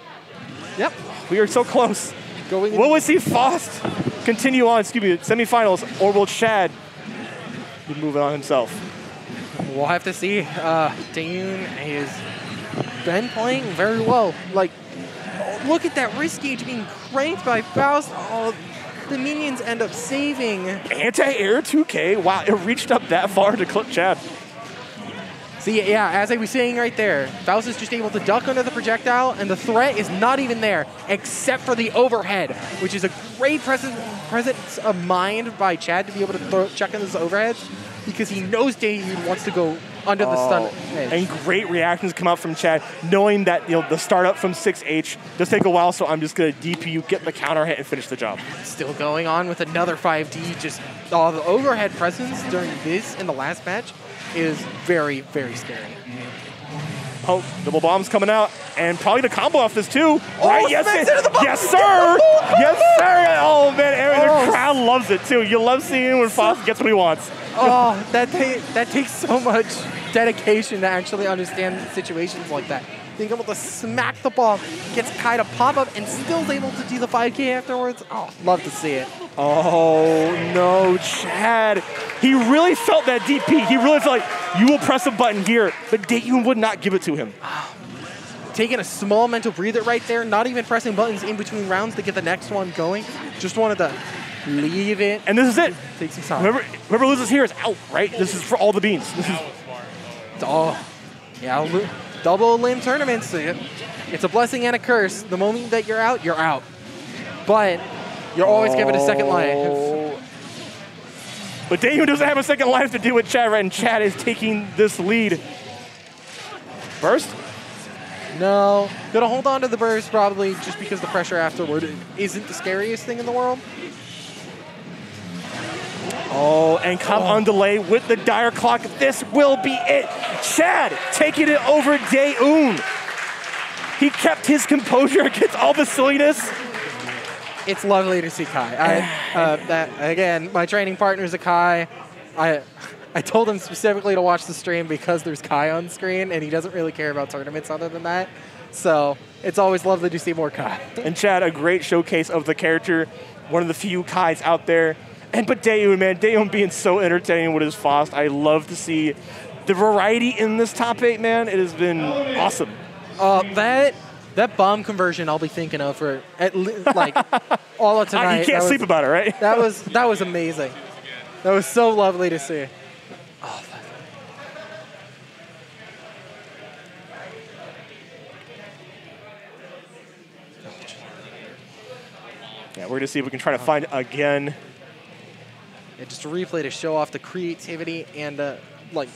S10: Yep.
S2: We are so close. Will we see Faust continue on, semifinals, or will Chad be moving on himself?
S10: We'll have to see. Daeun has been playing very well. Look at that wrist gauge being cranked by Faust. Oh, the minions end up saving.
S2: Anti-air 2K. Wow, it reached up that far to clip Chad.
S10: See, yeah, as I was saying right there, Faust is just able to duck under the projectile, and the threat is not even there, except for the overhead, which is a great presence of mind by Chad to be able to check in those overheads, because he knows Daeun wants to go under the stun edge.
S2: And great reactions come out from Chad, knowing that the startup from 6H does take a while, so I'm just going to DP you, get the counter hit, and finish the job.
S10: Still going on with another 5D. Just the overhead presence during this and the last match is very, very scary.
S2: Oh, double bombs coming out, and probably the combo off this too.
S10: Oh,
S2: right? Yes, yes, sir. Yes, sir. Oh man, the crowd loves it too. You love seeing when Faust gets what he wants.
S10: Oh, that takes so much dedication to actually understand situations like that. Being able to smack the ball, gets Kai to pop up, and still is able to do the 5K afterwards. Oh, love to see it.
S2: Oh no, Chad. He really felt that DP. He really felt like, you will press a button here, but Daeun would not give it to him.
S10: taking a small mental breather right there, not even pressing buttons in between rounds to get the next one going. Just wanted to leave it.
S2: And this is it.
S10: Take some time.
S2: Whoever loses here is out, right? This is for all the beans.
S10: Yeah, double limb tournaments. It's a blessing and a curse. The moment that you're out, you're out. But you're always given a second life.
S2: But Daewoo doesn't have a second life to do with Chad, right? And Chad is taking this lead. Burst?
S10: No. Gonna hold on to the burst probably just because the pressure afterward isn't the scariest thing in the world.
S2: Oh, and come on delay with the dire clock. This will be it. Chad taking it over Daewoo. He kept his composure against all the silliness.
S10: It's lovely to see Kai. Again, my training partner is a Kai. I told him specifically to watch the stream because there's Kai on screen, and he doesn't really care about tournaments other than that. So it's always lovely to see more Kai.
S2: And Chad, a great showcase of the character, one of the few Kais out there. But Daewoo, man, Daewoo being so entertaining with his Faust. I love to see the variety in this top 8, man. It has been awesome.
S10: That bomb conversion I'll be thinking of for like all of tonight.
S2: You can't sleep about it, right?
S10: That was amazing. That was so lovely to see. Oh,
S2: yeah, we're going to see if we can try to find again.
S10: Yeah, just a replay to show off the creativity and like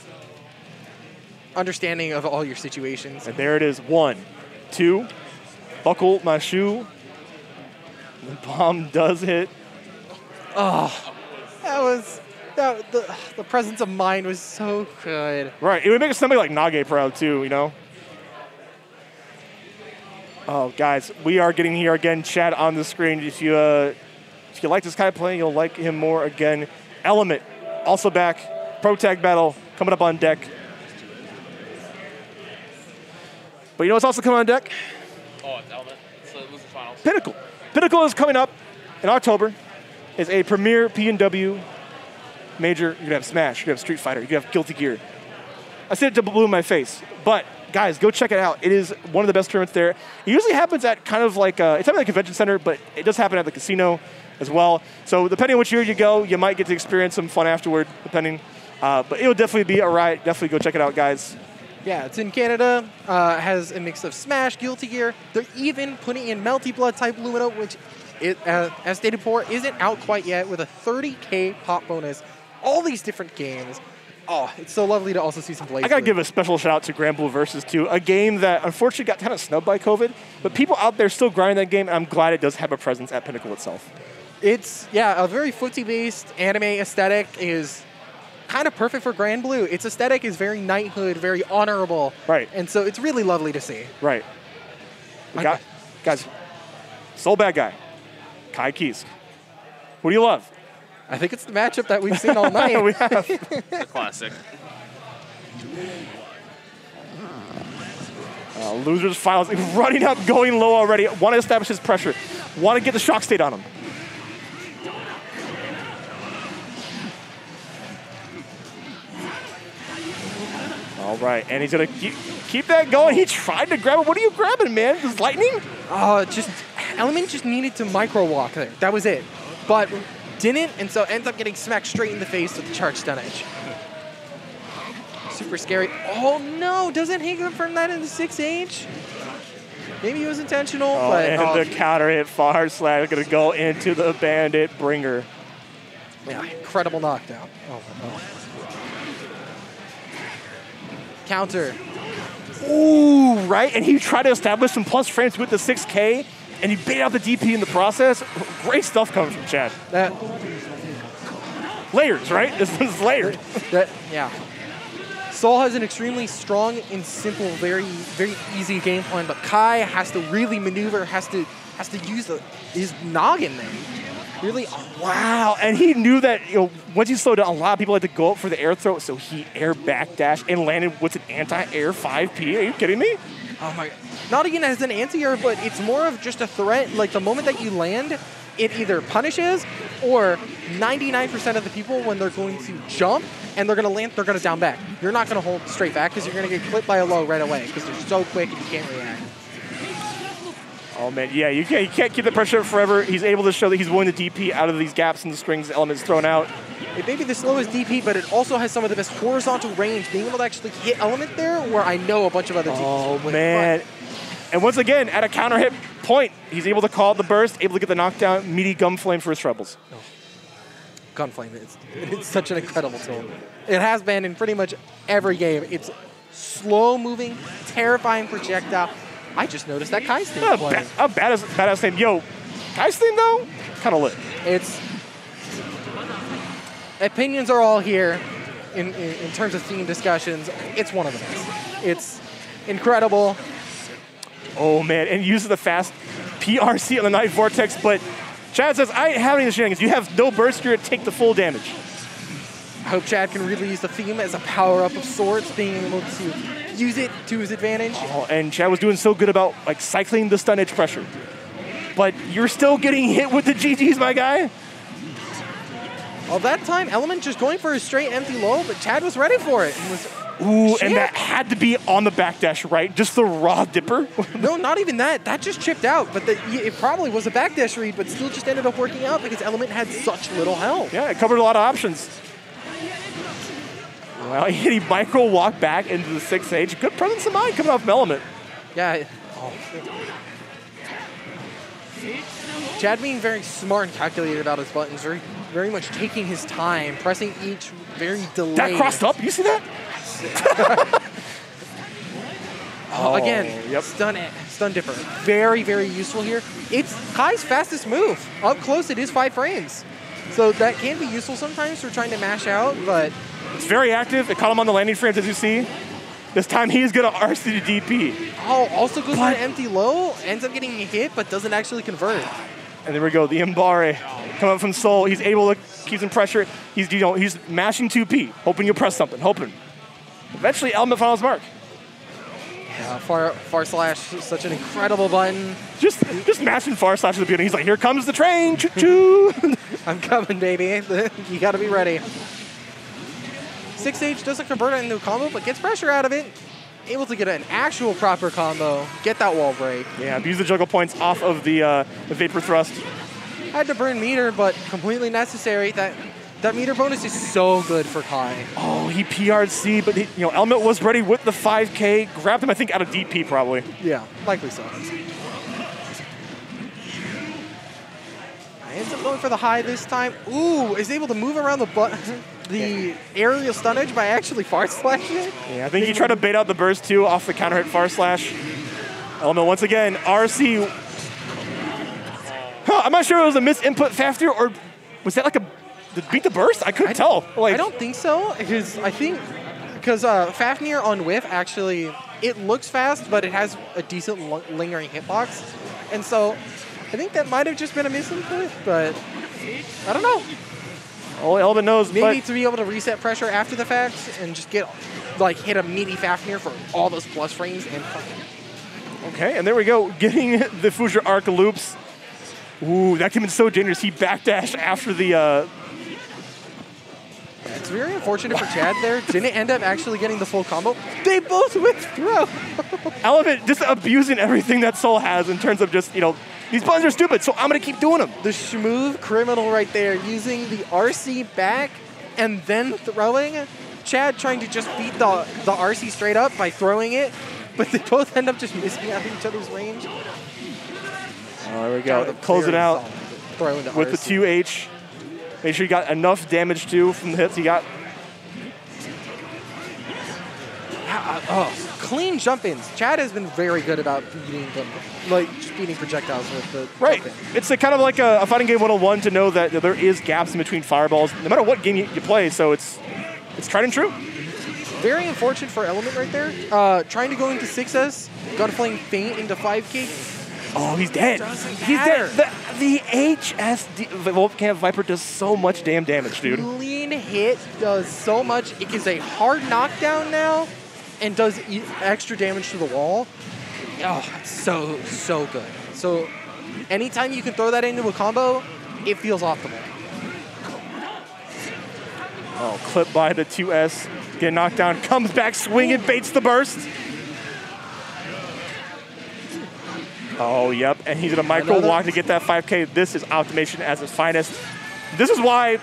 S10: understanding of all your situations.
S2: And there it is. 1, 2, buckle my shoe. The bomb does hit.
S10: Oh, the presence of mind was so good.
S2: Right, it would make somebody like Nage proud too, you know? Oh, guys, we are getting here again. Chad on the screen. If you like this kind of play, you'll like him more again. Element, also back. Pro Tag Battle coming up on deck. But you know what's also coming on deck?
S1: Oh, it's Element. So it was the finals.
S2: Pinnacle. Pinnacle is coming up in October. It's a premier P&W major. You're going to have Smash. You're going to have Street Fighter. You're going to have Guilty Gear. I said it to blue in my face. But, guys, go check it out. It is one of the best tournaments there. It usually happens at kind of like, it's not like a convention center, but it does happen at the casino as well. So depending on which year you go, you might get to experience some fun afterward, depending. But it'll definitely be a ride. Definitely go check it out, guys.
S10: Yeah, it's in Canada. Has a mix of Smash, Guilty Gear. They're even putting in Melty Blood type Lumina, which, as stated before, isn't out quite yet, with a 30K pop bonus. All these different games. Oh, it's so lovely to also see some Blaze.
S2: I got to give a special shout out to Grand Blue Versus 2, a game that unfortunately got kind of snubbed by COVID, but people out there still grinding that game, and I'm glad it does have a presence at Pinnacle itself.
S10: It's, yeah, a very footsie-based anime aesthetic is kind of perfect for Grand Blue. Its aesthetic is very knighthood, very honorable.
S2: Right.
S10: And so it's really lovely to see.
S2: Right. Guys, sole bad guy, Kai Kisk. What do you love?
S10: I think it's the matchup that we've seen all night.
S2: We have.
S1: The classic.
S2: Losers Files running up, going low already. Want to establish his pressure. Want to get the shock state on him. All right, and he's going to keep that going. He tried to grab it. What are you grabbing, man? Is lightning?
S10: Element just needed to micro walk there. That was it. But didn't, and so ends up getting smacked straight in the face with the charge stun edge. Super scary. Oh no, doesn't he confirm that in the 6H? Maybe it was intentional, but...
S2: And the counter hit far slash going to go into the Bandit Bringer.
S10: Yeah, incredible knockdown. Oh, no. Counter.
S2: Ooh, right? And he tried to establish some plus frames with the 6K, and he bait out the DP in the process. Great stuff coming from Chad. Layers, right? This one's layered.
S10: Yeah. Soul has an extremely strong and simple, very, very easy game plan, but Kai has to really maneuver, has to use his noggin there. Really,
S2: wow. And he knew that, once he slowed down, a lot of people had to go up for the air throw, so he air backdash and landed with an anti-air 5P. Are you kidding me?
S10: Oh my, not even as an anti-air, but it's more of just a threat. Like the moment that you land, it either punishes or 99% of the people when they're going to jump and they're going to land, they're going to down back. You're not going to hold straight back because you're going to get clipped by a low right away because they're so quick and you can't react.
S2: Oh, man, yeah, you can't keep the pressure up forever. He's able to show that he's willing to DP out of these gaps and the strings elements thrown out.
S10: It may be the slowest DP, but it also has some of the best horizontal range. Being able to actually hit element there, where I know a bunch of other teams.
S2: Oh, man. And once again, at a counter hit point, he's able to call the burst, able to get the knockdown, meaty Gunflame for his troubles.
S10: Oh. Gunflame, it's such an incredible tool. It has been in pretty much every game. It's slow-moving, terrifying projectile. I just noticed that Kai's theme playing.
S2: A badass theme. Yo, Kai's theme, though, kind of lit.
S10: It's... Opinions are all here in terms of theme discussions. It's one of the best. It's incredible.
S2: Oh, man, and uses the fast PRC on the Night Vortex, but Chad says, I ain't having any shenanigans. You have no burst, you're going to take the full damage.
S10: I hope Chad can really use the theme as a power-up of sorts, being able to use it to his advantage.
S2: Oh, and Chad was doing so good about like cycling the stun edge pressure. But you're still getting hit with the GGs, my guy.
S10: All that time, Element just going for a straight empty low, but Chad was ready for it.
S2: Ooh, and that had to be on the backdash, right? Just the raw dipper?
S10: No, not even that. That just chipped out. But it probably was a backdash read, but still just ended up working out because Element had such little health.
S2: Yeah, it covered a lot of options. Well, he micro walked back into the 6H. Good presence of mind coming off from Element.
S10: Yeah. Oh. Chad being very smart and calculated about his buttons, very much taking his time, pressing each very delayed.
S2: That crossed up, you see that?
S10: Again,
S2: yep.
S10: stun dipper. Very, very useful here. It's Kai's fastest move. Up close, it is 5 frames. So that can be useful sometimes for trying to mash out, but...
S2: It's very active. It caught him on the landing frames, as you see. This time he's going to RC to DP.
S10: Oh, also goes for an empty low, ends up getting hit, but doesn't actually convert.
S2: And there we go, the Mbare coming up from Soul. He's able to keep some pressure. He's mashing 2P, hoping you press something, hoping. Eventually, Element finds mark.
S10: Yeah, far slash, such an incredible button.
S2: Just mashing far slash at the beginning. He's like, here comes the train, choo-choo.
S10: I'm coming, baby. You got to be ready. 6H doesn't convert it into a combo, but gets pressure out of it. Able to get an actual proper combo, get that wall break.
S2: Yeah, abuse the juggle points off of the Vapor Thrust.
S10: Had to burn meter, but completely necessary. That meter bonus is so good for Kai.
S2: Oh, he PR'd C, but Element was ready with the 5K. Grabbed him, I think, out of DP probably.
S10: Yeah, likely so. Ends up going for the high this time. Ooh, is able to move around the aerial stun edge by actually far slashing it.
S2: Yeah, I think he tried to bait out the burst too off the counter hit far slash. Element once again, RC. I'm not sure it was a misinput factor or was that like beat the burst? I couldn't tell.
S10: I don't think so, because Fafnir on whiff actually, it looks fast, but it has a decent lingering hitbox. And so I think that might have just been a misinput, but I don't know.
S2: Only Element knows.
S10: Maybe to be able to reset pressure after the fact and just get, hit a meaty Fafnir for all those plus frames.
S2: Okay, and there we go. Getting the Fuja arc loops. Ooh, that came in so dangerous. He backdashed after the...
S10: It's very unfortunate for Chad there. Didn't end up actually getting the full combo. They both withdrew.
S2: Element just abusing everything that Soul has in terms of just, these buttons are stupid, so I'm going to keep doing them.
S10: The schmoove criminal right there, using the RC back and then throwing. Chad trying to just beat the RC straight up by throwing it, but they both end up just missing out of each other's range.
S2: Oh, there we go. Close it out with the 2H. Make sure you got enough damage, too, from the hits he got.
S10: Clean jump-ins. Chad has been very good about beating them, just beating projectiles with the
S2: right. It's kind of like a fighting game 101 to know that there is gaps in between fireballs, no matter what game you play, so it's tried and true.
S10: Very unfortunate for Element right there. Trying to go into 6S, Gunflame feint into 5K.
S2: Oh, he's dead. He's dead. The HSD Volcamp Viper does so much damn damage, dude.
S10: Clean hit does so much. It is a hard knockdown now and does extra damage to the wall. Oh, it's so good. So anytime you can throw that into a combo, it feels optimal.
S2: Oh, clipped by the 2S. Get knocked down, comes back swinging, baits the burst. Oh, yep. And he's going to micro walk to get that 5K. This is optimization at its finest. This is why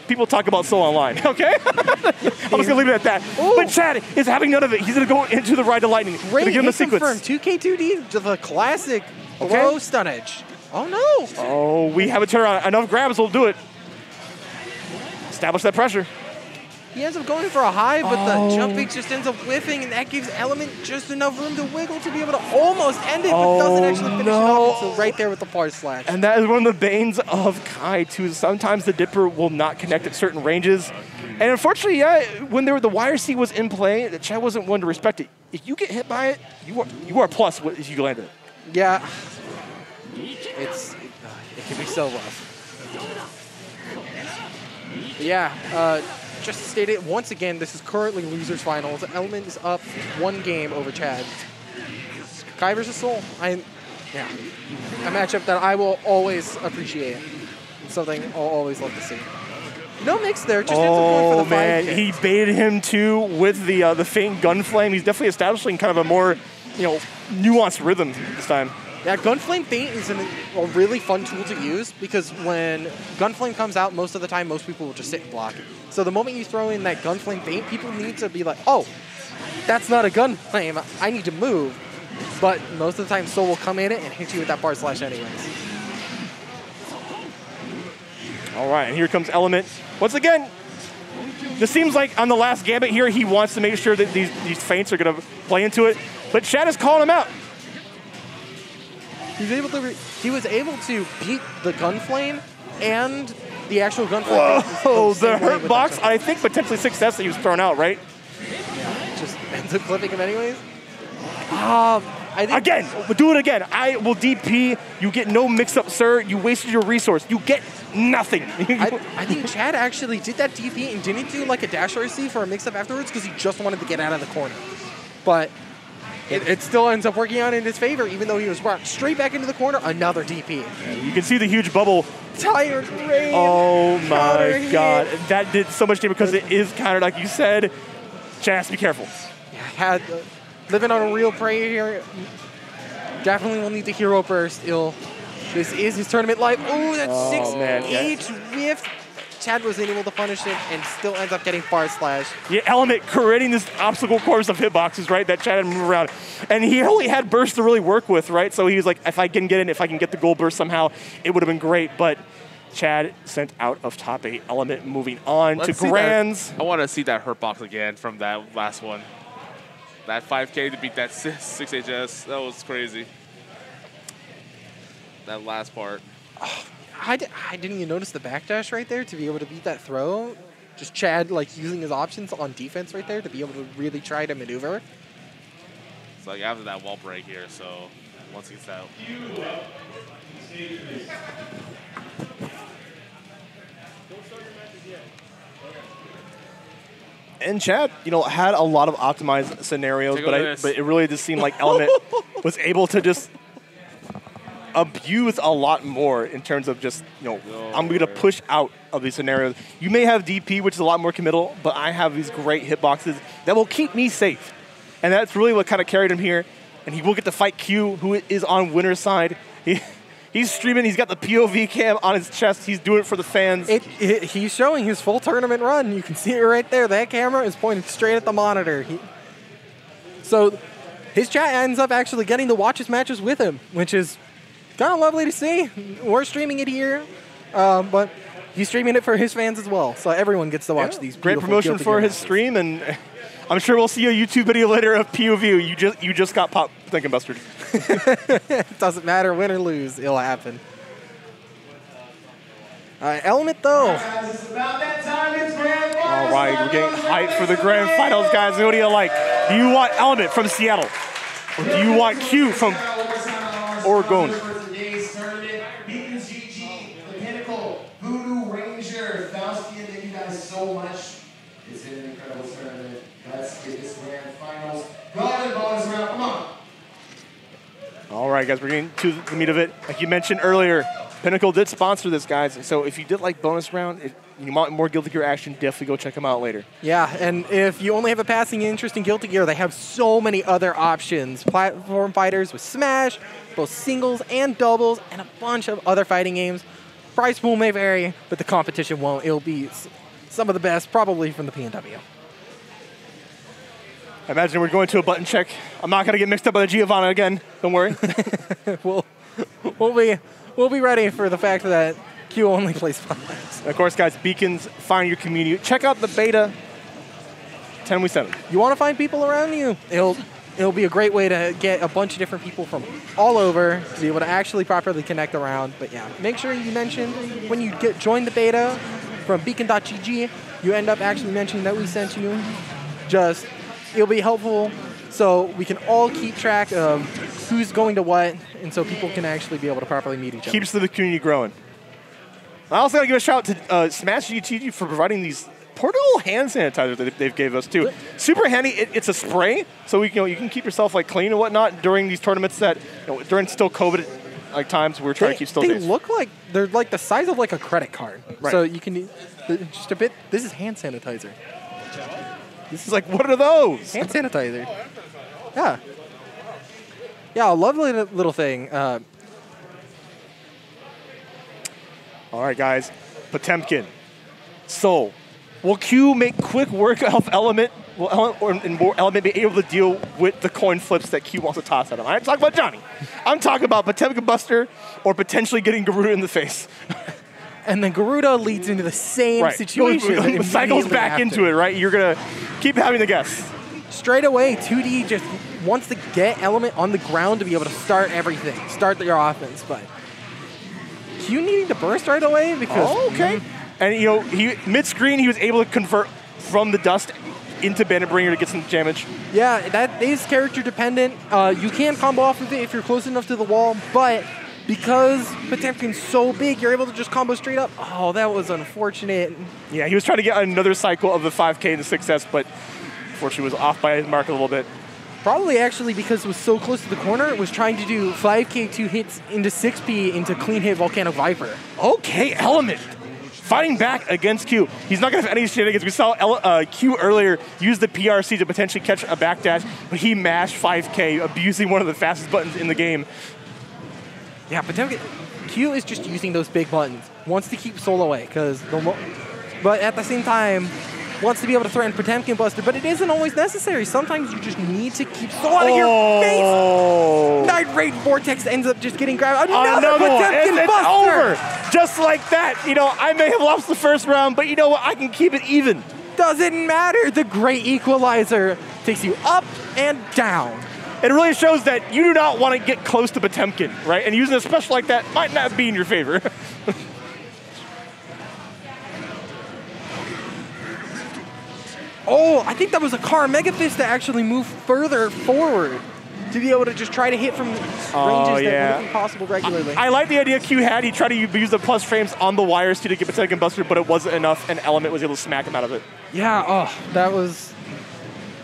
S2: people talk about Soul Online, okay? I'm just going to leave it at that. Ooh. But Chad is having none of it. He's going to go into the Ride to Lightning.
S10: Great
S2: give him a sequence.
S10: Confirmed. 2K2D to the classic blow stun edge. Oh, no.
S2: Oh, we have a turnaround. Enough grabs will do it. Establish that pressure.
S10: He ends up going for a high, but the jump bait just ends up whiffing, and that gives Element just enough room to wiggle to be able to almost end it, but doesn't actually finish it off. So right there with the par slash.
S2: And that is one of the banes of Kai, too. Sometimes the Dipper will not connect at certain ranges. And unfortunately, when the wire seat was in play, Chad wasn't one to respect it. If you get hit by it, you are plus if you land it.
S10: Yeah. It can be so rough. Yeah, just to state it, once again, this is currently losers finals. Element is up 1 game over Chad. Kai versus Soul. A matchup that I will always appreciate. Something I'll always love to see. No mix there, just ends up going for the 5K.
S2: He baited him too with the faint Gunflame. He's definitely establishing kind of a more, nuanced rhythm this time.
S10: Yeah, Gunflame Feint is a really fun tool to use because when Gunflame comes out, most of the time, most people will just sit and block it. So the moment you throw in that Gunflame Feint, people need to be like, oh, that's not a Gunflame. I need to move. But most of the time, Soul will come in it and hit you with that bar slash anyways.
S2: All right, and here comes Element. Once again, this seems like on the last gambit here, he wants to make sure that these feints are going to play into it. But Chad is calling him out.
S10: He was able to beat the Gunflame and the actual Gunflame.
S2: Whoa, the hurt box, I think potentially success that he was thrown out, right?
S10: Yeah, just ends up clipping him anyways.
S2: Again, do it again. I will DP. You get no mix-up, sir. You wasted your resource. You get nothing.
S10: I think Chad actually did that DP and didn't do like a dash RC for a mix-up afterwards because he just wanted to get out of the corner. But it still ends up working out in his favor, even though he was brought straight back into the corner. Another DP.
S2: You can see the huge bubble.
S10: Tired Rain.
S2: Oh my God. That did so much damage because it is countered, like you said. Chad has to be careful.
S10: Yeah, living on a real prey here. Definitely will need the hero burst. This is his tournament life. Oh, that's 6H whiff. Chad was able to punish him and still ends up getting bar slash.
S2: Yeah, Element creating this obstacle course of hitboxes, right, that Chad had to move around. And he only had burst to really work with, right? So he was like, if I can get in, if I can get the gold burst somehow, it would have been great. But Chad sent out of top 8. Element moving on to Grands.
S1: I want to see that hurt box again from that last one. That 5K to beat that 6HS, that was crazy. That last part.
S10: I didn't even notice the backdash right there to be able to beat that throw. Just Chad like using his options on defense right there to be able to really try to maneuver.
S1: It's like after that wall break here, so once he gets out.
S2: And Chad, had a lot of optimized scenarios, but it really just seemed like Element was able to just abuse a lot more in terms of just, I'm going to push out of these scenarios. You may have DP, which is a lot more committal, but I have these great hitboxes that will keep me safe. And that's really what kind of carried him here. And he will get to fight Q, who is on winner's side. He's streaming. He's got the POV cam on his chest. He's doing it for the fans.
S10: He's showing his full tournament run. You can see it right there. That camera is pointed straight at the monitor. So his chat ends up actually getting to watch his matches with him, which is kind of lovely to see. We're streaming it here, but he's streaming it for his fans as well. So everyone gets to watch these.
S2: Great promotion for his stream, and I'm sure we'll see a YouTube video later of POV. You just got popped thinking busted.
S10: It doesn't matter, win or lose, it'll happen. Element though.
S2: All right, we're getting hyped for the grand finals, guys. What do you like? Do you want Element from Seattle, or do you want Q from Oregon?
S11: Thank you guys so much. It's been an incredible tournament. Let's get this grand finals. Go ahead and bonus round. Come on.
S2: All right, guys, we're getting to the meat of it. Like you mentioned earlier, Pinnacle did sponsor this, guys. So if you did like bonus round, if you want more Guilty Gear action, definitely go check them out later.
S10: Yeah, and if you only have a passing interest in Guilty Gear, they have so many other options. Platform fighters with Smash, both singles and doubles, and a bunch of other fighting games. Price pool may vary, but the competition won't. It'll be some of the best, probably from the PNW.
S2: I imagine we're going to a button check. I'm not going to get mixed up with a Giovanna again. Don't worry.
S10: We'll be ready for the fact that Q only plays 5.
S2: And of course, guys, Beacons, find your community. Check out the beta 10v7.
S10: You want to find people around you? It'll be a great way to get a bunch of different people from all over to be able to actually properly connect around. But yeah, make sure you mention when you join the beta from beacon.gg, you end up actually mentioning that we sent you. It'll be helpful so we can all keep track of who's going to what, and so people can actually be able to properly meet each other.
S2: Keeps the community growing. I also got to give a shout out to Smash GTG for providing these portable hand sanitizers that they've gave us too. Super handy. It's a spray, so you can keep yourself like clean and whatnot during these tournaments that during still COVID like times we're trying to keep still
S10: safe.
S2: They
S10: look like they're like the size of like a credit card,
S2: right.
S10: So you can just a bit. This is hand sanitizer.
S2: This is like, what are those?
S10: Hand sanitizer. Yeah. Yeah, a lovely little thing.
S2: All right, guys. Potemkin. So, will Q make quick work of Element? Will Element be able to deal with the coin flips that Q wants to toss at him? I ain't talking about Johnny. I'm talking about Potemkin Buster or potentially getting Garuda in the face.
S10: And then Garuda leads into the same situation.
S2: Cycles back into it, right? You're going to keep having the guess.
S10: Straight away, 2D just wants to get Element on the ground to be able to start everything, start your offense. But Q needing to burst right away because...
S2: Oh, okay. And, he mid-screen, he was able to convert from the dust into Bandit Bringer to get some damage.
S10: Yeah, that is character dependent. You can combo off of it if you're close enough to the wall, but... because Potemkin's so big, you're able to just combo straight up. Oh, that was unfortunate.
S2: Yeah, he was trying to get another cycle of the 5K to success, but unfortunately was off by his mark a little bit.
S10: Probably actually because it was so close to the corner, it was trying to do 5K 2 hits into 6P into clean hit Volcanic Viper.
S2: Okay, Element. Fighting back against Q. He's not going to have any shenanigans. We saw Q earlier use the PRC to potentially catch a backdash, but he mashed 5K, abusing one of the fastest buttons in the game.
S10: Yeah, Potemkin, Q is just using those big buttons. Wants to keep Soul away, but at the same time, wants to be able to threaten Potemkin Buster, but it isn't always necessary. Sometimes you just need to keep Soul out of your face. Night Raid Vortex ends up just getting grabbed. Another Potemkin
S2: it's
S10: Buster.
S2: Over. Just like that. I may have lost the first round, but you know what? I can keep it even.
S10: Doesn't matter. The Great Equalizer takes you up and down.
S2: It really shows that you do not want to get close to Potemkin, right? And using a special like that might not be in your favor.
S10: Oh, I think that was a Car Mega Fist to actually move further forward to be able to just try to hit from ranges that wouldn't be possible regularly.
S2: I like the idea Q had. He tried to use the plus frames on the wires to get Potemkin Buster, but it wasn't enough, and Element was able to smack him out of it.
S10: Yeah, that was...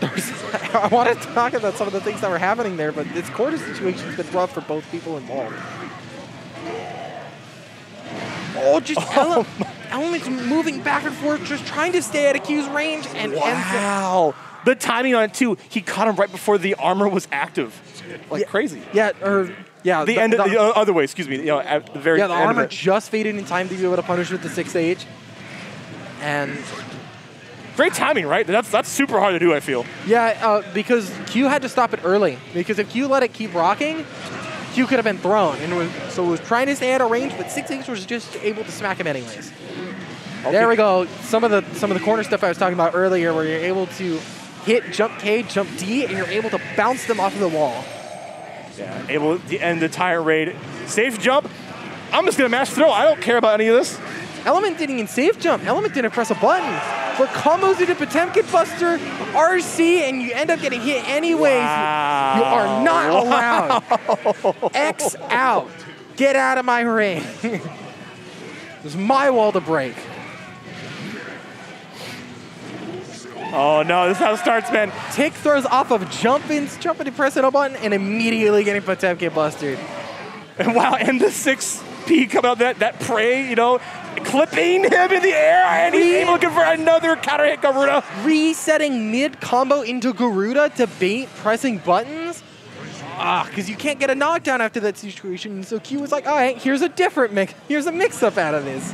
S10: I want to talk about some of the things that were happening there, but this quarter situation has been rough for both people involved. Element's moving back and forth, just trying to stay at a Q's range. And
S2: wow. The timing on it, too. He caught him right before the armor was active. Crazy.
S10: Yeah,
S2: the other way, excuse me. At the very end
S10: the armor
S2: of it.
S10: just faded in time to be able to punish with the 6H. And...
S2: great timing, right? That's super hard to do, I feel.
S10: Yeah, because Q had to stop it early. Because if Q let it keep rocking, Q could have been thrown. So it was trying to stay out of range, but 6H was just able to smack him anyways. Okay. There we go. Some of the corner stuff I was talking about earlier, where you're able to hit jump K, jump D, and you're able to bounce them off of the wall.
S2: Yeah, able to end the tire raid. Safe jump. I'm just going to mash throw. I don't care about any of this.
S10: Element didn't even safe jump. Element didn't press a button. But combos into Potemkin Buster, RC, and you end up getting hit anyways.
S2: Wow.
S10: You are not allowed. X out. Get out of my ring. This is my wall to break.
S2: Oh no, this is how it starts, man.
S10: Tick throws off of jumping to pressing a button, and immediately getting Potemkin Bustered.
S2: Wow, and the 6 P coming out that prey, you know, clipping him in the air, and he's looking for another counter hit Garuda.
S10: Resetting mid-combo into Garuda to bait pressing buttons? Because you can't get a knockdown after that situation. So Q was like, all right, here's a different mix. Here's a mix-up out of this.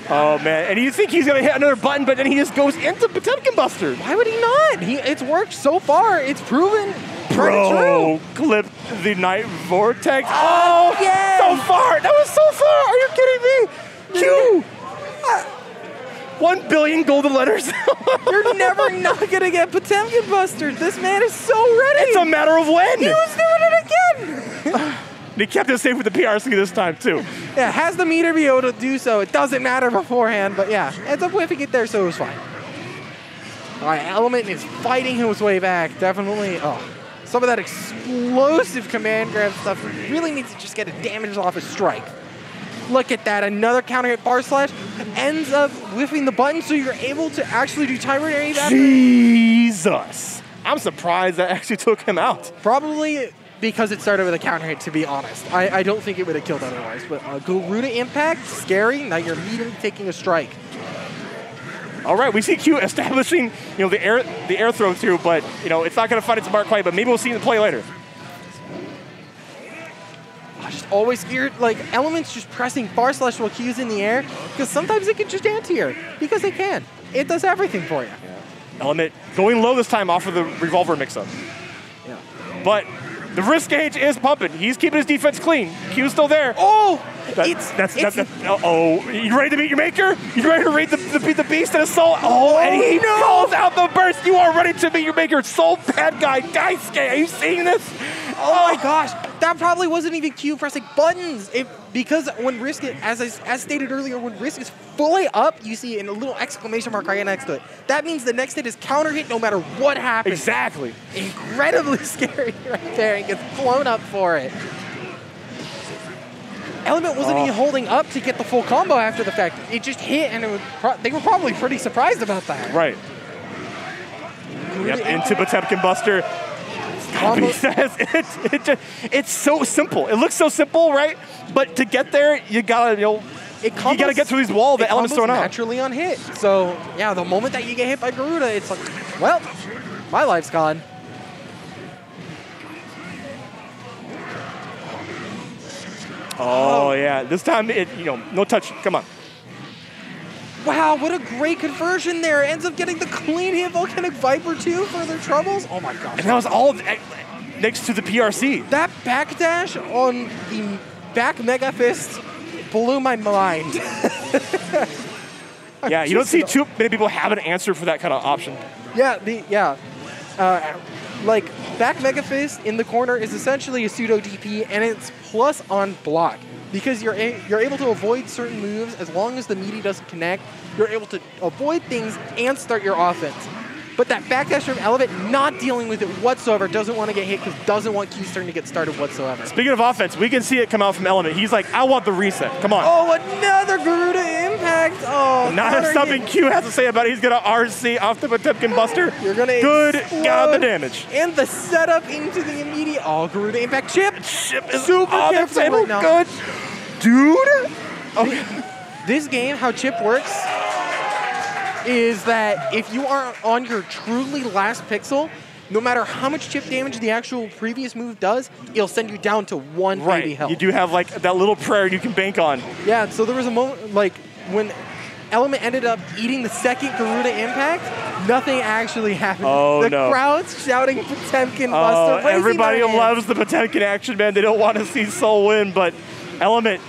S2: Oh, man. And you think he's going to hit another button, but then he just goes into Potemkin Buster.
S10: Why would he not? It's worked so far. It's proven.
S2: Bro, clipped the Night Vortex. Oh,
S10: yeah.
S2: So far. That was so far. Are you kidding me? Q. 1 billion golden letters.
S10: You're never not going to get Potemkin Buster. This man is so ready.
S2: It's a matter of when.
S10: He was doing it again.
S2: He kept it safe with the PRC this time, too.
S10: Yeah, has the meter be able to do so. It doesn't matter beforehand, but yeah, ends up whiffing it there, so it was fine. All right, Element is fighting his way back. Definitely, some of that explosive command grab stuff really needs to just get a damage off a strike. Look at that, another counter hit bar slash ends up whiffing the button, so you're able to actually do time raid after.
S2: Jesus. I'm surprised that actually took him out.
S10: Probably because it started with a counter hit, to be honest. I don't think it would have killed otherwise. But Garuda Impact, scary. Now you're immediately taking a strike.
S2: All right, we see Q establishing, the air throw through, but it's not going to find its mark quite. But maybe we'll see the play later.
S10: Just always scared, Element's just pressing bar slash while Q's in the air, because sometimes it can just anti-air, because it can. It does everything for you.
S2: Yeah. Element going low this time off of the revolver mix-up.
S10: Yeah.
S2: But the risk gauge is pumping. He's keeping his defense clean. Q's still there.
S10: Oh!
S2: Uh-oh. You ready to beat your maker? You ready to beat the beast and assault? Oh, and he calls out the burst. You are ready to beat your maker. Soul bad guy, Daisuke. Are you seeing this?
S10: Oh my gosh. That probably wasn't even Q pressing buttons. Because when Risk, as stated earlier, when Risk is fully up, you see a little exclamation mark right next to it. That means the next hit is counter hit no matter what happens.
S2: Exactly.
S10: Incredibly scary right there. He gets blown up for it. Element wasn't even holding up to get the full combo after the fact. It just hit, and they were probably pretty surprised about that.
S2: Right. Yep, into Potemkin Buster. He says it's so simple. It looks so simple, right? But to get there, you gotta you gotta get through these walls that Element's throwing out.
S10: Naturally on hit. So yeah, the moment that you get hit by Garuda, it's like, well, my life's gone.
S2: Oh yeah, this time no touch. Come on.
S10: Wow, what a great conversion there. Ends up getting the clean hit Volcanic Viper too for their troubles. Oh my gosh.
S2: And that was all next to the PRC.
S10: That backdash on the back Mega Fist blew my mind.
S2: Yeah, you don't see too many people have an answer for that kind of option.
S10: Yeah, back Mega Fist in the corner is essentially a pseudo DP, and it's plus on block. Because you're able to avoid certain moves as long as the meaty doesn't connect. You're able to avoid things and start your offense. But that backdash from Element, not dealing with it whatsoever, doesn't want to get hit because doesn't want Q's turn to get started whatsoever.
S2: Speaking of offense, we can see it come out from Element. He's like, I want the reset. Come on.
S10: Oh, another Garuda Impact. Oh,
S2: not something Q has to say about it. He's going to RC off the Potemkin Buster.
S10: You're going to
S2: Good God, the damage.
S10: And the setup into the immediate. Oh, Garuda Impact. Chip
S2: is
S10: super careful right now.
S2: Good. Dude.
S10: Okay. This game, how Chip works, is that if you are on your truly last pixel, no matter how much chip damage the actual previous move does, it'll send you down to one baby health.
S2: You do have that little prayer you can bank on.
S10: Yeah, so there was a moment when Element ended up eating the second Garuda Impact, nothing actually happened.
S2: Oh,
S10: the crowd's shouting Potemkin Buster.
S2: Everybody loves the Potemkin action, man. They don't want to see Soul win, but Element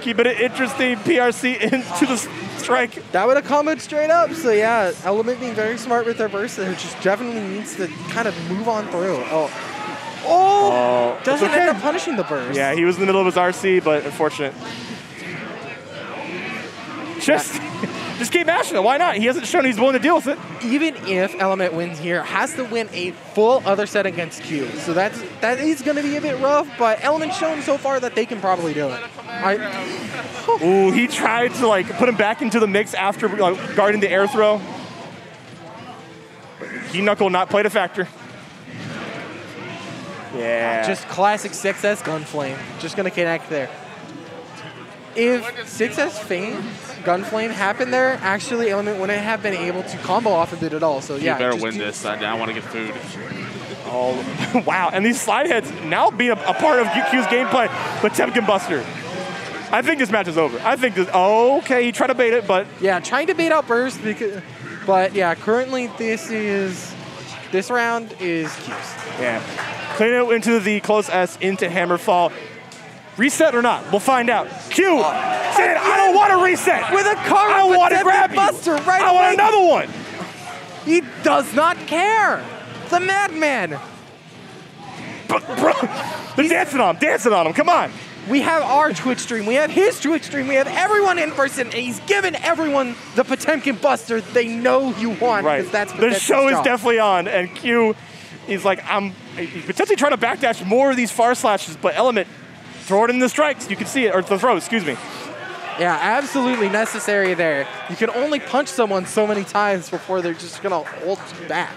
S2: keeping it interesting. PRC into the strike.
S10: That would have comboed straight up. So yeah, Element being very smart with their burst, which just definitely needs to kind of move on through. Doesn't end up punishing the burst.
S2: Yeah, he was in the middle of his RC, but unfortunate. Just keep mashing it. Why not? He hasn't shown he's willing to deal with it.
S10: Even if Element wins here, has to win a full other set against Q. So that is going to be a bit rough, but Element's shown so far that they can probably do it.
S2: Ooh, he tried to put him back into the mix after guarding the air throw. He knuckle not played a factor. Yeah.
S10: Just classic 6S Gunflame. Just going to connect there. If 6S Fame Gunflame happened there, actually Element wouldn't have been able to combo off of it at all. So yeah,
S1: you better win this. I want to get food.
S2: Oh, wow. And these slide heads now being a part of Q's gameplay, but Potemkin Buster. I think this match is over. I think this, okay, he tried to bait it, but.
S10: Yeah, trying to bait out Burst, but yeah, currently this round is Q's.
S2: Yeah. Clean it into the close S, into Hammerfall. Reset or not? We'll find out. Q said, I don't want to reset.
S10: With a car,
S2: I don't want to grab
S10: Buster right
S2: I want another one.
S10: He does not care. The madman.
S2: Bro, they're dancing on him. Come on.
S10: We have our Twitch stream. We have his Twitch stream. We have everyone in person, and he's given everyone the Potemkin Buster they know you want.
S2: Right.
S10: That's
S2: the show is definitely on, and Q, he's like, he's potentially trying to backdash more of these far slashes, but Element, throw it in the strikes. You can see it, or the throw, excuse me.
S10: Yeah, absolutely necessary there. You can only punch someone so many times before they're just going to ult back.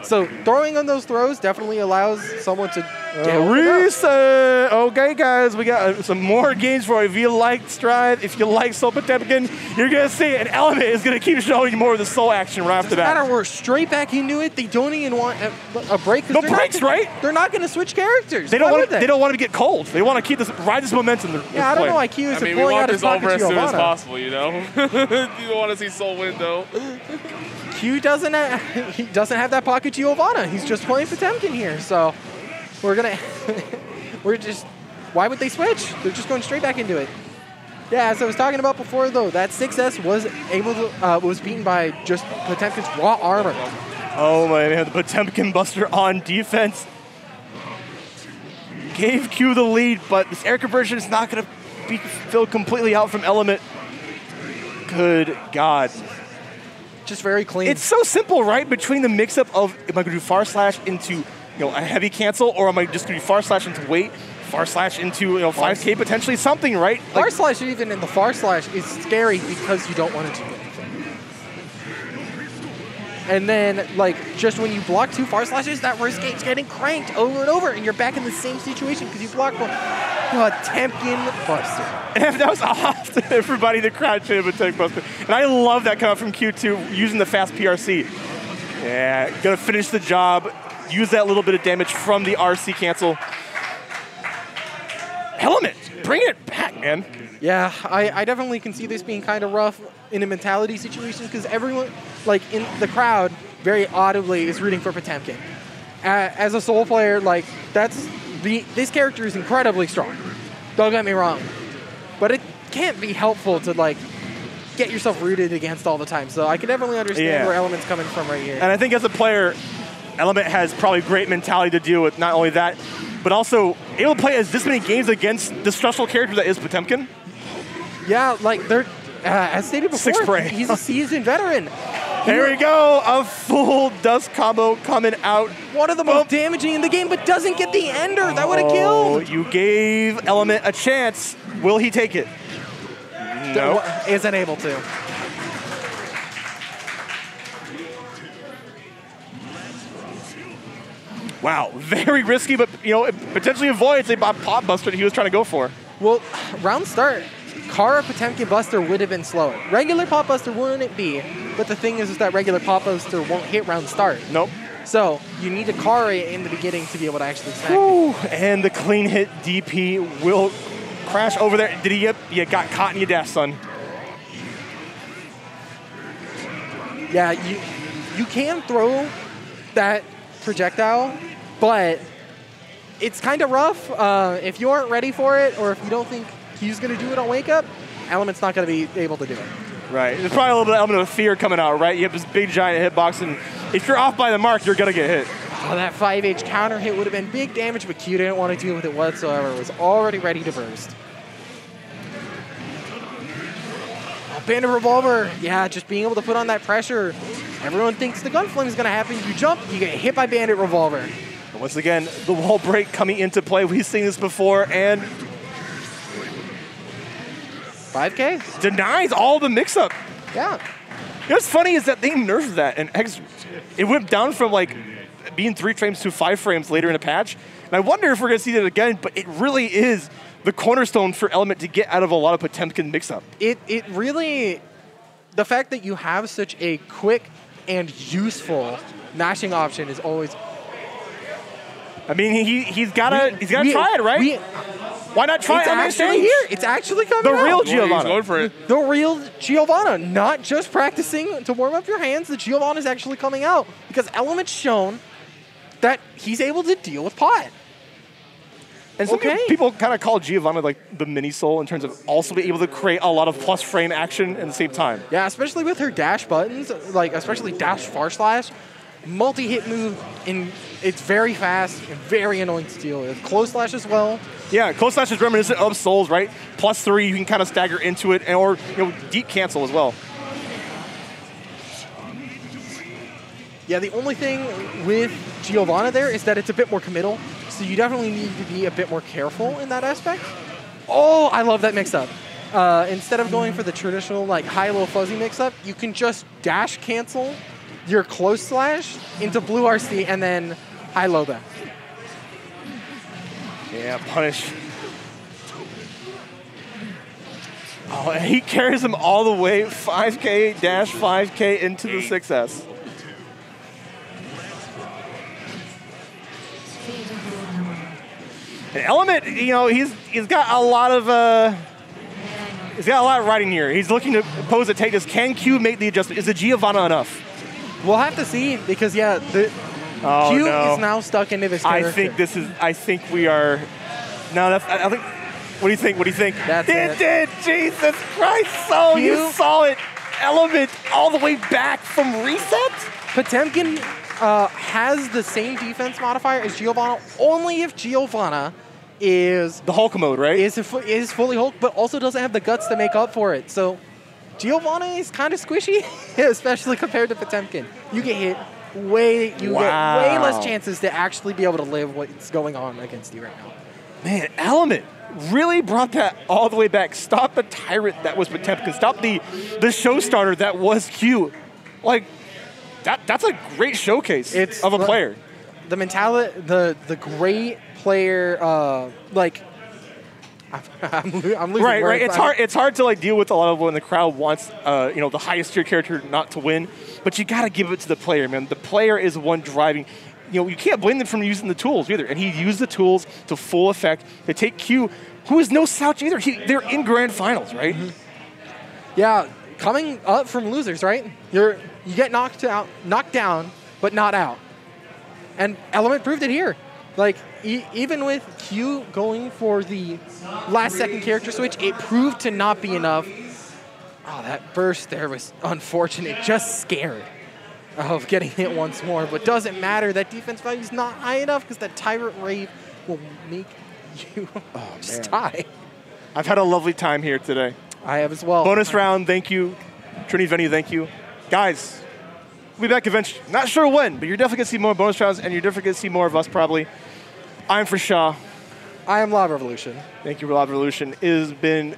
S10: So throwing on those throws definitely allows someone to get
S2: reset. Okay, guys, we got some more games for you. If you like Strive, if you like Soul Potemkin, you're going to see it. And Element is going to keep showing you more of the Soul action right off the bat.
S10: Doesn't matter, we're straight back into it. They don't even want a break.
S2: No breaks, right?
S10: They're not going to switch characters.
S2: They don't want to get cold. They want to keep ride this momentum.
S10: Yeah, I don't know why Q is pulling out his pocket.
S1: We want this over as soon as possible, you know? You don't want to see Soul win, though.
S10: Q doesn't have that pocket Giovanna. He's just playing Potemkin here. So why would they switch? They're just going straight back into it. Yeah, as I was talking about before though, that 6S was beaten by just Potemkin's raw armor.
S2: Oh my man, the Potemkin Buster on defense gave Q the lead, but this air conversion is not going to be filled completely out from Element. Good God.
S10: Just very clean.
S2: It's so simple, right? Between the mix-up of, am I going to do far slash into a heavy cancel, or am I just going to do far slash into weight, far slash into 5K, potentially something, right?
S10: Far slash, even in the far slash, is scary because you don't want to do anything. And then, just when you block 2 far slashes, that risk game's getting cranked over and over, and you're back in the same situation because you blocked one. Potemkin Buster.
S2: And that was off to everybody in the crowd chanted Potemkin Buster. And I love that coming from Q2, using the fast PRC. Yeah, gonna finish the job, use that little bit of damage from the RC cancel. Element, bring it back, man.
S10: Yeah, I definitely can see this being kind of rough in a mentality situation because everyone, in the crowd, very audibly is rooting for Potemkin. As a Soul player, this character is incredibly strong. Don't get me wrong. But it can't be helpful to, get yourself rooted against all the time. So I can definitely understand where Element's coming from right here.
S2: And I think as a player, Element has probably great mentality to deal with not only that, but also able to play as this many games against the stressful character that is Potemkin.
S10: Yeah, they're, as stated before, he's a seasoned veteran.
S2: There we go, a full dust combo coming out.
S10: One of the most damaging in the game, but doesn't get the ender. That would have killed.
S2: You gave Element a chance. Will he take it? No.
S10: Isn't able to.
S2: Wow, very risky, but it potentially avoids a pop buster that he was trying to go for.
S10: Well, round start, Kara Potemkin Buster would have been slower. Regular pop buster wouldn't be, but the thing is that regular pop buster won't hit round start.
S2: Nope.
S10: So you need to Kara in the beginning to be able to actually smack
S2: it. And the clean hit DP will crash over there. Did he? You got caught in your dash, son.
S10: Yeah, you can throw that projectile, but it's kind of rough. If you aren't ready for it, or if you don't think he's going to do it on wake up, Element's not going to be able to do it.
S2: Right. There's probably a little bit of element of fear coming out, right? You have this big giant hitbox, and if you're off by the mark, you're going to get hit.
S10: Oh, that 5H counter hit would have been big damage, but Q didn't want to deal with it whatsoever. It was already ready to burst. Oh, Bandit Revolver. Yeah, just being able to put on that pressure. Everyone thinks the Gunflame is going to happen. You jump, you get hit by Bandit Revolver.
S2: And once again, the wall break coming into play. We've seen this before, and
S10: 5K?
S2: Denies all the mix-up.
S10: Yeah.
S2: What's funny is that they nerfed that, and it went down from being 3 frames to 5 frames later in a patch. And I wonder if we're going to see that again, but it really is the cornerstone for Element to get out of a lot of Potemkin mix-up.
S10: It really, the fact that you have such a quick and useful mashing option is always.
S2: I mean, he's gotta try it, right? Why not try it on
S10: It's
S2: the
S10: actually
S2: stage?
S10: here. It's actually coming
S2: The
S10: out.
S2: real
S1: He's
S2: Giovanna.
S1: going for it.
S10: The real Giovanna, not just practicing to warm up your hands. The Giovanna is actually coming out because Element's shown that he's able to deal with pot.
S2: And some people kind of call Giovanna like the mini soul in terms of also being able to create a lot of plus frame action at the same time.
S10: Yeah, especially with her dash buttons, like especially dash far slash, multi-hit move, and it's very fast and very annoying to deal with. Close slash as well.
S2: Yeah, close slash is reminiscent of Souls, right? +3, you can kind of stagger into it, or deep cancel as well.
S10: Yeah, the only thing with Giovanna there is that it's a bit more committal, so you definitely need to be a bit more careful in that aspect. Oh, I love that mix-up. Instead of going for the traditional like high-low fuzzy mix-up, you can just dash cancel your close slash into blue RC and then high-low them.
S2: Yeah, punish. Oh, and he carries him all the way 5K, dash 5K into the 6S. And Element, he's got a lot of riding here. He's looking to pose a take this. Can Q make the adjustment? Is the Giovanna enough?
S10: We'll have to see because Q is now stuck into this character.
S2: I think we are. No, I think. What do you think? What do you think?
S10: That's it.
S2: Did Jesus Christ! So you saw it. Element all the way back from reset.
S10: Potemkin has the same defense modifier as Giovanna only if Giovanna is
S2: the Hulk mode, right?
S10: Is fully Hulk, but also doesn't have the guts to make up for it. So Giovanna is kind of squishy, especially compared to Potemkin. You get hit get way less chances to actually be able to live what's going on against you right now.
S2: Man, Element really brought that all the way back. Stop the tyrant that was Potemkin. Stop the show starter that was Q. Like that's a great showcase of a player.
S10: The mentality, the great player, I'm losing
S2: right.
S10: words.
S2: It's hard to deal with a lot of when the crowd wants the highest tier character not to win, but you got to give it to the player, man. The player is the one driving. You can't blame them for using the tools either, and he used the tools to full effect to take Q, who is no slouch either. They're in grand finals, right?
S10: Mm-hmm. Yeah, coming up from losers, right? You get knocked down, but not out. And Element proved it here. Like, even with Q going for the last second character switch, it proved to not be enough. Oh, that burst there was unfortunate. Just scared of getting hit once more. But doesn't matter. That defense value is not high enough because that Tyrant Rave will make you just die.
S2: I've had a lovely time here today.
S10: I have as well.
S2: Bonus round, thank you. Trinity Venue, thank you. Guys, we'll be back eventually. Not sure when, but you're definitely going to see more bonus rounds, and you're definitely going to see more of us probably. I'm for Shaw.
S10: I am Lava Revolution.
S2: Thank you for Lava Revolution. It has been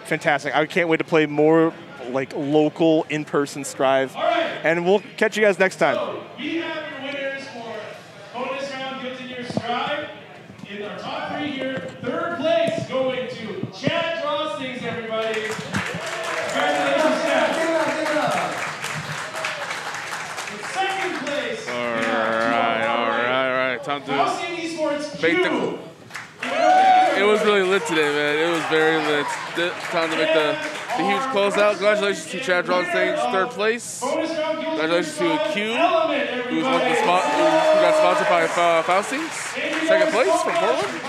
S2: fantastic. I can't wait to play more local in-person Strive.
S4: Right.
S2: And we'll catch you guys next time.
S4: So, we have your winners for bonus round Guilty Gear Strive. In our top 3 here, 3rd place going to Chad Drawstings, everybody. Congratulations, Chad. In 2nd place,
S1: All right. Time to make the. It was really lit today, man. It was very lit. Time to make the huge closeout. Congratulations to Chad Drawstings, 3rd place. Congratulations to Q, who got sponsored by Faustings, 2nd place from Portland.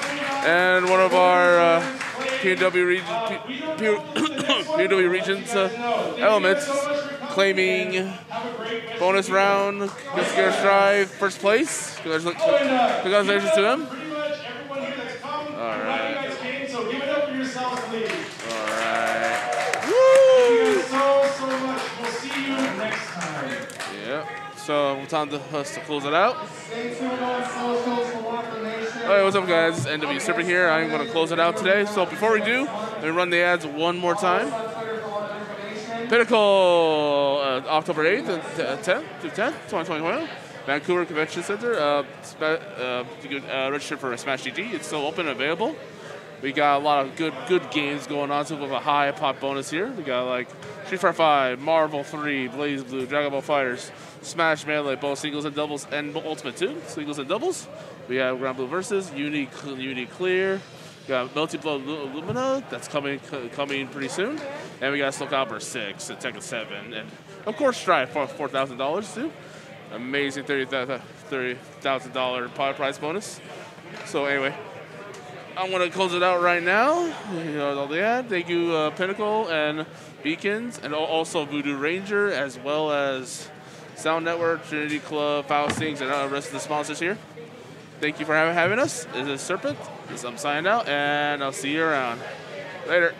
S1: And one of our PNW regions elements claiming bonus round Guilty Gear Strive 1st place. Congratulations to him. All right.
S4: So give it up for yourselves, please.
S1: All right.
S4: Thank you guys so much. We'll see you next time.
S1: Yeah. So time to us to close it out.
S11: Stay tuned on socials for more information.
S1: Hey, what's up, guys? NW Super here. I'm going to close it out today. So before we do, let me run the ads one more time. Pinnacle, October 8th and 10th to 10th, 2021. Vancouver Convention Center. You can register for Smash GG. It's still open and available. We got a lot of good games going on, so we have a high pop bonus here. We got like Street Fighter 5, Marvel 3, Blaze Blue, Dragon Ball Fighters, Smash Melee, both singles and doubles, and Ultimate 2, singles and doubles. We have Grand Blue Versus, Uni Clear. We got Melty Blow Lumina, that's coming pretty soon. And we got Soul Calibur 6 and Tekken 7. And of course Strive for $4,000 too. Amazing $30,000 prize bonus. So anyway, I'm gonna close it out right now. You know, all the ad. Thank you, Pinnacle and Beacons, and also Voodoo Ranger, as well as Sound Network, Trinity Club, Faustings, and the rest of the sponsors here. Thank you for having us. This is Serpent. I'm signing out, and I'll see you around. Later.